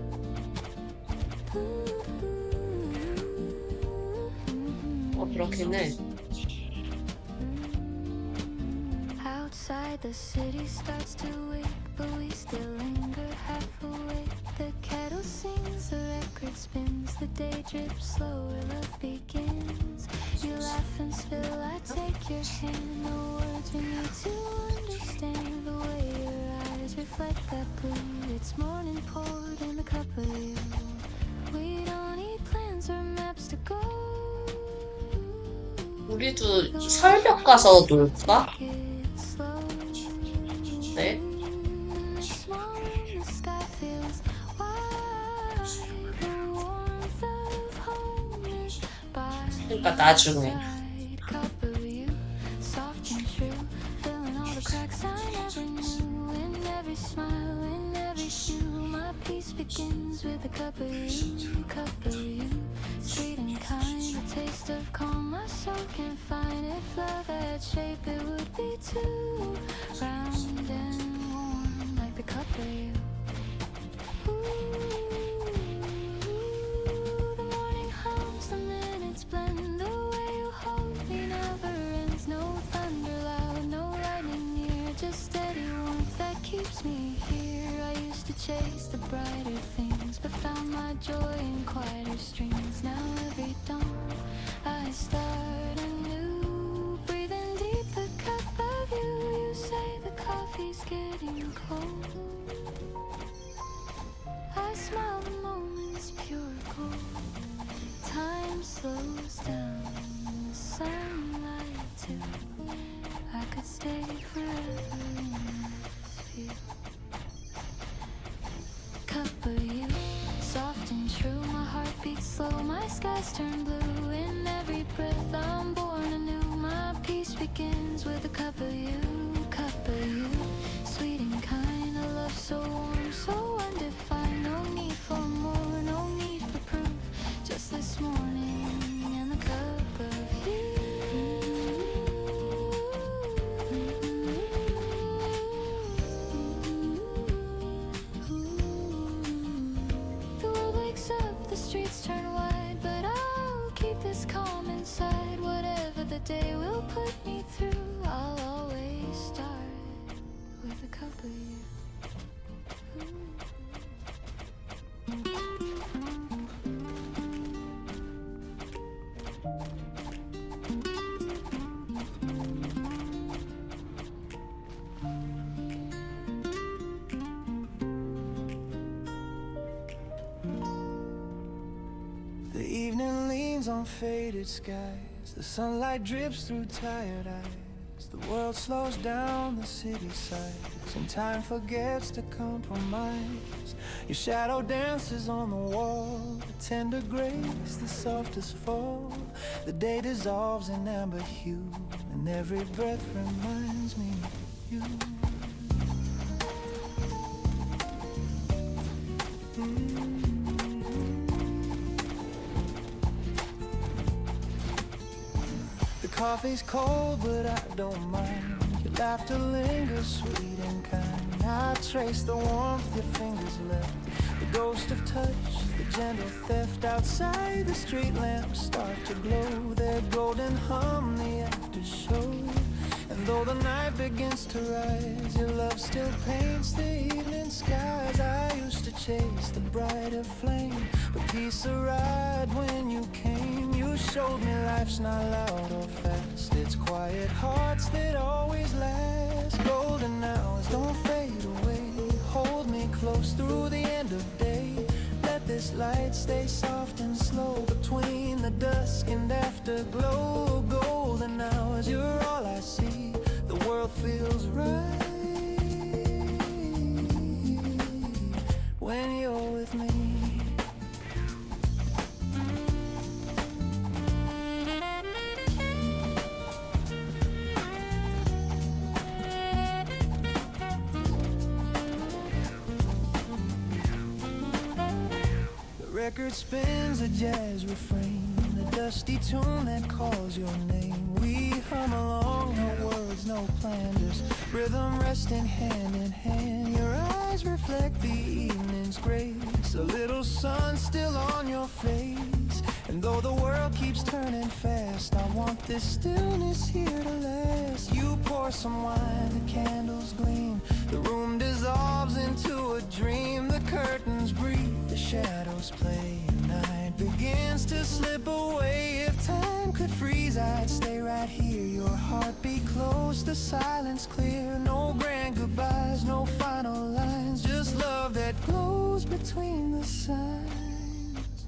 그렇긴 해. Outside the city starts to wake, but we still linger half awake. The kettle sings, the record spins, the day drips slower, love begins. You laugh and spill, I take your hand. No words we need to understand. The way your eyes reflect that blue, it's morning poured in a cup of you. We don't need plans or maps to go. 우리도 설벽 가서 놀까? 네. 그러니까 나중에. Begins with a cup of you, sweet and kind, a taste of calm my soul can find. If love had shape, it would be too round and warm like the cup of you. Ooh, the morning hums, the minutes blend. The way you hold me never ends. No thunder loud, no lightning near, just steady warmth that keeps me here. I used to chase the brighter things, but found my joy in quieter streams. Now every dawn time slows down, the sunlight too. I could stay forever in this view. Cup of you, soft and true. My heart beats slow, my skies turn blue. In every breath I'm born anew. My peace begins with a cup of you. Cup of you, sweet and kind. A love so warm, so undefined. No need for more, no need for proof. Just this morning and the cup of you. The world wakes up, the streets turn wide, but I'll keep this calm inside. Whatever the day will put me through, I'll always start with a cup of you. The evening leans on faded skies. The sunlight drips through tired eyes. The world slows down, the city sighs, and time forgets to compromise. Your shadow dances on the wall, the tender grace, the softest fall. The day dissolves in amber hue, and every breath reminds me of you. The coffee's cold, but I don't mind. Your laughter lingers sweet and kind. I trace the warmth your fingers left, the ghost of touch, the gentle theft. Outside the street lamps start to glow, their golden hum the after show. And though the night begins to rise, your love still paints the evening skies. I used to chase the brighter flame, but peace arrived when you came. You showed me life's not loud or fast, it's quiet hearts that always last. Golden hours don't fade away, hold me close through the end of day. Let this light stay soft and slow between the dusk and afterglow. Golden hours, you're all I see, the world feels right when you're with me. Record spins a jazz refrain, the dusty tune that calls your name. We hum along, no words, no plan, just rhythm resting hand in hand. Your eyes reflect the evening's grace, a little sun still on your face. And though the world keeps turning fast, I want this stillness here to last. You pour some wine, the candles gleam, the room dissolves into a dream. The curtains breathe, the shadows play, night begins to slip away. If time could freeze, I'd stay right here. Your heartbeat close, the silence clear. No grand goodbyes, no final lines, just love that glows between the signs.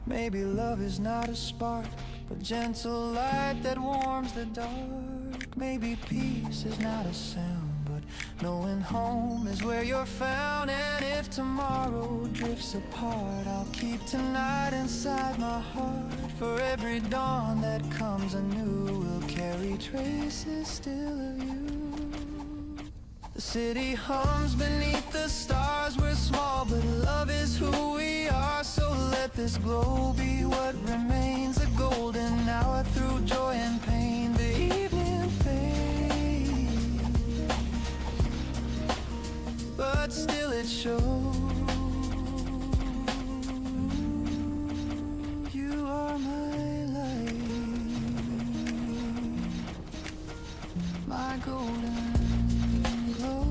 Maybe love is not a spark, but gentle light that warms the dark. Maybe peace is not a sound, but knowing home is where you're found. And if tomorrow drifts apart, I'll keep tonight inside my heart. For every dawn that comes anew will carry traces still of you. The city hums beneath the stars, we're small but love is who we are. So let this glow be what remains, a golden hour through joy and pain. The evening fades, but still it shows. You are my light, my golden glow.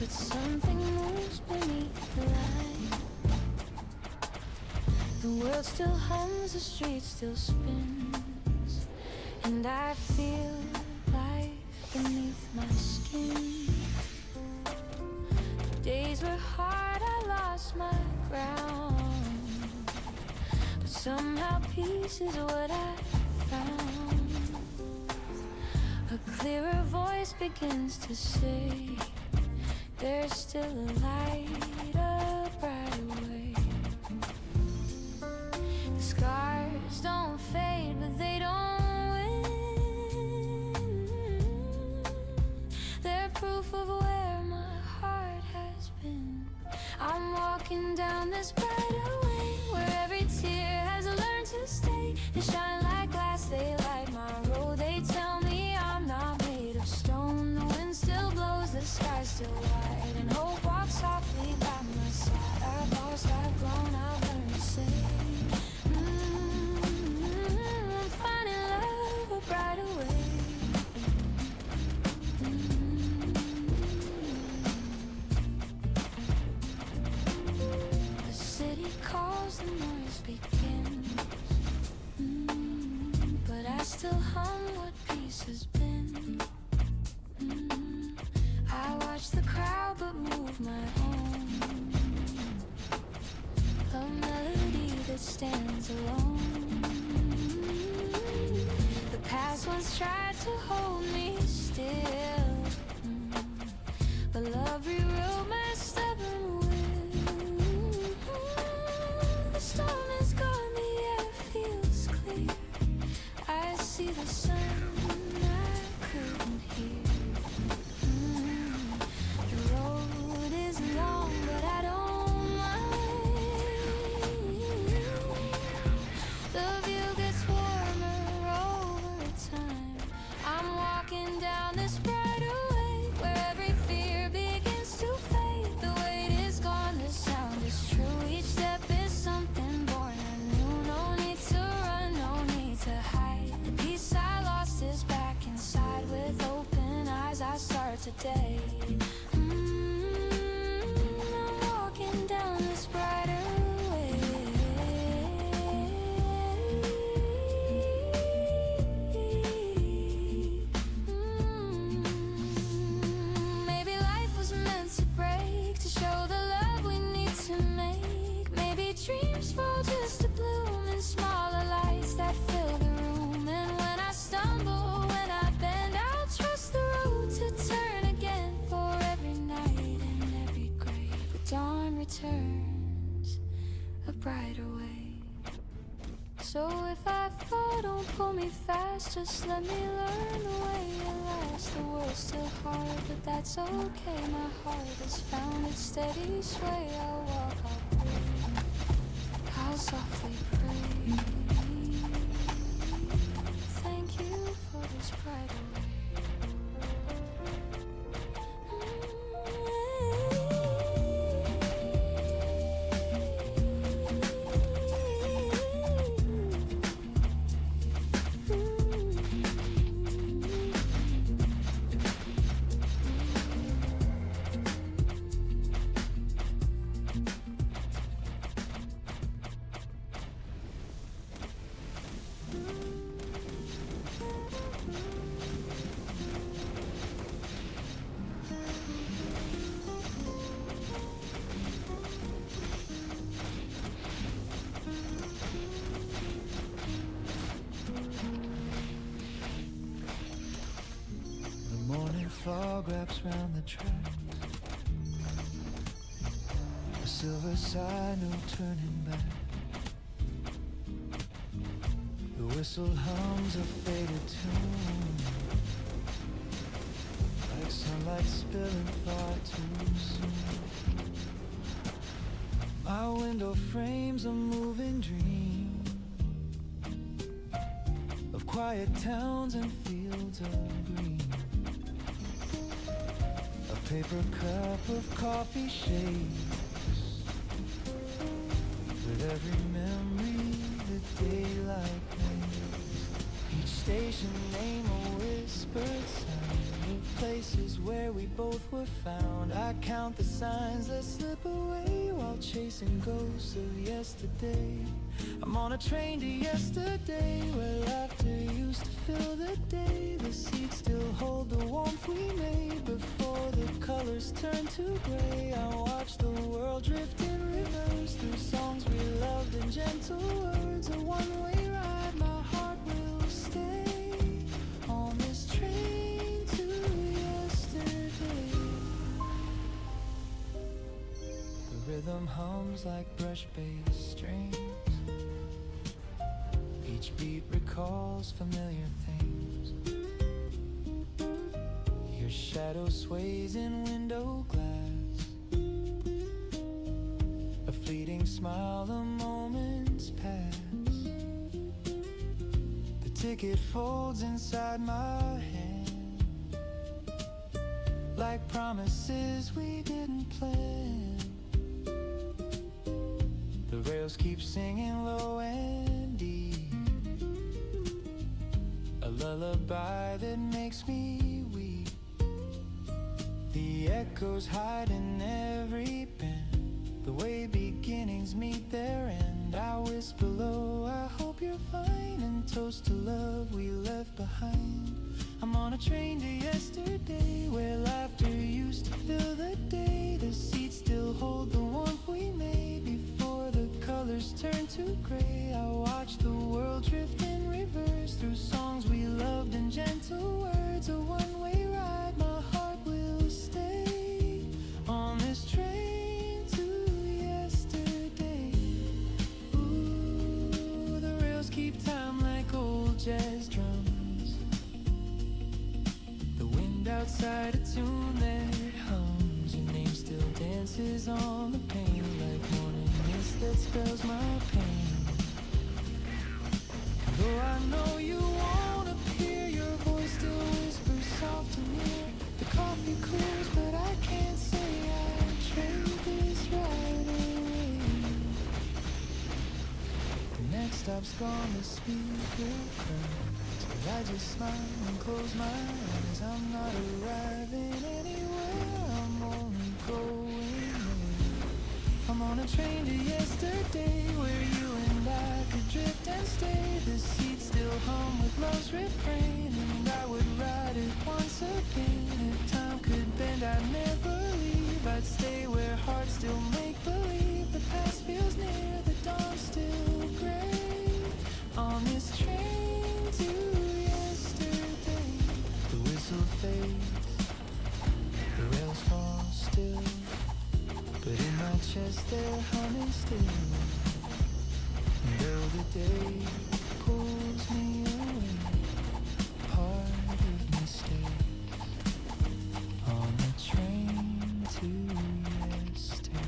but something moves beneath the light. The world still hums, the street still spins, and I feel life beneath my skin. The days were hard, I lost my ground, but somehow peace is what I found. A clearer voice begins to say, there's still a light, a brighter way. The scars don't fade, but they don't win. They're proof of where my heart has been. I'm walking down this brighter way, where every tear has learned to stay. They shine like glass, they light my road. They tell me I'm not made of stone. The wind still blows, the sky's still wide, and hope walks softly by my side. I've lost, I've grown, I've learned to say, I'm finding love a brighter way. The city calls, the noise begins, but I still hum what peace has been. I watch the crowd but move my own, a melody that stands alone. The past once tried to hold me still, but love rewrote my stubborn will. The storm is gone, the air feels clear. I see the sun I couldn't hear. The road is long, but I don't mind. The view gets warmer over time. I'm walking down this brighter way, where every fear begins to fade. The weight is gone, the sound is true. Each step is something born anew. No need to run, no need to hide. The peace I lost is back inside. With open eyes I start today. I'm walking down this brighter way. Maybe life was meant to break, to show the love we need to make. Maybe dreams fall just to bloom in smaller lights that fill the room. And when I stumble, when I bend, I'll trust the road to turn again. For every night and every grave, the dawn returns a brighter way. So if I fall, don't pull me fast, just let me learn the way it lasts. The world's still hard, but that's okay. My heart has found its steady sway. I'll walk, I'll breathe, I'll softly pray. Thank you for this brighter way. The morning fog wraps round the tracks, a silver sign, no turning back. The whistle hums a faded tune, like sunlight spilling far too soon. My window frames a moving dream of quiet towns and fields of green. A paper cup of coffee shakes with every memory the daylight makes. Each station name a whispered sound of places where we both were found. I count the signs that slip away while chasing ghosts of yesterday. I'm on a train to yesterday, where laughter used to fill the day. The seats still hold the warmth we made before the colors turn to gray. I watch the world drift in reverse through songs we loved and gentle words. A one-way ride, my heart will stay on this train to yesterday. The rhythm hums like brush-based strings. Each beat recalls familiar things. Your shadow sways in window glass. A fleeting smile, the moments pass. The ticket folds inside my hand, like promises we didn't plan. The rails keep singing low and deep, a lullaby that makes me weep. The echoes hide in every bend, the way beginnings meet their end. I whisper low, I hope you're fine, and toast to love we left behind. I'm on a train to yesterday, where laughter used to fill the day. The seats still hold the warmth we made before the colors turn to gray. I watch the world drift in reverse through songs we loved and gentle words. A one-way ride, my heart will stay on this train to yesterday. Ooh, the rails keep time like old jazz drums. The wind outside a tune that hums. Your name still dances on the pane, like morning mist that spells my pain. Though I know you won't appear, your voice still whispers soft and near. The coffee cools, but I can't say I'd trade this right away. The next stop's gone, the speaker cries, but I just smile and close my eyes. I'm not arriving anywhere, I'm only going there. I'm on a train to yesterday, where you and I could drift and stay. The seats still hum with love's refrain, and I would ride it once again. If time could bend, I'd never leave. I'd stay where hearts still make believe. The past feels near, the dawn's still gray. On this train to yesterday, the whistle fades, the rails fall still, but in my chest they're humming still. And though the day pulls me away, part of me stays on the train to yesterday.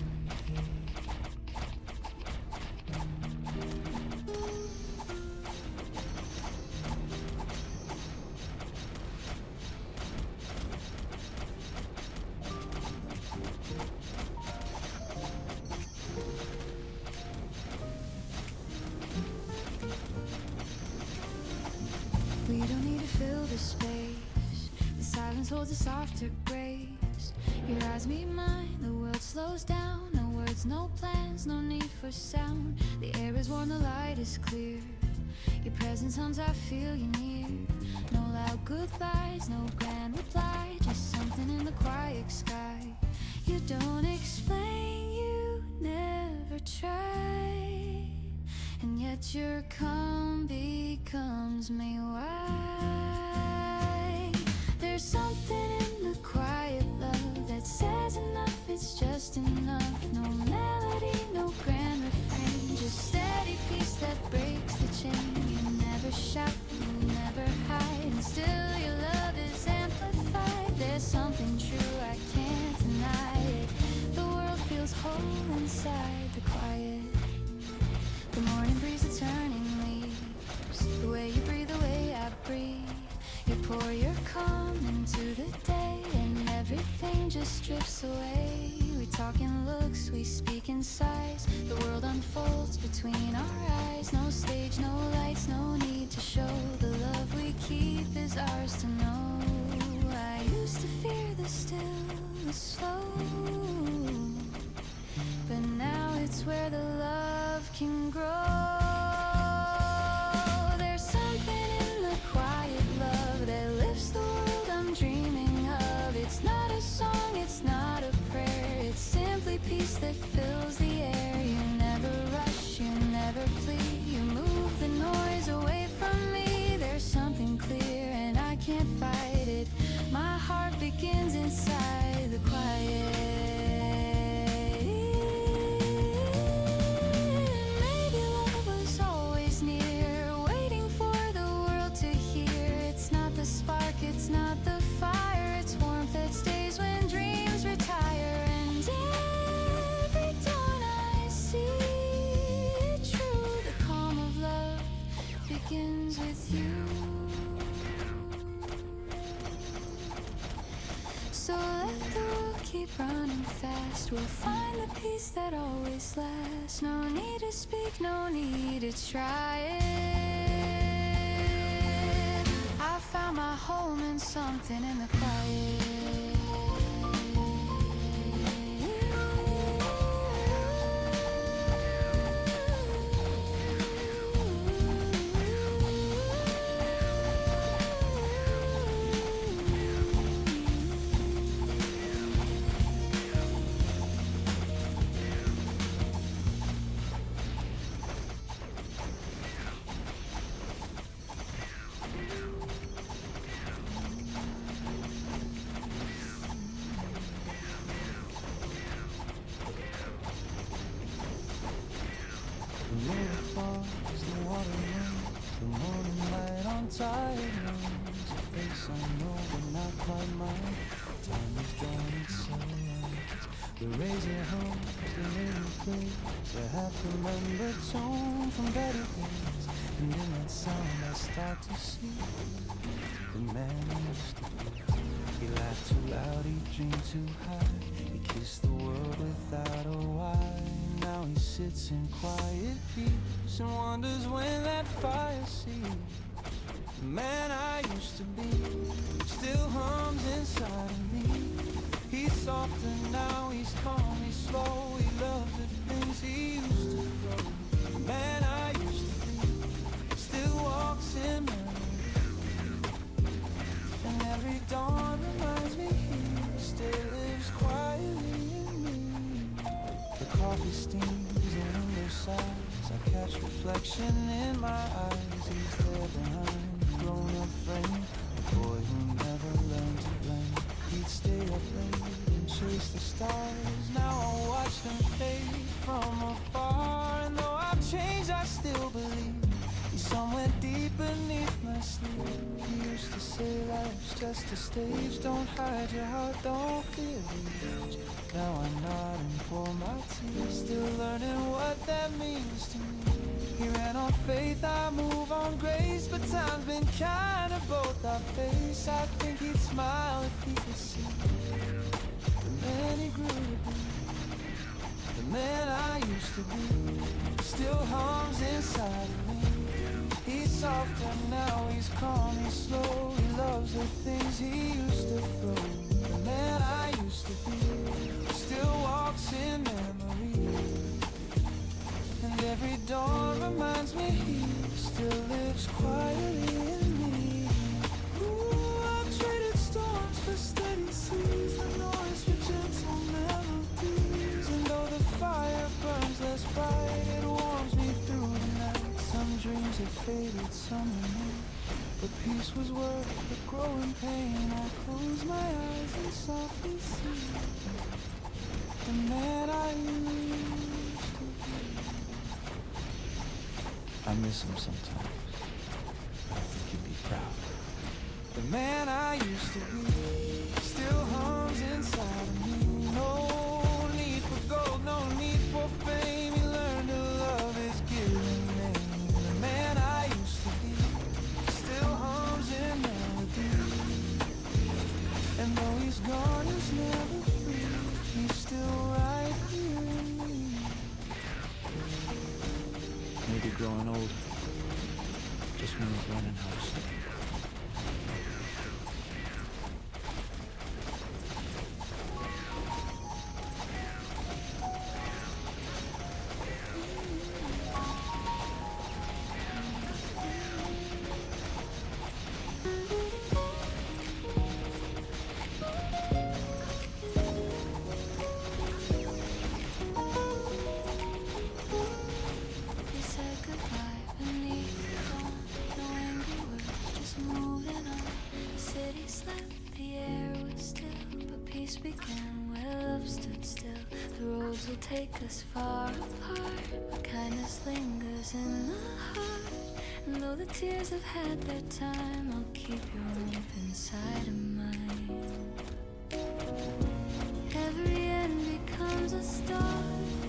We don't need to fill the space. The silence holds a softer grace. Your eyes meet mine, the world slows down. No words, no plans, no need for sound. The air is warm, the light is clear. Your presence hums, I feel you near. No loud goodbyes, no grand reply, just something in the quiet sky. You don't explain, you never try, and yet your calm becomes me why. There's something in the quiet love that says enough, it's just enough. No melody, no grand refrain, just steady peace that breaks the chain. You never shout, you never hide, and still your love is amplified. There's something true, I can't deny it. The world feels whole inside the quiet. The morning breeze, the turning leaves, the way you breathe, the way I breathe. You pour your calm into the day, and everything just drifts away. We talk in looks, we speak in sighs. The world unfolds between our eyes. No stage, no lights, no need to show. The love we keep is ours to know. I used to fear, the still, the slow. But now it's where the love can grow. There's something in the quiet love that lifts the world I'm dreaming of. It's not a song, it's not a prayer, it's simply peace that fills the air. You never rush, you never flee, you move the noise away from me. There's something clear and I can't fight it. My heart begins inside the quiet. Maybe love was always near, waiting for the world to hear. It's not the spark, it's not the fire, it's warmth that stays when dreams retire. And every dawn I see it true, the calm of love begins with you. So let the world keep running fast, we'll find the peace that always lasts. No need to speak, no need to try it. I found my home in something in the quiet. The river falls, the water runs, the morning light on tired lungs. A face I know but not quite mine. Time is drawing its sunlight. The razor hums, the lady plays a half-remembered tone from better days. And in that sound I start to see the man I used to be. He laughed too loud, he dreamed too high. He kissed the world without a why. Now he sits in quiet peace and wonders when that fire sees. The man I used to be still hums inside of me. He's softer now, he's calm, he's slow. He loves the things he used to throw. The man I used to be still walks in memory. And every dawn reminds me he still lives quietly in me. The coffee steams the window sighs. I catch reflection in my eyes. He's there behind the grown-up frame, a boy who never learned to blame. He'd stay up late and chase the stars. Now I watch them fade from afar. And though I've changed, I still believe he's somewhere deep beneath my sleeve. He used to say life's just a stage. Don't hide your heart, don't fear the age. Now I nod and pour my tea, still learning what that means to me. He ran on faith, I move on grace, but time's been kind of both our face. I think he'd smile if he could see the man he grew to be. The man I used to be still hums inside of me. He's softer now, he's calm, he's slow. He loves the things he used to throw. The man I used to be still walks in memory. And every dawn reminds me he still lives quietly in me. Ooh, I've traded storms for steady seas, the noise for gentle melodies. And though the fire burns less bright, it warms me through the night. Some dreams have faded, some remain, but peace was worth the growing pain. I close my eyes and softly see the man I used to be. I miss him sometimes. I think he'd be proud. The man I used to be still hums inside of me. No need for gold, no need for fame. He learned to love his given name. The man I used to be still hums in melody. And though he's gone, he's never free. He's still right here in me. Maybe growing old just means learning how to stay. will take us far apart. Kindness lingers in the heart. And though the tears have had their time, I'll keep your warmth inside of mine. Every end becomes a start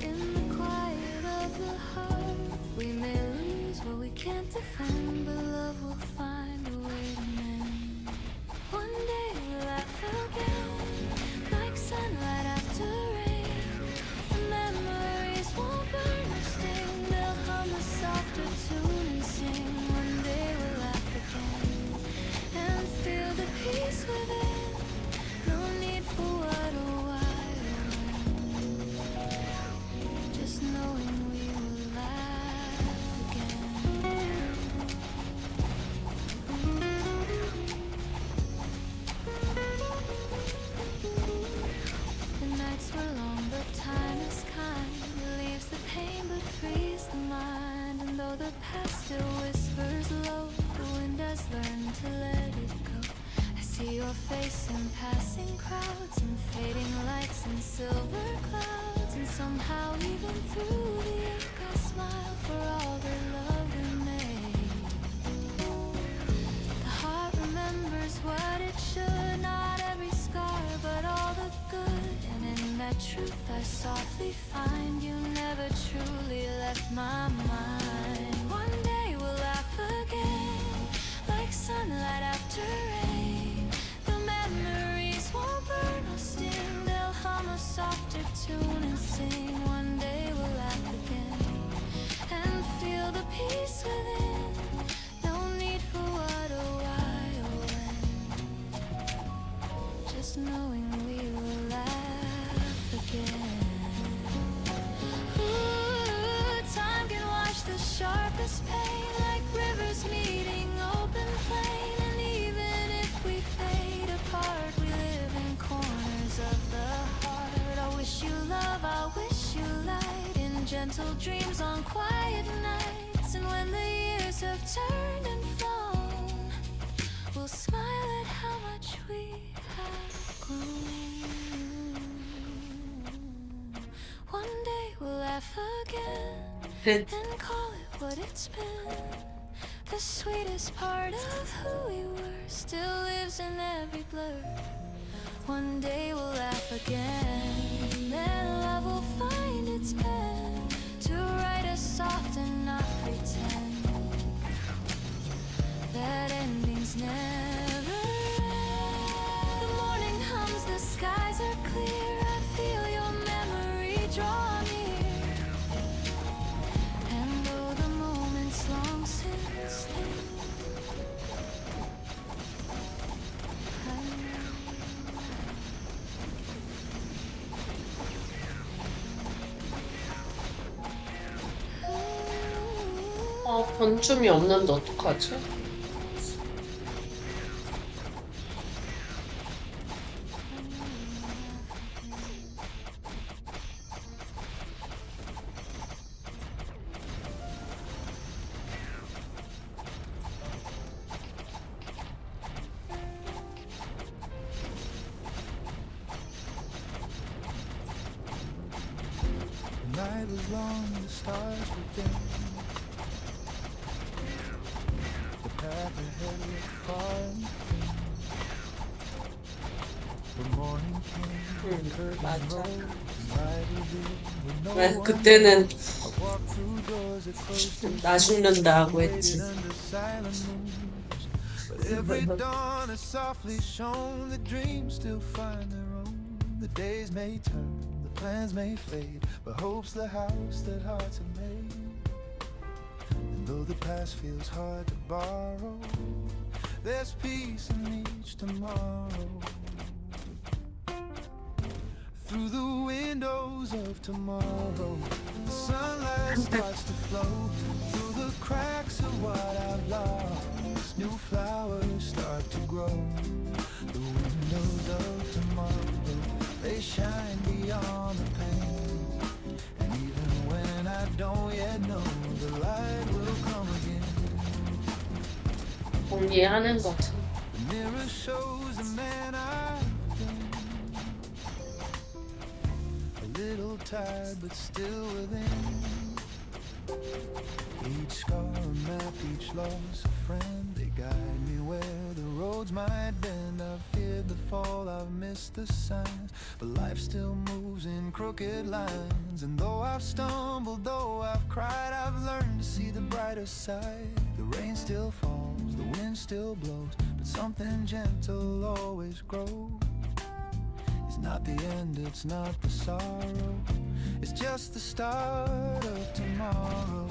in the quiet of the heart. We may lose what we can't defend, but love will find a way to mend. One day we'll laugh again, like sunlight after rain. The memories won't burn or sting, they'll hum a softer tune and sing. One day we'll laugh again and feel the peace within. No need for what or why or when, just knowing we will laugh again. The nights were long, but time is kind. It leaves the pain but frees the mind. And though the past still whispers low, the wind has learned to let it go. I see your face in passing crowds, and fading lights and silver clouds. And somehow even through the ache I smile for all the love we made. The heart remembers what it should, not every scar but all the good. And in that truth I softly find you never truly left my mind. One day we'll laugh again, like sunlight after rain. The memories won't burn or sting, they'll hum a softer tune and sing. One day we'll laugh again and feel the peace within. No need for what or why or when, just knowing we will laugh again. Ooh, time can wash the sharpest pain, like rivers meeting open plain. And even if we fade apart, we live in corners of the heart. I wish you love, I wish you light, in gentle dreams on quiet nights. And when the years have turned and flown, we'll smile at how much we have grown. One day we'll laugh again and call it what it's been. The sweetest part of who we were still lives in every blur. One day we'll laugh again, and love will find its pen to write us soft and not pretend that endings never end. The morning hums, the skies are clear. I feel your memory draw near. And though the moment's long since then, 번춤이 없는데 어떡하지? The night was long, the stars were dim. The path ahead looked far and thin. The morning came, the curtains 맞아. rolled, the light revealed with no 왜 one 그때는 there. I walked through doors that closed and 나 죽는다고 했지. waited under silent moons. But every dawn has softly shone. The dreams still find their own. The days may turn, the plans may fade, but hope's the house that hearts have made. And though the past feels hard to borrow, there's peace in each tomorrow. Through the windows of tomorrow, the sunlight starts to flow through the cracks of what I've lost. New flowers start to grow. The windows of tomorrow, they shine beyond the pain. And even when I don't yet know, the light will come again. 공리하는 거죠. The mirror shows the man I've been. A little tired, but still within. Each scar a map, each loss a friend. They guide me where the roads might bend. I've feared the fall, I've missed the signs, but life still moves in crooked lines. And though I've stumbled, though I've cried, I've learned to see the brighter side. The rain still falls, the wind still blows, but something gentle always grows. It's not the end, it's not the sorrow, it's just the start of tomorrow.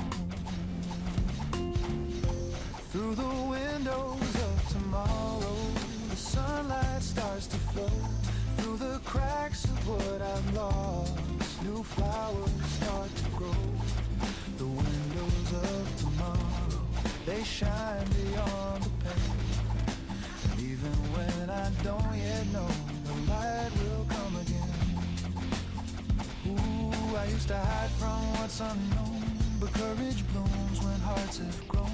Through the windows of tomorrow, the sunlight starts to flow. Through the cracks of what I've lost, new flowers start to grow. The windows of tomorrow, they shine beyond the pain. And even when I don't yet know, the light will come again. Ooh, I used to hide from what's unknown, but courage blooms when hearts have grown.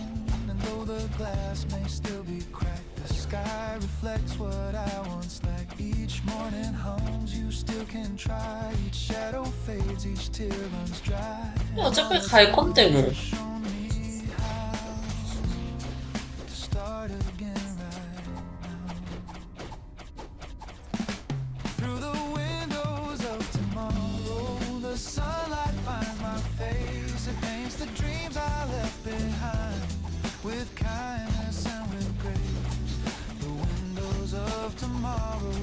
And though the glass may still be cracked, the sky reflects what I once lacked. Each morning hums, you still can try. Each shadow fades, each tear runs dry. 어차피 갈 건데 뭐. Show me how to start again right now. Through the windows of tomorrow, the sunlight finds my face. It paints the dreams I left behind with kindness and with grace. The windows of tomorrow,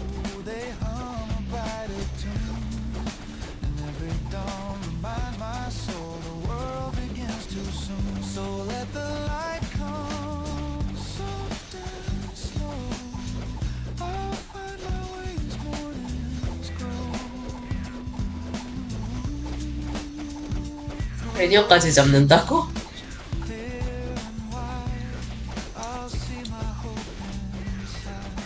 they hum a brighter tune. And every dawn reminds my soul the world begins too soon. So let the light come soft and slow. I'll find my way as mornings grow. 매니어까지 잡는다고? Clear and wide, I'll see my hope inside.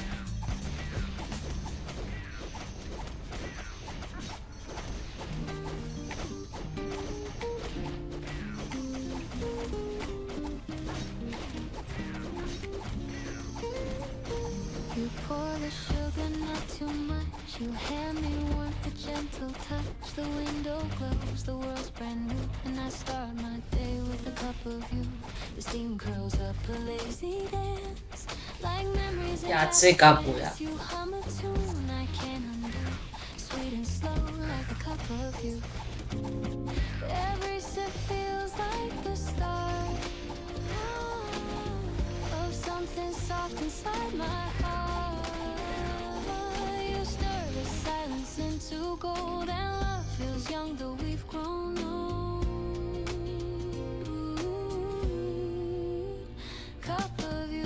You pour the sugar, not too much. You hand me warmth, a gentle touch. The window glows, the world's brand new, and I start my day with a cup of you. The steam curls up a lazy dance, like memories in 야채가 absence. 뭐야? You hum a tune I can't undo, sweet and slow like a cup of you. Every sip feels like the start of something soft inside my heart. You stir the silence into gold, and love feels young though we've grown old. Cup of you,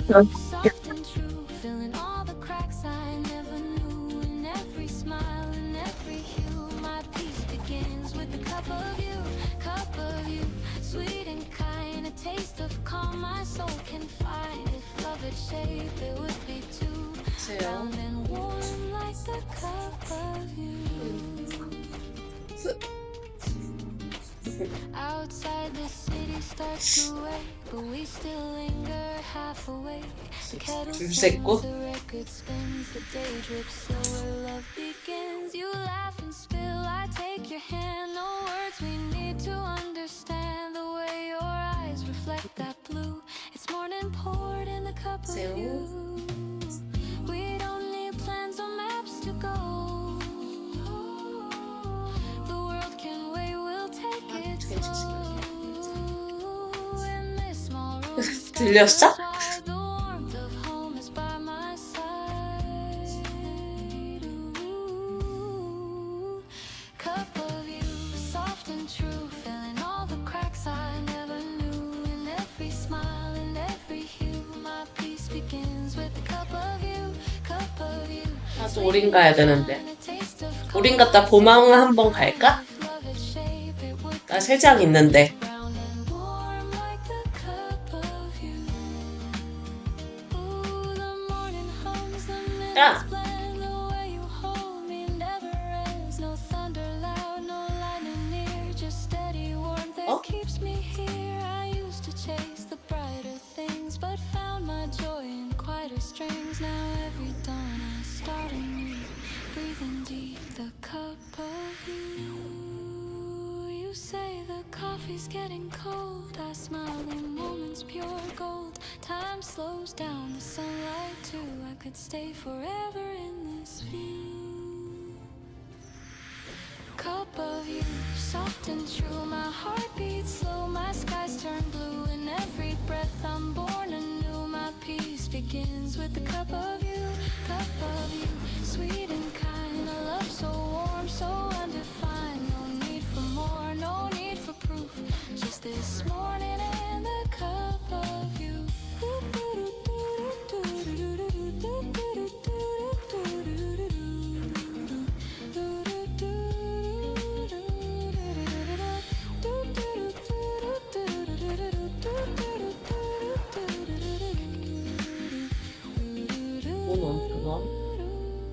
soft and true, filling all the cracks I never knew. In every smile and every hue, my peace begins with a cup of you. Cup of you, sweet and kind, a taste of calm my soul can find. If love had shape, it would be two, round and warm like the cup of you. Outside the city starts to wake, but we still linger half awake. The kettle 줄 sings, 셋고. the record spins, the day drips slower, love begins. You laugh and spill, I take your hand. No words we need to understand the way your eyes reflect that blue. It's morning poured in the cup of 새우. you. We don't need plans or maps to go. The world can wait, we'll take it slow. In this small room, 들렸어? the warmth of home is by my side. Ooh, cup of you, soft and true, filling all the cracks I never knew. In every smile and every hue, my peace begins with a cup of you. Cup of you. 나도 오린 가야 되는데. 오린 갔다 보망 한번 갈까? 나 3장 있는데. 야! 어? Strings now every dawn I start anew, breathing deep the cup of you. You say the coffee's getting cold. I smile in moments pure gold. Time slows down, the sunlight too. I could stay forever in this view. Cup of you, soft and true. My heart beats slow, my skies turn blue. In every breath I'm born anew. My peace begins with the cup of you. Cup of you, sweet and kind. A love so warm, so undefined. No need for more, no need for proof. Just this morning and the cup of you.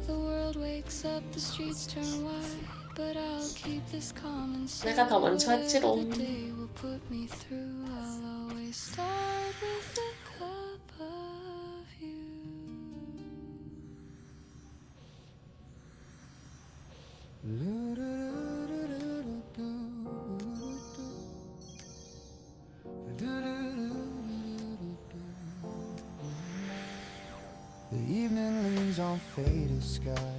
The world wakes up, the streets turn wide, but I'll keep this calm inside. 내가 더 먼저 했지롱. The day will put me through. I'll always start with the cup of you. The evening leaves on faded sky.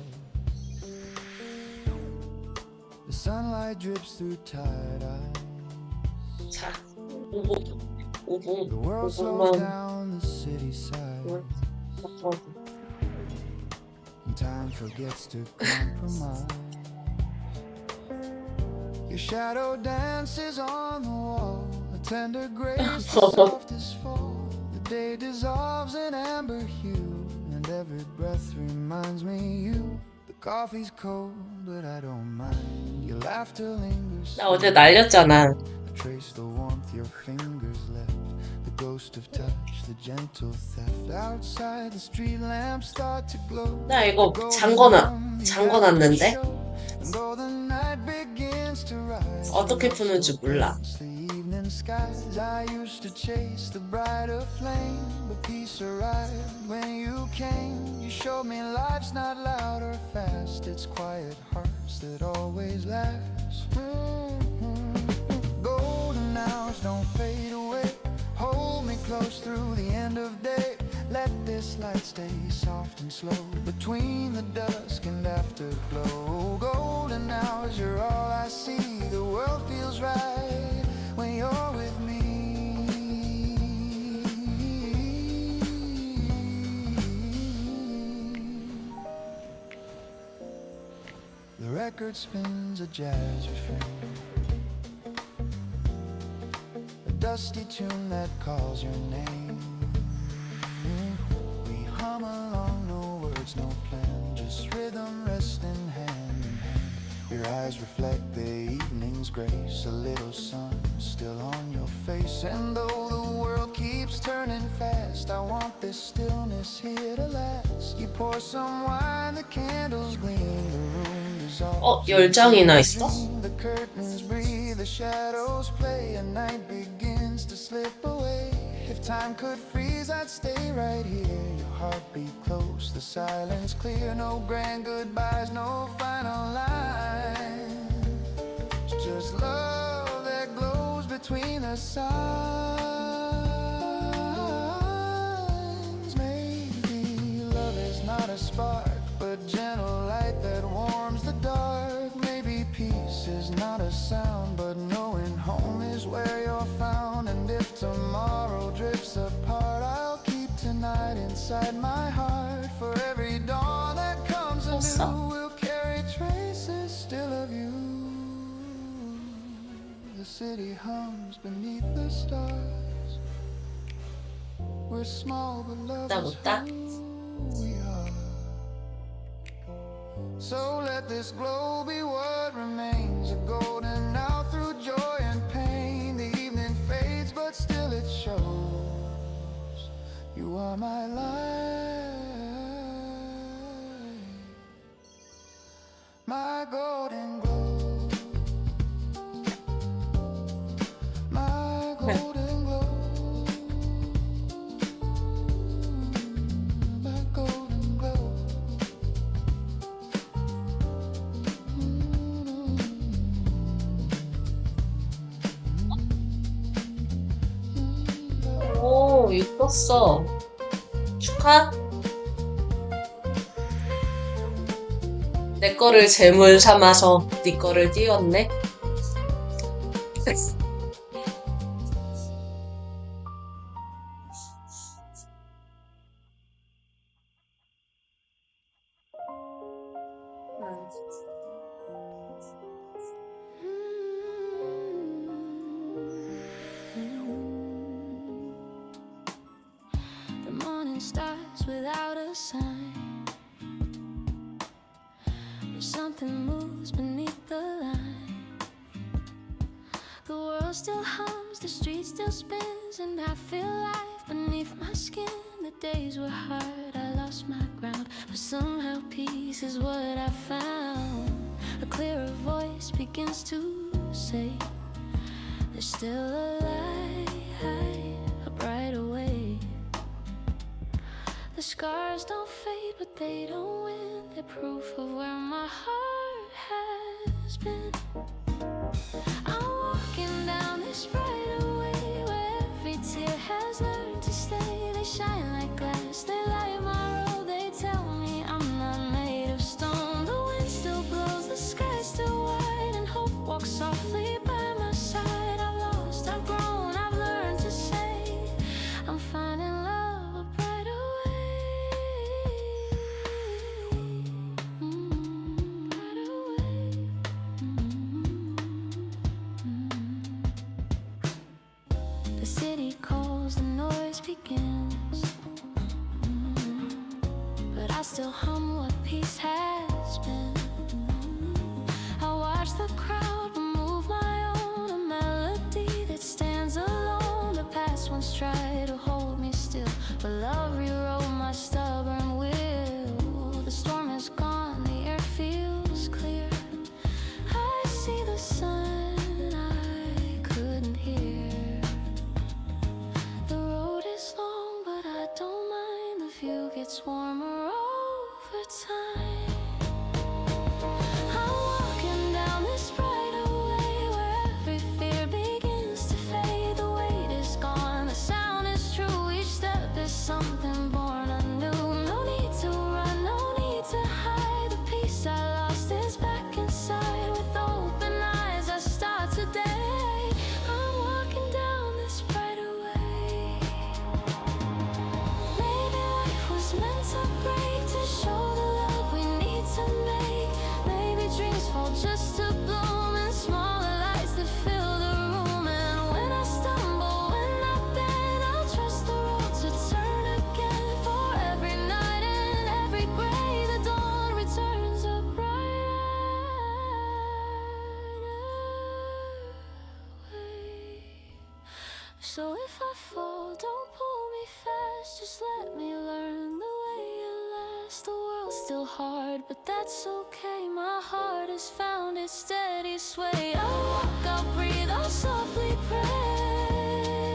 The sunlight drips through tired eyes. 자, 5분. The world slows 5분만. down the city side. And time forgets to compromise. Your shadow dances on the wall. A tender grace, the softest fall. The day dissolves in amber hue, and every breath reminds me you. The coffee's cold, but I don't mind. Your laughter lingers. 나 어제 날렸잖아. I trace the warmth your fingers left. The ghost of touch, the gentle theft. Outside the street lamps start to glow. 나 이거 잠궈놨는데 And though the night begins to rise, 어떻게 푸는지 몰라. the evening skies, I used to chase the brighter flame, but peace arrived when you came. You showed me life's not loud or fast. It's quiet hearts that always last. Golden hours don't fade away. Hold me close through the end of day. Let this light stay soft and slow between the dusk and afterglow. Golden hours, you're all I see. The world feels right when you're with me. The record spins a jazz refrain, a dusty tune that calls your name. We hum along, no words, no plan, just rhythm resting hand in hand. Your eyes reflect the evening's grace, a little sun still on your face. And though the world keeps turning fast, I want this stillness here to last. You pour some wine, the candles gleam, the room dissolves. 10장이나 있어? The curtains breathe, the shadows play, and night begins to slip away. If time could freeze, I'd stay right here. Your heartbeat close, the silence clear. No grand goodbyes, no final line. It's just love that glows between the signs. Maybe love is not a spark, but gentle light that warms the dark. Maybe peace is not a sound, but knowing home is where you're found. And if tomorrow drifts apart, I'll keep tonight inside my heart. For every dawn that comes anew, we'll carry traces still of you. The city hums beneath the stars. We're small but love is who we are. So let this glow be what remains, a golden hour through joy and pain. The evening fades, but still it shows. You are my light, my golden glow, my golden glow, my golden glow. 여기 떴어. 축하. 내 거를 재물 삼아서 네 거를 띄웠네. The morning starts without a sign. But something moves beneath the line. The world still hums, the street still spins, and I feel life beneath my skin. The days were hard, I lost my ground, but somehow peace is what I found. A clearer voice begins to say, there's still a light, a brighter way. The scars don't fade, but they don't win. They're proof of where my heart has been. I'm walking down this brighter way, where every tear has learned to stay. They shine like glass, they light my road. They tell me I'm not made of stone. The wind still blows, the sky's still wide, and hope walks softly by my side. I've lost, I've grown, I've learned to say I'm finding love a brighter way. Brighter way. The city calls, the noise begins, but I still hum what peace has been. I watch the crowd remove my own, a melody that stands alone. The past once tried to hold me still, but love rewrote my stubborn will. The storm is gone, the air feels clear. I see the sun I couldn't hear. The road is long, but I don't mind. The view gets warmer over time. I'm walking down this brighter way, where every fear begins to fade. The weight is gone, the sound is true. Each step is something born anew. No need to run, no need to hide. The peace I lost is back inside. With open eyes I start today. I'm walking down this brighter way. Maybe life was meant to break, to show the love we need to make. Maybe dreams fall just to bloom in smaller lights that fill the room. And when I stumble, when I bend, I'll trust the road to turn again. For every night and every gray, the dawn returns a brighter way. So if I fall, don't pull me fast, just let me learn the way it lasts. The world's still hard, but that's okay. My heart has found its steady sway. I'll walk, I'll breathe, I'll softly pray.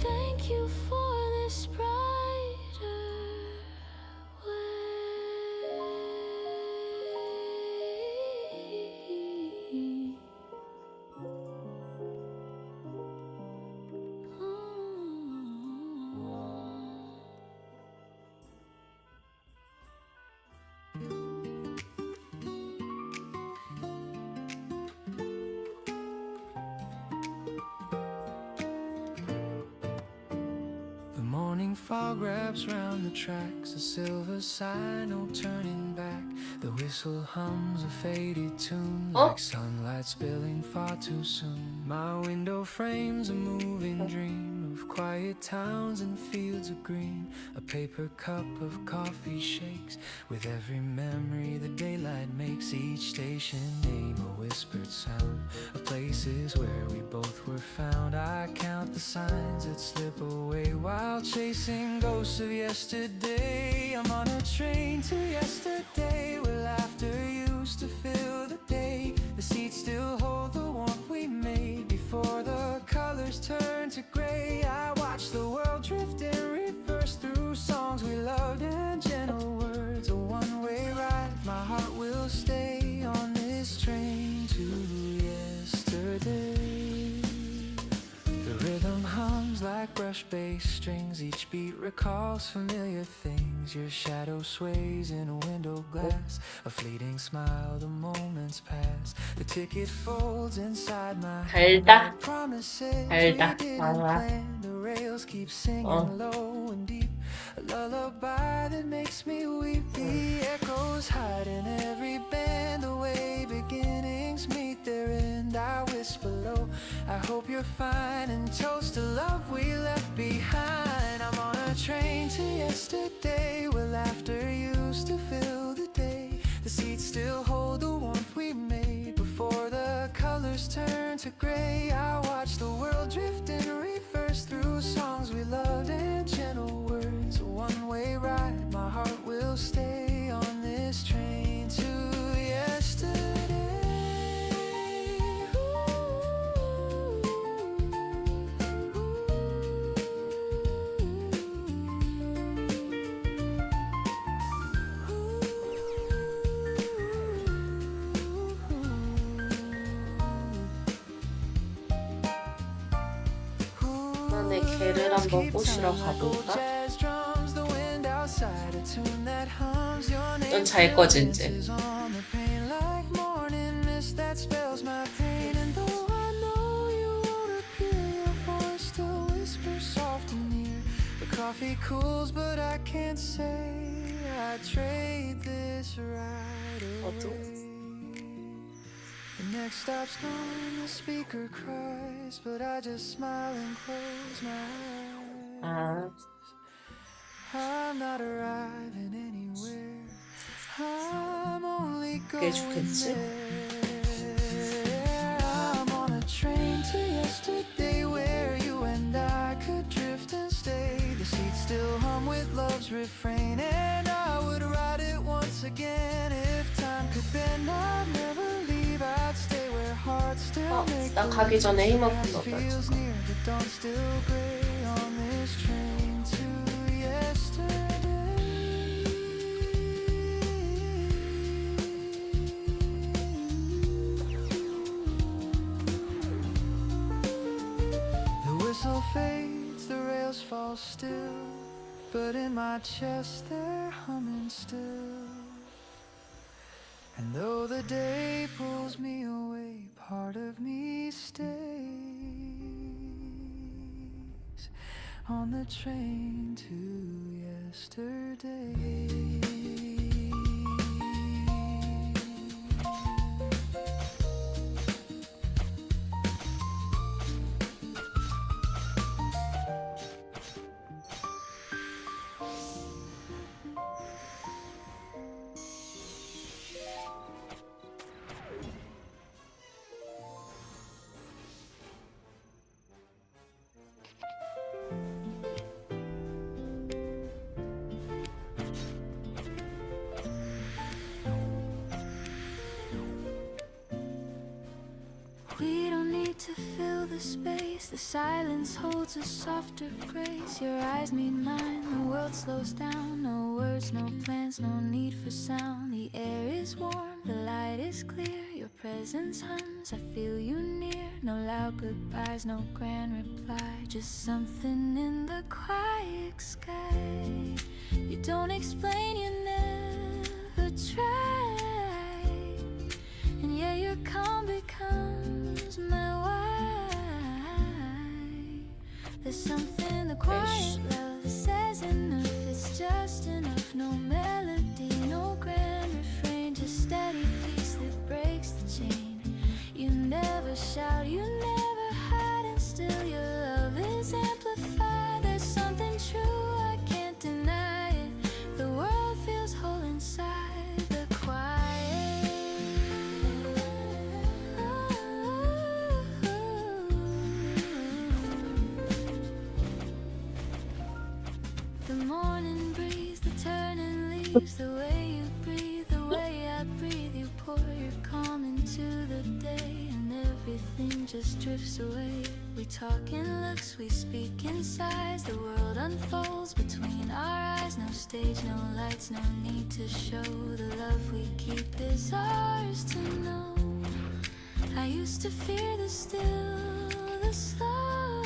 Thank you for this brighter way. The morning fog wraps round the tracks, a silver sign, no turning back. The whistle hums a faded tune, like sunlight spilling far too soon. My window frames a moving dream of quiet towns and fields of green. A paper cup of coffee shakes with every memory the daylight makes. Each station name a whispered sound of places where we both were found. I count the signs that slip away while chasing ghosts of yesterday. I'm on a train to yesterday, where laughter used to fill the day. The seats still hold the warmth we made before the colors turn to gray. I watch the world drift in reverse through songs we loved and gentle words. A one-way ride, my heart will stay on this train to yesterday. brush bass strings, each beat recalls familiar things. Your shadow sways in a window glass, a fleeting smile, the moments pass. The ticket folds inside my hand. 달다. Promises 달다. we didn't 나와. plan. The rails keep singing 어. low and deep, a lullaby that makes me weep. The echoes hide in every bend, the way beginnings meet their end. I whisper low, I hope you're fine, and toast to love we left behind. I'm on a train to yesterday, where laughter used to fill the day. The seats still hold the warmth we made before the colors turn to gray. I watch the world drift in reverse through songs we loved and gentle words. A one-way ride, my heart will stay on this train to yesterday. 내 개를 한번 꼬시러 가볼까? 넌 잘 거지 이제. Coffee cools, but I can't say I trade this right away. The next stop's gone, the speaker cries, but I just smile and close my eyes. 아, I'm not arriving anywhere. I'm only 그게 going 좋겠지? there. I'm on a train to yesterday, where you and I could drift and stay. The seats still hum with love's refrain, and I would ride it once again. If time could bend, I'd never leave. I'd stay where hearts still make 나 가기 전에 힘없는 거 feels near, the dawn still gray on this train to yesterday. The whistle fades, the rails fall still, but in my chest they're humming still. And though the day pulls me away, part of me stays on the train to yesterday. We don't need to fill the space. The silence holds a softer grace. Your eyes meet mine, the world slows down. No words, no plans, no need for sound. The air is warm, the light is clear. Your presence hums, I feel you near. No loud goodbyes, no grand reply. Just something in the quiet sky. You don't explain, you never try. And yeah, your calm becomes my why. There's something the quiet love says enough. It's just enough. No melody, no grand refrain. Just steady peace that breaks the chain. You never shout, you never hide, and still your love is amplified. There's something true, I can't deny it. The world feels whole inside the quiet. The morning breeze, the turning leaves, the way you breathe, the way I breathe. You pour your calm into the day, and everything just drifts away. We talk in looks, we speak in sighs. The world unfolds between our eyes. No stage, no lights, no need to show. The love we keep is ours to know. I used to fear the still, the slow.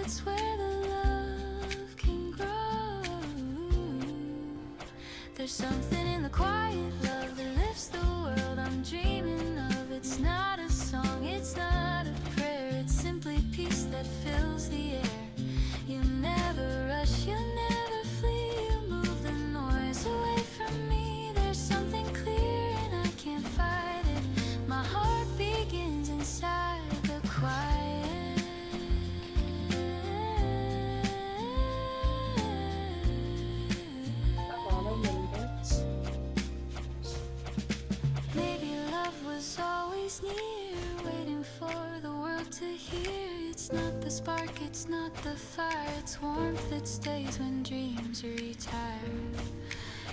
it's where the love can grow. There's something in the quiet love that lifts the world I'm dreaming of. It's not a song, it's not a prayer, it's simply peace that fills the air. You never rush, you never flee, you move the noise away from me. There's something clear and I can't fight it. My heart begins inside the quiet. Maybe love was always near, waiting for the world to hear. It's not the spark, it's not the fire, it's warmth that stays when dreams retire.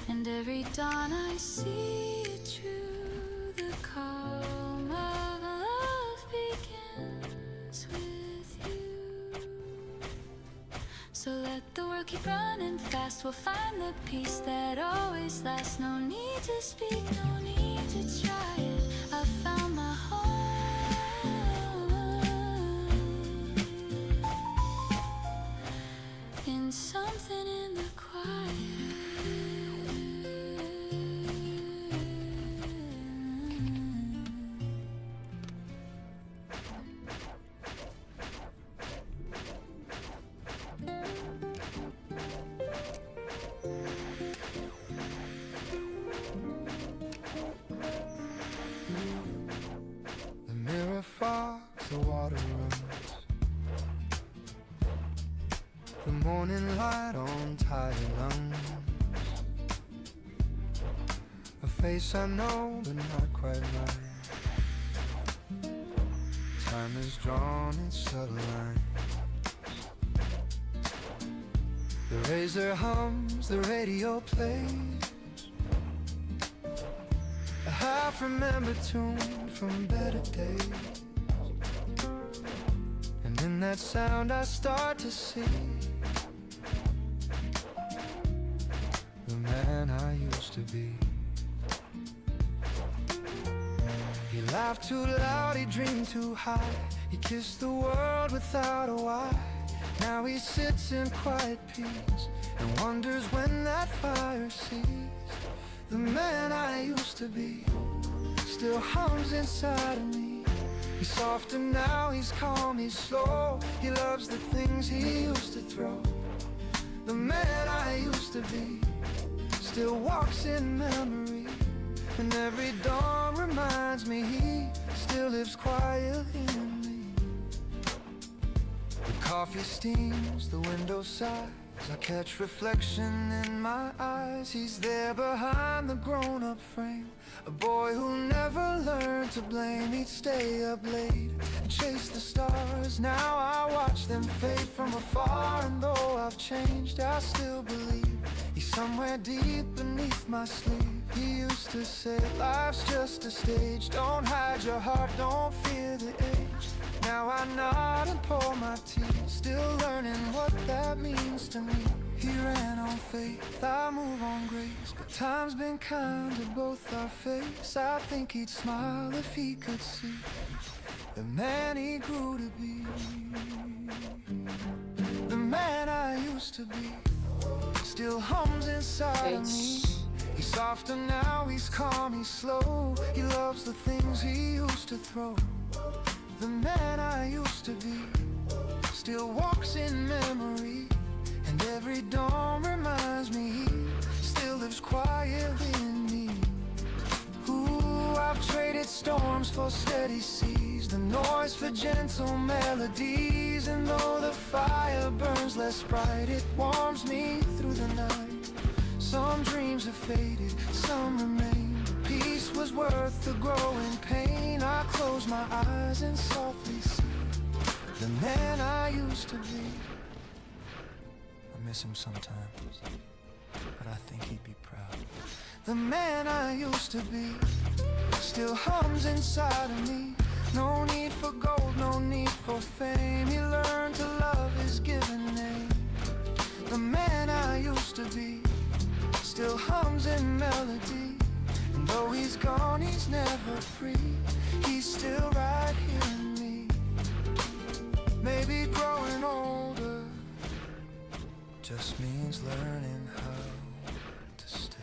And every dawn I see it true, the calm of love begins with you. So let the world keep running fast, we'll find the peace that always lasts. No need to speak, no need to try it, I found my home in something in the quiet. The mirror fogs, the water runs, the morning light on tired lungs. A face I know but not quite right. Time is drawn in subtle lines. The razor hums, the radio plays a half-remembered tune from better days. And in that sound I start to see the man I used to be. He laughed too loud, he dreamed too high, he kissed the world without a why. Now he sits in quiet peace and wonders when that fire sees. The man I used to be still hums inside of me. He's softer now, he's calm, he's slow. He loves the things he used to throw. The man I used to be still walks in memory, and every dawn reminds me he still lives quietly in me. The coffee steams, the window sighs, I catch reflection in my eyes. He's there behind the grown-up frame, a boy who never learned to blame. He'd stay up late and chase the stars. Now I watch them fade from afar, and though I've changed, I still believe he's somewhere deep beneath my sleeve. He used to say, life's just a stage, don't hide your heart, don't fear the age. Now I nod and pour my tea, still learning what that means to me. He ran on faith, I move on grace, but time's been kind to both our face. I think he'd smile if he could see the man he grew to be. The man I used to be still hums inside of me. He's softer now, he's calm, he's slow. He loves the things he used to throw. The man I used to be still walks in memory, and every dawn reminds me he still lives quietly in me. Ooh, I've traded storms for steady seas, the noise for gentle melodies. And though the fire burns less bright, it warms me through the night. Some dreams have faded, some remain. Peace was worth the growing pain. I close my eyes and softly see the man I used to be. I miss him sometimes, but I think he'd be proud. The man I used to be still hums inside of me. No need for gold, no need for fame. He learned to love his given name. The man I used to be still hums in melody, and though he's gone, he's never free. He's still right here in me. Maybe growing older just means learning how to stay.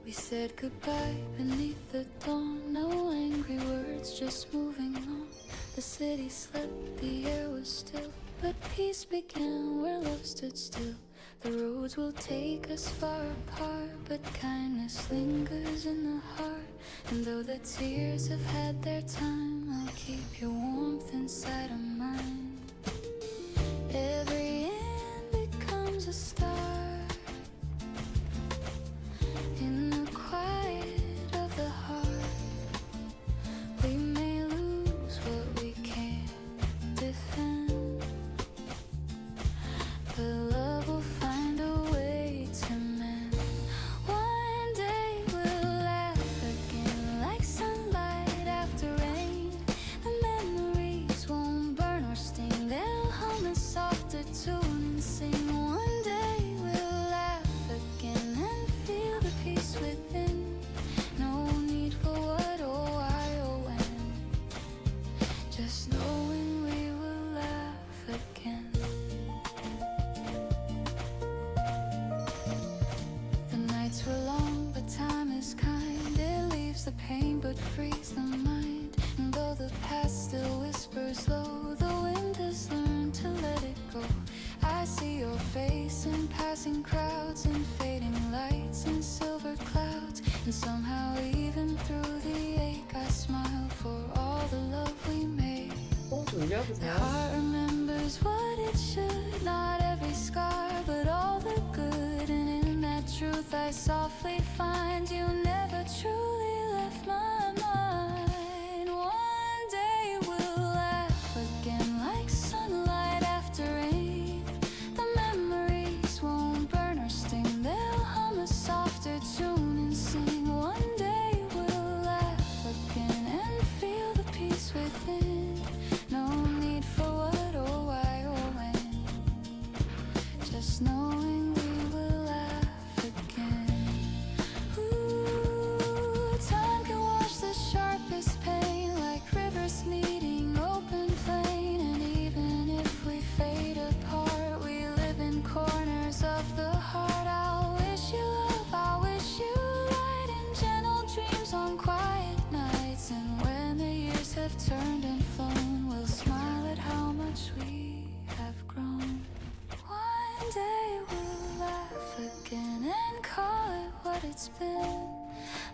We said goodbye beneath the dawn. No angry words, just moving on. The city slept, the air was still, but peace began where love stood still. The roads will take us far apart, but kindness lingers in the heart. And though the tears have had their time, I'll keep your warmth inside of mine. Every end becomes a start in the quiet of the heart. We may lose what we can't defend, but love will find a way to mend. One day we'll laugh again like sunlight after rain. The memories won't burn or sting, they'll hum a softer tune and sing. One day we'll laugh again and feel the peace within. No need for what or why or when, just knowing we will laugh again. The nights were long, but time is kind. It leaves the pain but frees the mind. And though the past still whispers low, the wind has learned to let it go. I see your face in passing crowds and fading lights and silver clouds. And somehow even through the ache I smile for all the love we made. 돌려보세요. Heart remembers what it should, not every scar, but all the good. And in that truth I softly find you never truly left my mind. One day we'll laugh again like sunlight after rain. The memories won't burn or sting, they'll hum a softer tune and sing. One day we'll laugh again and feel the peace within. No need for what or why or when, just knowing we will laugh again. Ooh, time can wash the sharpest pain like rivers meeting open plain. And even if we fade apart, we live in corners of the heart. I'll wish you love, I'll wish you light and gentle dreams on quiet nights. And when the years have turned and flown, we'll smile at how much we have grown. One day we'll laugh again and call it what it's been.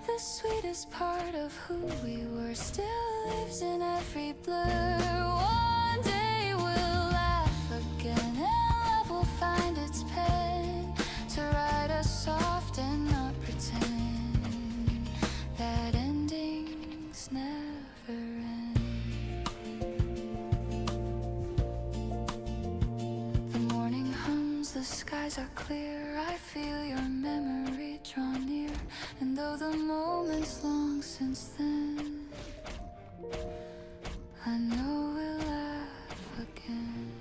The sweetest part of who we were still lives in every blur. One day we'll laugh again and love will find its pen to write us soft and not pretend that endings never end. The morning hums, the skies are clear. I feel your memory draw near. And though the moment's long since then, I know we'll laugh again.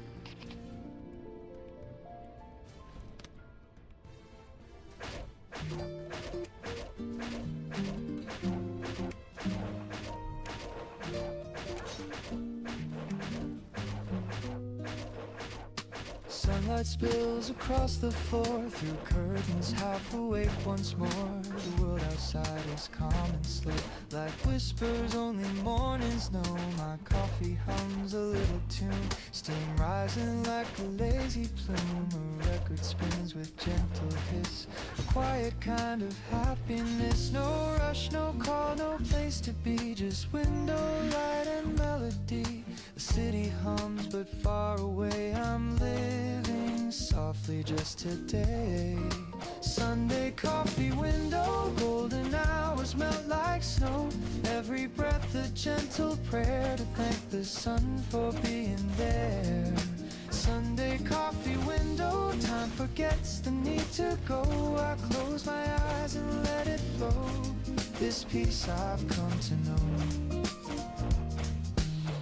Sunlight spills across the floor, through curtains, half awake once more. The world outside is calm and slow, like whispers only mornings know. My coffee hums a little tune, steam rising like a lazy plume. A record spins with gentle hiss, a quiet kind of happiness. No rush, no call, no place to be, just window light and melody. The city hums but far away, I'm living softly just today. Sunday coffee window, golden hours melt like snow. Every breath a gentle prayer to thank the sun for being there. Sunday coffee window, time forgets the need to go. I close my eyes and let it flow. This peace I've come to know.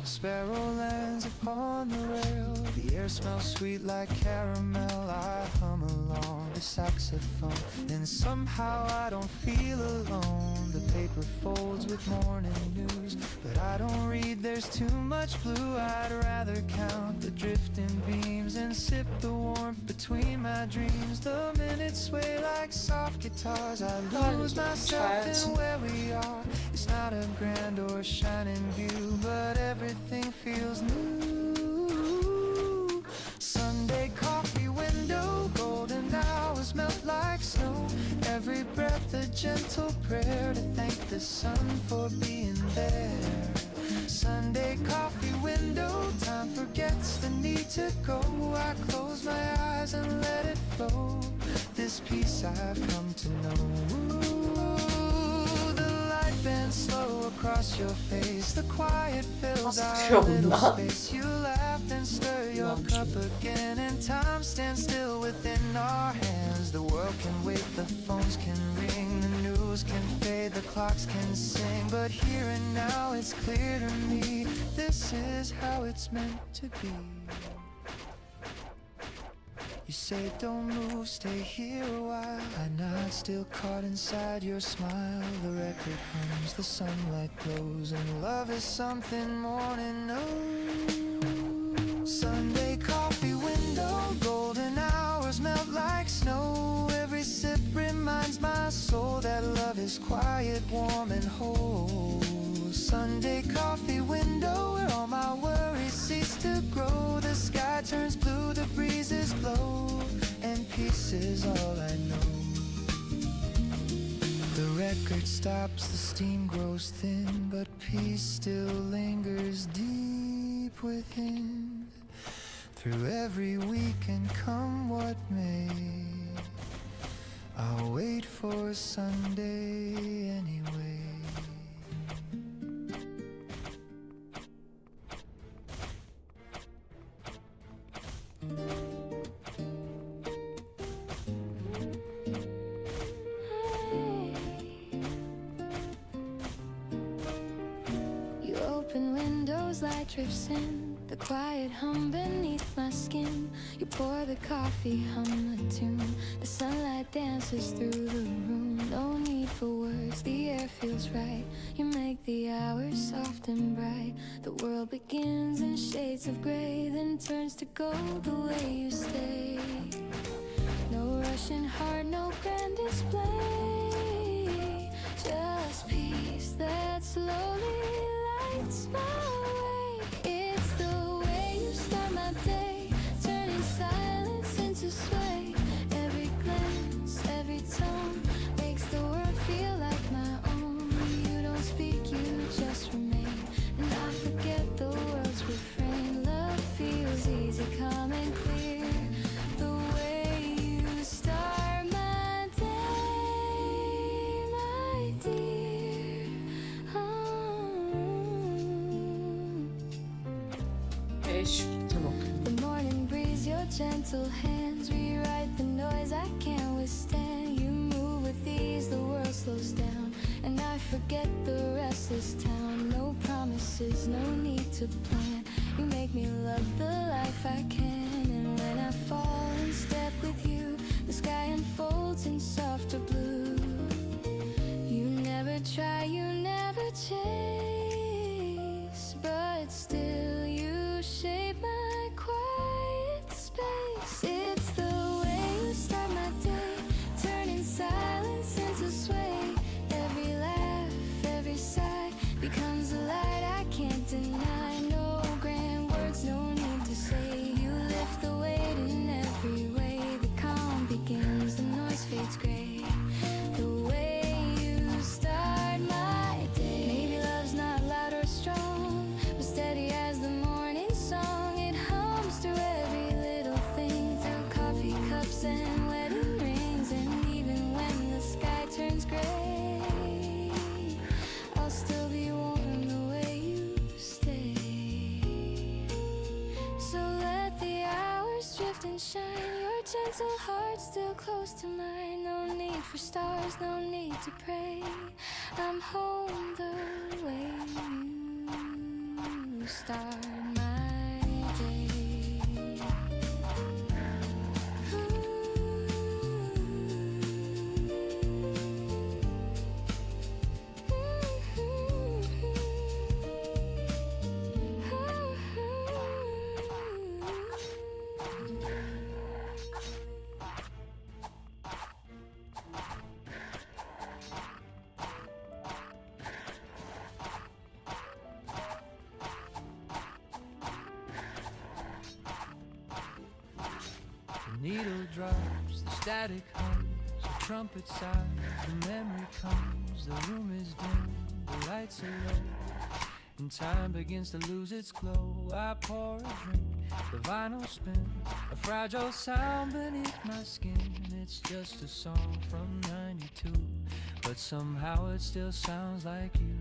Sparrow lands upon the rail. The air smells sweet like caramel. I hum along the saxophone, and somehow I don't feel alone. The paper folds with morning news, but I don't read, there's too much blue. I'd rather count the drifting beams and sip the warmth between my dreams. The minutes sway like soft guitars. I lose myself in where we are. It's not a grand or shining view, but everything feels new. Sunday coffee window, golden hours melt like snow. Every breath a gentle prayer to thank the sun for being there. Sunday coffee window, time forgets the need to go. I close my eyes and let it flow. This peace I've come to know. The light bends slow across your face. The quiet fills our little space. You laugh and stir your cup again, and time stands still within our hands. The world can wait, the phones can ring, the news can fade, the clocks can sing, but here and now it's clear to me, this is how it's meant to be. You say don't move, stay here a while. I nod, still caught inside your smile. The record hums, the sunlight glows, and love is something morning knows. Sunday coffee window, golden hours melt like snow. Every sip reminds my soul that love is quiet, warm and whole. Sunday coffee window, where all my worries cease to grow. The sky turns blue, the breezes blow, and peace is all I know. The record stops, the steam grows thin, but peace still lingers deep within. Through every week and come what may, I'll wait for Sunday anyway. You open windows, light drips in, the quiet hum beneath my skin. You pour the coffee, hum the tune, the sunlight dances through the room. No need for words, the air feels right. You make the hours soft and bright. The world begins in shades of gray, then turns to gold the way you stay. No rushing heart, no grand display, just peace that slowly lights my way. It's the way you start my day, turning silence into sway. Every glance, every tone makes the world feel like my own. You don't speak, you just remain, and I forget the world's refrain. Love feels easy, calm and clear. The way you start my day, my dear. The morning breeze, your gentle hands rewrite the noise I can't withstand. You move with ease, the world slows down, and I forget the restless town. No promises, no need to plan. You make me love the life I can, and when I fall in step with you, the sky unfolds in softer blue. You never try, you never chase, but still you shape my quiet space. It's the way you start my day, turning silence into sway. Every laugh, every sigh becomes a light I can't deny. No grand words, no need to say. You lift the weight in every way. The calm begins, the noise fades gray. The way you start my day. Maybe love's not loud or strong, but steady as the morning song. It hums through every little thing, through coffee cups and wedding rings. And even when the sky turns gray, I'll still be warm the way you stay. So let the hours drift and shine. Your gentle heart still close to mine. No need for stars, no need to pray. I'm home the way you start my day. The needle drops, the static hums, the trumpet sighs, the memory comes, the room is dim, the lights are low, and time begins to lose its glow. I pour a drink, the vinyl spins, a fragile sound beneath my skin. It's just a song from '92, but somehow it still sounds like you.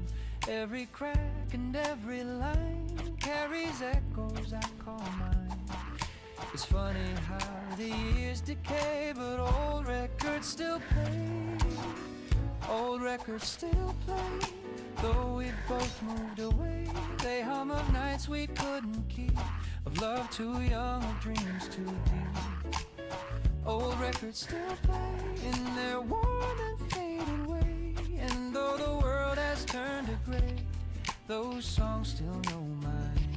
Every crack and every line carries echoes I call mine. It's funny how the years decay, but old records still play. Old records still play, though we've both moved away. They hum of nights we couldn't keep, of love too young, of dreams too deep. Old records still play in their warm and faded way, and though the world has turned to gray, those songs still know my name.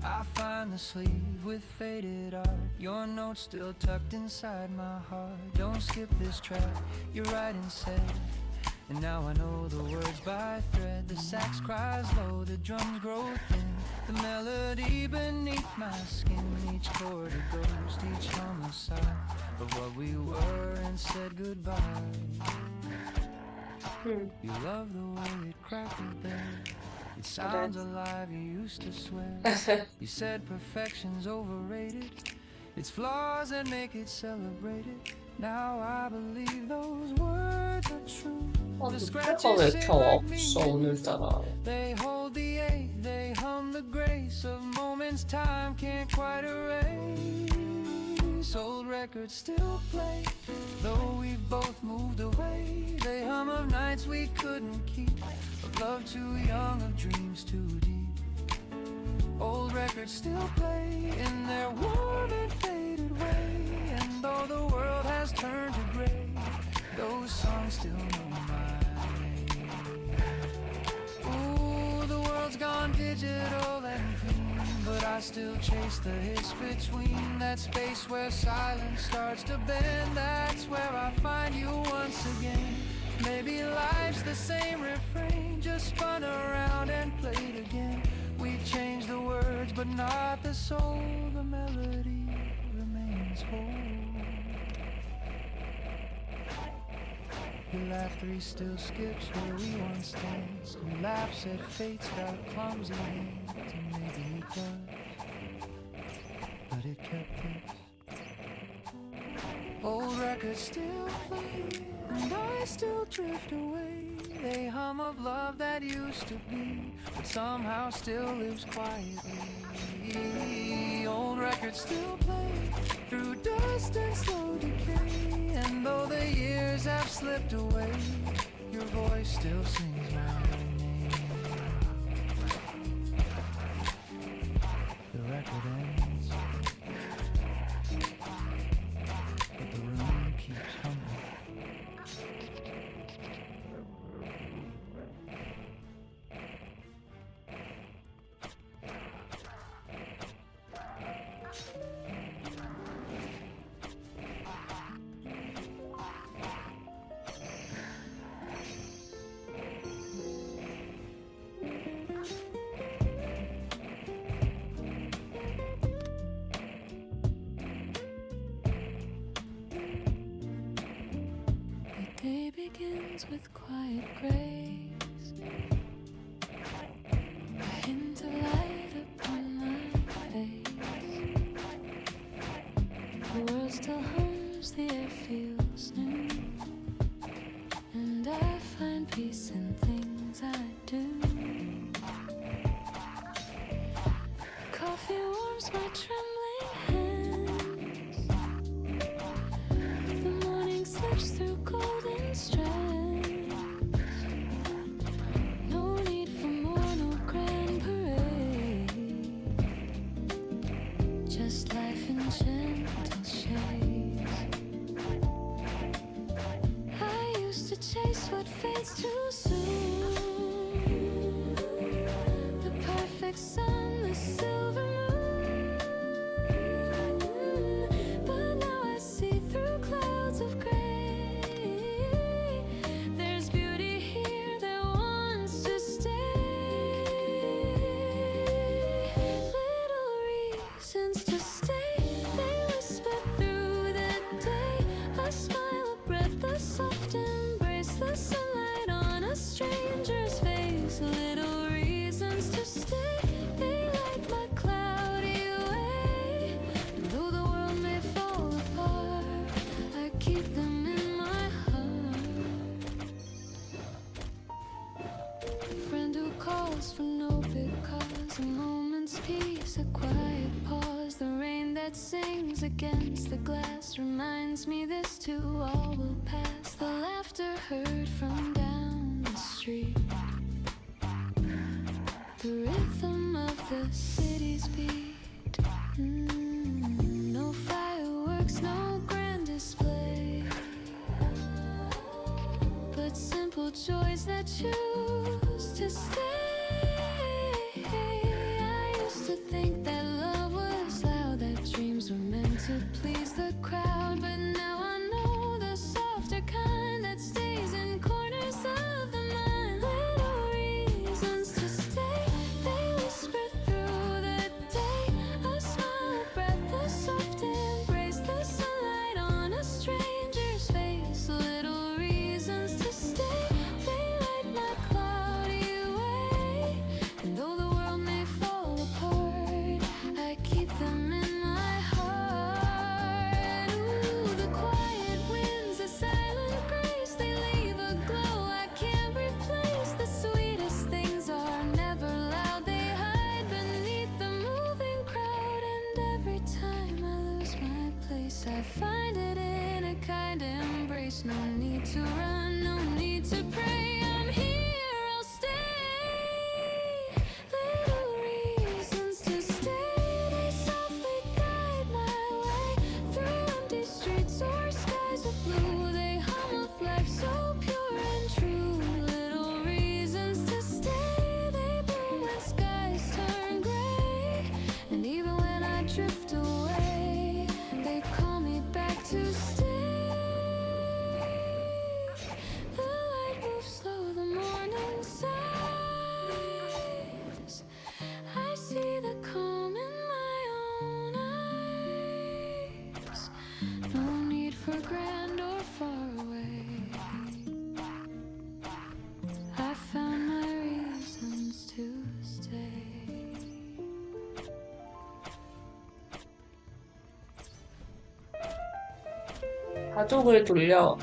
I find the sleeve with faded art, your notes still tucked inside my heart. Don't skip this track, you're right and said, and now I know the words by thread. The sax cries low, the drums grow thin, the melody beneath my skin. Each chord a ghost, each hum a sigh of what we were and said goodbye. You love the way it crackled there. It sounds alive, you used to swear. You said perfection's overrated, it's flaws that make it celebrated. Now I believe those words are true. The scratches 왜 sit 이렇게 like me. 없어 오늘따라. They hold the ache, they hum the grace of moments time can't quite erase. Old records still play, though we've both moved away. They hum of nights we couldn't keep, of love too young, of dreams too deep. Old records still play in their warm and faded way, and though the world has turned to gray, those songs still know my name. Ooh, the world's gone digital and clean, but I still chase the hiss between. That space where silence starts to bend, that's where I find you once again. Maybe life's the same refrain, just spun around and played again. We changed the words, but not the soul. The melody remains whole. Your laughter still skips where we once danced. Your laugh said fate's got clumsy hands, and maybe it does, but it kept us. Old records still play, and I still drift away. They hum of love that used to be, but somehow still lives quietly. Old records still play through dust and slow decay, and though the years have slipped away, your voice still sings my name. The record ends, but the room keeps humming. The day begins with quiet grace, a hint of light upon my face. The world still hums, the air feels new, and I find peace in things I do. Coffee warms my trembling hands, gentle shades. I used to chase what fades too soon. The perfect sun, the silver moon. But now I see through clouds of gray. There's beauty here that wants to stay. Little reasons to stay. They whisper through the day. A smile, a breath, a soft embrace, the sunlight on a stranger's face. Little reasons to stay. They light my cloudy way. And though the world may fall apart, I keep them in my heart. A friend who calls for no big cause, a moment's peace, a quiet pause. The rain that sings against the glass reminds me this too all will pass. The laughter heard from down the street, the rhythm of the city's beat. No fireworks, no grand display, but simple joys that choose to stay. I used to think that love was loud, that dreams were meant to please the crowd, but now I know the softer kind that stays in corners of the mind. Little reasons to stay, they whisper through the day. A smile, a breath, a soft embrace, the sunlight on a stranger's face. Little reasons to stay, they light my cloudy way. And though the world may fall apart, I keep them in my heart. Ooh, the quiet winds, the silent grace, they leave a glow I can't replace. The sweetest things are never loud, they hide beneath the moving crowd. And every time I lose my place, I find it in a kind embrace. No need to run, no need to pray. I'm here, I'll stay. Little reasons to stay, they softly guide my way through empty streets or skies of blue. They hum of life so pure and true. Little reasons to stay, they bloom when skies turn gray. And even when I drift away, they call me back to stay. The light moves slow, the morning sighs. I see the calm in my own eyes. No need for grand or far away. I found my reasons to stay. 가족을 돌려.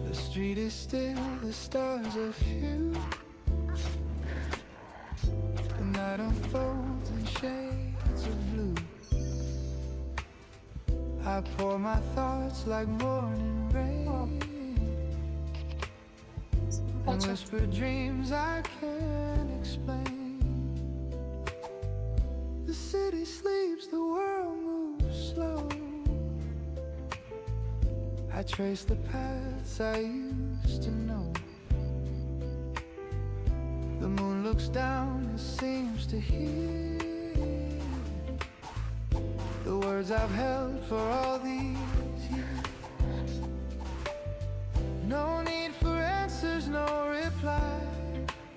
The street is still, the stars are few. The night unfolds in shades of blue. I pour my thoughts like morning rain and whisper dreams I can't explain. The city sleeps, the world moves slow. I trace the paths I used to know. The moon looks down and seems to hear the words I've held for all these years. No need for answers, no reply,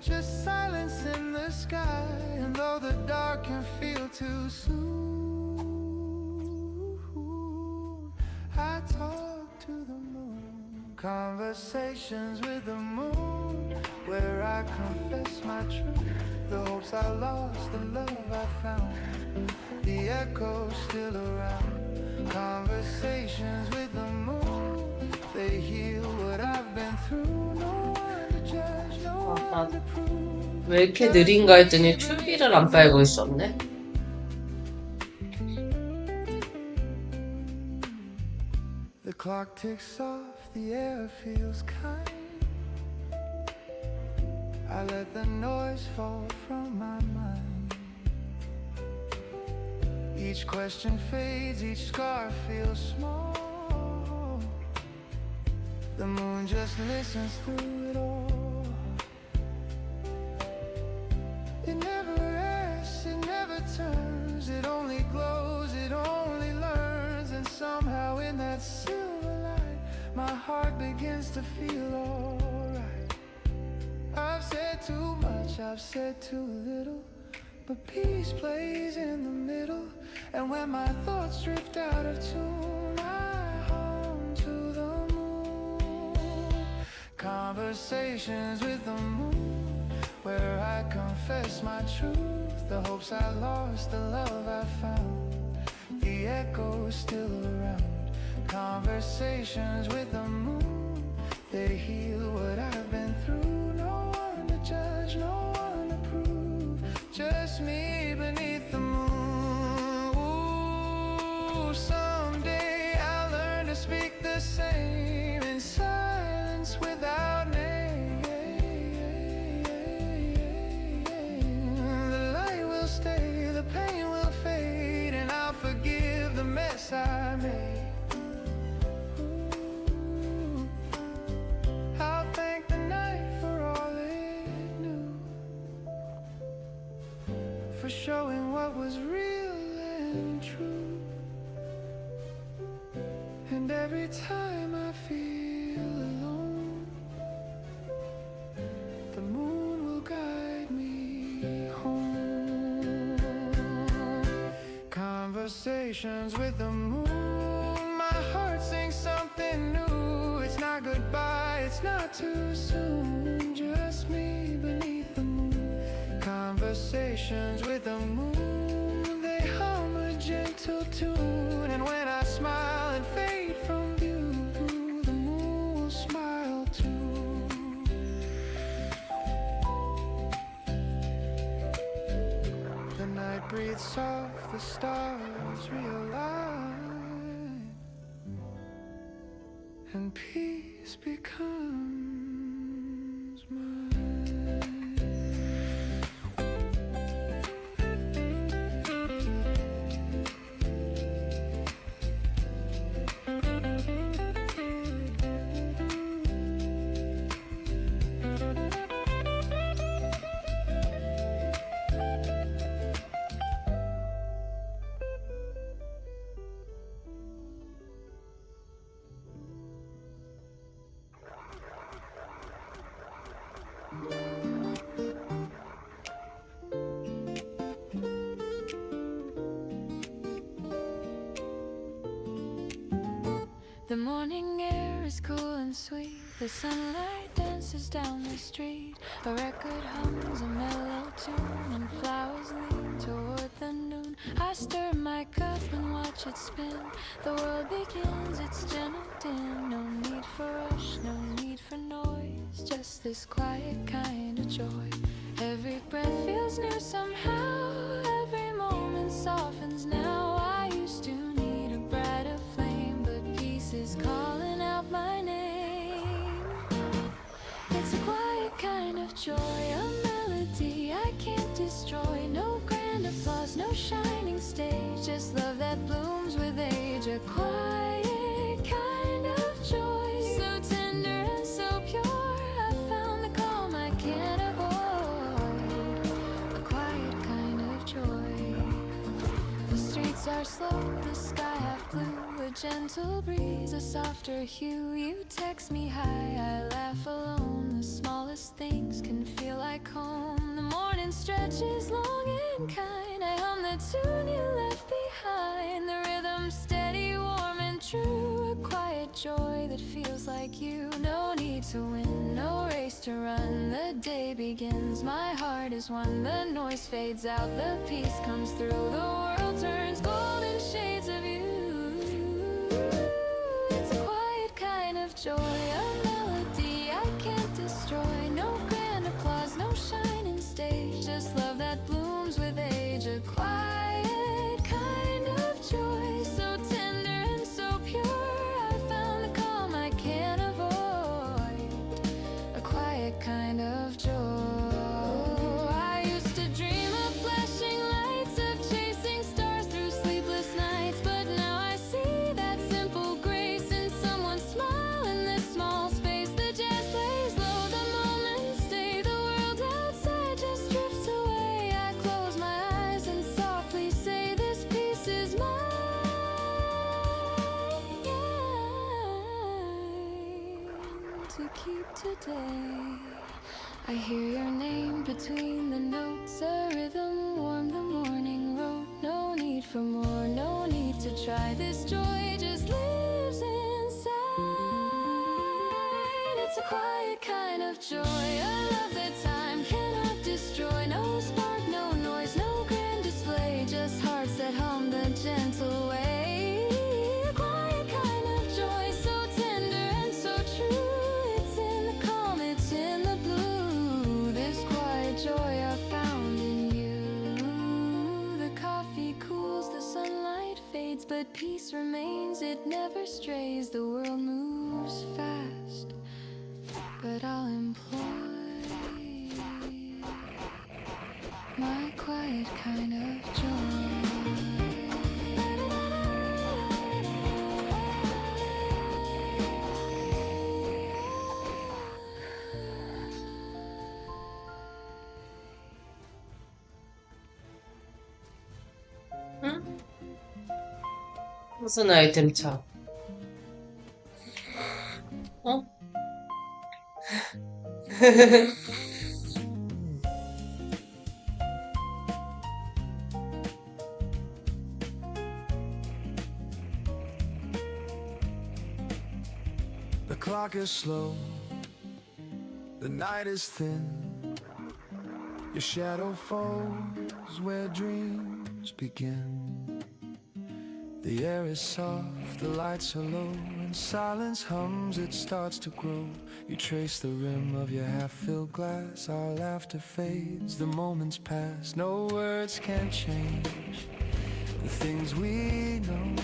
just silence in the sky. And though the dark can feel too soon, I talk to the moon. Conversations with the moon, where I confess my truth, the hopes I lost, the love I found, the echoes still around. Conversations with the moon, they heal what I've been through. No one to judge, no one to prove. 왜 이렇게 느린가 했더니 툴비를 안 빨고 있었네. clock ticks off, the air feels kind. I let the noise fall from my mind. Each question fades, each scar feels small. The moon just listens through it all. It never rests, it never turns. It only glows, it only learns. And somehow in that silver light, my heart begins to feel alright. I've said too much, I've said too little, but peace plays in the middle. And when my thoughts drift out of tune, I hum to the moon. Conversations with the moon, where I confess my truth. The hopes I lost, the love I found, the echo's still around. Conversations with the moon, they heal what I've been through. No one to judge, no one to prove, just me beneath the moon. Ooh, someday I'll learn to speak the same in silence without name. The light will stay, the pain will fade, and I'll forgive the mess I made. I'll thank the night for all it knew, for showing what was real and true. And every time I feel alone, the moon will guide me home. Conversations with the moon, my heart sings something new. It's not goodbye, it's not too soon, just me beneath the moon. Conversations with the moon, they hum a gentle tune. And when I smile and fade from view, the moon will smile too. The night breathes soft, the stars realign, and peace becomes mine. The morning air is cool and sweet. The sunlight dances down the street. A record hums a mellow tune, and flowers lean toward the noon. I stir my cup and watch it spin. The world begins its gentle din. No need for rush, no need for noise, just this quiet kind of joy. Every breath feels new somehow. Every moment softens now. I used to need a brighter flame, but peace is calling out my name. It's a quiet kind of joy, a melody I can't destroy. No grand applause, no shining stage, just love that blooms with age. A quiet kind of joy, so tender and so pure. I found the calm I can't avoid. A quiet kind of joy. The streets are slow, the sky half blue, a gentle breeze, a softer hue. You text me hi, I laugh alone. The smallest things can feel like home. The morning stretches long and kind. I hum the tune you left behind. The rhythm steady, warm and true. A quiet joy that feels like you. No need to win, no race to run. The day begins, my heart is one. The noise fades out, the peace comes through. The world turns golden shades of you. It's a quiet kind of joy, a melody I can't destroy. No grand applause, no shining stage, just love that blooms with age. A quiet kind of joy, so tender and so pure. I found I hear your name between the notes. A rhythm warm the morning road. No need for more, no need to try. This joy just lives inside. It's a quiet kind of joy, a love that time cannot destroy. No spark, no noise, no grand display, just hearts that hum the gentle way. A quiet kind of joy, so tender and so true. It's in the calm, it's in the blue. This quiet joy I found in you. The coffee cools, the sunlight fades, but peace remains, it never strays. The world moves fast, but I'll employ my quiet kind of joy. 응? 무슨 아이템 쳐? 어? The clock is slow, the night is thin. Your shadow falls where dreams begin. The air is soft, the lights are low, and silence hums, it starts to grow. You trace the rim of your half-filled glass, our laughter fades, the moments pass. No words can change the things we know,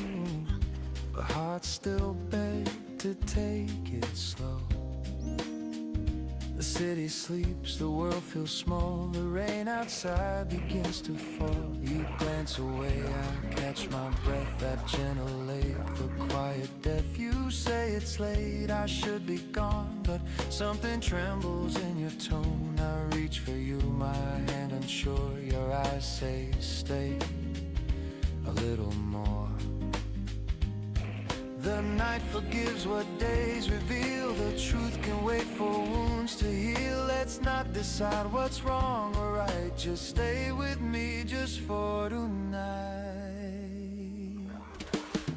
but hearts still beg to take it slow. The city sleeps, the world feels small, the rain outside begins to fall. You glance away, I catch my breath, that gentle lake, the quiet death. You say it's late, I should be gone, but something trembles in your tone. I reach for you, my hand unsure, your eyes say stay a little more. The night forgives what days reveal. The truth can wait for wounds to heal. Let's not decide what's wrong or right. Just stay with me just for tonight.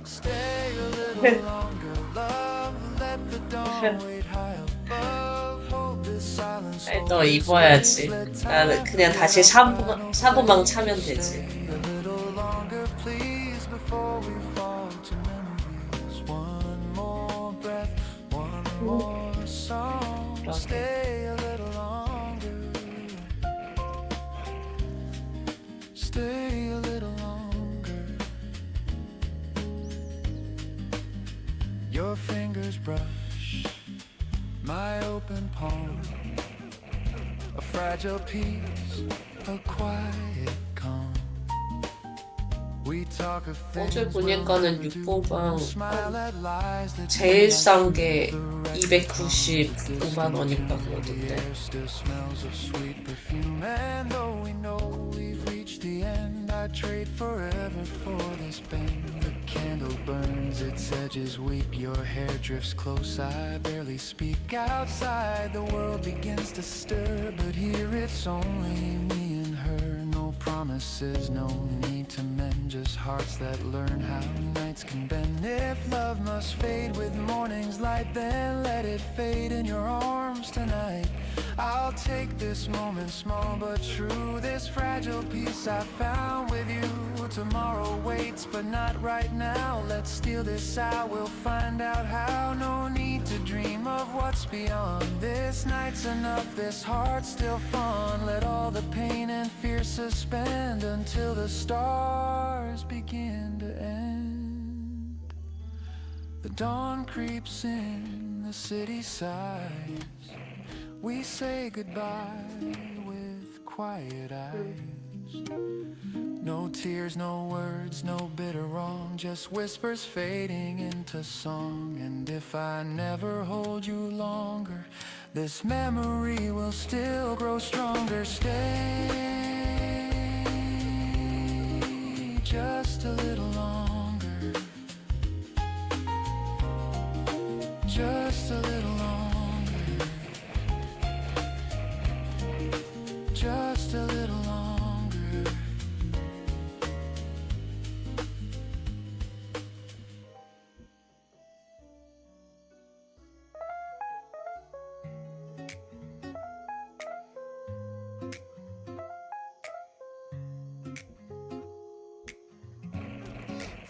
Stay a little longer, love. Let the dawn wait high above. Hold this silence. 아니, 너 입어야지. 나는 그냥 다시 사부망 차면 되지. A little longer, please, before we fall to memories. One more breath, one more song. Stay a little longer. Stay a little longer. Your fingers brush my open palm. A fragile piece, a quiet calm. We talk of 어제 things 보니까는 we'll never do. 육보가 Smile at lies that 제일 seem 싼 like 게 the rest 295만 원인가 The 그러던데. air still smells of sweet perfume, and though we know we've reached the end, I'd trade forever for this bend. The candle burns, its edges weep, your hair drifts close, I barely speak. Outside the world begins to stir, but here it's only me and her. No promises, no need to mend, just hearts that learn how nights can bend. If love must fade with morning's light, then let it fade in your arms tonight. I'll take this moment, small but true, this fragile piece I found with you. Tomorrow waits, but not right now. Let's steal this out, we'll find out how. No need to dream of what's beyond. This night's enough, this heart's still fun. Let all the pain and fear suspend until the stars begin to end. The dawn creeps in, the city sighs. We say goodbye with quiet eyes. No tears, no words, no bitter wrong, just whispers fading into song. And if I never hold you longer, this memory will still grow stronger. Stay just a little longer, just a little longer.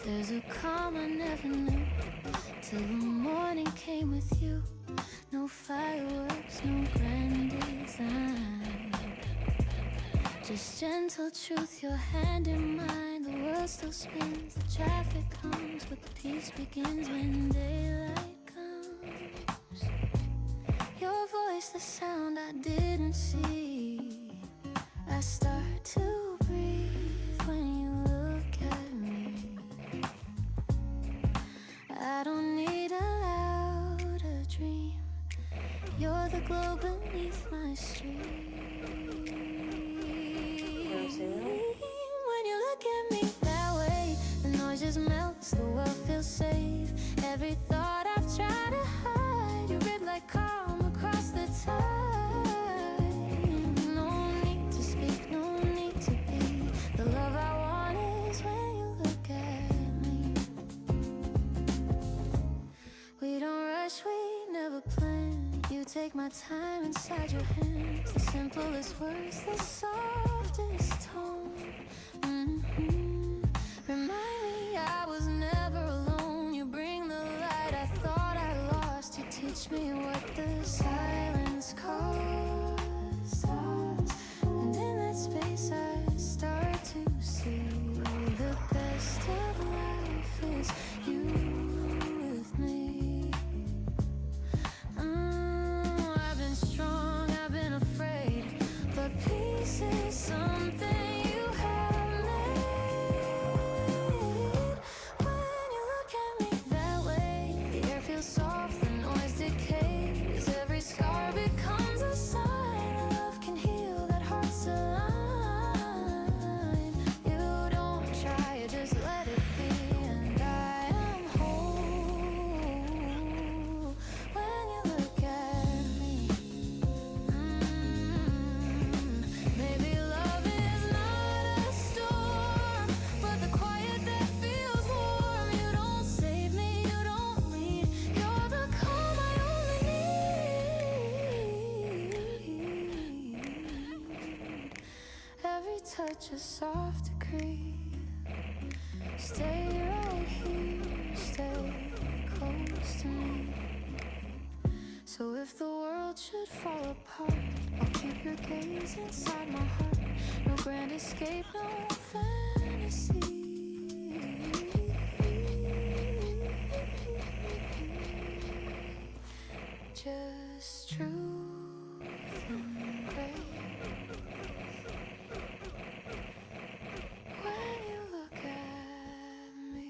There's a calm I never knew till the morning came with you. No fireworks, no grand design, just gentle truth, your hand in mine. The world still spins, the traffic hums, but the peace begins when daylight comes. Your voice, the sound I didn't see. I start to breathe when you look at me. I don't need a louder dream. You're the glow beneath my stream. When you look at me that way, the noise just melts, the world feels safe. Every thought I've tried to hide, you rip like calm across the tide. No need to speak, no need to be. The love I want is when you look at me. We don't rush, we never plan. You take my time inside your hands. The simplest words, the softest tone. Remind me I was never alone. You bring the light I thought I lost. You teach me what the silence costs. And in that space I start to see the best of life is you with me. I've been strong, I've been afraid, but peace is something you have made. When you look at me that way, the air feels soft, the noise decays. Every scar becomes a sign love can heal, that heart's alive. You don't try, you just let it be, and I am whole. When you look at me, maybe love is not a storm, but the quiet that feels warm. You don't save me, you don't lead, you're the calm I only need. Every touch a soft decree. Stay right here, stay close to me. So if the world should fall apart, I'll keep your gaze inside my heart. No grand escape, no fantasy. Just truth and grace. When you look at me.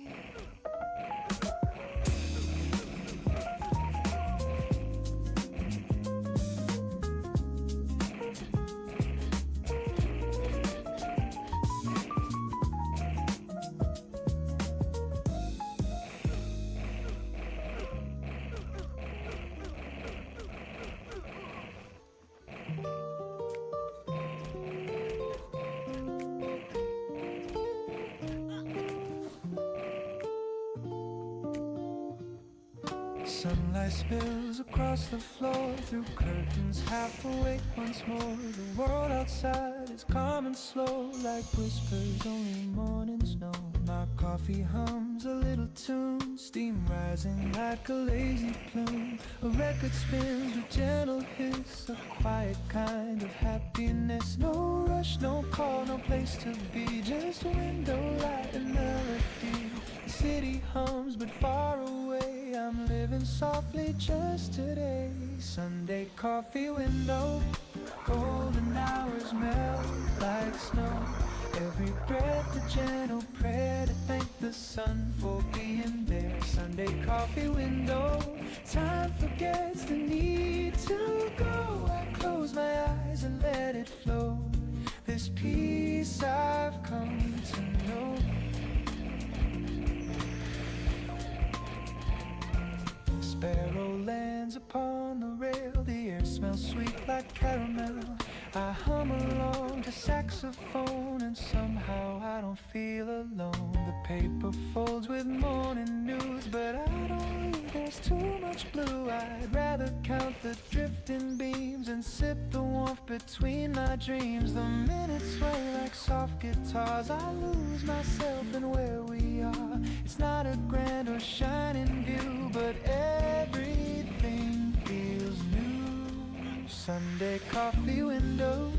Sunlight spills across the floor through curtains, half awake once more. The world outside is calm and slow, like whispers only mornings know. My coffee hums a little tune, steam rising like a lazy plume. A record spins with gentle hiss, a quiet kind of happiness. No rush, no call, no place to be, just a window light and melody. The city hums but far away, I'm living softly just today. Sunday coffee window, golden hours melt like snow. Every breath a gentle prayer to thank the sun for being there. Sunday coffee window, time forgets the need to go. I close my eyes and let it flow, this peace I've come to know. Sparrow lands upon the rail, the air smells sweet like caramel. I hum along to saxophone and somehow I don't feel alone. The paper folds with morning news, but I don't read, there's too much blue. I'd rather count the drifting beams and sip the warmth between my dreams. The minutes sway like soft guitars, I lose myself in where we are. It's Sunday coffee window,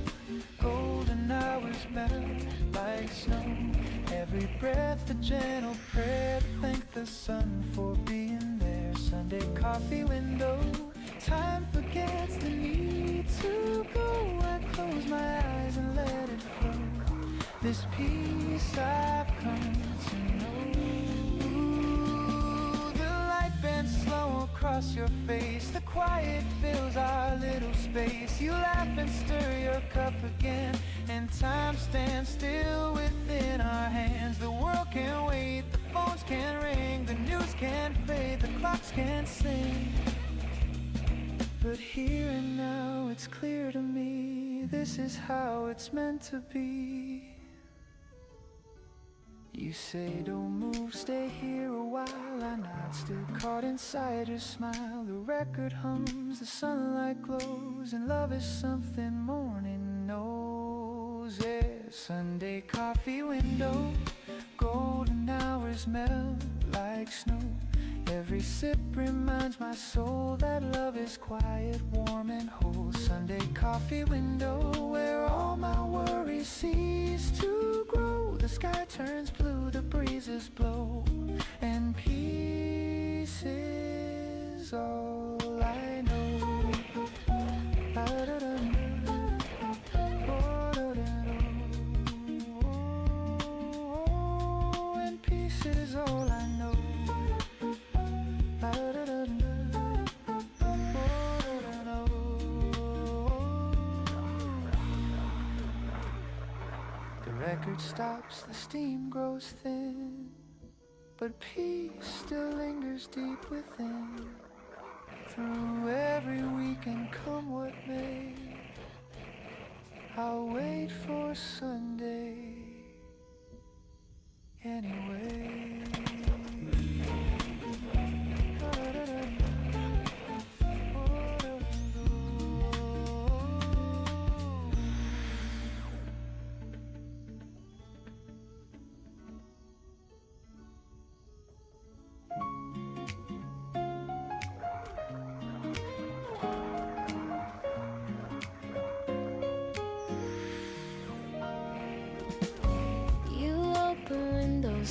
golden hours melt like snow. Every breath a gentle prayer to thank the sun for being there. Sunday coffee window, time forgets the need to go. I close my eyes and let it flow. This peace I've come to know. Ooh, the light bends slow across your face. The quiet fills our little space. You laugh and stir your cup again, and time stands still within our hands. The world can't wait, the phones can't ring, the news can't fade, the clocks can't sing. But here and now it's clear to me, this is how it's meant to be. You say don't move, stay here a while. I nod, still caught inside your smile. The record hums, the sunlight glows, and love is something morning knows. Yeah, Sunday coffee window, golden hours melt like snow. Every sip reminds my soul that love is quiet, warm and whole. Sunday coffee window, where all my worries cease to grow. The sky turns blue, the breezes blow, and peace is all I know. And peace is all I know. The record stops, the steam grows thin, but peace still lingers deep within. Through every week and come what may, I'll wait for Sunday anyway.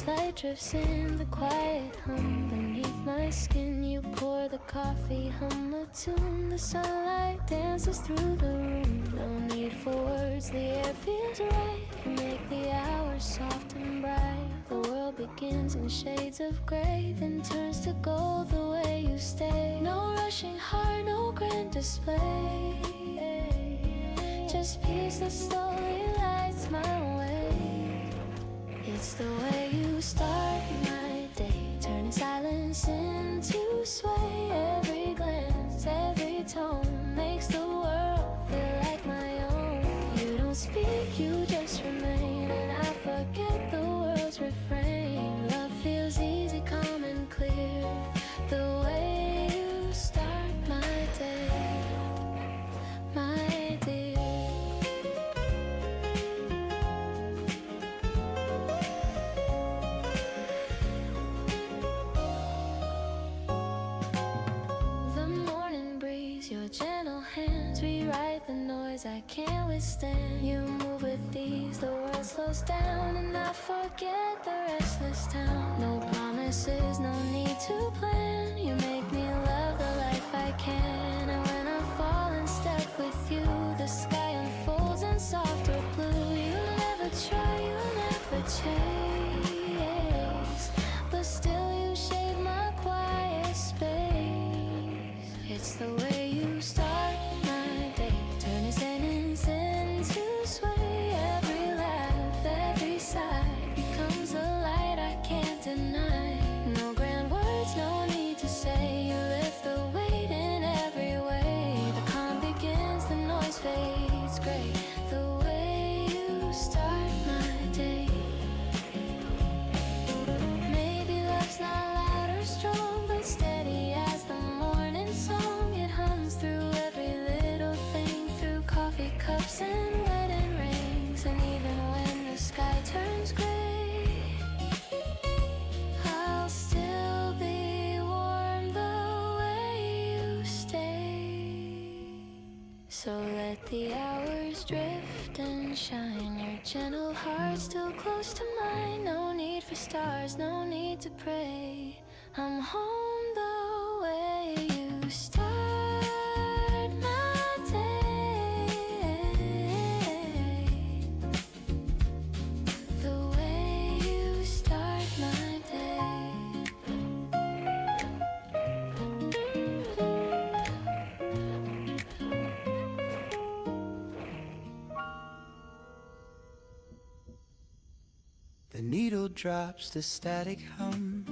Light drifts in, the quiet hum beneath my skin. You pour the coffee, hum a tune. The sunlight dances through the room. No need for words, the air feels right. You make the hours soft and bright. The world begins in shades of gray, then turns to gold the way you stay. No rushing heart, no grand display, just peace that slowly lights my way. It's the way you start my day, turning silence into sway. Every glance, every tone makes the world feel like my own. You don't speak, you just remain, and I forget the world's refrain. Love feels easy, calm and clear, the way you start my day, my dear. I can't withstand. You move with ease, the world slows down, and I forget the restless town. No promises, no need to plan. You make me love the life I can. And when I fall in step with you, the sky unfolds in softer blue. You never try, you never chase, but still you shape my quiet space. It's the way you start my day, turning sentence into sway. Every laugh, every sigh becomes a light I can't deny. No grand words, no need to say. You lift the weight in every way. The calm begins, the noise fades gray. The way you start my day. Maybe love's not loud or strong, but steady as the morning song. It hums through every little thing, through coffee cups and wedding rings. And even when the sky turns gray, I'll still be warm the way you stay. So let let the hours drift and shine. Your gentle heart still close to mine. No need for stars, no need to pray. I'm home the way you start my day. The way you start my day. The needle drops, the static hums.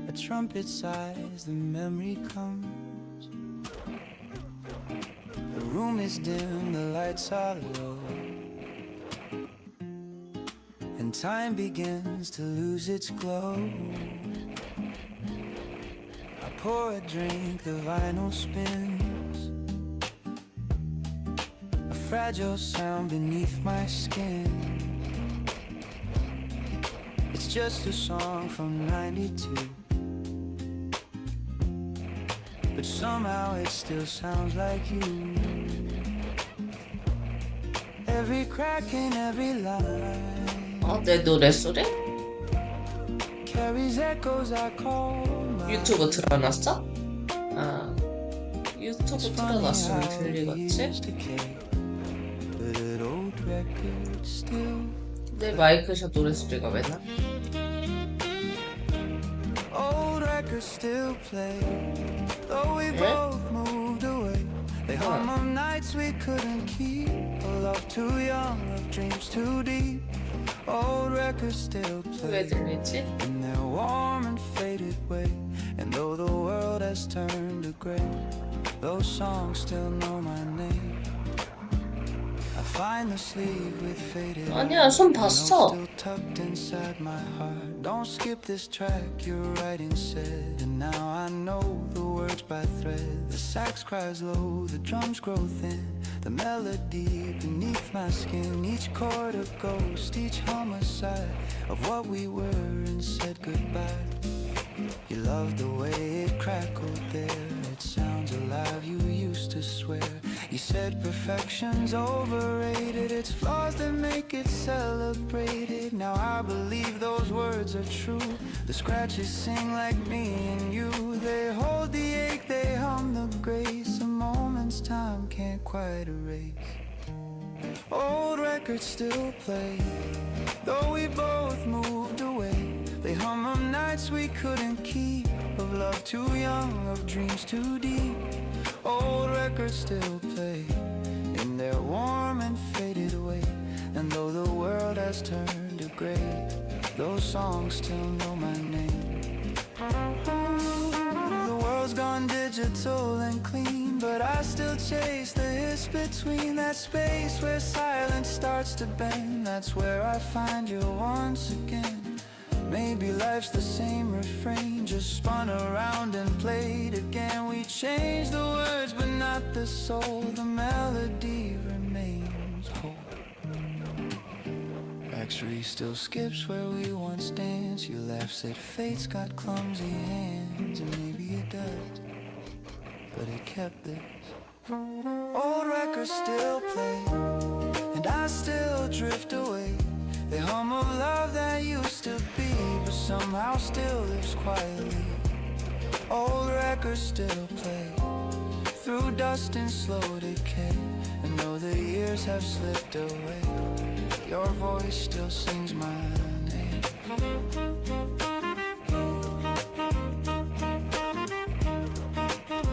A trumpet sighs, the memory comes. The room is dim, the lights are low, and time begins to lose its glow. I pour a drink, the vinyl spins, a fragile sound beneath my skin. It's just a song from '92, but somehow it still sounds like you. Every crack in every line 내 노랫소리? carries echoes I call mine. 유튜브 틀어놨어? 아, 유튜브 It's funny 틀어놨으면 how the 들리겠지? years decay, but an old record still. 내 마이크샷 노랫소리가 왜 나? Old records still play, though we both moved away. They hum of nights we couldn't keep, a love too young, of dreams too deep. Old records still 왜 play 들리지? in their warm and faded way. And though the world has turned to gray, those songs still know my name. I find the sleeve with faded 아니야, 손 eyes, 봤어. still tucked inside my heart. Don't skip this track, your writing said. And now I know the words by thread. The sax cries low, the drums grow thin, the melody beneath my skin. Each chord a ghost, each homicide of what we were and said goodbye. You loved the way it crackled there. It sounds alive, you used to swear. You said perfection's overrated, it's flaws that make it celebrated. Now I believe those words are true. The scratches sing like me and you. They hold the ache, they hum the grace. A moment's time can't quite erase. Old records still play, though we both moved away. They hum of nights we couldn't keep, of love too young, of dreams too deep. Old records still play in their warm and faded way. And though the world has turned to gray, those songs still know my name. The world's gone digital and clean, but I still chase the hiss between. That space where silence starts to bend, that's where I find you once again. Maybe life's the same refrain, just spun around and played again. We changed the words but not the soul, the melody remains whole. X-ray still skips where we once danced. You laugh, said fate's got clumsy hands, and maybe it does, but it kept this. Old records still play, and I still drift away. They hum of love that used to be, but somehow still lives quietly. Old records still play through dust and slow decay. And though the years have slipped away, your voice still sings my name.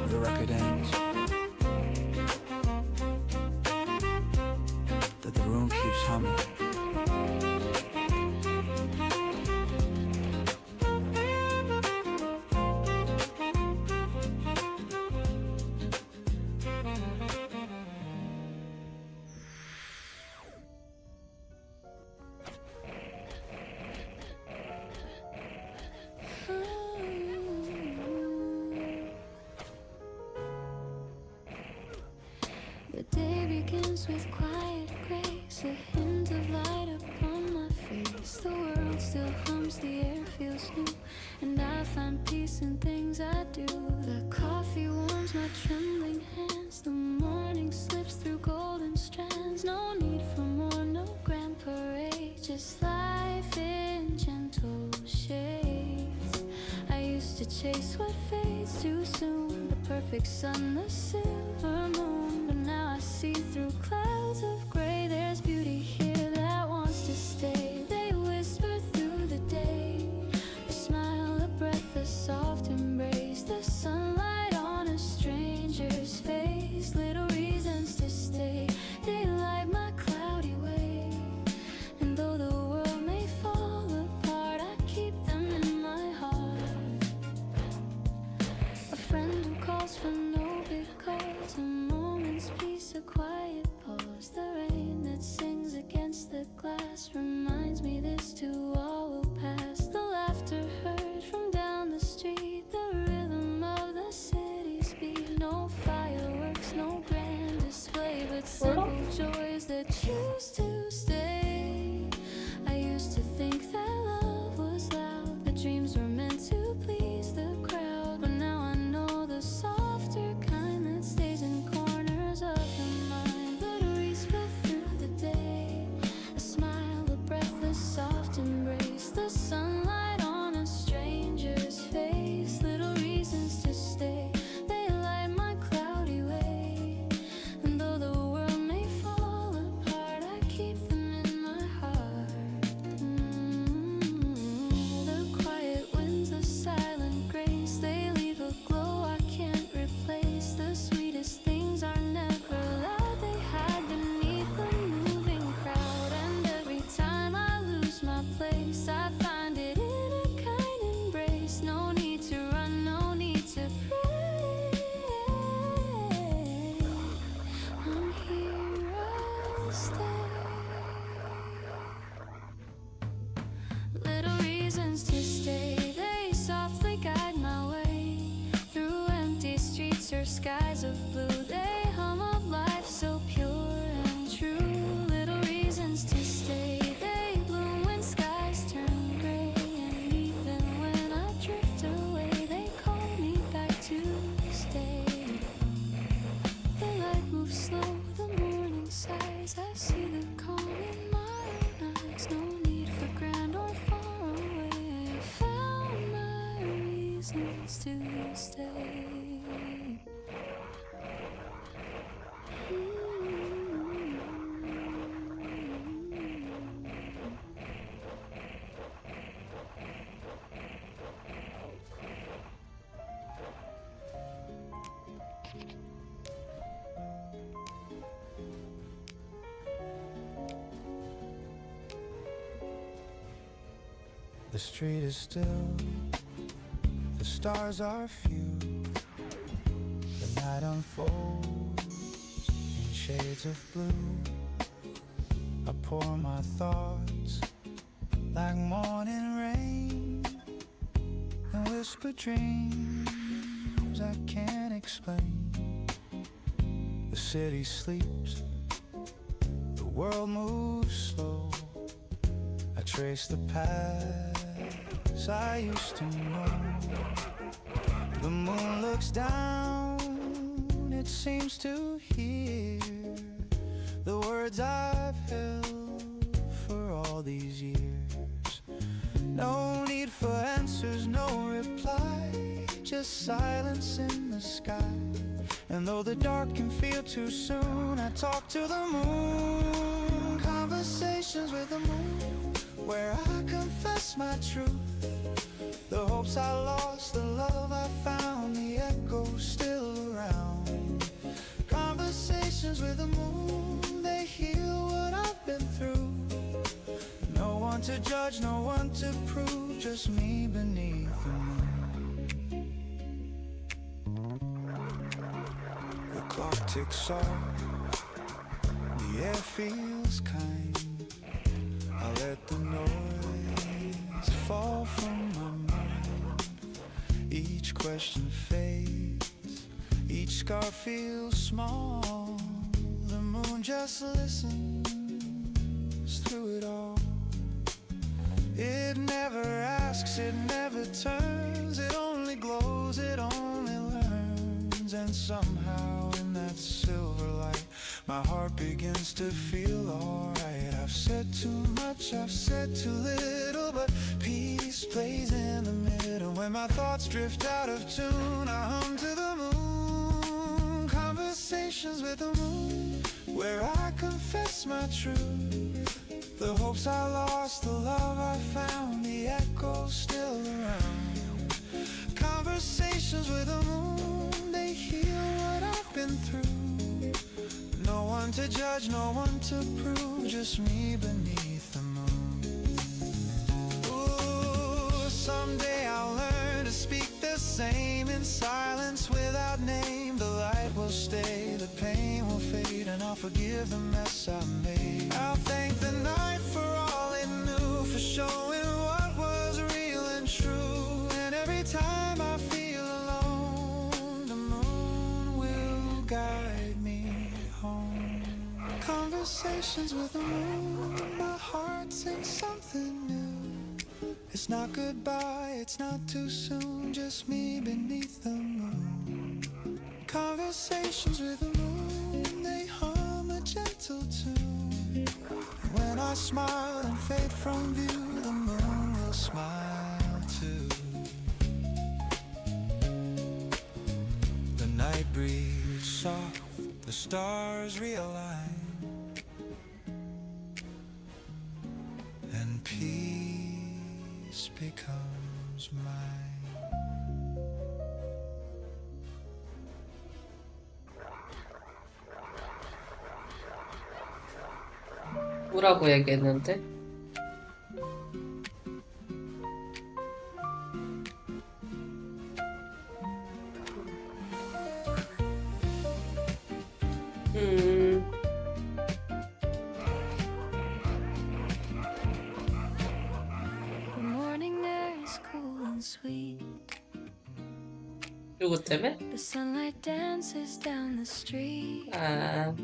The record ends, that the room keeps humming. The day begins with quiet grace, a hint of light upon my face. The world still hums, the air feels new, and I find peace in things I do. The coffee warms my trembling hands, the morning slips through golden strands. No need for more, no grand parade, just life in gentle shades. I used to chase what fades too soon, the perfect sun, the silver moon, but now I see through clouds of gray. There's beauty here that wants to stay. They whisper through the day, a smile, a breath, a soft embrace, the sunlight on a stranger's face. Little reasons to stay, they light my cloudy way. And though the world may fall apart, I keep them in my heart. A friend who calls for no big calls, a moment's peace, a quiet pause. The rain that sings against the glass reminds me this too all will pass. The laughter heard from down the street, the rhythm of the city's beat. No fireworks, no grand display, but simple joys that choose to stay. I used to think that love was loud, that dreams were meant to please the crowd, but now I know the softer kind that stays in corners of the mind. Little whisper through the day, a smile, a breath, a soft embrace, the sunlight on a stranger's face. Little reasons to stay, they light my cloudy way. And though the world may fall apart, I keep them in my heart. The quiet winds, the silent grace, they leave a glow I can't replace. The sweetest things are never loud, they hide beneath the moving crowd. And every time I lose my place, I find it in a kind embrace. No need to run, no need to pray. I'm here, I'll stay. Little reasons to stay, they softly guide my way through empty streets or skies of blue. They hum of life so pure and true. Little reasons to stay, they bloom when skies turn gray, and even when I drift away, they call me back to stay. The light moves slow, the morning sighs, I see the calm in my own eyes. No need for grand or far away, I found my reasons to stay. The street is still, the stars are few, the night unfolds in shades of blue. I pour my thoughts like morning rain and whisper dreams I can't explain. The city sleeps, the world moves slow. I trace the paths I used to know. The moon looks down, it seems to hear the words I've held for all these years. No need for answers, no reply, just silence in the sky. And though the dark can feel too soon, I talk to the moon. Conversations with the moon, where I confess my truth. The hopes I lost, the love I found, the echoes still around. Conversations with the moon, they heal what I've been through. No one to judge, no one to prove, just me beneath the moon. The clock ticks off, the air feels kind. I let the noise fall from my mind. Each question fades, each scar feels small. The moon just listens through it all. It never asks, it never turns, it only glows, it only learns. And somehow in that silver light, my heart begins to feel alright. I've said too much, I've said too little, but peace plays in the middle. When my thoughts drift out of tune, I hum to the moon. Conversations with the moon, where I confess my truth. The hopes I lost, the love I found, the echoes still around. Conversations with the moon, they heal what I've been through. No one to judge, no one to prove, just me beneath the moon. Ooh, someday I'll learn to speak the same in silence without name. The light will stay, the pain will fade, and I'll forgive the mess I made. I'll thank the night for all it knew, for showing what was real and true. And every time I feel alone, the moon will guide me home. Conversations with the moon, my heart sings something new. It's not goodbye, it's not too soon, just me beneath the moon. Conversations with the moon, they hum a gentle tune. When I smile and fade from view, the moon will smile too. The night breeze soft, the stars realign, and peace becomes mine. 뭐라고 얘기했는데? The morning air is cool and sweet. 누구 때문에? The sunlight dances down the street. 아,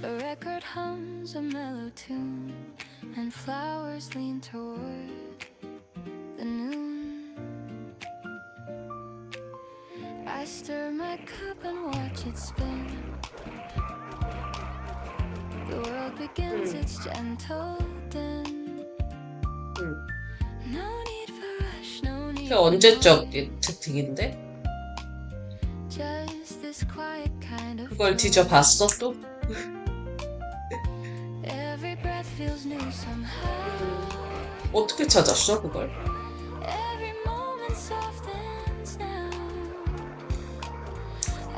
A record hums a mellow tune, and flowers lean toward the noon. I stir my cup and watch it spin. The world begins its gentle din. No need for rush, no need 이게 for 언제적 noise. 채팅인데? Just this quiet kind of 그걸 뒤져봤어 또? Every breath feels new somehow. 어떻게 찾았어 그걸? Every moment softens now.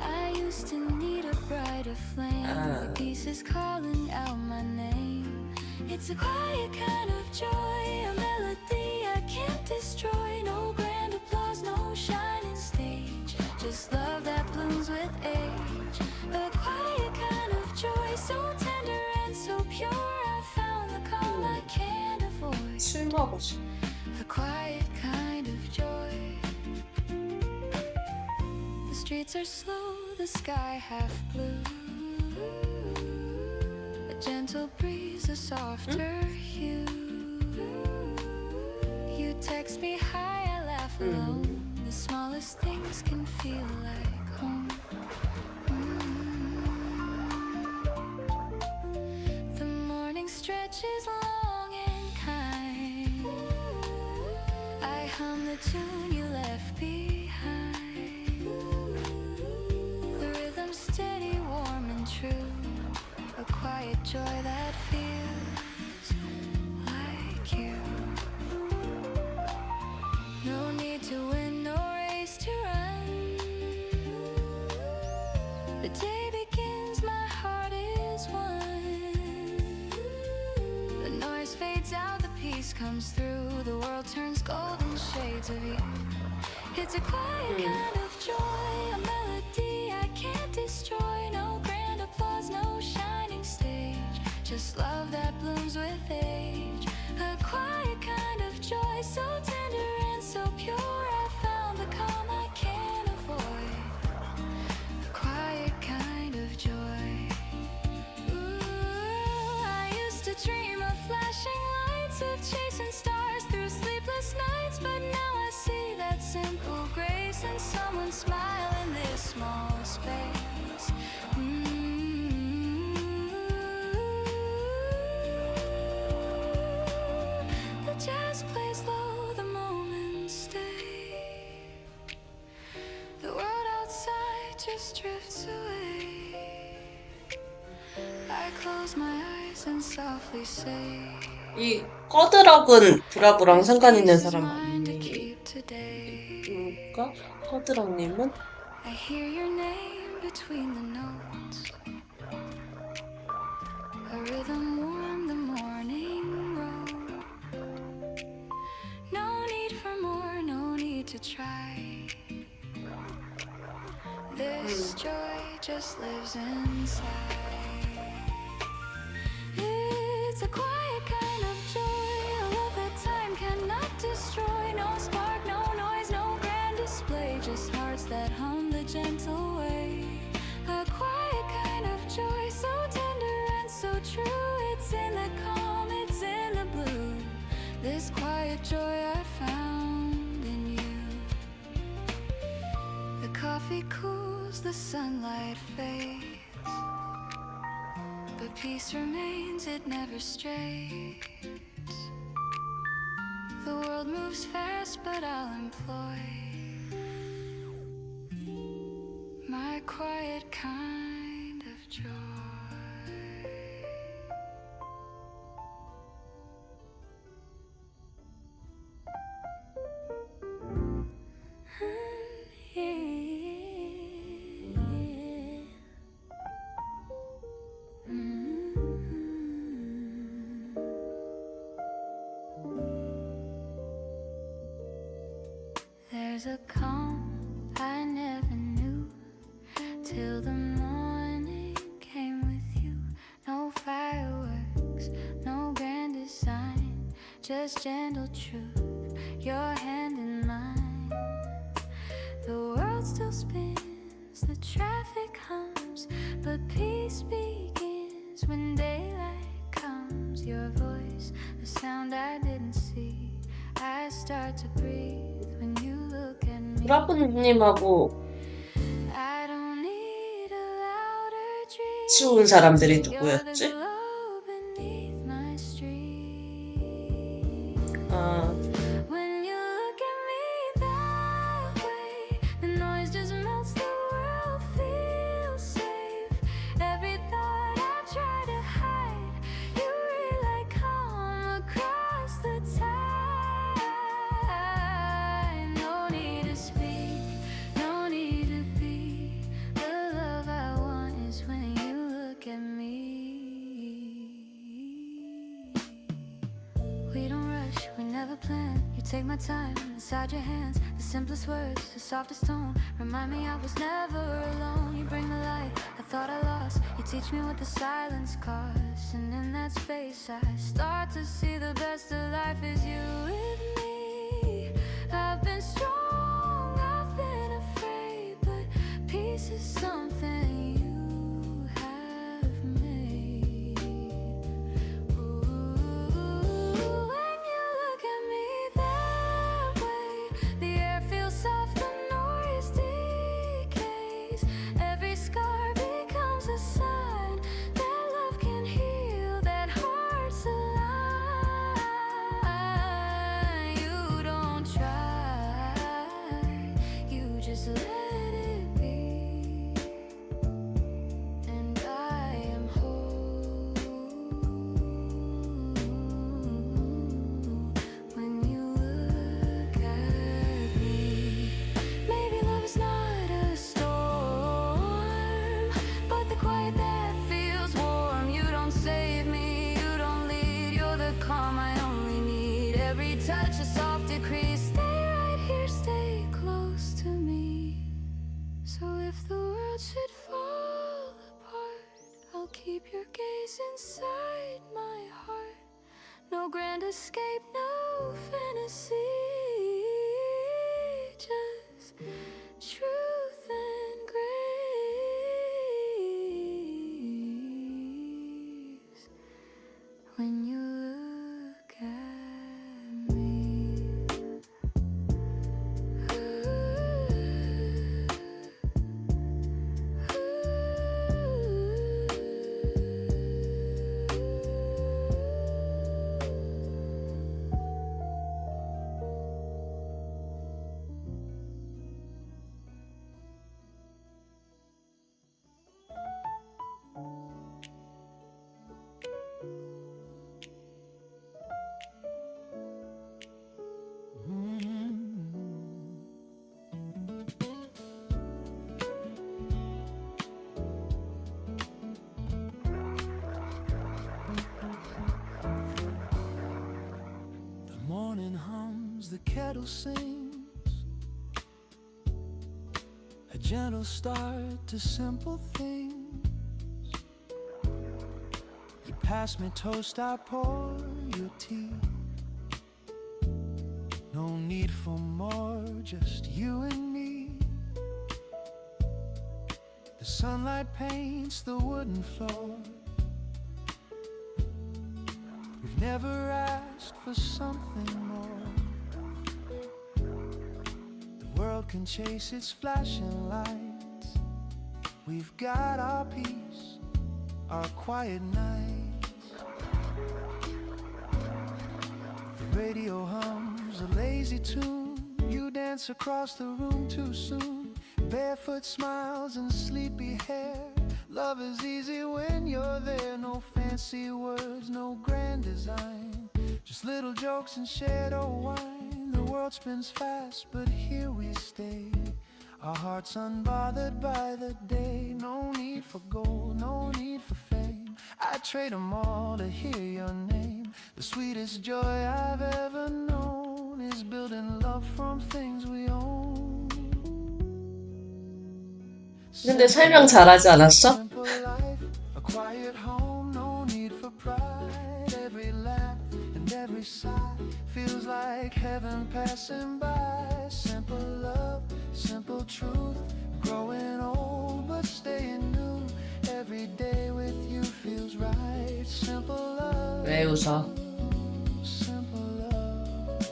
I used to need a brighter flame. The pieces calling out my name. It's a quiet kind of joy, a melody I can't destroy. No grand applause, no shining stage, just love that blooms with age. A quiet kind of joy, so tender and so pure. I found the calm I can't avoid. 술 먹어. A quiet kind of joy. The streets are slow, the sky half blue. A gentle breeze, a softer hue. You text me hi, I laugh alone. The smallest things can feel like home. The morning stretches long and kind. I hum the tune you left behind. The rhythm steady, warm and true. A quiet joy that feels like you. No need to win, no race to run. The day begins, my heart is one. The noise fades out, the peace comes through. The world turns golden shades of you. It's a quiet kind of joy, a melody I can't destroy. No grand applause, no shining stage, just love that blooms with age. A quiet kind of joy, so tender and so pure. I found the calm I can't avoid. A quiet kind of joy. Ooh, I used to dream of flashing lights of change. and softly say, 이 꺼드럭은 브라보랑 상관 있는 "This is 사람 mine to 아니니까? keep today." 꺼드럭님은? I hear your name between the notes, a rhythm warm the morning road. No need for more, no need to try. This joy just lives inside. It's a quiet kind of joy, a love that time cannot destroy. No spark, no noise, no grand display, just hearts that hum the gentle way. A quiet kind of joy, so tender and so true. It's in the calm, it's in the blue. This quiet joy I found in you. The coffee cools, the sunlight fades, but peace remains, it never strays. The world moves fast, but I'll employ my quiet kind of joy. There's a calm I never knew till the morning came with you. No fireworks, no grand design, just gentle truth, your hand in mine. The world still spins, the traffic hums, but peace begins when daylight comes. Your voice, a sound I didn't see, I start to breathe when you look at me. 브라보님하고 I don't need a louder dream. 치운 사람들이 You're the 누구였지? glow beneath my street. 아, When you look at me that way, the noise just melts, the world feels safe. Every thought I try to hide, you relay calm across the tide. No need to speak, no need to be. The love I want is when you look at me. We don't rush, we never plan. You take my time inside your hands. The simplest words, the softest tone, remind me I was never alone. You bring the light I thought I lost. You teach me what the silence costs. And in that space I start to see the best of life is you with me. I've been strong, I've been afraid, but peace is something you have made. When you look at me that way, the air feels soft, the noise decays. Every scar becomes a sign that love can heal, that hearts align. You don't try, you just let it be. And I am whole when you look at me. Maybe love is not a storm, but the quiet that feels warm. You don't save me, you don't lead, you're the calm I only need. Every touch a soft decree. Stay right here, stay close to me. So if the world should fall apart, I'll keep your gaze inside my heart. No grand escape, no fantasy, just truth and grace. When you look at me. hums, the kettle sings. A gentle start to simple things. You pass me toast, I pour your tea. No need for more, just you and me. The sunlight paints the wooden floor. We've never asked for something more. The world can chase its flashing lights. We've got our peace, our quiet nights. The radio hums a lazy tune. You dance across the room too soon. Barefoot smiles and sleepy hair. Love is easy when you're there. No fancy words, no grand design, just little jokes and shared old wine. The world spins fast, but here we stay. Our hearts unbothered by the day. No need for gold, no need for fame. I'd trade them all to hear your name. The sweetest joy I've ever known is building love from things we own. 근데 설명 잘하지 않았어? Simple life, a quiet home, no need for pride. Every laugh and every sigh feels like heaven passing by. Simple love, simple truth, growing old but staying new. Every day with you feels right. Simple love, 왜 웃어? simple love.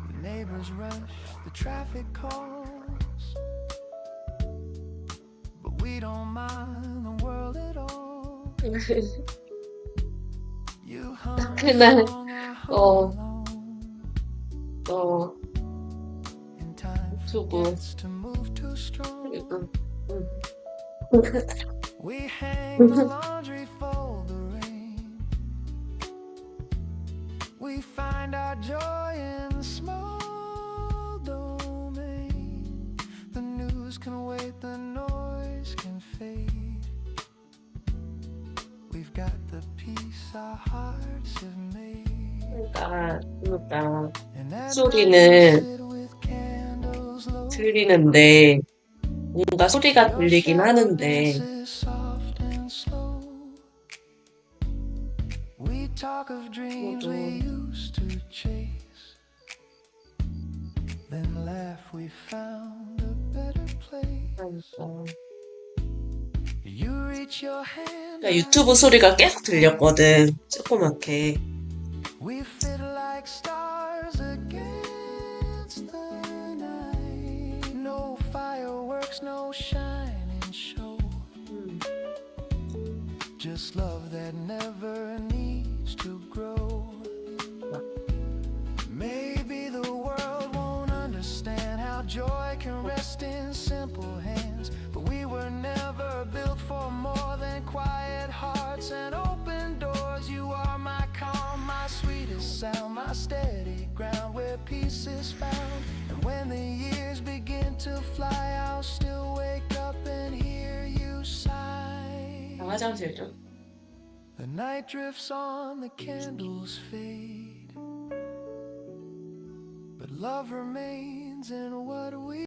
The neighbors rush, the traffic calls, but we don't mind the world at all. You hum 그날, a song I hum alone. In time 수고. forgets to move too strong. 응. We hang the laundry, fold the rain. We find our joy in small domain. The news can wait, the noise can fade. We've got the peace our hearts have made. 그러니까 And at 소리는 night we sit with candles low. 들리는데 뭔가 소리가 들리긴 하는데 We talk of dreams we used to chase, then laugh we found a better place. You reach your hand, 그러니까 유튜브 소리가 계속 들렸거든. 조그맣게. we fit like stars against the night. No fireworks, no shining show, just love that never needs to grow. Maybe the world won't understand how joy can rest in simple hands, but we were never built for more than quiet hearts and open doors. You are my calm, my sweetest sound, my steady ground where peace is found. And when the years begin to fly, I'll still wake up and hear you sigh. 화장실 좀. The night drifts on, the candles fade, but love remains in what we